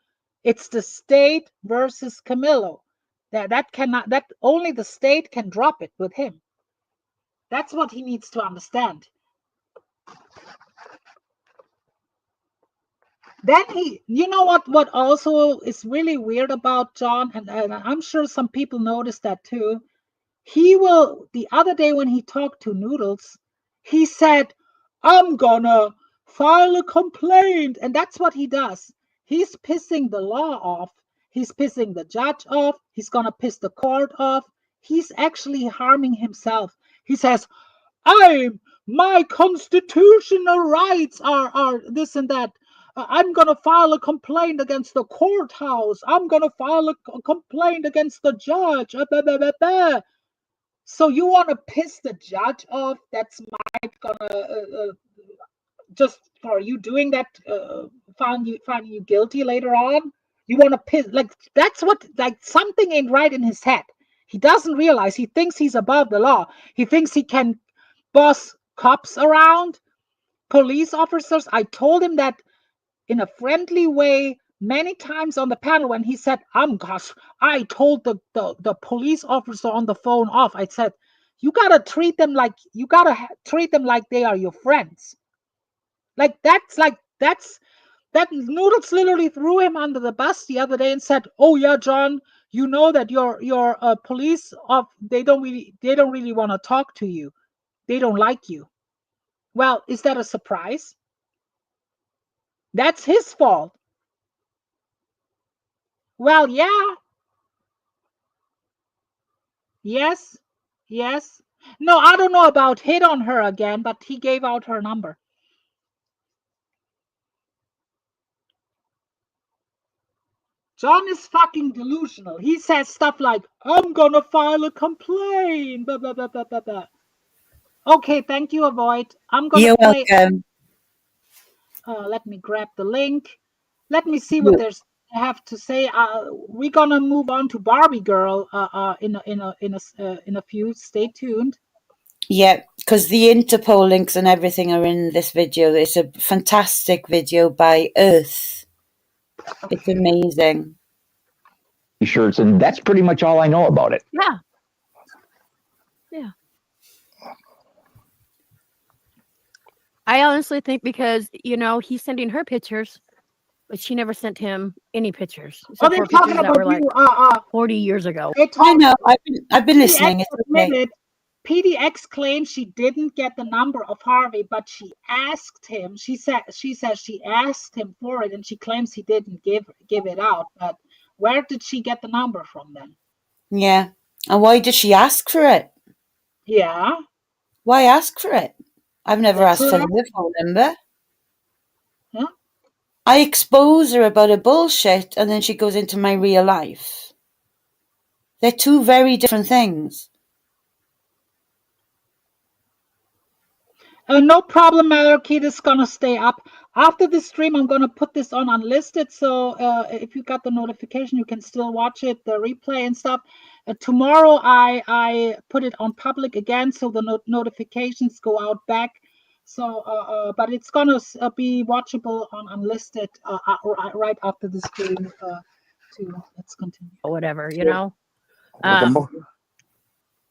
It's the state versus Camillo. That only the state can drop it with him. That's what he needs to understand. Then you know what also is really weird about John, and I'm sure some people noticed that too. The other day when he talked to Noodles, he said, I'm gonna file a complaint. And that's what he does. He's pissing the law off. He's pissing the judge off. He's gonna piss the court off. He's actually harming himself. He says, my constitutional rights are this and that. I'm going to file a complaint against the courthouse. I'm going to file a complaint against the judge. So you want to piss the judge off? That's gonna just for you doing that, finding you guilty later on. You want to piss, like, that's what, like, something ain't right in his head. He doesn't realize. He thinks he's above the law. He thinks he can boss cops around, police officers. I told him that in a friendly way many times on the panel when he said, I told the police officer on the phone off. I said, you gotta treat them like they are your friends. That Noodles literally threw him under the bus the other day and said, oh yeah, John, You know that your police they don't really want to talk to you. They don't like you. Well, is that a surprise? That's his fault. Well, yeah. Yes. Yes. No, I don't know about hit on her again, but he gave out her number. John is fucking delusional. He says stuff like, I'm gonna file a complaint. Blah, blah, blah, blah, blah, blah. Okay, thank you, AVOYT. I'm gonna You're play. welcome. Let me grab the link. Let me see what there's have to say. We're gonna move on to Barbie Girl in a few. Stay tuned. Yeah, because the Interpol links and everything are in this video. It's a fantastic video by Earth. It's amazing. Shirts, and that's pretty much all I know about it. Yeah. Yeah. I honestly think because, he's sending her pictures, but she never sent him any pictures. Oh, they're talking about like you. 40 years ago. I know. I've been listening. It's okay. PDX claims she didn't get the number of Harvey, but she asked him. She says she asked him for it, and she claims he didn't give it out. But where did she get the number from then? Yeah. And why did she ask for it? Yeah. Why ask for it? I've never asked for the phone number. Huh? I expose her about her bullshit, and then she goes into my real life. They're two very different things. No problem, Malakit is gonna stay up. After the stream, I'm gonna put this on unlisted, so if you got the notification, you can still watch it, the replay and stuff. Tomorrow, I put it on public again, so the notifications go out back. So, but it's gonna be watchable on unlisted right after the stream. Too. Let's continue. Or whatever,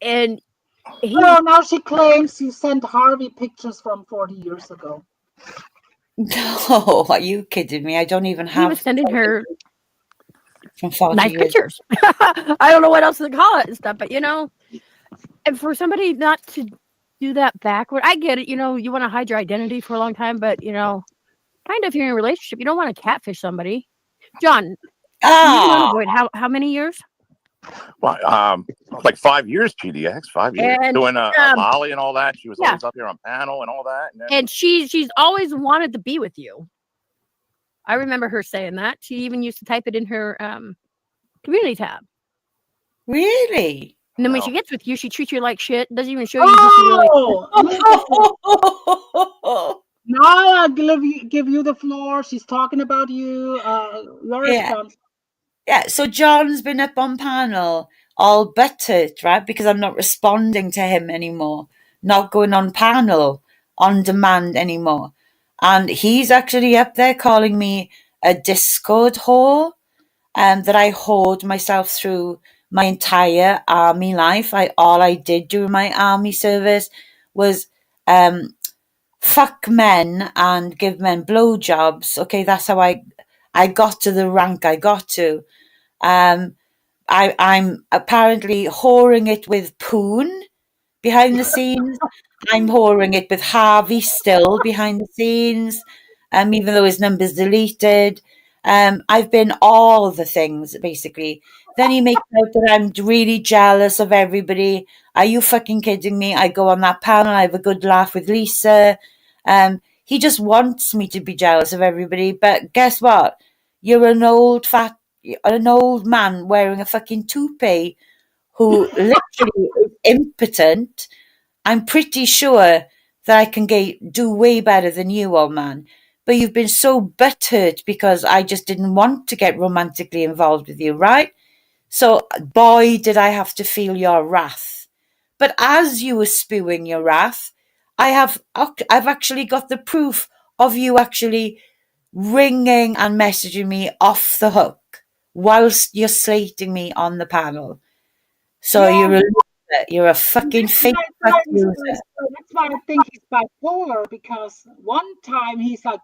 and now she claims you sent Harvey pictures from 40 years ago. No, are you kidding me? I don't even have. He was sending her from 40 nice years. pictures. I don't know what else to call it and stuff, but and for somebody not to do that backward, I get it. You want to hide your identity for a long time, but kind of if you're in a relationship, you don't want to catfish somebody. John, you've been on AVOYT how many years? Well, like 5 years, PDX, 5 years. And, doing a Lolly and all that. She was always up here on panel and all that. And she's always wanted to be with you. I remember her saying that. She even used to type it in her community tab. Really? And then when she gets with you, she treats you like shit. Doesn't even show you who she really. Now I'll give you the floor. She's talking about you. Your response. Yeah, so John's been up on panel all buttered, right? Because I'm not responding to him anymore, not going on panel on demand anymore. And he's actually up there calling me a Discord whore, that I hoard myself through my entire army life. All I did during my army service was fuck men and give men blowjobs. Okay, that's how I got to the rank I got to. I'm apparently whoring it with Poon behind the scenes. I'm whoring it with Harvey still behind the scenes, even though his number's deleted. I've been all the things, basically. Then he makes out that I'm really jealous of everybody. Are you fucking kidding me? I go on that panel, I have a good laugh with Lisa. He just wants me to be jealous of everybody. But guess what? You're an old man wearing a fucking toupee who literally is impotent. I'm pretty sure that I can do way better than you, old man. But you've been so buttered because I just didn't want to get romantically involved with you, right? So, boy, did I have to feel your wrath. But as you were spewing your wrath, I've actually got the proof of you actually ringing and messaging me off the hook whilst you're slating me on the panel. So you're a fucking fake loser. That's why I think he's bipolar, because one time he's like,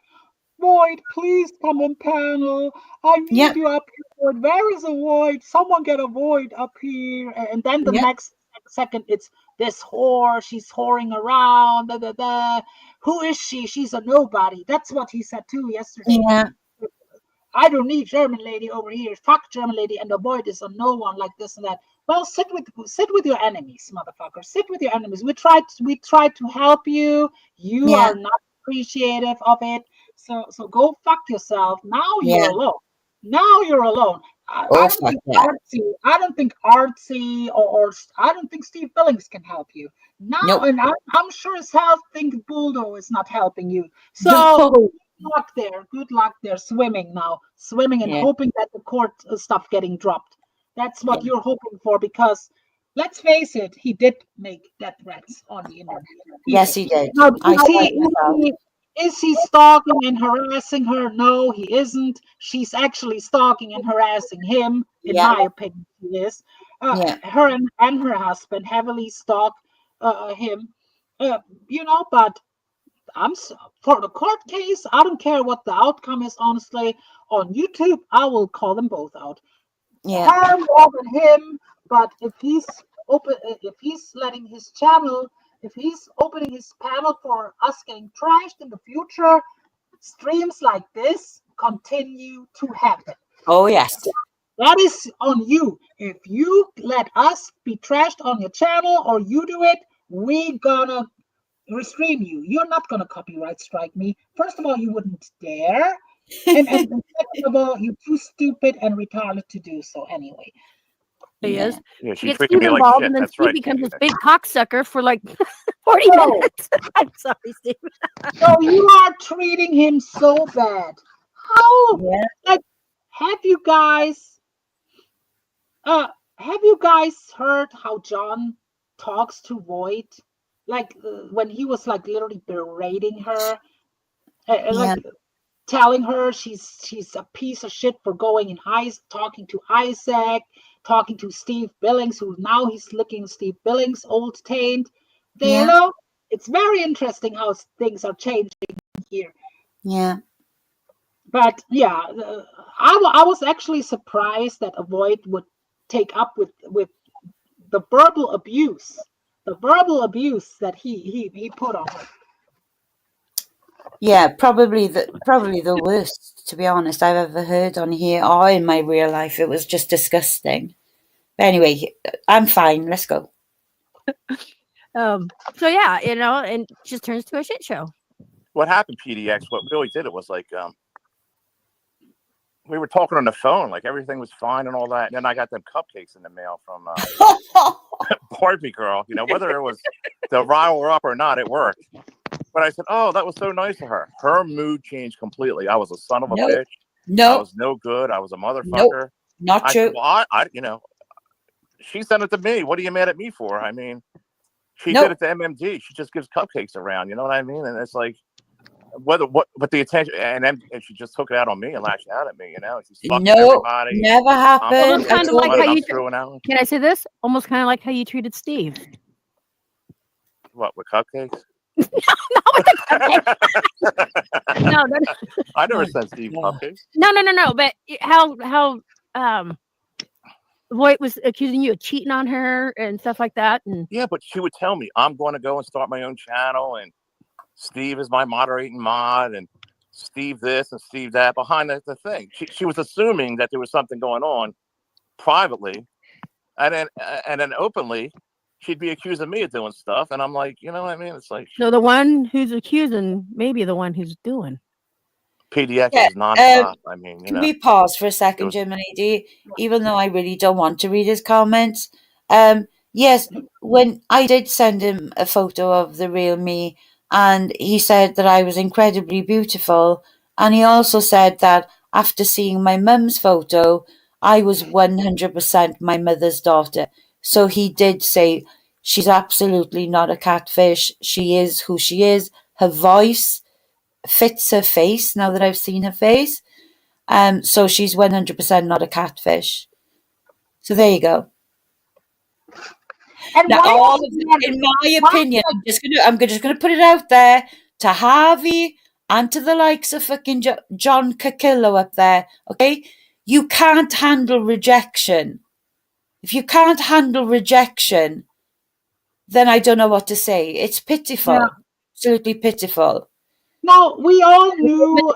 VOYT, please come on panel. I need you up here. VOYT. Where is a VOYT? Someone get a VOYT up here. And then the next second, it's this whore. She's whoring around. Da, da, da. Who is she? She's a nobody. That's what he said too yesterday. Yeah. I don't need German lady over here. Fuck German lady, and the VOYT is a no one like this and that. Well, sit with your enemies, motherfucker. Sit with your enemies. We tried to help you. You are not appreciative of it. So go fuck yourself. Now you're alone. Now you're alone. I don't think Artsy or I don't think Steve Billings can help you. Now, and I'm sure as hell think Buldo is not helping you. So good luck there, swimming and hoping that the court stuff getting dropped. That's what you're hoping for, because let's face it, he did make death threats on the internet. Yes, he did. Now, is he stalking and harassing her? No, he isn't. She's actually stalking and harassing him. In my opinion, she is. Her and her husband heavily stalk him. But for the court case, I don't care what the outcome is. Honestly, on YouTube, I will call them both out. Her more than him. But if he's letting his channel, if he's opening his panel for us getting trashed in the future, streams like this continue to happen. Oh yes. That is on you. If you let us be trashed on your channel or you do it, we gonna restream you. You're not gonna copyright strike me. First of all, you wouldn't dare. And second of all, you're too stupid and retarded to do so anyway. He is. Yeah, she gets Steve involved, and then Steve becomes this big cocksucker for like 40 minutes. I'm sorry, Steve. So you are treating him so bad. How? Yeah. Like, have you guys heard how John talks to VOYT? Like when he was like literally berating her, like telling her she's a piece of shit for going in talking to Isaac, talking to Steve Billings, who now he's looking Steve Billings, old taint. It's very interesting how things are changing here. Yeah. But I was actually surprised that AVOYT would take up with the verbal abuse that he put on her. Yeah, probably the worst, to be honest, I've ever heard on here or in my real life. It was just disgusting. But anyway, I'm fine. Let's go. So yeah, and it just turns to a shit show. What happened, PDX? What really did it was like we were talking on the phone, like everything was fine and all that. And then I got them cupcakes in the mail from Barbie Girl. Whether it was to rile her up or not, it worked. But I said, "Oh, that was so nice of her." Her mood changed completely. I was a son of a bitch. I was no good. I was a motherfucker. Not true. Said, well, she sent it to me. What are you mad at me for? I mean, she did it to MMD. She just gives cupcakes around. You know what I mean? And it's like, but the attention, and she just took it out on me and lashed out at me. She's fucking everybody. Never happened. Kind of like how you. Can I say this? Almost kind of like how you treated Steve. What, with cupcakes? No, I never sent Steve cupcakes. No. But how VOYT was accusing you of cheating on her and stuff like that, and yeah, but she would tell me I'm going to go and start my own channel, and Steve is my moderating mod, and Steve this and Steve that behind the thing. She was assuming that there was something going on privately, and then openly she'd be accusing me of doing stuff, and I'm like, you know what I mean? It's like, so the one who's accusing may be the one who's doing. PDX is nonstop. I mean, can we pause for a second, Germany? Even though I really don't want to read his comments. Yes, when I did send him a photo of the real me, and he said that I was incredibly beautiful, and he also said that after seeing my mum's photo, I was 100% my mother's daughter. So he did say she's absolutely not a catfish. She is who she is. Her voice fits her face now that I've seen her face. So she's 100% not a catfish. So there you go. And now, in my opinion, I'm just gonna put it out there to Harvey and to the likes of fucking John Camillo up there, okay? You can't handle rejection. If you can't handle rejection, then I don't know what to say. It's pitiful. Yeah. Absolutely pitiful. Now, we all knew,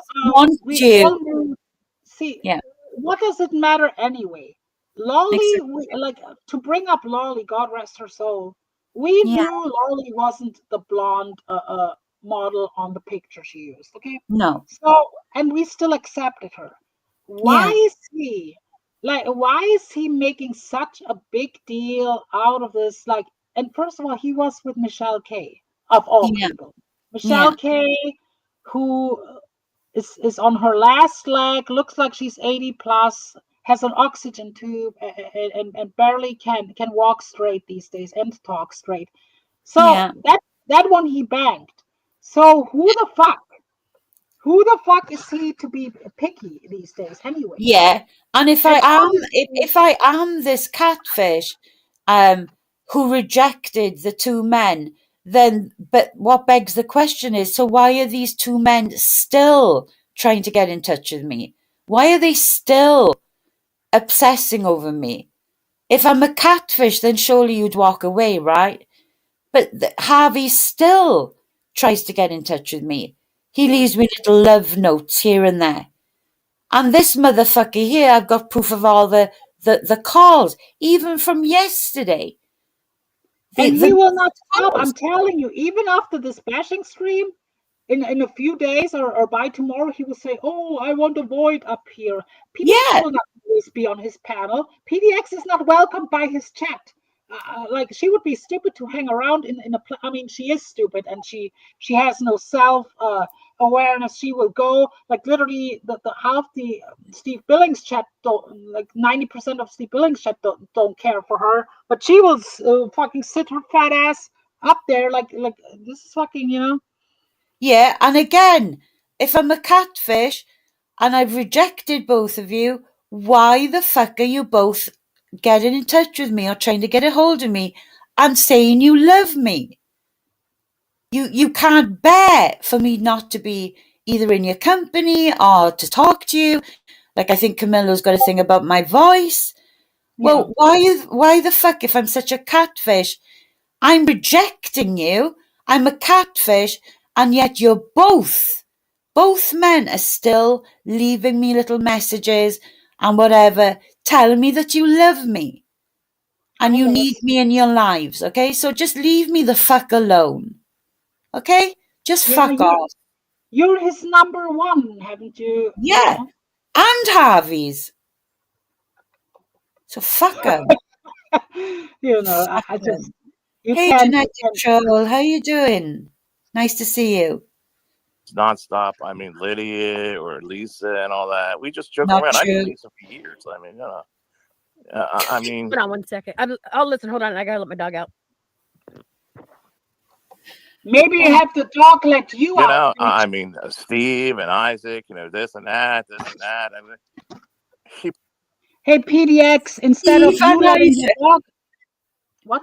see, yeah. What does it matter anyway? Lolly, like, to bring up Lolly, God rest her soul, we knew Lolly wasn't the blonde model on the picture she used, okay? No. So, and we still accepted her. Why is he making such a big deal out of this? Like, and first of all, he was with Michelle K, of all people. Michelle K, who is on her last leg, looks like she's 80 plus, has an oxygen tube, and barely can walk straight these days and talk straight. So that one he banged. So who the fuck is he to be picky these days anyway? Yeah, and if I am this catfish, who rejected the two men, then but what begs the question is, so why are these two men still trying to get in touch with me? Why are they still obsessing over me? If I'm a catfish, then surely you'd walk away, right? But Harvey still tries to get in touch with me. He leaves me little love notes here and there. And this motherfucker here, I've got proof of all the calls, even from yesterday. And he will not stop. I'm telling you, even after this bashing stream, in a few days or by tomorrow, he will say, "Oh, I want a VOYT up here." PDX will not always be on his panel. PDX is not welcomed by his chat. Like, she would be stupid to hang around in a. I mean, she is stupid, and she has no self awareness. She will go, like, literally the half the Steve Billings chat don't, like 90% of Steve Billings chat don't care for her, but she will fucking sit her fat ass up there like this is fucking, you know. Yeah, and again, if I'm a catfish and I've rejected both of you, why the fuck are you both getting in touch with me or trying to get a hold of me and saying you love me? You can't bear for me not to be either in your company or to talk to you. Like, I think Camillo's got a thing about my voice. Well, why the fuck, if I'm such a catfish, I'm rejecting you, I'm a catfish, and yet you're both men are still leaving me little messages and whatever, telling me that you love me and you need me in your lives, okay? So just leave me the fuck alone, okay? Just fuck off. You're his number one, haven't you? Yeah, and Harvey's. So fuck him. You know, I just... Hey, Genetic Troll, how you doing? Nice to see you. Nonstop. I mean, Lydia or Lisa and all that. We just joke Not around. I true. knew Lisa for years. I mean, you know. I mean, hold on 1 second. I'll listen. Hold on. I gotta let my dog out. Maybe you have the dog let you out. Know, I mean, Steve and Isaac, you know, this and that. I mean, hey, PDX, instead of you letting your dog... What?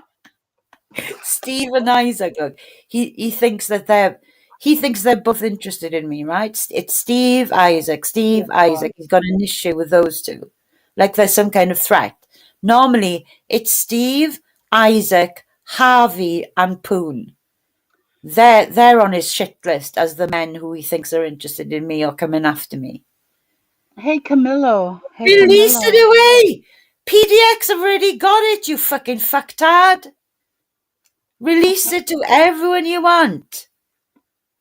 Steve and Isaac, look, he thinks that they're both interested in me, right? It's Steve, Isaac. He's got an issue with those two. Like there's some kind of threat. Normally, it's Steve, Isaac, Harvey, and Poon. They're on his shit list as the men who he thinks are interested in me or coming after me. Hey, Kamillo. Release it away! PDX have already got it, you fucking fucktard. Release it to everyone you want.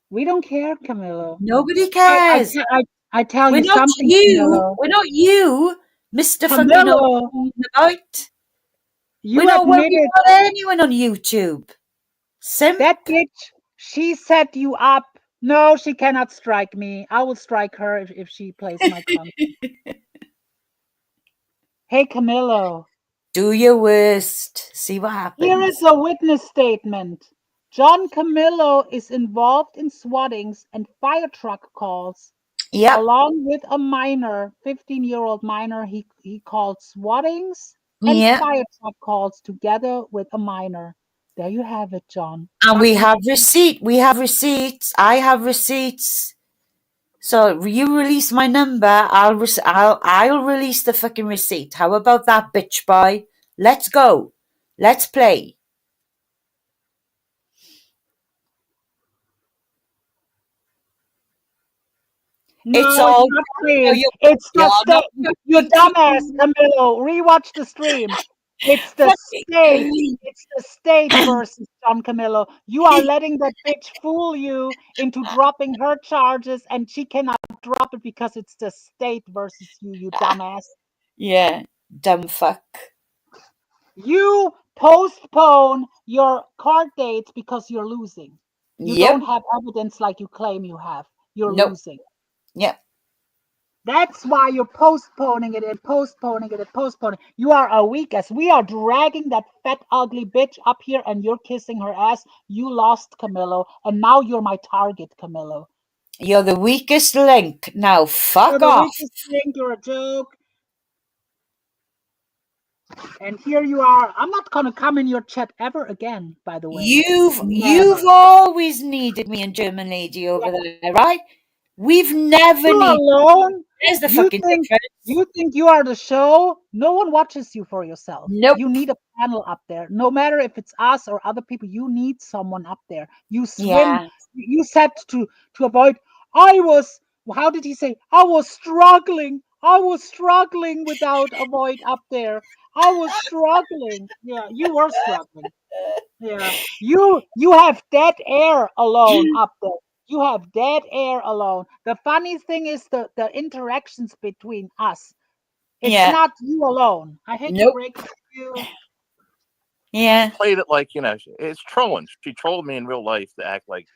We don't care, Camillo. Nobody cares. I tell you something, Camillo. We're not you, Mr. Camillo. About. We're not worried about anyone on YouTube. That bitch, she set you up. No, she cannot strike me. I will strike her if she plays my content. Hey, Camillo. Do your worst. See what happens. Here is a witness statement. John Camillo is involved in swattings and fire truck calls. Yeah. Along with a minor, 15-year-old minor, he called swattings and fire truck calls together with a minor. There you have it, John. And we have receipt. We have receipts. I have receipts. So you release my number, I'll release the fucking receipt. How about that, bitch boy? Let's go. Let's play. No, It's it's all not stream. you, It's the you're not state. You dumbass, Camilo. Rewatch the stream. It's the state. It's the state versus John Camillo. You are letting that bitch fool you into dropping her charges, and she cannot drop it because it's the state versus you, you dumbass. Yeah, dumb fuck. You postpone your court dates because you're losing. You don't have evidence like you claim you have. You're losing. Yep. That's why you're postponing it and postponing it and postponing. You are a weak ass. We are dragging that fat, ugly bitch up here and you're kissing her ass. You lost, Camillo, and now you're my target, Camillo. You're the weakest link. Now fuck You're the off. weakest link. You're a joke. And here you are. I'm not gonna come in your chat ever again, by the way. You've always needed me and German lady over there, right? We've never You're needed alone. There's the You fucking think difference. you are the show? No one watches you for yourself. Nope. You need a panel up there. No matter if it's us or other people, you need someone up there. You swim. Yeah. You said to avoid. How did he say? I was struggling. I was struggling without avoid up there. I was struggling. Yeah, you were struggling. Yeah. You have dead air alone up there. You have dead air alone. The funny thing is the interactions between us. It's not you alone. I hate to break it to you. Yeah. She played it like, it's trolling. She trolled me in real life to act like,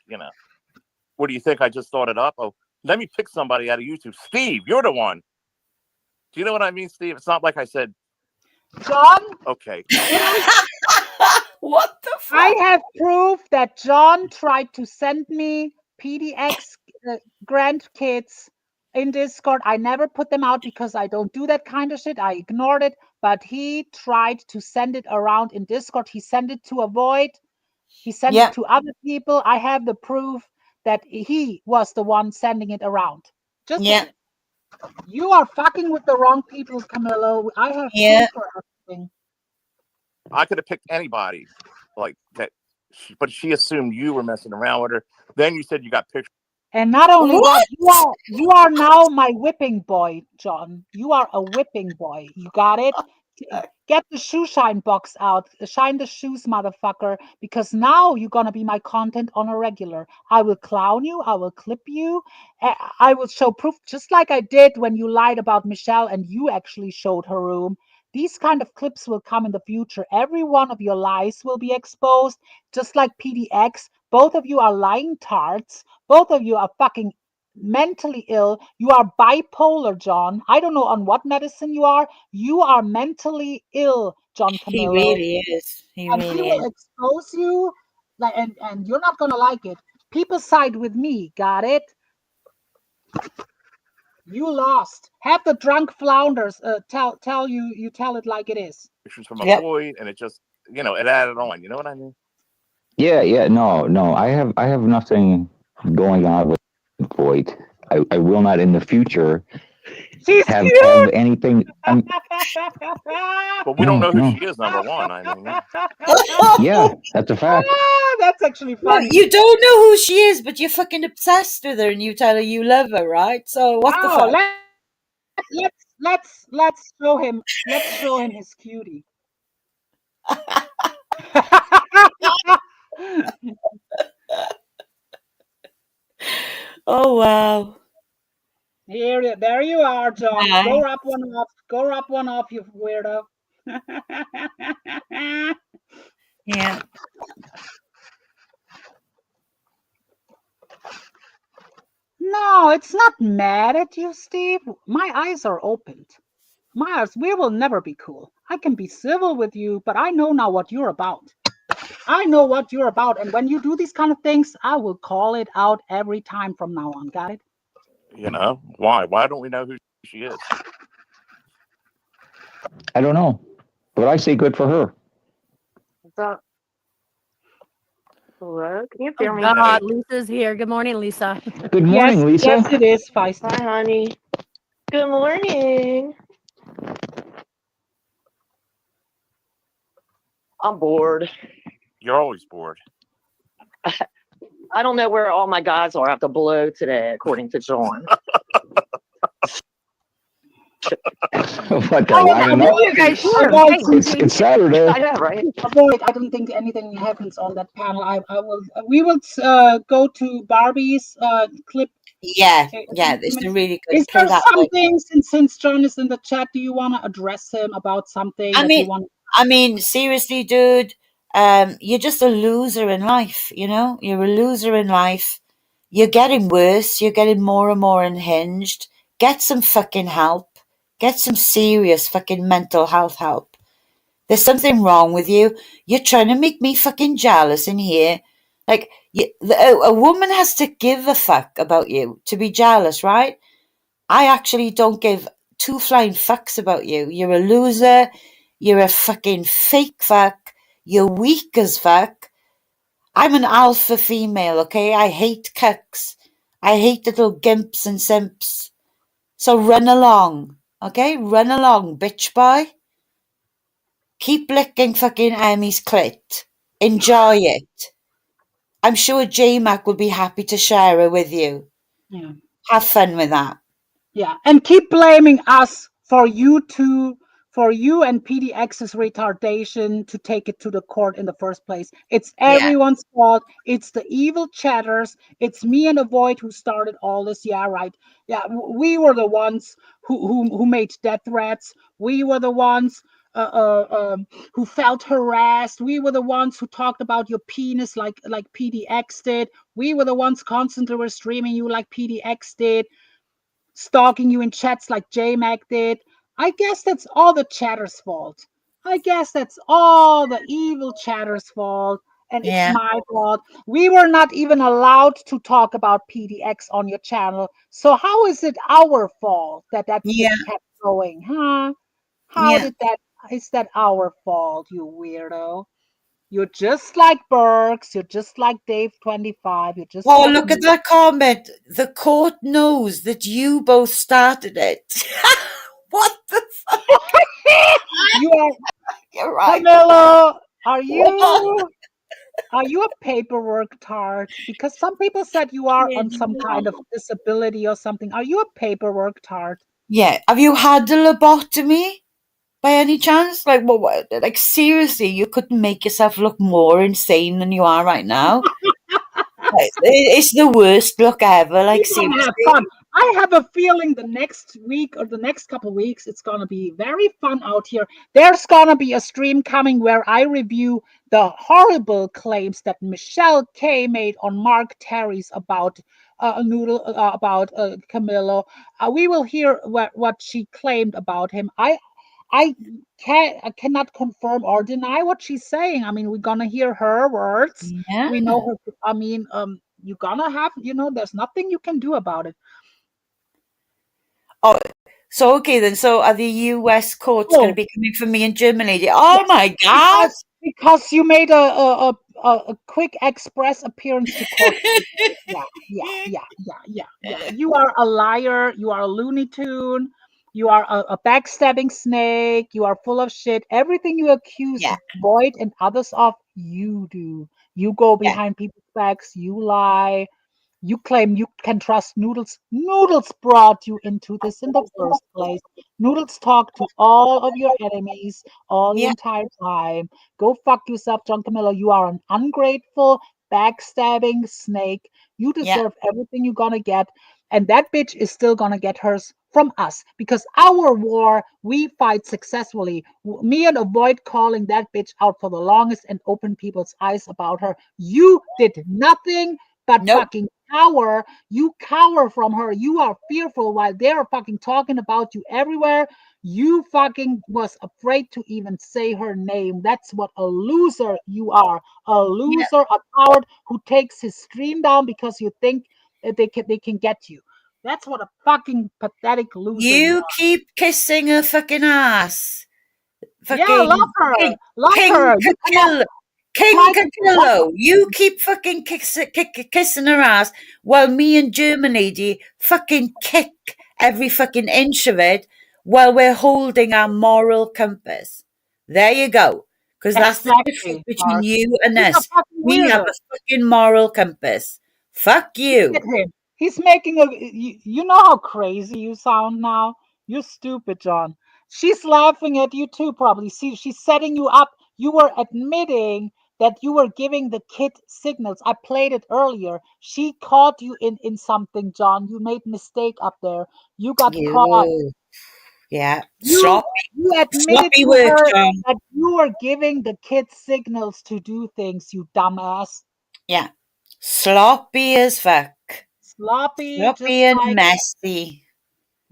what do you think? I just thought it up? Oh, let me pick somebody out of YouTube. Steve, you're the one. Do you know what I mean, Steve? It's not like I said, John? Okay. What the fuck? I have proof that John tried to send me PDX grandkids in Discord. I never put them out because I don't do that kind of shit. I ignored it, but he tried to send it around in Discord. He sent it to AVOYT. He sent it to other people. I have the proof that he was the one sending it around. Just saying. You are fucking with the wrong people, Camillo. I have proof for everything. I could have picked anybody like that, but she assumed you were messing around with her. Then you said you got pictures. And not only that, you are now my whipping boy, John. You are a whipping boy. You got it? Get the shoe shine box out. Shine the shoes, motherfucker, because now you're going to be my content on a regular. I will clown you. I will clip you. I will show proof, just like I did when you lied about Michelle and you actually showed her room. These kind of clips will come in the future. Every one of your lies will be exposed, just like PDX. Both of you are lying tarts. Both of you are fucking mentally ill. You are bipolar, John. I don't know on what medicine you are. You are mentally ill, John Camillo. He really is. He will expose you, and you're not gonna like it. People side with me. Got it? You lost. Have the drunk flounders tell you tell it like it is. Pictures from a void, and it just it added on. You know what I mean? Yeah. No. I have nothing going on with VOYT. I will not in the future have anything. But we don't know who she is. Number one, I mean. Yeah, that's a fact. That's actually funny. Well, you don't know who she is, but you're fucking obsessed with her, and you tell her you love her, right? So what the fuck? Let's show him. Let's show him his cutie. Oh wow! There you are, John. Nice. Go rub one off. Go rub one off, you weirdo. Yeah. No, it's not mad at you, Steve. My eyes are opened. My eyes. We will never be cool. I can be civil with you, but I know now what you're about. I know what you're about, and when you do these kind of things, I will call it out every time from now on. Got it? Why? Why don't we know who she is? I don't know, but I say good for her. Hello, can you hear Oh me? God, Lisa's here. Good morning, Lisa. Good morning, Lisa. Yes, it is feisty. Hi, honey. Good morning. I'm bored. You're always bored. I don't know where all my guys are after Buldo today, according to John. What, they're lining up? It's Saturday. I know, right? Avoid. I don't think anything happens on that panel. We will go to Barbie's clip. Yeah, it's a really good. Is there something since John is in the chat? Do you want to address him about something? I mean, seriously, dude. You're just a loser in life. You know, you're a loser in life. You're getting worse. You're getting more and more unhinged. Get some fucking help. Get some serious fucking mental health help. There's something wrong with you. You're trying to make me fucking jealous in here. Like, a woman has to give a fuck about you to be jealous, right? I actually don't give two flying fucks about you. You're a loser. You're a fucking fake fuck. You're weak as fuck. I'm an alpha female, okay? I hate cucks. I hate little gimps and simps. So run along, okay? Run along, bitch boy. Keep licking fucking Emmy's clit. Enjoy it. I'm sure J-Mac will be happy to share it with you. Yeah. Have fun with that. Yeah, and keep blaming us for you and PDX's retardation to take it to the court in the first place. It's everyone's fault. It's the evil chatters. It's me and AVOYT who started all this. Yeah, right. Yeah, we were the ones who made death threats. We were the ones who felt harassed. We were the ones who talked about your penis like PDX did. We were the ones constantly were streaming you like PDX did, stalking you in chats like JMac did. I guess that's all the chatter's fault. I guess that's all the evil chatter's fault. And it's my fault. We were not even allowed to talk about PDX on your channel. So how is it our fault that shit kept going, huh? Is that our fault, you weirdo? You're just like Burks. You're just like Dave25. You're just like look at that comment. The court knows that you both started it. What the fuck? You're right. Camillo, are you a paperwork tart? Because some people said you are on some kind of disability or something. Are you a paperwork tart? Yeah. Have you had a lobotomy by any chance? Like, what? Like, seriously, you couldn't make yourself look more insane than you are right now. It's the worst look ever. Like, seriously. Have fun. I have a feeling the next week or the next couple of weeks, it's going to be very fun out here. There's going to be a stream coming where I review the horrible claims that Michelle K made on Mark Terry's about Noodle, about Camilo. We will hear what she claimed about him. I cannot confirm or deny what she's saying. I mean, we're gonna hear her words. Yeah. We know her. I mean, you're gonna have, there's nothing you can do about it. Oh, so okay then. So are the US courts going to be coming for me in Germany? Oh my God! Because you made a quick express appearance to court. Yeah. You are a liar. You are a Looney Tune. You are a backstabbing snake. You are full of shit. Everything you accuse VOYT and others of, you do. You go behind people's backs. You lie. You claim you can trust Noodles. Noodles brought you into this in the first place. Noodles talked to all of your enemies all the entire time. Go fuck yourself, John Camillo. You are an ungrateful, backstabbing snake. You deserve everything you're gonna get. And that bitch is still gonna get hers from us, because our war we fight successfully. Me and AVOYT calling that bitch out for the longest and open people's eyes about her. You did nothing but fucking cower. You cower from her. You are fearful while they're fucking talking about you everywhere. You fucking was afraid to even say her name. That's what a loser you are. A loser, a coward who takes his stream down because you think that they can get you. That's what a fucking pathetic loser you keep kissing her fucking ass. Fucking love her. Love her. King Camillo, you keep fucking kissing her ass while me and German lady fucking kick every fucking inch of it while we're holding our moral compass. There you go. Because that's the difference between you and us. We have a fucking moral compass. Fuck you. Look at him. He's making a. You know how crazy you sound now? You're stupid, John. She's laughing at you too, probably. See, she's setting you up. You were admitting that you were giving the kid signals. I played it earlier. She caught you in something, John. You made mistake up there. You got caught. Yeah. You admitted sloppy to work, her John. that you were giving the kids signals to do things, you dumbass. Yeah. Sloppy as fuck. Sloppy and messy.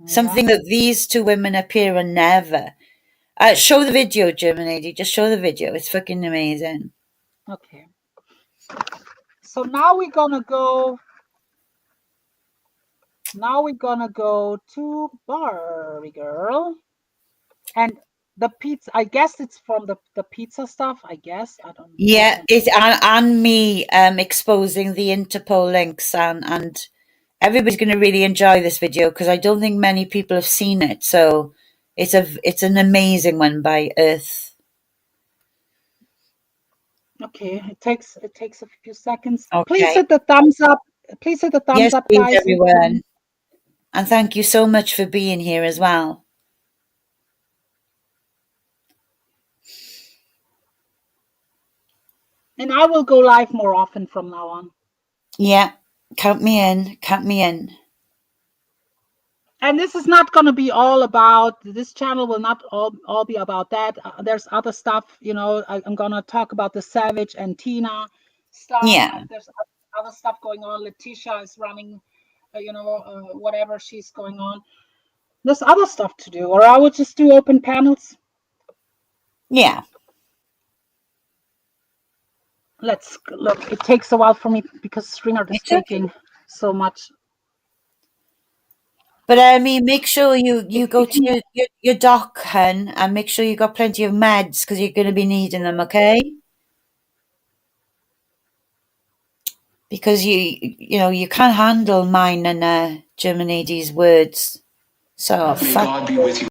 Something that these two women appear on never. Show the video, German lady. Just show the video. It's fucking amazing. Okay. So now we're gonna go. Now we're gonna go to Barbie Girl, and the pizza. I guess it's from the pizza stuff. I guess I don't. Yeah, it's and me exposing the Interpol links and everybody's going to really enjoy this video because I don't think many people have seen it. So it's an amazing one by Earth. Okay, it takes a few seconds. Okay. Please hit the thumbs up. Please hit the thumbs up, please, guys. everyone. And thank you so much for being here as well. And I will go live more often from now on. Yeah, count me in. Count me in. And this is not going to be all about, this channel will not all be about that. There's other stuff, you know, I'm going to talk about the Savage and Tina stuff. Yeah. There's other stuff going on. Letitia is running, whatever she's going on. There's other stuff to do, or I would just do open panels. Yeah. Let's look. It takes a while for me because Stringer is taking so much. But I mean, make sure you go to your doc, hun, and make sure you got plenty of meds because you're going to be needing them, okay? Because you can't handle mine and German lady's words. So God be with you.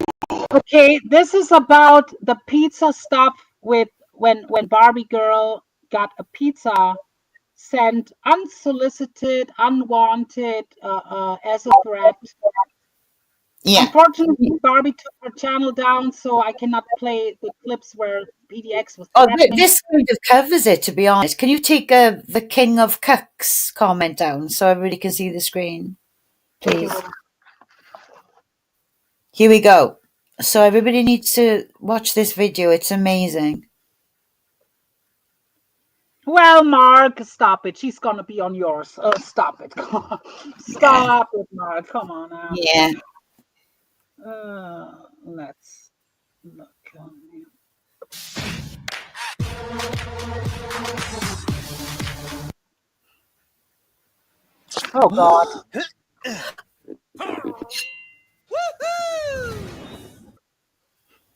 Okay, this is about the pizza stuff with when Barbie Girl got a pizza sent unsolicited, unwanted, as a threat. Yeah. Unfortunately, Barbie took her channel down, so I cannot play the clips where PDX was. This kind of covers it, to be honest. Can you take the King of Cucks comment down so everybody can see the screen, please? Here we go. So everybody needs to watch this video. It's amazing. Well, Mark, stop it. She's gonna be on yours. Stop it. Stop it, Mark. Come on now. Yeah. Let's look. Oh God.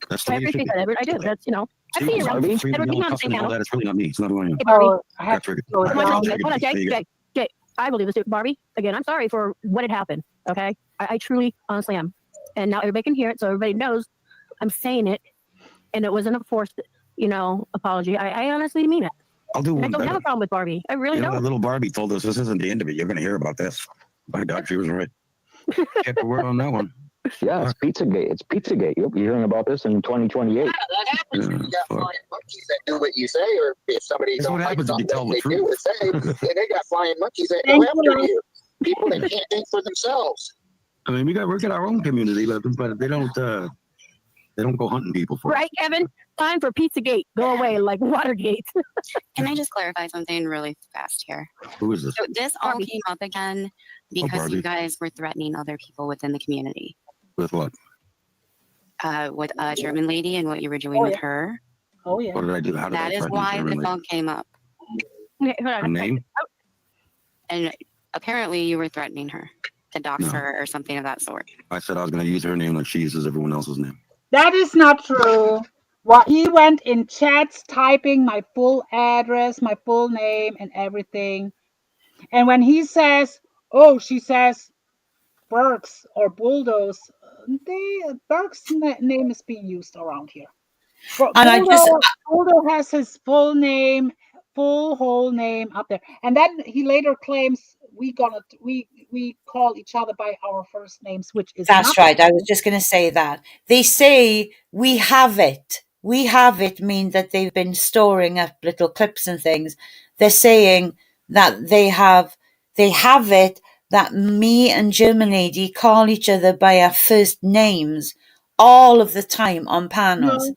That's the I way you should appreciate be. that, Edward. I do. That's, I've seen you around. Edward, be on the same channel. It's really not me. It's not who I am. Hey, Barbie. I have to go Hold on, down. Jay. I believe this too. Barbie, again, I'm sorry for what had happened, okay? I truly, honestly am. And now everybody can hear it, so everybody knows I'm saying it, and it wasn't a forced, apology. I honestly mean it. I'll do one I don't have a problem with Barbie. I really don't. That little Barbie told us this isn't the end of it. You're going to hear about this. My God, she was right. Get the word on that one. Yeah, it's Pizzagate. It's Pizzagate. You'll be hearing about this in 2028. Yeah, that happens when you got flying monkeys that do what you say, or if somebody don't like something that they do or say, and they got flying monkeys that go after you. People that can't think for themselves. I mean, we got our own community, but they don't go hunting people for right, Kevin? Time for Pizzagate. Go away like Watergate. Can I just clarify something really fast here? Who is this? So this all came up again because you guys were threatening other people within the community. With what? With a German lady and what you were doing with her. Oh yeah. What did I do? How did that I is why this all came up. Her name? And apparently you were threatening her to dox her or something of that sort. I said I was going to use her name like she uses everyone else's name. That is not true. Well, he went in chats typing my full address, my full name, and everything. And when he says, "Oh," she says, "Burks or Buldos," Burks' name is being used around here. But And Buldo has his full name, whole name up there, and then he later claims we call each other by our first names, which is that's not right. I was true. just going to say that. They say we have it. We have it mean that they've been storing up little clips and things. They're saying that they have it that me and German lady call each other by our first names all of the time on panels.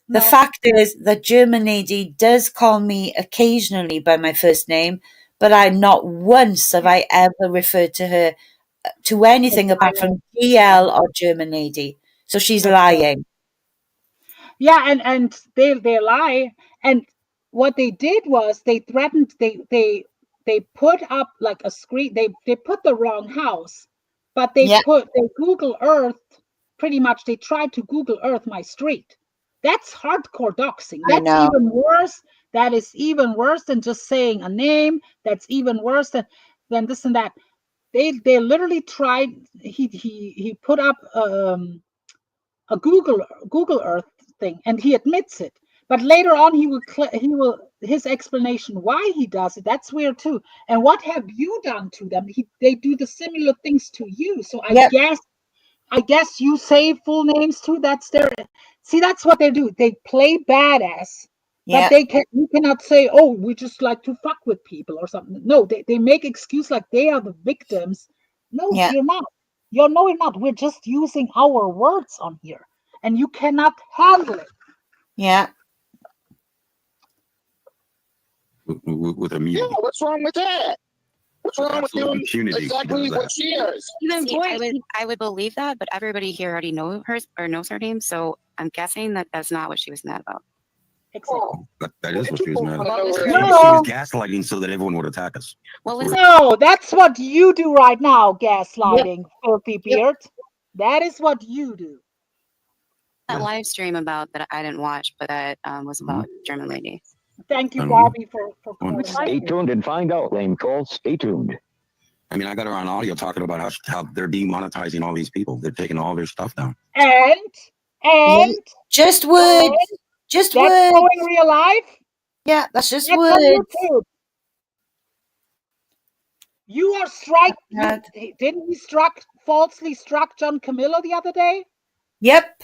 The fact is that German lady does call me occasionally by my first name, but not once have I ever referred to her to anything apart from DL or German lady. So she's lying. Yeah, and they lie. And what they did was they threatened. They put up like a screen. They put the wrong house, but they Google Earth. Pretty much, they tried to Google Earth my street. That's hardcore doxing. I That's know. even worse. That is even worse than just saying a name. That's even worse than this and that. They literally tried. He put up a Google Earth thing, and he admits it. But later on, his explanation why he does it. That's weird too. And what have you done to them? They do the similar things to you. So I guess you say full names too. That's what they do. They play badass. But you cannot say, "Oh, we just like to fuck with people" or something. No, they make excuse like they are the victims. No, you're not. You're no, you're not. We're just using our words on here, and you cannot handle it. Yeah. With immunity. Yeah, what's wrong with that? What's wrong with doing exactly what she is? Even I would believe that, but everybody here already knows her name, so I'm guessing that that's not what she was mad about. That is what she was mad about. What was She her- was gaslighting so that everyone would attack us. No, that's what you do right now, gaslighting, filthy beard. That is what you do. That live stream about that I didn't watch, but that was about German lady. Thank you, Barbie, for Stay tuned and find out, lame trolls. Stay tuned. I mean, I got her on audio talking about how they're demonetizing all these people. They're taking all their stuff down. And just words. Just that's words. going real life. Yeah, that's just That's words. on YouTube. You are didn't he falsely struck John Camillo the other day? Yep.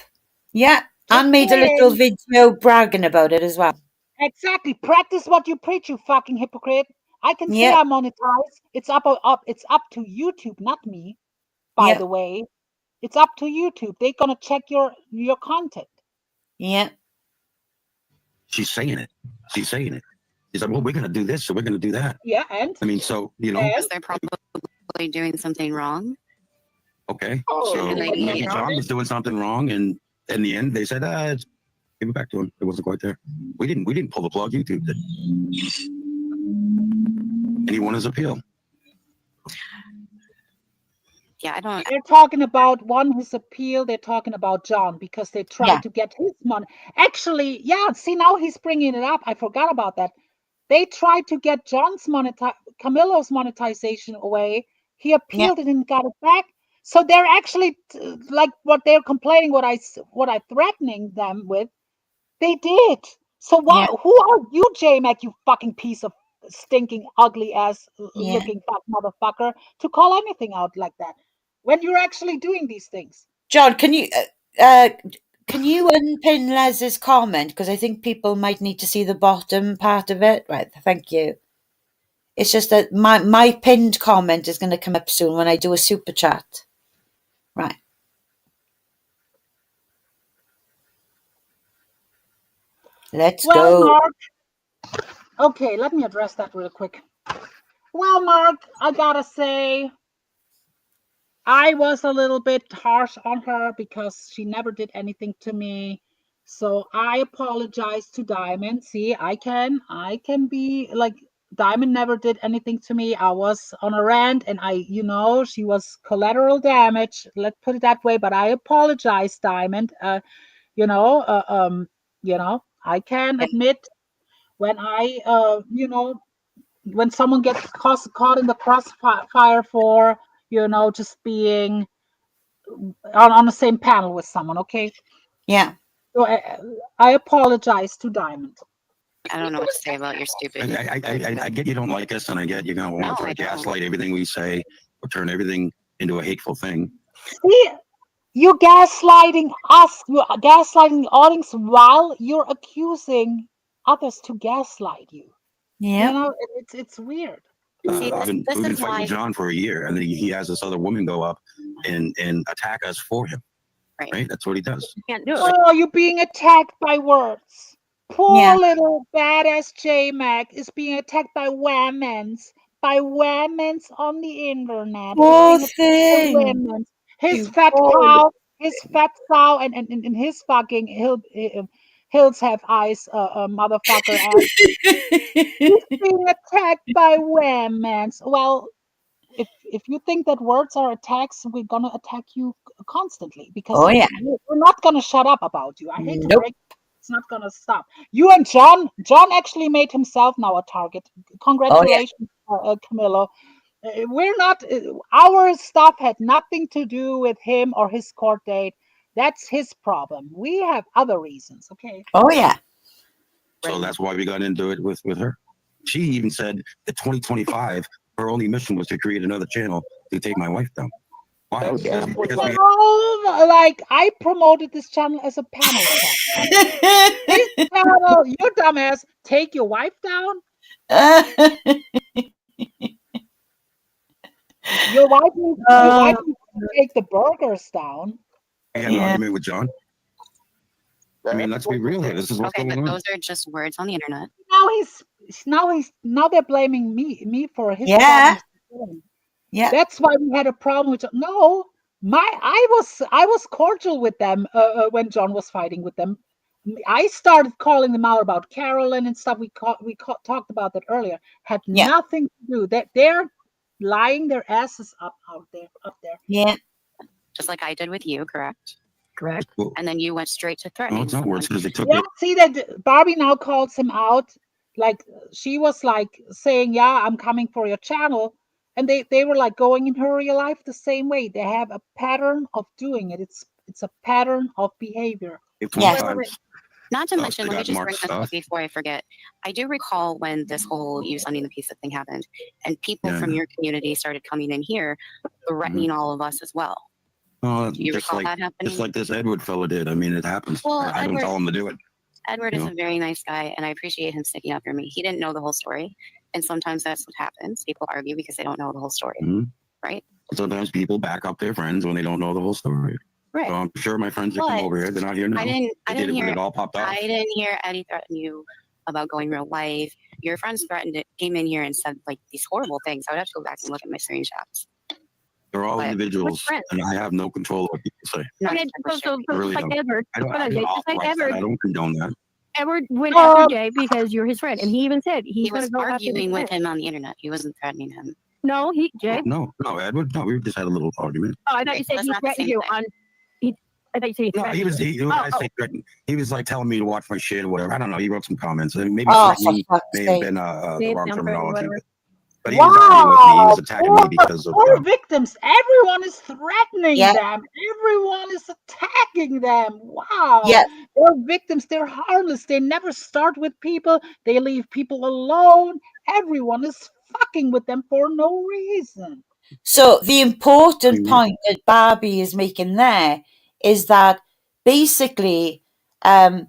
Yeah. And made a little video bragging about it as well. Exactly. Practice what you preach, you fucking hypocrite. I can say I'm monetized. It's up to YouTube, not me. By the way, it's up to YouTube. They're gonna check your content. Yeah. She's saying it. She's saying it. She's like, well, we're gonna do this, so we're gonna do that. Yeah, and I mean, so because they're probably doing something wrong. Okay. So maybe John was doing something wrong, and in the end, they said, give it back to him. It wasn't quite there. We didn't pull the plug. YouTube did. And he won his appeal. Yeah, I don't. They're talking about his appeal. They're talking about John because they tried to get his money. Actually, see, now he's bringing it up. I forgot about that. They tried to get Camillo's monetization away. He appealed it and got it back. So they're actually like what they're complaining, what I threatening them with. They did. So who are you, J-Mac, you fucking piece of stinking, ugly ass looking fat motherfucker, to call anything out like that when you're actually doing these things? John, can you unpin Les's comment? Because I think people might need to see the bottom part of it. Right, thank you. It's just that my pinned comment is going to come up soon when I do a super chat. Right. Let's go. Mark. Okay, let me address that real quick. Well, Mark, I gotta say, I was a little bit harsh on her because she never did anything to me. So I apologize to Diamond. See, I can be like, Diamond never did anything to me. I was on a rant and she was collateral damage. Let's put it that way. But I apologize, Diamond. You know, I can admit when when someone gets caught in the crossfire for, just being on the same panel with someone. Okay. Yeah. So I apologize to Diamond. I don't know what to say about your stupid. I get you don't like us, and I get you're gonna want to gaslight everything we say or turn everything into a hateful thing. See, you're gaslighting us. You're gaslighting the audience while you're accusing others to gaslight you. Yeah. You know, it's weird. We've been fighting with John for a year, and then he has this other woman go up and attack us for him. Right? That's what he does. You can't do it. Oh, you're being attacked by words. Poor little badass J-Mac is being attacked by women's on the internet. Poor He's being attacked by thing. women's. His fat cow, and his fucking hills have eyes, motherfucker ass. He's being attacked by women's. Well, if you think that words are attacks, we're gonna attack you constantly because we're not gonna shut up about you. I hate to break. It's not gonna stop. You and John actually made himself now a target. Congratulations, Camilo. We're not. Our stuff had nothing to do with him or his court date. That's his problem. We have other reasons. Okay. Oh yeah. So that's why we got into it with her. She even said that 2025, her only mission was to create another channel to take my wife down. Why? Well, like I promoted this channel as a panel chat. This channel, you dumbass, take your wife down. Your wife needs to take the burgers down. I had an argument with John. I mean, let's be real here. This is what's going on. Those are just words on the internet. Now they're blaming me for his problems. Yeah. That's why we had a problem with John. No, I was cordial with them when John was fighting with them. I started calling them out about Carolyn and stuff. We talked about that earlier. Had nothing to do that. They're lying their asses up there. Yeah. Just like I did with you, correct? Correct. And then you went straight to threatening. No, it's not worse because they took it. See that Barbie now calls him out. Like she was like saying, "Yeah, I'm coming for your channel," and they were like going in her real life the same way. They have a pattern of doing it. It's a pattern of behavior. Not to mention, let me just bring this up before I forget. I do recall when this whole you sending the pizza thing happened, and people from your community started coming in here, threatening all of us as well. Oh, do you recall that happening? Just like this Edward fella did. I mean, it happens. Well, I don't tell him to do it. Edward is a very nice guy, and I appreciate him sticking up for me. He didn't know the whole story, and sometimes that's what happens. People argue because they don't know the whole story, right? Sometimes people back up their friends when they don't know the whole story. Right. So I'm sure my friends that come over here, they're not here now. I didn't hear it all popped off. I didn't hear Eddie threaten you about going real life. Your friends threatened it, came in here and said like these horrible things. I would have to go back and look at my screenshots. They're all individuals, and I have no control of what people say. I really don't. Edward, I don't condone that. Edward went after Jay because you're his friend, and he even said he was arguing with him on the internet. He wasn't threatening him. No, Jay. No, Edward. No, we just had a little argument. Oh, I thought you said he threatened you on. I thought you said he threatened. He was like telling me to watch my shit or whatever. I don't know. He wrote some comments. And maybe threatening may have been the wrong terminology. But he was arguing with me. He was attacking me because of victims. Everyone is threatening them. Everyone is attacking them. Wow. Yeah. They're victims. They're harmless. They never start with people. They leave people alone. Everyone is fucking with them for no reason. So the important point that Barbie is making there is that basically they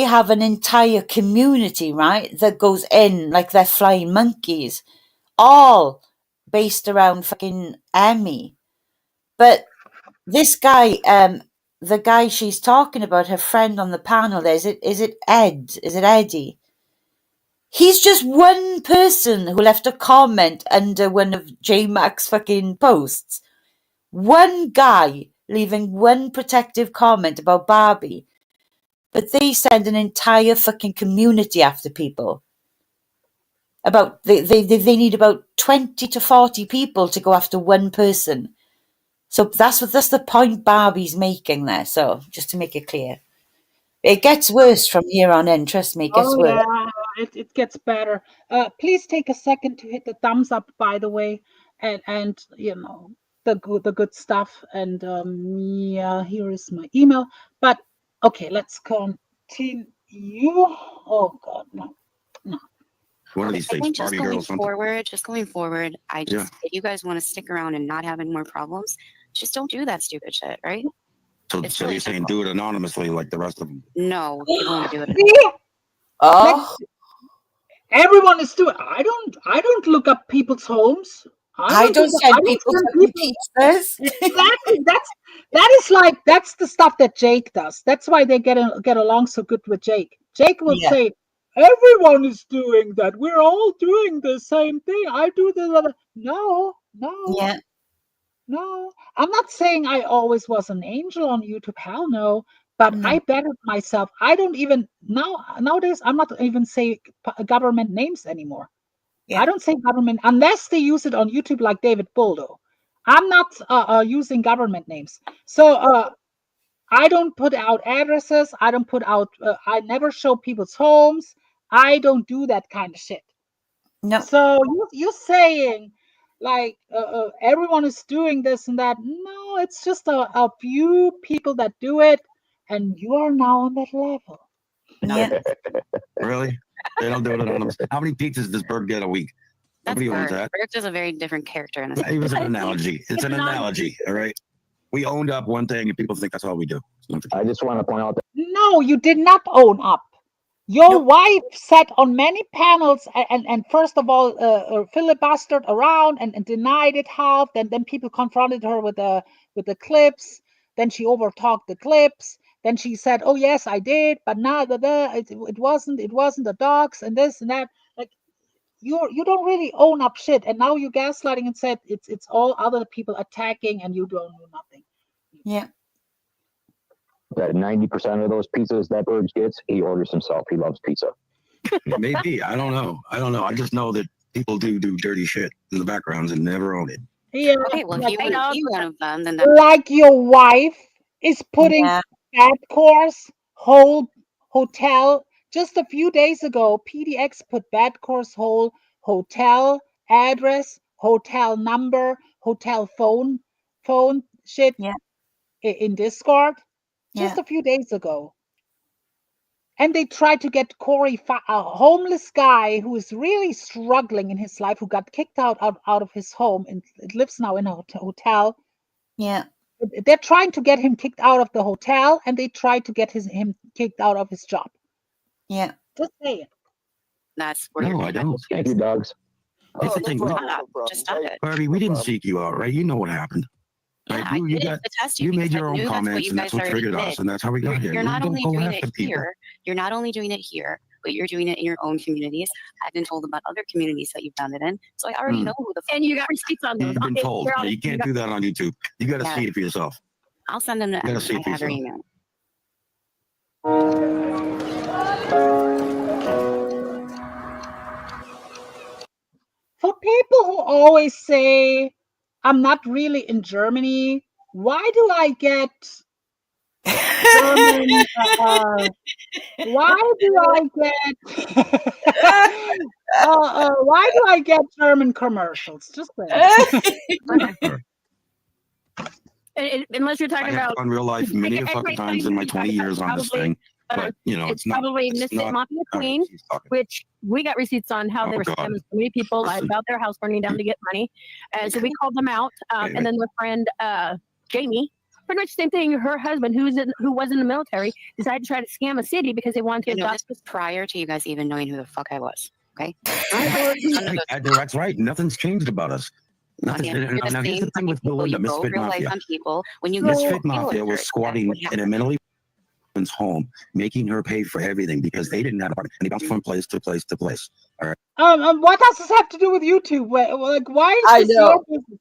have an entire community, right, that goes in like they're flying monkeys, all based around fucking Emmy. But this guy, the guy she's talking about, her friend on the panel there, is it Ed? Is it Eddie? He's just one person who left a comment under one of J-Mac's fucking posts. One guy leaving one protective comment about Barbie. But they send an entire fucking community after people. They need about 20 to 40 people to go after one person. So that's the point Barbie's making there. So just to make it clear. It gets worse from here on in. Trust me, it gets worse. Yeah, it gets better. Please take a second to hit the thumbs up, by the way, and you know the good stuff. And yeah, here is my email. But okay, let's continue. Oh God, no. One of these I things, think Barbie girl or something. just going forward, if you guys want to stick around and not have any more problems, just don't do that stupid shit, right? So you're saying do it anonymously like the rest of them? No, people want to do it. Oh, everyone is doing. I don't look up people's homes. I don't send people pizzas. Exactly. That is like that's the stuff that Jake does. That's why they get along so good with Jake. Jake will say, "Everyone is doing that. We're all doing the same thing. I do the no." Yeah. No, I'm not saying I always was an angel on YouTube. Hell no. But I bettered myself. I don't even nowadays. I'm not even say government names anymore. I don't say government unless they use it on YouTube like David Buldo. I'm not using government names. So I don't put out addresses. I don't put out. I never show people's homes. I don't do that kind of shit. No. So you're saying like everyone is doing this and that. No, it's just a few people that do it, and you are now on that level. Yeah. Really? They don't do it anonymous. How many pizzas does Berg get a week? Nobody owns that. Berg's is a very different character in this. It was an analogy. It's an analogy, all right? We owned up one thing, and people think that's all we do. I just want to point out that No, you did not own up. Your wife sat on many panels and first of all filibustered around and denied it half. Then people confronted her with the clips. Then she overtalked the clips. Then she said, "Oh yes, I did, but now it wasn't the dogs and this and that." Like you don't really own up shit, and now you're gaslighting and said it's all other people attacking and you don't know nothing. Yeah. that 90% of those pizzas that Berg gets, he orders himself. He loves pizza. Maybe. I don't know. I just know that people do dirty shit in the backgrounds and never own it. Yeah. Okay, well, if you want to be one of them, then like your wife is putting bad course whole hotel. Just a few days ago, PDX put bad course whole hotel address, hotel number, hotel phone shit in Discord. Just a few days ago. And they tried to get Corey, a homeless guy who is really struggling in his life, who got kicked out of his home and lives now in a hotel. Yeah. They're trying to get him kicked out of the hotel, and they tried to get him kicked out of his job. Yeah. Just say it. That's where No, I don't. Thank you, dogs. It's the thing. Just stop it. Barbie, we didn't seek you out, right? You know what happened. Yeah, right? You made your own comments, and that's what triggered us, and that's how we got here. You're not only don't go doing after it people. here. You're not only doing it here, but you're doing it in your own communities. I've been told about other communities that you've done it in, so I already know who the. And you got receipts on those. You've been told. You can't do that on YouTube. You got to see it for yourself. I'll send them to. You got to see it for I have your yourself. email. For people who always say, I'm not really in Germany, why do I get German? Why do I get? Why do I get German commercials? Just unless you're talking about on real life many fucking times in my 20 years on this thing. But you know, it's probably Misfit Mafia Queen, which we got receipts on how they were scamming so many people about their house burning down to get money. And so we called them out. And then their friend Jamie, pretty much the same thing. Her husband, who was in the military, decided to try to scam a city because they wanted to adopt. This was prior to you guys even knowing who the fuck I was. Okay, that's right. Nothing's changed about us. Nothing. Now here's the thing with Belinda, Misfit Mafia. Misfit Mafia was squatting in a mentally home, making her pay for everything because they didn't have a apartment, and they bounced from place to place to place. All right. What does this have to do with YouTube? Like, why is I this know. your business?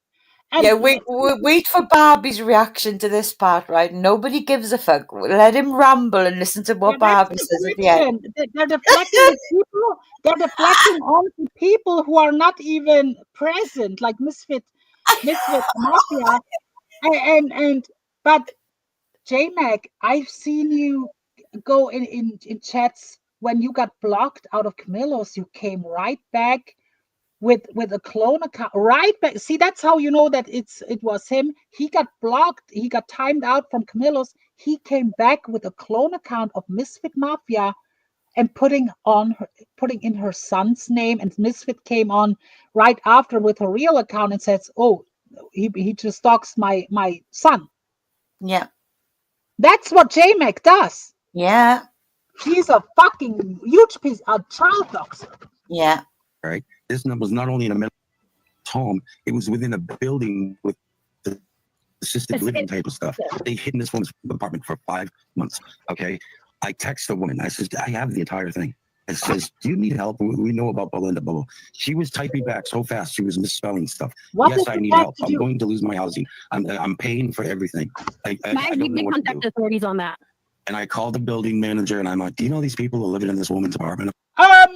Yeah, wait for Barbie's reaction to this part, right? Nobody gives a fuck. Let him ramble and listen to what Barbie says at the end. They're deflecting people. They're deflecting onto people who are not even present, like Misfit Mafia. But J-Mac, I've seen you go in chats when you got blocked out of Camillo's. You came right back with a clone account, right back. See, that's how you know that it was him. He got blocked. He got timed out from Camillo's. He came back with a clone account of Misfit Mafia and putting in her son's name, and Misfit came on right after with her real account and says, "Oh, he just stalks my son." Yeah. That's what J-Mac does. Yeah. She's a fucking huge piece of child doxer. Yeah. Right. This was not only in a mental home, it was within a building with the assisted living type of stuff. They hid in this woman's apartment for 5 months. Okay. I text the woman. I says, I have the entire thing. It says, do you need help? We know about Belinda Bubble. She was typing back so fast, she was misspelling stuff. Yes, I need help. I'm going to lose my housing. I'm paying for everything. I don't know what to do. Contact authorities on that. And I called the building manager and I'm like, do you know these people who are living in this woman's apartment?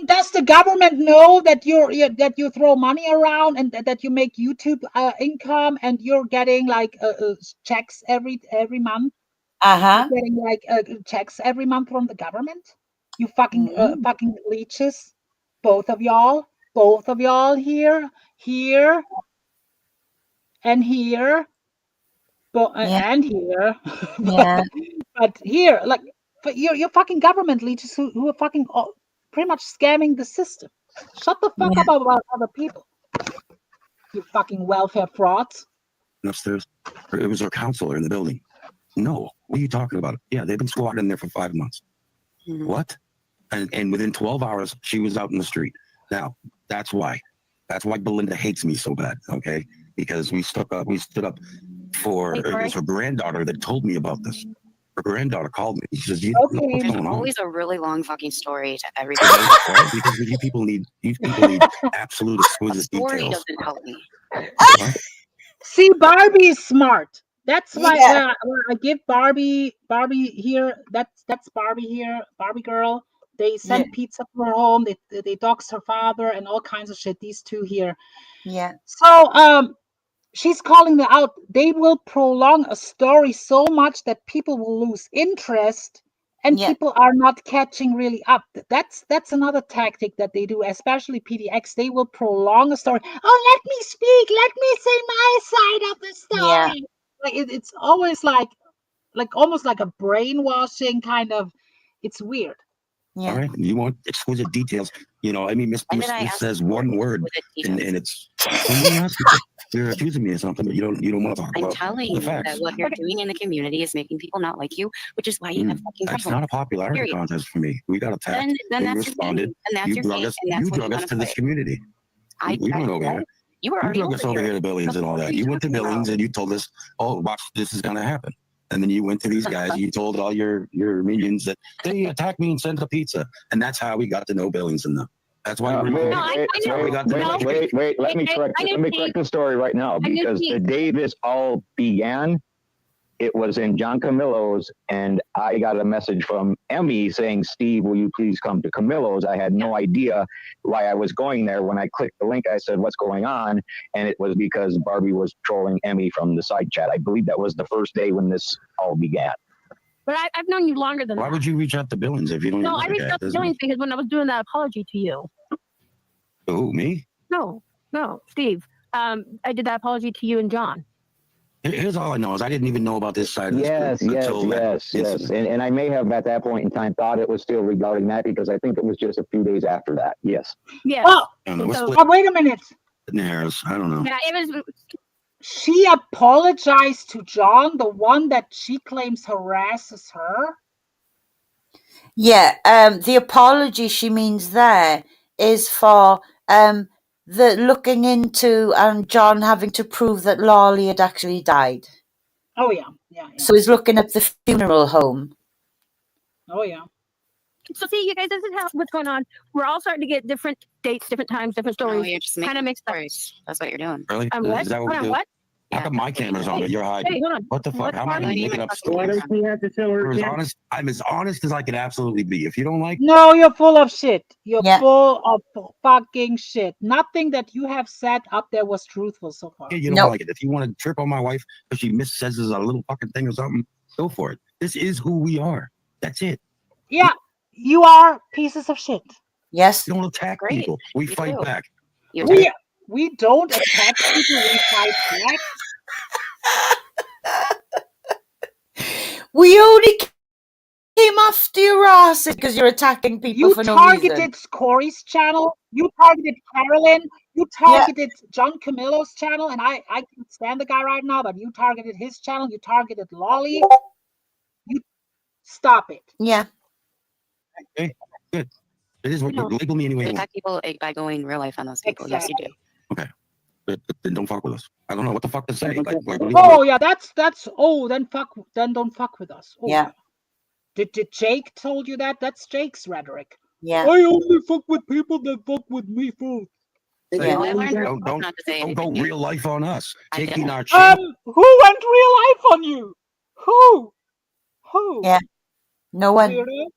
Does the government know that you throw money around and that you make YouTube income and you're getting like checks every month? Uh-huh. You're getting like checks every month from the government? You fucking fucking leeches, both of y'all here, and here, and here, Yeah. but here, like, but you're fucking government leeches who are fucking pretty much scamming the system. Shut the fuck up about other people, you fucking welfare frauds. Upstairs, it was her counselor in the building. No, what are you talking about? Yeah, they've been squatting in there for 5 months. What? And within 12 hours, she was out in the street. Now, that's why Belinda hates me so bad, okay? Because we stood up for, it was her granddaughter that told me about this. Her granddaughter called me. She says, what's There's going on? always a really long fucking story to everything. Right? Because you people need absolute exquisite Story details. doesn't help me. What? See, Barbie is smart. That's why I give Barbie here. That's Barbie here, Barbie girl. They send pizza to her home. They dox her father and all kinds of shit. These two here. Yeah. So she's calling them out. They will prolong a story so much that people will lose interest and people are not catching really up. That's another tactic that they do, especially PDX. They will prolong a story. Oh, let me speak. Let me say my side of the story. Yeah. Like it's always like almost like a brainwashing kind of. It's weird. Yeah. All right. You want exquisite details. You know, I mean, Miss says one word and it's you're accusing me of something, but you don't want to talk about I'm telling the you facts. that what you're doing in the community is making people not like you, which is why you have fucking That's problems. not a popularity contest for me. We got attacked. Then We that's responded. your thing, and that's You your drug thing, us. and that's You what drug you us wanna to this play. community. We went over here. You were You already drug us over here to Billings and all that. You went to Billings and you told us, "Oh, watch, this is going to happen." And then you went to these guys. You told all your minions that they attacked me and sent a pizza, and that's how we got to know Billings and them. That's why we wait. Let me correct the story right now, because the day this all began, it was in John Camillo's, and I got a message from Emmy saying, "Steve, will you please come to Camillo's?" I had no idea why I was going there. When I clicked the link, I said, "What's going on?" And it was because Barbie was trolling Emmy from the side chat. I believe that was the first day when this all began. But I've known you longer than that. Why would you reach out to Billings if you don't? No, I reached out to Billings because when I was doing that apology to you. Who, me? No, Steve. I did that apology to you and John. Here's all I know is I didn't even know about this side of Yes. And I may have at that point in time thought it was still regarding that, because I think it was just a few days after that. Yes. Yeah. Well, wait a minute. I don't know. Yeah, it was. She apologized to John, the one that she claims harasses her. Yeah. The apology she means there is for the looking into John having to prove that Lolly had actually died. Oh yeah. So he's looking at the funeral home. Oh yeah. So see, you guys, this is what's going on. We're all starting to get different dates, different times, different stories. No, you're just making kind of mixed up. That's what you're doing. Really? What? Is that what we do? What? How come my camera's on, but you're hiding? Hey, hold on. What the fuck? How am I making up Why stories? don't we have to tell her again? I'm as honest as I can absolutely be. If you don't like, No, you're full of shit. You're full of fucking shit. Nothing that you have said up there was truthful so far. you don't like it. If you want to trip on my wife because she says a little fucking thing or something, go for it. This is who we are. That's it. Yeah, you are pieces of shit. Yes. We don't attack people. We fight back. We don't attack people. We fight back. We only came after your ass because you're attacking people You for no reason. targeted Corey's channel. You targeted Carolyn. You targeted John Camillo's channel, and I can't stand the guy right now. But you targeted his channel. You targeted Lolly. You stop it. Yeah. Okay, good. It is what label me anyway. You attack people by going real life on those people. Yes, you do. Okay. Then don't fuck with us. I don't know what the fuck to say. Oh yeah, that's then don't fuck with us. Oh, yeah. Did Jake told you that? That's Jake's rhetoric. Yeah. I only fuck with people that fuck with me first. Yeah. Don't go real life on us. Taking our who went real life on you? Who? Yeah. No one. Weirdo?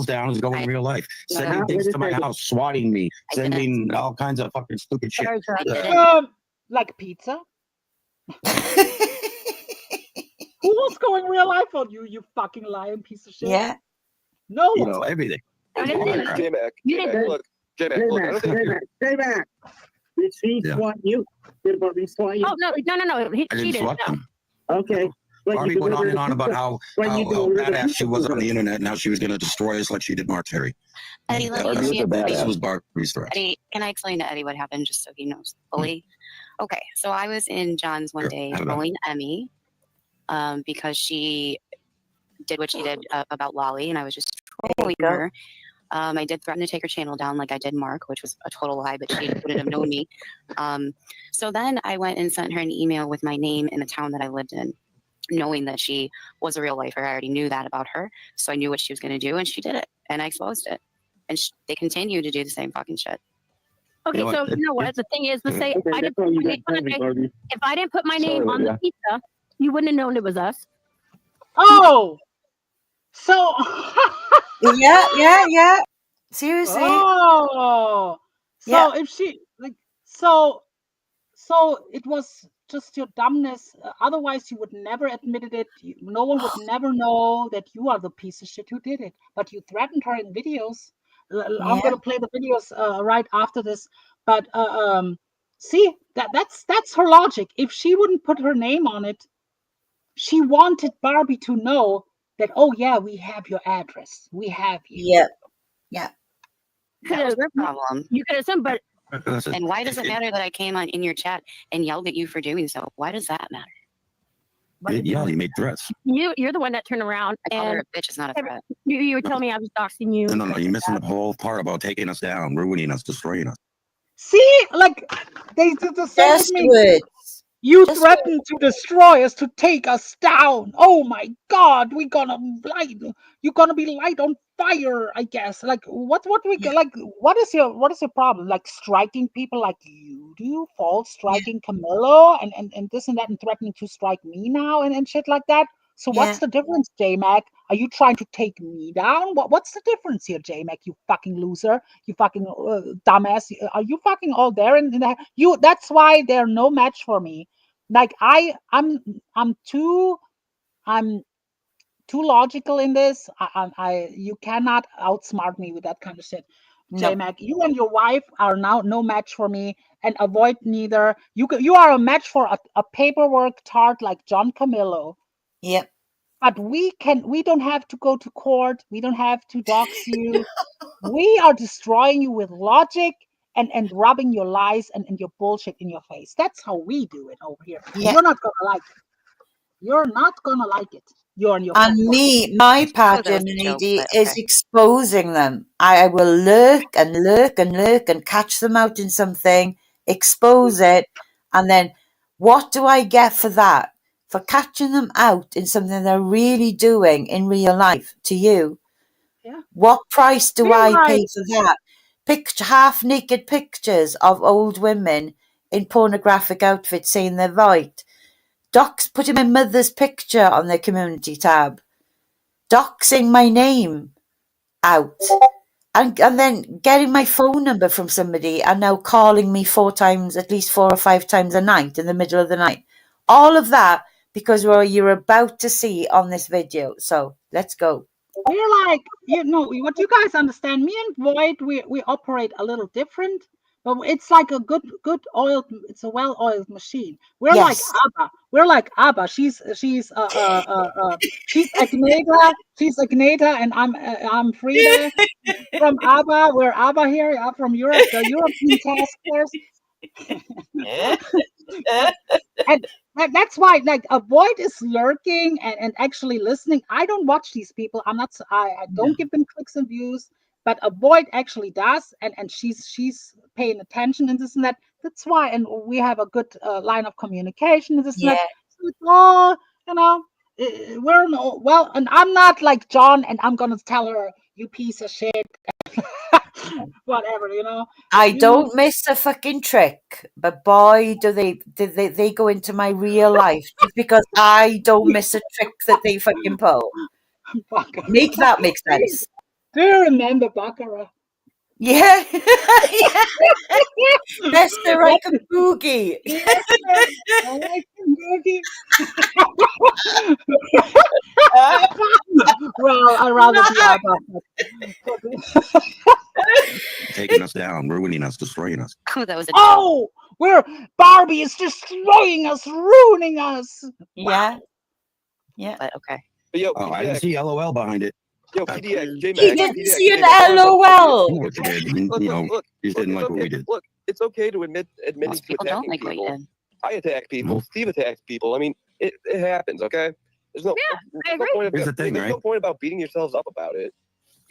Down is going real life. Sending things to my house, swatting me, sending all kinds of fucking stupid shit. Like pizza? Who was going real life on you, you fucking lying piece of shit? Yeah. No You one. know, everything. J-Mac, look. J-Mac, look, I don't think you're... J-Mac. Did she swat you? Did Barbie swat you? Oh, no. He I didn't swat them. Okay. Barbie went on and on about how badass she was on the internet and how she was going to destroy us like she did Mark Terry. Eddie, let me see This was Barbie's threat. Eddie, can I explain to Eddie what happened just so he knows fully? Okay, so I was in John's one day trolling Emmy because she did what she did about Lolly, and I was just trolling her. I did threaten to take her channel down like I did Mark, which was a total lie, but she wouldn't have known me. So then I went and sent her an email with my name and the town that I lived in, knowing that she was a real lifer. I already knew that about her, so I knew what she was going to do, and she did it, and I exposed it. And they continue to do the same fucking shit. Okay, so you know what? The thing is, let's say if I didn't put my name on the pizza, you wouldn't have known it was us. Oh! So... yeah. Seriously. Oh! So if she... So it was just your dumbness. Otherwise, you would never admitted it. No one would never know that you are the piece of shit who did it. But you threatened her in videos. I'm going to play the videos right after this. But see, that's her logic. If she wouldn't put her name on it, she wanted Barbie to know that, oh yeah, we have your address. We have you. Yeah. That was their problem. You could assume, but and why does it matter that I came on in your chat and yelled at you for doing so? Why does that matter? Yeah, you made threats. You're the one that turned around and bitch is not a threat. You were telling me I was doxing you. No, you're missing the whole part about taking us down, ruining us, destroying us. See, like they did the same with me. You threatened to destroy us, to take us down. Oh my God, you're gonna be light on fire, I guess. Like what is your problem? Like striking people like you do, false striking Camilo and this and that, and threatening to strike me now and shit like that. So what's the difference, J-Mac? Are you trying to take me down? What's the difference here, J-Mac? You fucking loser. You fucking dumbass. Are you fucking all there in the that's why they're no match for me. Like I'm too logical in this. You cannot outsmart me with that kind of shit. No. J-Mac, you and your wife are now no match for me, and AVOYT neither. You are a match for a paperwork tart like John Camillo. Yep. But we don't have to go to court. We don't have to dox you. We are destroying you with logic and rubbing your lies and your bullshit in your face. That's how we do it over here. Yeah. You're not gonna like it. You're not gonna like it. You're on your my pattern, Edie, is exposing them. I will lurk and catch them out in something, expose it, and then what do I get for that? For catching them out in something they're really doing in real life to you. Yeah. What price do I pay for that? Half-naked pictures of old women in pornographic outfits saying they're VOYT. Putting my mother's picture on their community tab. Doxing my name out. And then getting my phone number from somebody and now calling me at least 4 or 5 times a night in the middle of the night. All of that because you're about to see on this video. So let's go. We're like, what you guys understand, me and VOYT, we operate a little different, but it's like a good oiled, it's a well-oiled machine. We're like ABBA. We're like ABBA. She's Agneta. She's Agneta, and I'm Frida from ABBA. We're ABBA here. I'm from Europe, the European task force. And that's why, like, VOYT is lurking and actually listening. I don't watch these people. I don't give them clicks and views, but VOYT actually does, and she's paying attention and this and that. That's why, and we have a good line of communication and this and that. So it's all, well, and I'm not like John, and I'm gonna tell her, you piece of shit. Whatever, I don't miss a fucking trick, but boy, do they go into my real life just because I don't miss a trick that they fucking pull. Make that make sense. Do you remember Baccarat? Yeah. Mr. I can boogie. I can boogie. Well, I'd rather be ABBA. Taking us down, ruining us, destroying us. Oh, that was where Barbie is destroying us, ruining us. Yeah. Yeah. But okay. But yo, I didn't see LOL behind it. Yo, PDX, J-Max. He didn't see an LOL. Look, you didn't like what we did. Look, it's okay to admit to attacking people. I attack people. Steve attacks people. I mean, it happens, okay? There's no point. Here's the thing, there's no point about beating yourselves up about it.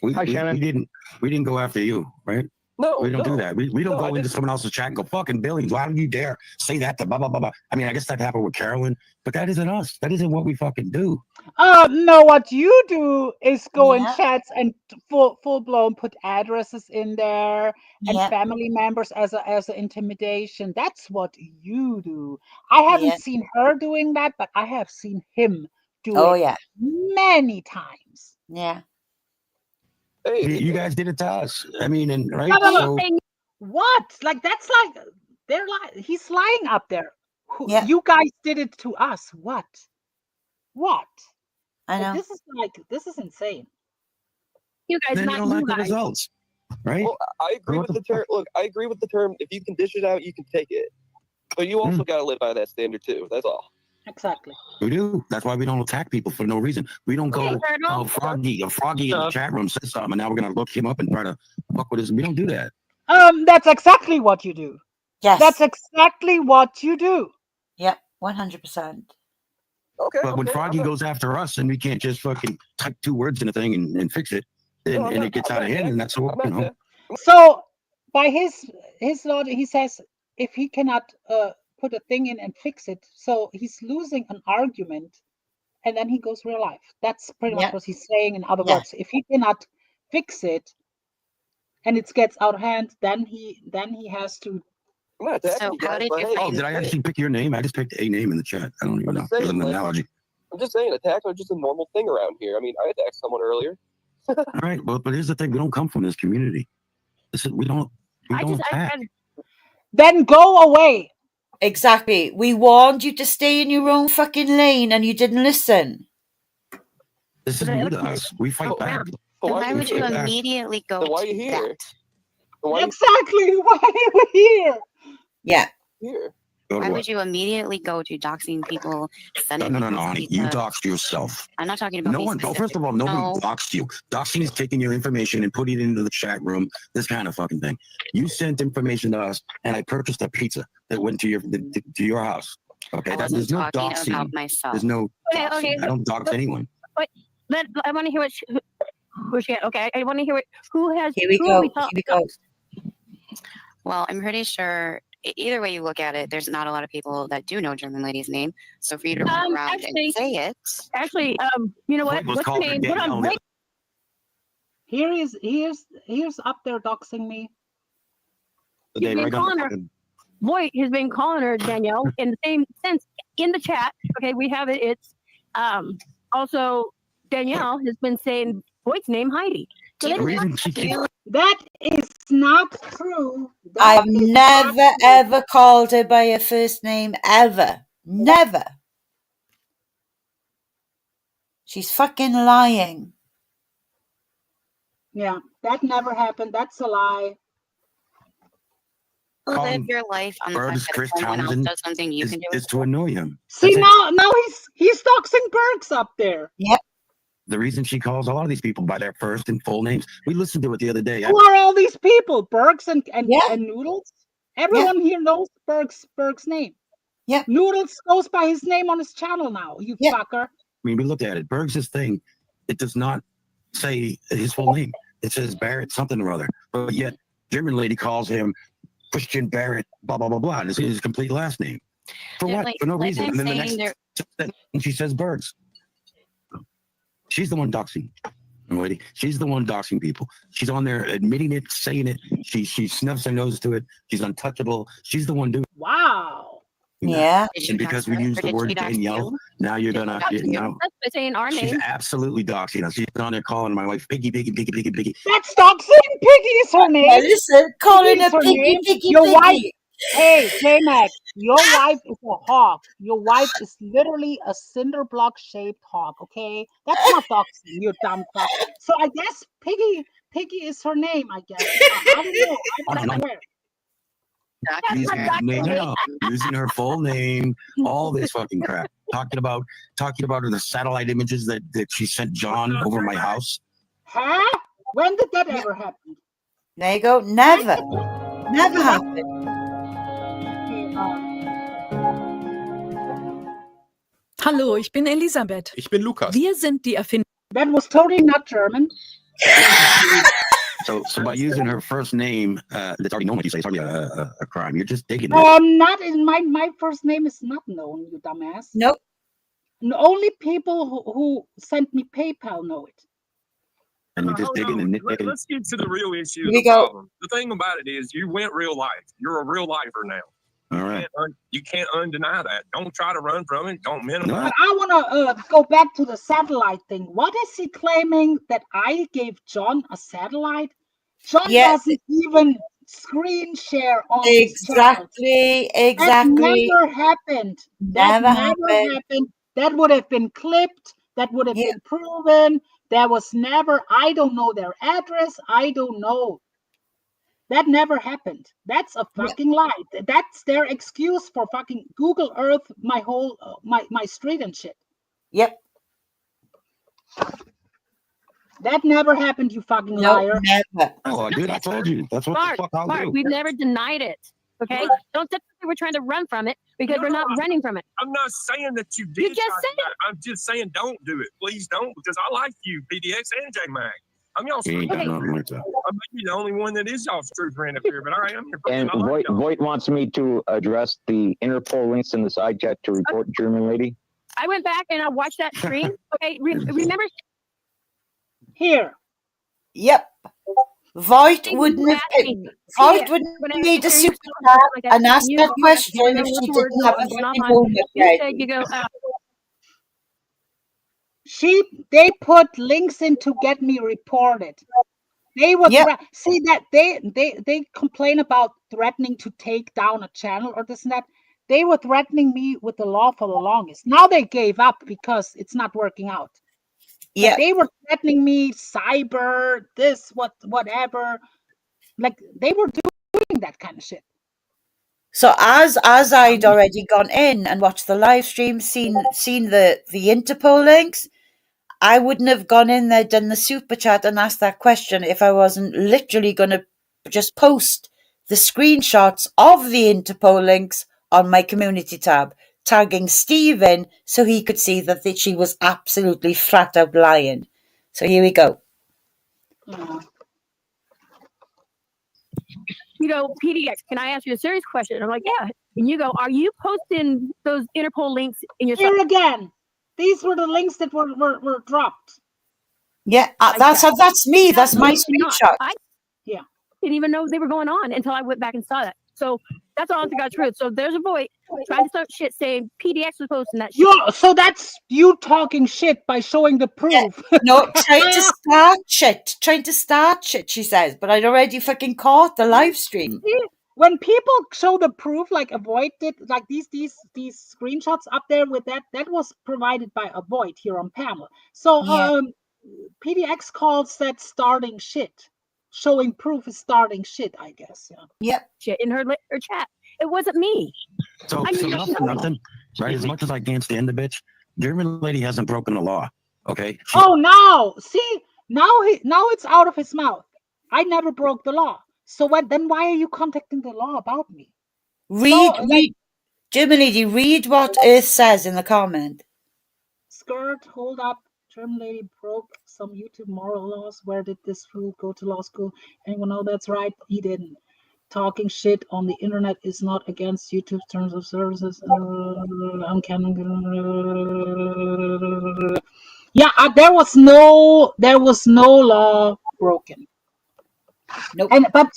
We didn't go after you, right? No, we don't do that. We don't go into someone else's chat and go, fucking Billings, why don't you dare say that to blah, blah, blah, blah. I mean, I guess that happened with Carolyn, but that isn't us. That isn't what we fucking do. No, what you do is go in chats and full blown put addresses in there and family members as an intimidation. That's what you do. I haven't seen her doing that, but I have seen him do it many times. Yeah. Hey, you guys did it to us. I mean, and right? So, what? Like, that's like, they're like, he's lying up there. You guys did it to us. What? I know. This is insane. You guys then you don't like the results, right? Well, I agree with the term. Look, I agree with the term. If you can dish it out, you can take it. But you also got to live by that standard too. That's all. Exactly. We do. That's why we don't attack people for no reason. We don't go, Froggy in the chat room said something, and now we're gonna look him up and try to fuck with his. We don't do that. That's exactly what you do. Yes. That's exactly what you do. Yeah, 100%. Okay. But when Froggy goes after us, and we can't just fucking type 2 words in a thing and fix it, and it gets out of hand, and that's what So, by his logic, he says if he cannot put a thing in and fix it, so he's losing an argument, and then he goes real life. That's pretty much what he's saying. In other words, if he cannot fix it, and it gets out of hand, then he has to. So how did you? Oh, did I actually pick your name? I just picked a name in the chat. I don't even know. It was an analogy. I'm just saying, attacks are just a normal thing around here. I mean, I attacked someone earlier. All right, well, but here's the thing: we don't come from this community. We don't attack. Then go away. Exactly. We warned you to stay in your own fucking lane, and you didn't listen. This is new to us. We fight back. Why would you immediately go? So why are you here? Exactly. Why are you here? Yeah. Here. Why would you immediately go to doxing people? No, honey. You doxed yourself. I'm not talking about no one. First of all, nobody doxed you. Doxing is taking your information and putting it into the chat room. This kind of fucking thing. You sent information to us, and I purchased a pizza that went to your house. Okay, there's no doxing. About myself. There's no. Okay. I don't dox anyone. But I want to hear who she had. Okay, I want to hear who has. Here we go. Here we go. Well, I'm pretty sure. Either way you look at it, there's not a lot of people that do know German lady's name. So for you to run around and say it. Actually, you know what? What's her name? Here's up there doxing me. He's been calling her. VOYT has been calling her Danielle in the same sense in the chat. Okay, we have it. It's also Danielle has been saying VOYT's name Heidi. So that is not true. I've never ever called her by her first name ever. Never. She's fucking lying. Yeah, that never happened. That's a lie. Live your life on the fact that if someone else does something, you can do it. Is to annoy him. See, now he's doxing Bergs up there. Yep. The reason she calls a lot of these people by their first and full names. We listened to it the other day. Who are all these people? Bergs and Noodles? Everyone here knows Berg's name. Yeah. Noodles goes by his name on his channel now, you fucker. I mean, we looked at it. Berg's thing, it does not say his full name. It says Barrett something or other. But yet, German lady calls him Christian Barrett, blah, blah, blah, blah. And it's his complete last name. For what? For no reason. And then the next sentence, she says Berg's. She's the one doxing. She's the one doxing people. She's on there admitting it, saying it. She snuffs her nose to it. She's untouchable. She's the one doing it. Wow. Yeah. And because we use the word Danielle, now you're gonna, That's saying our she's name. absolutely doxing us. She's on there calling my wife Piggy. That's doxing. Piggy is her name. Listen, calling her Piggy. Your wife. Hey, J-Mac, your wife is a hawk. Your wife is literally a cinder block shaped hawk. Okay, that's not doxing. You dumb fuck. So I guess Piggy is her name. I guess. I don't know. Using her full name, all this fucking crap. Talking about the satellite images that she sent John over my house. Huh? When did that ever happen? There you go. Never happened. Hallo, ich bin Elisabeth. Ich bin Lukas. Wir sind die Erfinder. That was totally not German. So by using her first name, that's already known what you say. It's already a crime. You're just digging it. Not in my first name is not known, you dumbass. Nope. Only people who sent me PayPal know it. And you're just digging and nitpicking. Let's get to the real issue Here of we the go. problem. The thing about it is you went real life. You're a real lifer now. All right. You can't undeny that. Don't try to run from it. Don't minimize. But I want to go back to the satellite thing. What is he claiming that I gave John a satellite? John doesn't even screen share on Exactly. That never happened. Never happened. That would have been clipped. That would have been proven. There was never, I don't know their address. I don't know. That never happened. That's a fucking lie. That's their excuse for fucking Google Earth my whole my street and shit. Yep. That never happened, you fucking liar. Never. Oh, dude, I told you. That's what Mark, the fuck I'll do. we've never denied it. Okay? Don't say we're trying to run from it because we're not running from it. I'm not saying that you did. You just said that. I'm just saying don't do it. Please don't, because I like you, PDX and J-Mag. I'm y'all's He ain't got friend. nothing like that. I might be the only one that is y'all's true friend up here, but I am your And friend. I like y'all. VOYT wants me to address the Interpol links in the side chat to report German lady. I went back and I watched that stream. Okay, remember? Here. Yep. VOYT wouldn't have made a super chat and asked that question if she didn't have a fucking homework ready. You go, they put links in to get me reported. They would see that they complain about threatening to take down a channel or this and that. They were threatening me with the law for the longest. Now they gave up because it's not working out. Yeah, they were threatening me, cyber, this, whatever. Like they were doing that kind of shit. So as I'd already gone in and watched the live stream, seen the Interpol links, I wouldn't have gone in there, done the super chat and asked that question if I wasn't literally going to just post the screenshots of the Interpol links on my community tab, tagging Stephen so he could see that she was absolutely flat out lying. So here we go. You go, PDX, can I ask you a serious question? I'm like, yeah. And you go, are you posting those Interpol links in your... Here again. These were the links that were dropped. Yeah, that's me. That's my screenshot. I didn't even know they were going on until I went back and saw that. So that's all the God's truth. So there's a boy trying to start shit saying PDX was posting that shit. So that's you talking shit by showing the proof. Yeah, no, trying to start shit, she says. But I'd already fucking caught the live stream. when people show the proof, like AVOYT did, like these screenshots up there with that was provided by AVOYT here on panel. So PDX calls that starting shit. Showing proof is starting shit, I guess. Yep. Shit in her chat. It wasn't me. So not for nothing, right? As much as I can't stand the bitch, German lady hasn't broken the law. Okay. Oh no! See, now it's out of his mouth. I never broke the law. So then why are you contacting the law about me? Read, German lady, read what Earth says in the comment. Skirt, hold up. German lady broke some YouTube moral laws. Where did this fool go to law school? Anyone know that's right? He didn't. Talking shit on the internet is not against YouTube's terms of services. Yeah, there was no law broken. Nope. But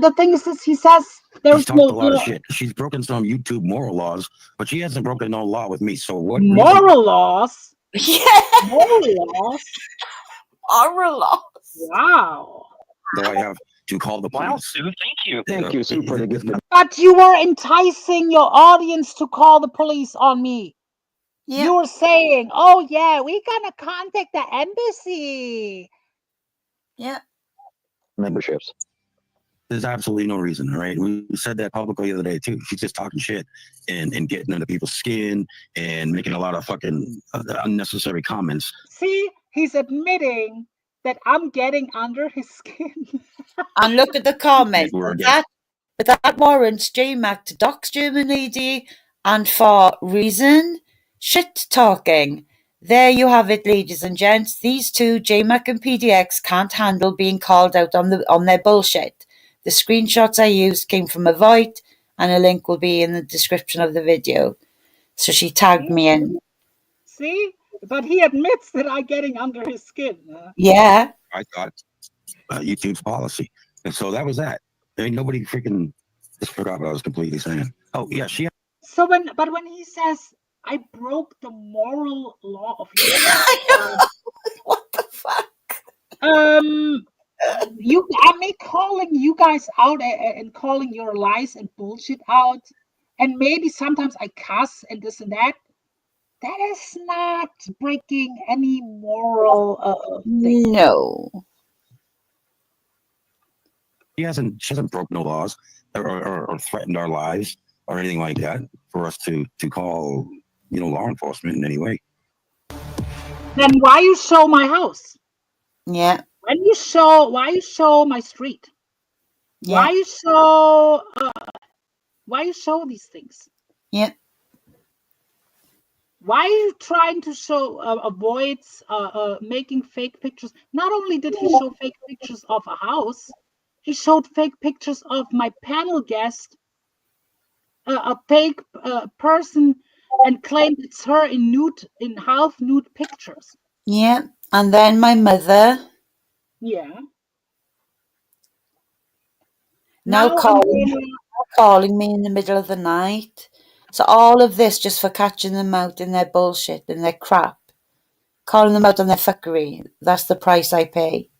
the thing is, he says there's talked a lot of shit. She's broken some YouTube moral laws, but she hasn't broken no law with me. So what? Moral laws? Yeah. Moral laws? Moral laws. Wow. Do I have to call the police? Wow, Sue, thank you. Thank you, Sue, for the gift. But you were enticing your audience to call the police on me. Yeah. You were saying, oh yeah, we're gonna contact the embassy. Yeah. Memberships. There's absolutely no reason, right? We said that publicly the other day too. She's just talking shit and getting under people's skin and making a lot of fucking unnecessary comments. See, he's admitting that I'm getting under his skin. And look at the comments. But that warrants JMac to dox German lady, and for reason, shit talking. There you have it, ladies and gents. These two, JMac and PDX, can't handle being called out on their bullshit. The screenshots I used came from AVOYT, and a link will be in the description of the video. So she tagged me in. See? But he admits that I'm getting under his skin. Yeah. I thought YouTube's policy. And so that was that. I mean, nobody freaking just forgot what I was completely saying. Oh, yeah, So when he says, I broke the moral law of YouTube. What the fuck? Me calling you guys out and calling your lies and bullshit out, and maybe sometimes I cuss and this and that. That is not breaking any moral thing. No. She hasn't broken no laws or threatened our lives or anything like that for us to call law enforcement in any way. Then why you show my house? Yeah. Why you show my street? Yeah. Why you show these things? Yeah. Why are you trying to show AVOYT's making fake pictures? Not only did he show fake pictures of a house, he showed fake pictures of my panel guest, a fake person, and claimed it's her in half nude pictures. Yeah, and then my mother. Yeah. Now calling me in the middle of the night. So all of this just for catching them out in their bullshit and their crap. Calling them out on their fuckery. That's the price I pay.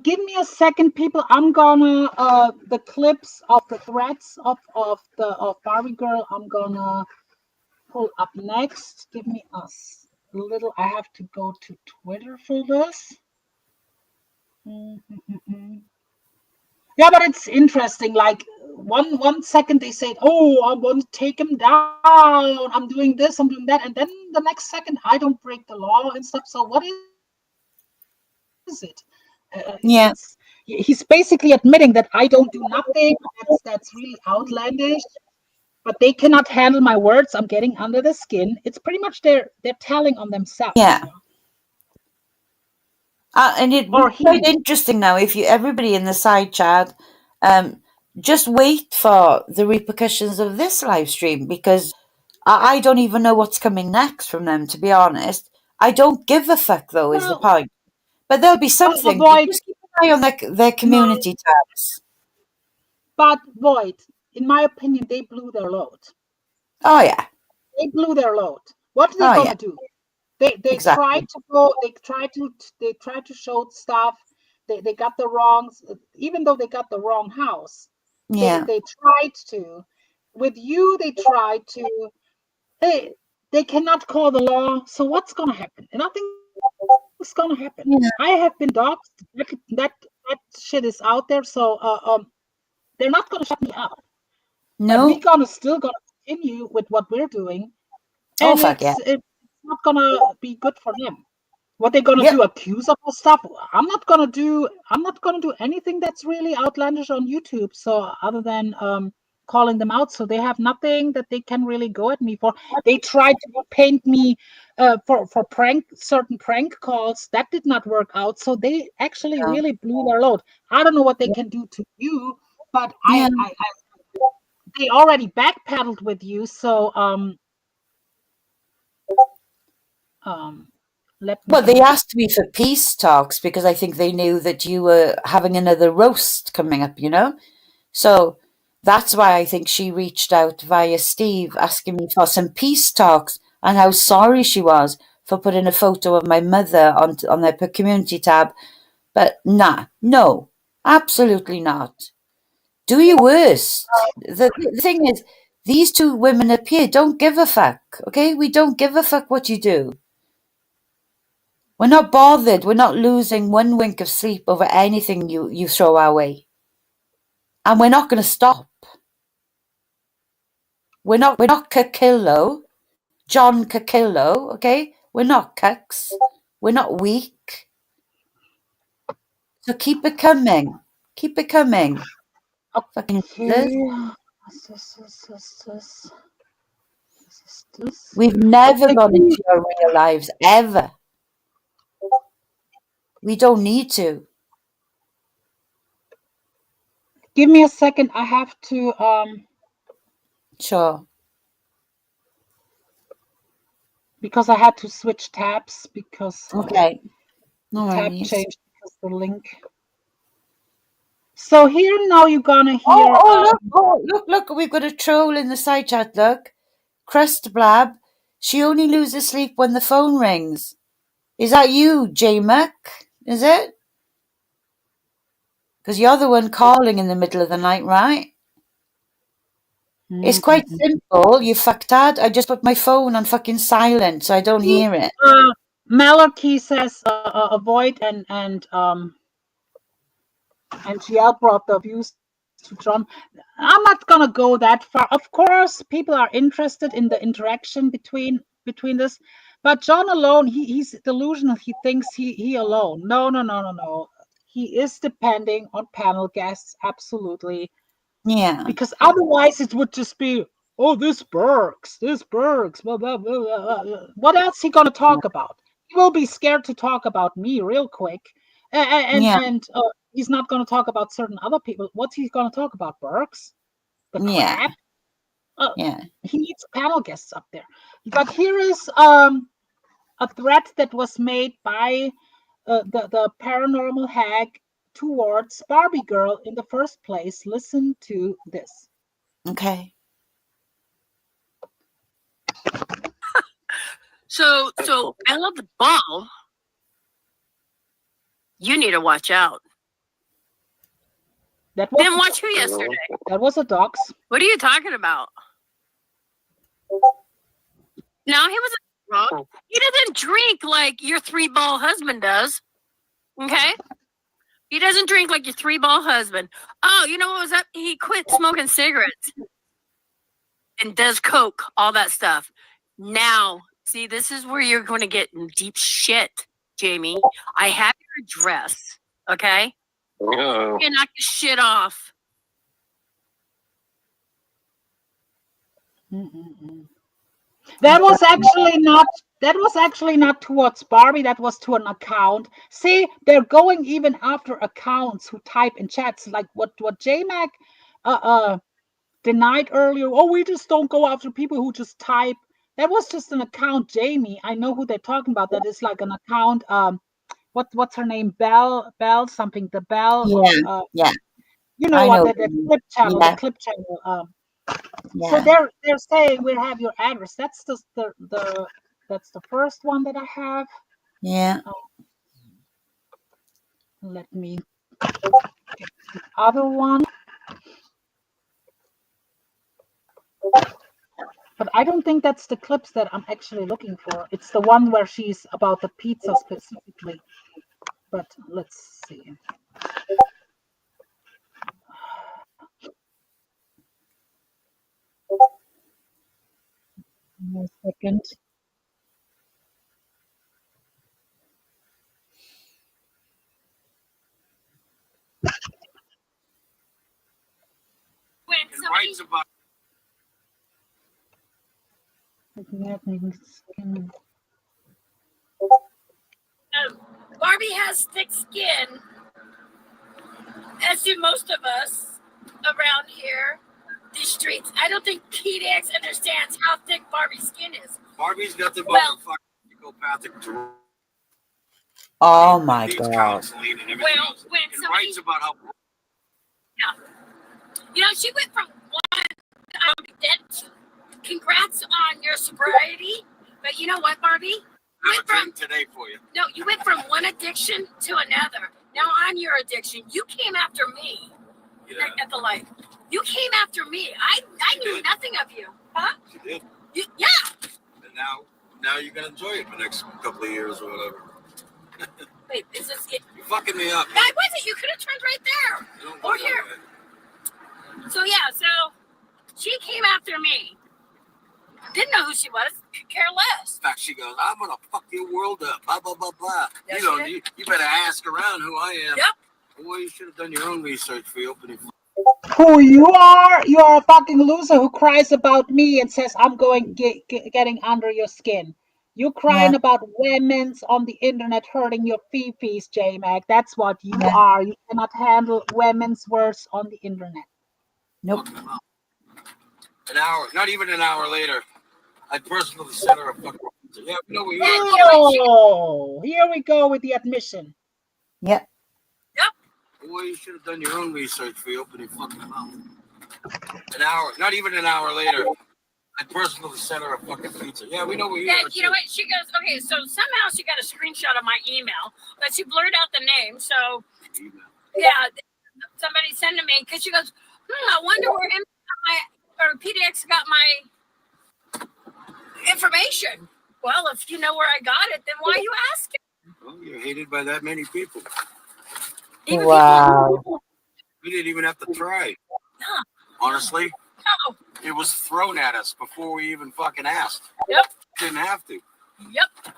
Give me a second, people. I'm gonna the clips of the threats of Barbie Girl. I'm gonna pull up next. Give me a little. I have to go to Twitter for this. Yeah, but it's interesting. Like one second they say, "Oh, I want to take him down. I'm doing this. I'm doing that," and then the next second, I don't break the law and stuff. So what is it? Yeah, he's basically admitting that I don't do nothing. That's really outlandish. But they cannot handle my words. I'm getting under the skin. It's pretty much they're telling on themselves. Yeah. And it's quite interesting now. If everybody in the side chat, just wait for the repercussions of this live stream, because I don't even know what's coming next from them. To be honest, I don't give a fuck though. Is the point? But there'll be something. Just keep an eye on their community tabs. But VOYT, in my opinion, they blew their load. Oh yeah. They blew their load. What are they gonna do? They exactly. They try to show stuff. they got the wrong, even though they got the wrong house. Yeah. They tried to. With you, they tried to. They cannot call the law. So what's gonna happen? Nothing's gonna happen. Yeah. I have been doxxed. That shit is out there. So they're not gonna shut me up. But No. we're still gonna continue with what we're doing, Oh, and fuck yeah. it's not gonna be good for them. What they're gonna Yep. do? Accuse of stuff? I'm not gonna do anything that's really outlandish on YouTube. So other than calling them out, so they have nothing that they can really go at me for. They tried to paint me for certain prank calls. That did not work out. So they actually No. really blew their load. I don't know what they can do to you, but Yeah. they already backpedaled with you. So Well, they asked me for peace talks because I think they knew that you were having another roast coming up, you know? So that's why I think she reached out via Steve asking me for some peace talks and how sorry she was for putting a photo of my mother on their community tab. But no, absolutely not. Do your worst. The thing is, these two women up here don't give a fuck, okay? We don't give a fuck what you do. We're not bothered. We're not losing one wink of sleep over anything you throw our way. And we're not going to stop. We're not Kamillo, John Kamillo, okay? We're not cucks. We're not weak. So keep it coming. Keep it coming. Fucking We've never gone into your real lives, ever. We don't need to. Give me a second. I have to Sure. because I had to switch tabs because Okay. No tab worries. changed because the link. So here now you're gonna hear. Look, we've got a troll in the side chat, look. Crust Blab. She only loses sleep when the phone rings. Is that you, J-Mac? Is it? Because you're the one calling in the middle of the night, right? It's quite simple, you fucktard. I just put my phone on fucking silent so I don't hear it. Malaki says avoid and GL brought the views to John. I'm not gonna go that far. Of course, people are interested in the interaction between this, but John alone, he's delusional. He thinks he alone. No. He is depending on panel guests, absolutely. Yeah. Because otherwise it would just be, oh, this Bergs, blah, blah, blah, blah. What else he gonna talk about? He will be scared to talk about me real quick. And he's not gonna talk about certain other people. What's he gonna talk about? Bergs? The crap? Yeah. He needs panel guests up there. But here is a threat that was made by the paranormal hag towards Barbie Girl in the first place. Listen to this. Okay. So Ella the Ball, you need to watch out. Didn't watch who yesterday? That was a dox. What are you talking about? No, he wasn't wrong. He doesn't drink like your 3-ball husband does. Okay? He doesn't drink like your 3-ball husband. Oh, you know what was up? He quit smoking cigarettes and does coke, all that stuff. Now, see, this is where you're going to get in deep shit, Jamie. I have your address, okay? Oh. You knock your shit off. That was actually not towards Barbie. That was to an account. See, they're going even after accounts who type in chats, like what J-Mac denied earlier. Oh, we just don't go after people who just type. That was just an account, Jamie. I know who they're talking about. That is like an account. What's her name? Bell something. The Bell. Yeah. Yeah. You know what? The clip channel. Yeah. The clip channel. Yeah. So they're saying we have your address. That's that's the first one that I have. Yeah. Let me get the other one. But I don't think that's the clips that I'm actually looking for. It's the one where she's about the pizza specifically. But let's see. One second. Barbie has thick skin, as do most of us around here, these streets. I don't think PDX understands how thick Barbie's skin is. Barbie's nothing but Well- a fucking psychopathic. Oh my Needs god. counseling and everything Well, else. when And somebody- writes about how. Yeah. You know, she went from one dead. Congrats on your sobriety. But you know what, Barbie? You I went from today for you. No, you went from one addiction to another. Now I'm your addiction. You came after me at the light. You came after me. I knew nothing of you. Huh? She did. Yeah. And now you're gonna enjoy it for the next couple of years or whatever. Wait, is this it? You're fucking me up. I wasn't. You could have turned right there. You don't Or want here. that. So yeah, so she came after me. Didn't know who she was. Could care less. In fact, she goes, "I'm gonna fuck your world up." Blah blah blah blah. Yes, You know, she did. you better ask around who I am. Yep. Boy, you should have done your own research for your opening. Who you are? You are a fucking loser who cries about me and says I'm getting under your skin. You crying Yeah. about women's on the internet hurting your fifis, J-Mac. That's what you Yeah. are. You cannot handle women's words on the internet. Nope. An hour, not even an hour later, I personally sent her a fucking. Yeah, we know where you are. Oh, here we go with the admission. Yep. Boy, you should have done your own research for your opening fucking mouth. An hour, not even an hour later, I personally sent her a fucking pizza. Yeah, we know where you Yeah, are. you know what? She goes, okay, so somehow she got a screenshot of my email, but she blurred out the name. So, yeah, somebody sent to me because she goes, I wonder where PDX got my information. Well, if you know where I got it, then why are you asking? Well, you're hated by that many people. Even Wow. We didn't even have to try. No. Honestly, No. it was thrown at us before we even fucking asked. Yep. Didn't have to. Yep.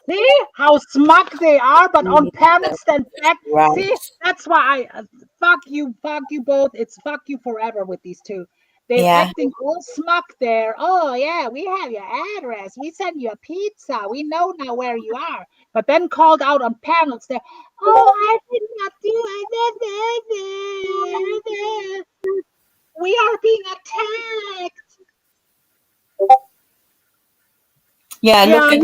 See how smug they are, but on panels stand back. Right. See, that's why I fuck you both. It's fuck you forever with these two. They're Yeah. acting all smug there. Oh yeah, we have your address. We sent you a pizza. We know now where you are. But then called out on panels there. Oh, I did not do it. We are being attacked. Yeah, look at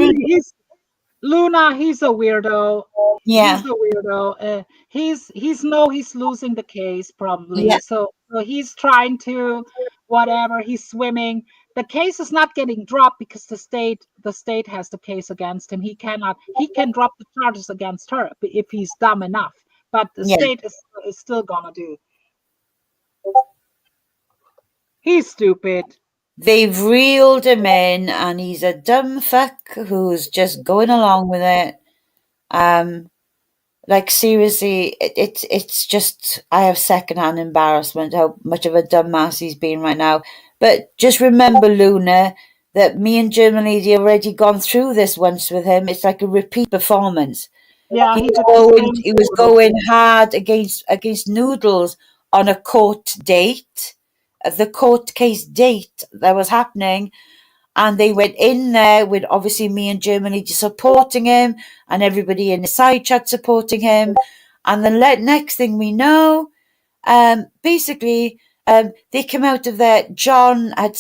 Luna, he's a weirdo. Yeah. He's a weirdo. He's losing the case probably. Yeah. So he's trying to whatever. He's swimming. The case is not getting dropped because the state has the case against him. He can drop the charges against her if he's dumb enough. But the Yeah. state is still gonna do. He's stupid. They've reeled him in, and he's a dumb fuck who's just going along with it. Like seriously, it's just I have secondhand embarrassment how much of a dumbass he's been right now. But just remember, Luna, that me and Germany had already gone through this once with him. It's like a repeat performance. Yeah, he was going hard against Noodles on a court date, the court case date that was happening. And they went in there with obviously me and Germany supporting him and everybody in the side chat supporting him. And the next thing we know, basically, they come out of there. John had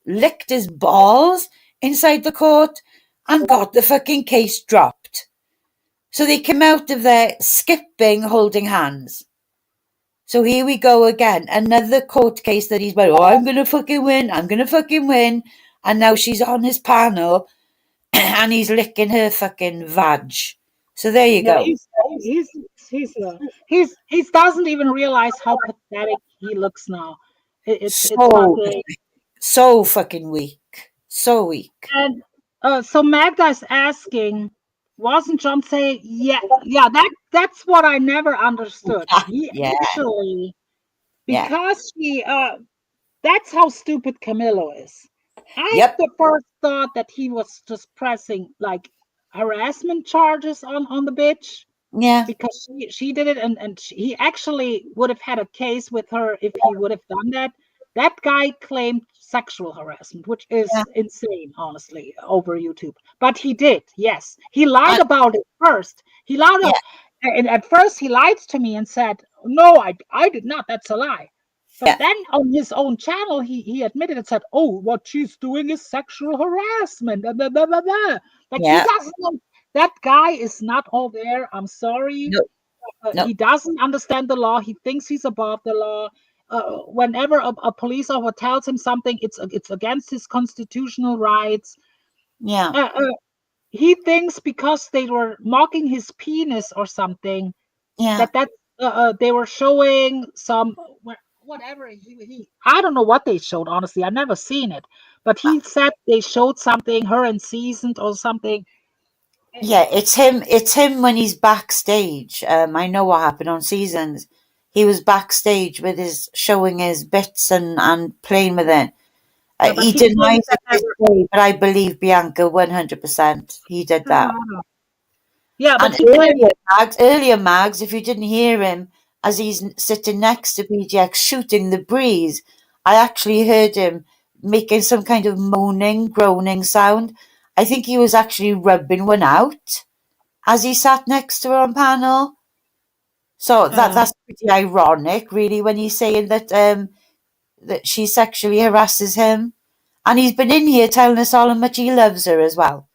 licked his balls inside the court and got the fucking case dropped. So they came out of there skipping, holding hands. So here we go again. Another court case that he's like, oh, I'm going to fucking win. And now she's on his panel and he's licking her fucking vag. So there you go. he doesn't even realize how pathetic he looks now. It's So fucking. so fucking weak. So weak. And so Magda is asking, wasn't John saying, yeah, that's what I never understood. He Yeah. actually, Yeah. because that's how stupid Camillo is. I Yep. the first thought that he was just pressing like harassment charges on the bitch. Yeah. Because she did it, and he actually would have had a case with her if he would have done that. That guy claimed sexual harassment, which is insane, honestly, over YouTube. But he did, yes. He lied about it first. He lied, and at first he lied to me and said, "No, I did not. That's a lie." But then on his own channel, he admitted and said, "Oh, what she's doing is sexual harassment." Blah, blah, blah, blah, blah. Like he doesn't know. That guy is not all there. I'm sorry. No. He doesn't understand the law. He thinks he's above the law. Whenever a police officer tells him something, it's against his constitutional rights. Yeah. He thinks because they were mocking his penis or something, Yeah. that they were showing some whatever he I don't know what they showed, honestly. I've never seen it, but he said they showed something, her in Seasoned or something. Yeah, it's him when he's backstage. I know what happened on Seasons. He was backstage with showing his bits and playing with it. Yeah, but he he denies claims it that this day, but I believe Bianca 100%. He did that. Yeah, but and earlier, Mags, if you didn't hear him, as he's sitting next to BGX shooting the breeze, I actually heard him making some kind of moaning, groaning sound. I think he was actually rubbing one out as he sat next to her on panel. So that's pretty ironic, really, when he's saying that that she sexually harasses him. And he's been in here telling us all how much he loves her as well.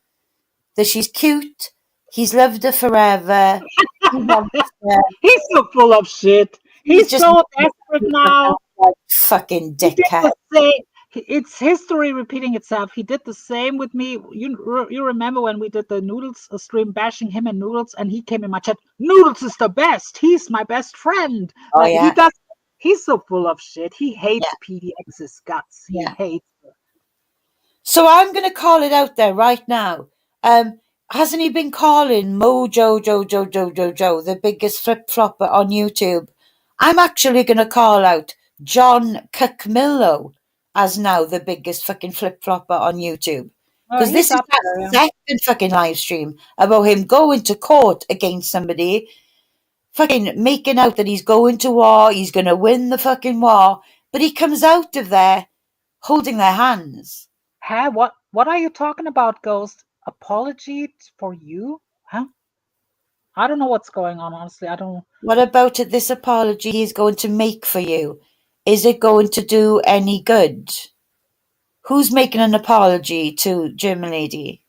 That she's cute, he's loved her forever. He's so full of shit. He's just so desperate now. Fucking dickhead. It's history repeating itself. He did the same with me. You remember when we did the Noodles stream bashing him and Noodles, and he came in my chat. Noodles is the best. He's my best friend. Oh, like yeah. He's so full of shit. He hates PDX's guts. He hates her. So I'm going to call it out there right now. Hasn't he been calling Mojo Joe, the biggest flip flopper on YouTube? I'm actually going to call out John Camillo as now the biggest fucking flip flopper on YouTube. Because this is that second fucking live stream about him going to court against somebody, fucking making out that he's going to war, he's going to win the fucking war, but he comes out of there holding their hands. Huh? What are you talking about, Ghost? Apology for you? Huh? I don't know what's going on, honestly. I don't. What about this apology he's going to make for you? Is it going to do any good? Who's making an apology to German lady?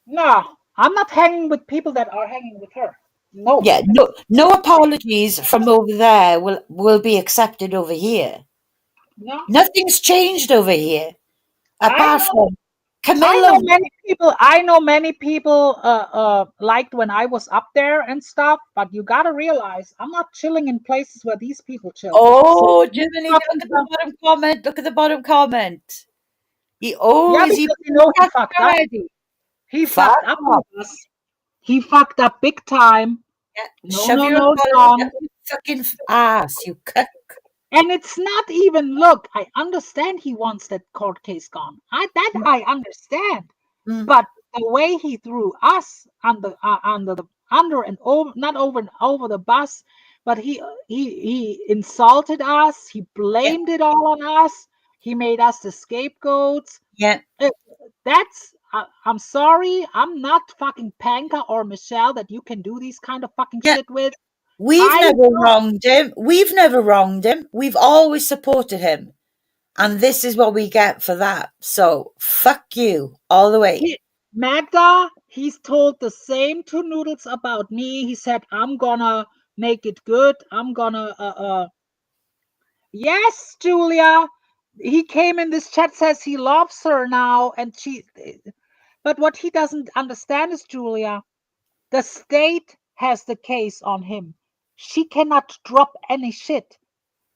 No, I'm not hanging with people that are hanging with her. No. Yeah, no apologies from over there will be accepted over here. No. Nothing's changed over here. Apart from Camillo. I know many people liked when I was up there and stuff, but you gotta realize I'm not chilling in places where these people chill. Oh, Germany, look at the bottom comment. Look at the bottom comment. He fucked up. He fucked up with us. He fucked up big time. Yeah. Shove your fucking ass, you cuck. And it's not even, look, I understand he wants that court case gone. I understand. But the way he threw us under and over, not over and over the bus, but he insulted us. He blamed it all on us. He made us the scapegoats. Yeah. That's, I'm sorry. I'm not fucking Panka or Michelle that you can do these kind of fucking shit with. We've never wronged him. We've always supported him. And this is what we get for that. So, fuck you all the way. Magda, he's told the same to Noodles about me. He said, I'm gonna make it good. I'm gonna, Yes, Julia. He came in this chat, says he loves her now. But what he doesn't understand is, Julia, the state has the case on him. She cannot drop any shit.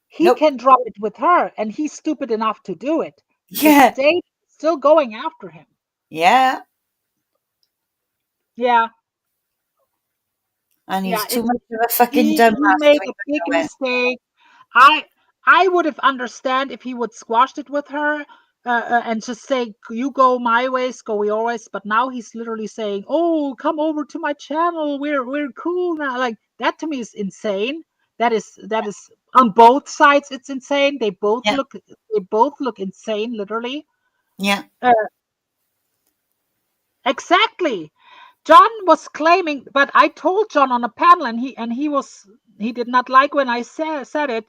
He can drop it with her, and he's stupid enough to do it. Yeah. The state is still going after him. Yeah. Yeah. And he's Yeah, too much of a fucking he dumbass. made to a big even know it. mistake. I would have understand if he would squashed it with her and just say, you go my ways, go your ways. But now he's literally saying, oh, come over to my channel. We're cool now. Like, that to me is insane. That is on both sides. It's insane. They both look insane, literally. Yeah. Exactly. John was claiming, but I told John on a panel, and he did not like when I said it.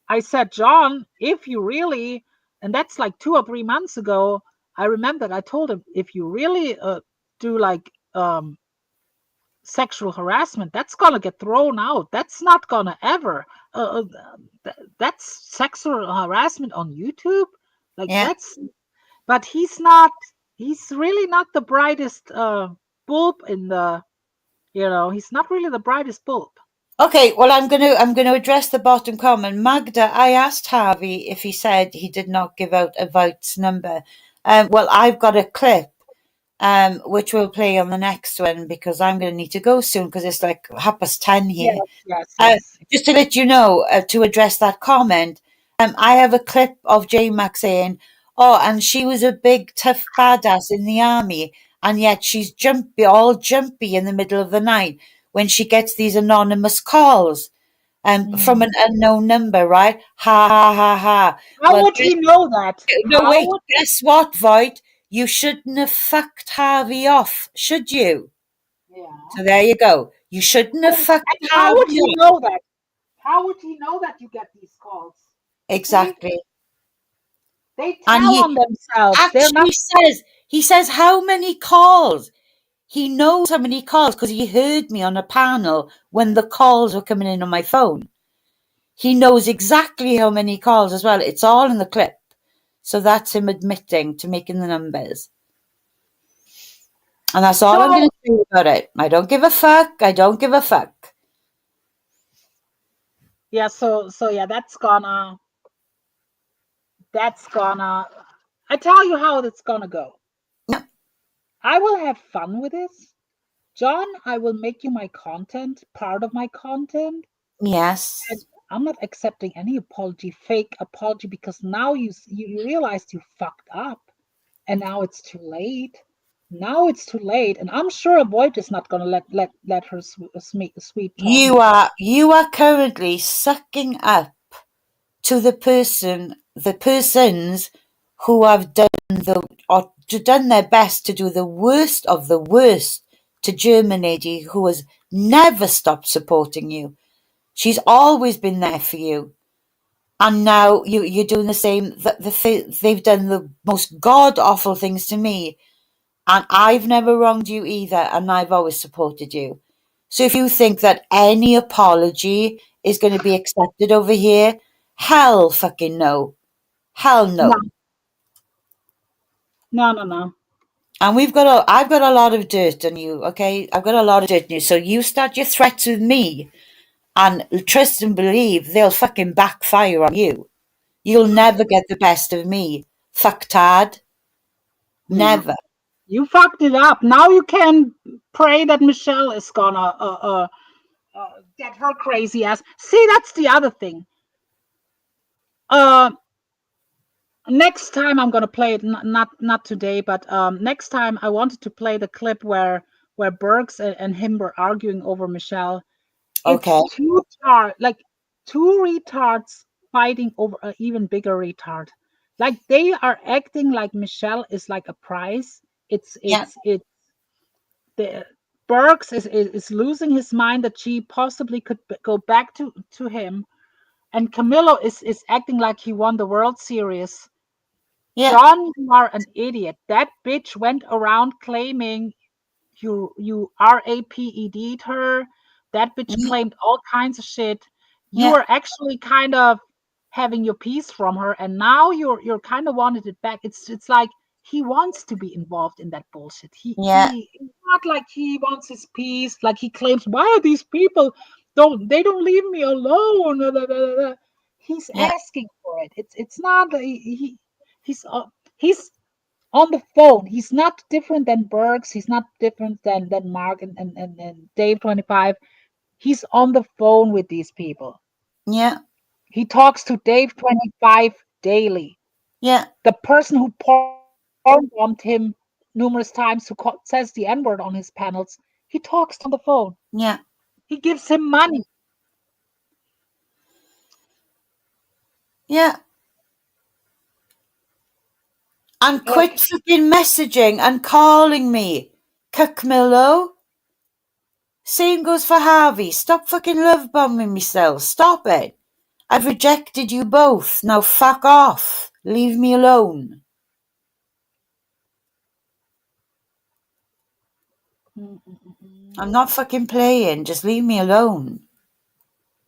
I said, John, if you really, and that's like 2 or 3 months ago, I remember I told him, if you really do like sexual harassment, that's gonna get thrown out. That's not gonna ever. That's sexual harassment on YouTube. Like that's, but he's not. He's really not the brightest bulb in the. He's not really the brightest bulb. Okay, well, I'm gonna address the bottom comment. Magda, I asked Harvey if he said he did not give out a VOYT's number. Well, I've got a clip, which we'll play on the next one because I'm gonna need to go soon because it's like 10:30 here. Yes. Just to let you know, to address that comment, I have a clip of J-Mac saying, "Oh, and she was a big tough badass in the army, and yet she's all jumpy in the middle of the night." When she gets these anonymous calls from an unknown number, right? Ha, ha, ha, ha. How would he know that? No, wait, guess what, VOYT? You shouldn't have fucked Harvey off, should you? Yeah. So there you go. You shouldn't have fucked And Harvey how would he off. know that? How would he know that you get these calls? Exactly. They tell on themselves. Actually he says how many calls? He knows how many calls because he heard me on a panel when the calls were coming in on my phone. He knows exactly how many calls as well. It's all in the clip. So that's him admitting to making the numbers. And that's all I'm going to say about it. I don't give a fuck. I don't give a fuck. Yeah, so yeah, that's gonna I tell you how it's gonna go. Yeah. I will have fun with this. John, I will make you my content, part of my content. Yes. And I'm not accepting any fake apology, because now you realized you fucked up, and now it's too late. Now it's too late, and I'm sure AVOYT is not gonna let her sweet talk. You are currently sucking up to the persons who have done their best to do the worst of the worst to German lady who has never stopped supporting you. She's always been there for you. And now you're doing the same. They've done the most god-awful things to me. And I've never wronged you either, and I've always supported you. So if you think that any apology is going to be accepted over here, hell fucking no. Hell no. No. And I've got a lot of dirt on you, okay? I've got a lot of dirt on you. So you start your threats with me, and trust and believe they'll fucking backfire on you. You'll never get the best of me. Fucktard. Never. You fucked it up. Now you can pray that Michelle is gonna get her crazy ass. See, that's the other thing. Next time I'm gonna play it. Not today, but next time I wanted to play the clip where Burks and him were arguing over Michelle. Okay. It's two retards fighting over an even bigger retard. Like, they are acting like Michelle is like a prize. Burks is losing his mind that she possibly could go back to him, and Camilo is acting like he won the World Series. Yeah. John, you are an idiot. That bitch went around claiming you raped her. That bitch claimed all kinds of shit. You were actually kind of having your piece from her, and now you're kind of wanted it back. It's like he wants to be involved in that bullshit. It's not like he wants his peace. Like he claims, why are these people they don't leave me alone? He's asking for it. It's not he's on the phone. He's not different than Bergs. He's not different than Mark and Dave 25. He's on the phone with these people. Yeah. He talks to Dave 25 daily. Yeah. The person who porn bombed him numerous times, who says the N-word on his panels, he talks on the phone. Yeah. He gives him money. Yeah. And quit fucking messaging and calling me, Kamillo. Same goes for Harvey. Stop fucking love bombing myself. Stop it. I've rejected you both. Now fuck off. Leave me alone. I'm not fucking playing. Just leave me alone.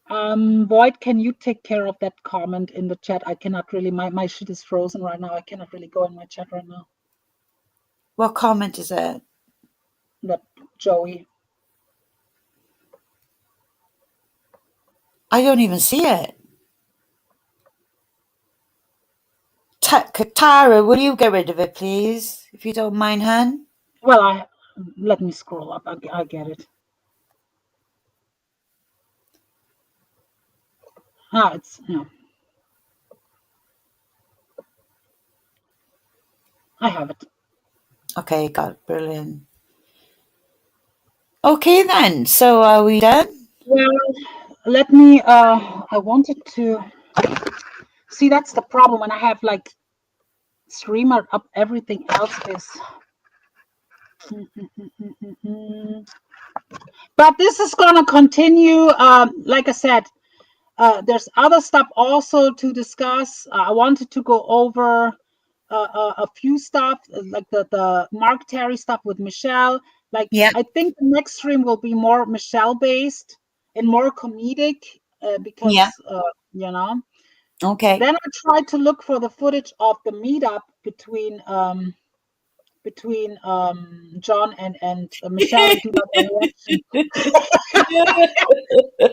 VOYT, can you take care of that comment in the chat? I cannot really, my shit is frozen right now. I cannot really go in my chat right now. What comment is that? That Joey. I don't even see it. Tara, will you get rid of it, please? If you don't mind, hun? Well, let me scroll up. I get it. It's, I have it. Okay, got it. Brilliant. Okay then, so are we done? Well, let me, I wanted to, see, that's the problem when I have like streamer up, everything else is, but this is gonna continue. Like I said, there's other stuff also to discuss. I wanted to go over a few stuff, like the Mark Terry stuff with Michelle. Like, I think the next stream will be more Michelle based and more comedic because, you know. Okay. Then I tried to look for the footage of the meetup between John and Michelle and do that reaction.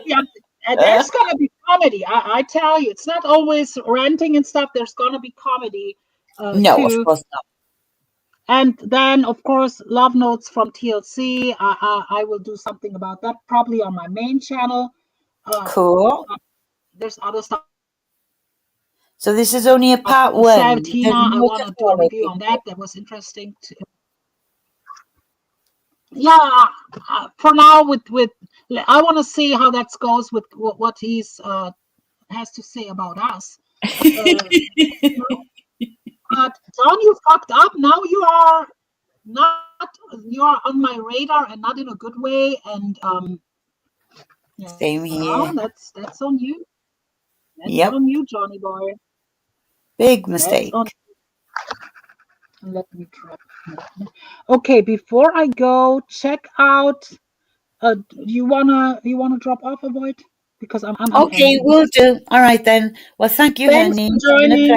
Yeah, and there's gonna be comedy. I tell you, it's not always ranting and stuff. There's gonna be comedy. No, too. of course not. And then, of course, love notes from TLC. I will do something about that probably on my main channel. Cool. There's other stuff. So this is only a part one. Tina, I want to do a review on that. That was interesting too. Yeah, for now, with I want to see how that goes with what he's has to say about us. But John, you fucked up. Now you are on my radar and not in a good way. And same here. That's on you. That's on you, Johnny boy. Big mistake. Let me try. Okay, before I go, check out. You wanna drop off a void? Because I'm okay, we'll do. All right then. Well, thank you, Thanks honey. for joining.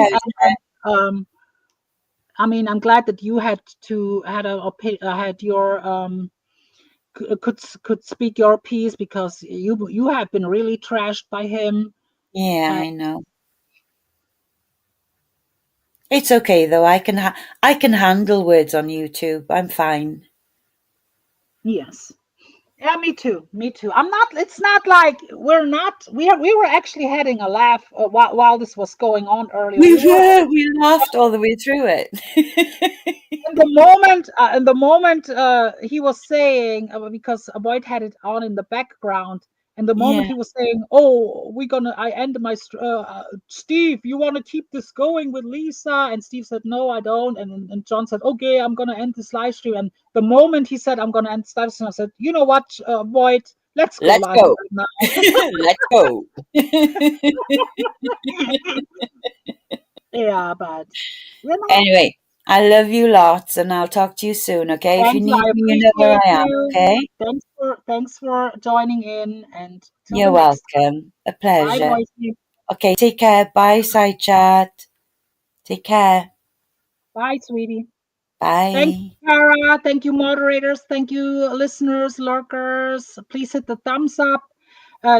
I mean, I'm glad that you had your could speak your piece, because you have been really trashed by him. Yeah, I know. It's okay though. I can handle words on YouTube. I'm fine. Yes. Yeah, me too. I'm not. It's not like we're not. We were actually having a laugh while this was going on earlier. We laughed all the way through it. In the moment, he was saying, because VOYT had it on in the background. And the moment he was saying, "Oh, I end my Steve, you want to keep this going with Lisa?" And Steve said, "No, I don't." And John said, "Okay, I'm gonna end this live stream." And the moment he said, "I'm gonna end this live stream," I said, "You know what, VOYT, let's go live right now." Let's go. Yeah, but anyway, I love you lots, and I'll talk to you soon. Okay, if you need me, you know where I am. Okay. Thanks for joining in, and you're welcome. A pleasure. Bye, okay, take care. Bye, side chat. Take care. Bye, sweetie. Bye. Thank you, Kara. Thank you, moderators. Thank you, listeners, lurkers. Please hit the thumbs up.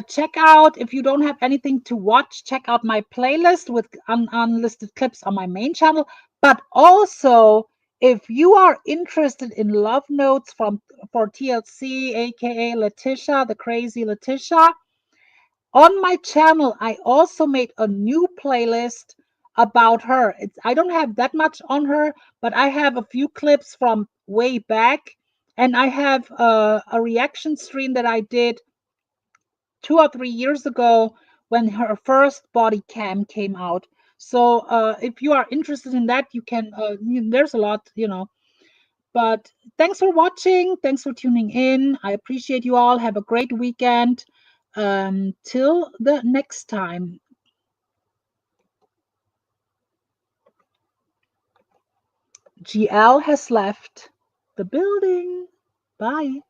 Check out, if you don't have anything to watch, check out my playlist with unlisted clips on my main channel. But also, if you are interested in love notes for TLC, aka Letitia, the crazy Letitia, on my channel, I also made a new playlist about her. I don't have that much on her, but I have a few clips from way back, and I have a reaction stream that I did 2 or 3 years ago when her first body cam came out. So if you are interested in that, you can. There's a lot, But thanks for watching. Thanks for tuning in. I appreciate you all. Have a great weekend. Till the next time. GL has left the building. Bye.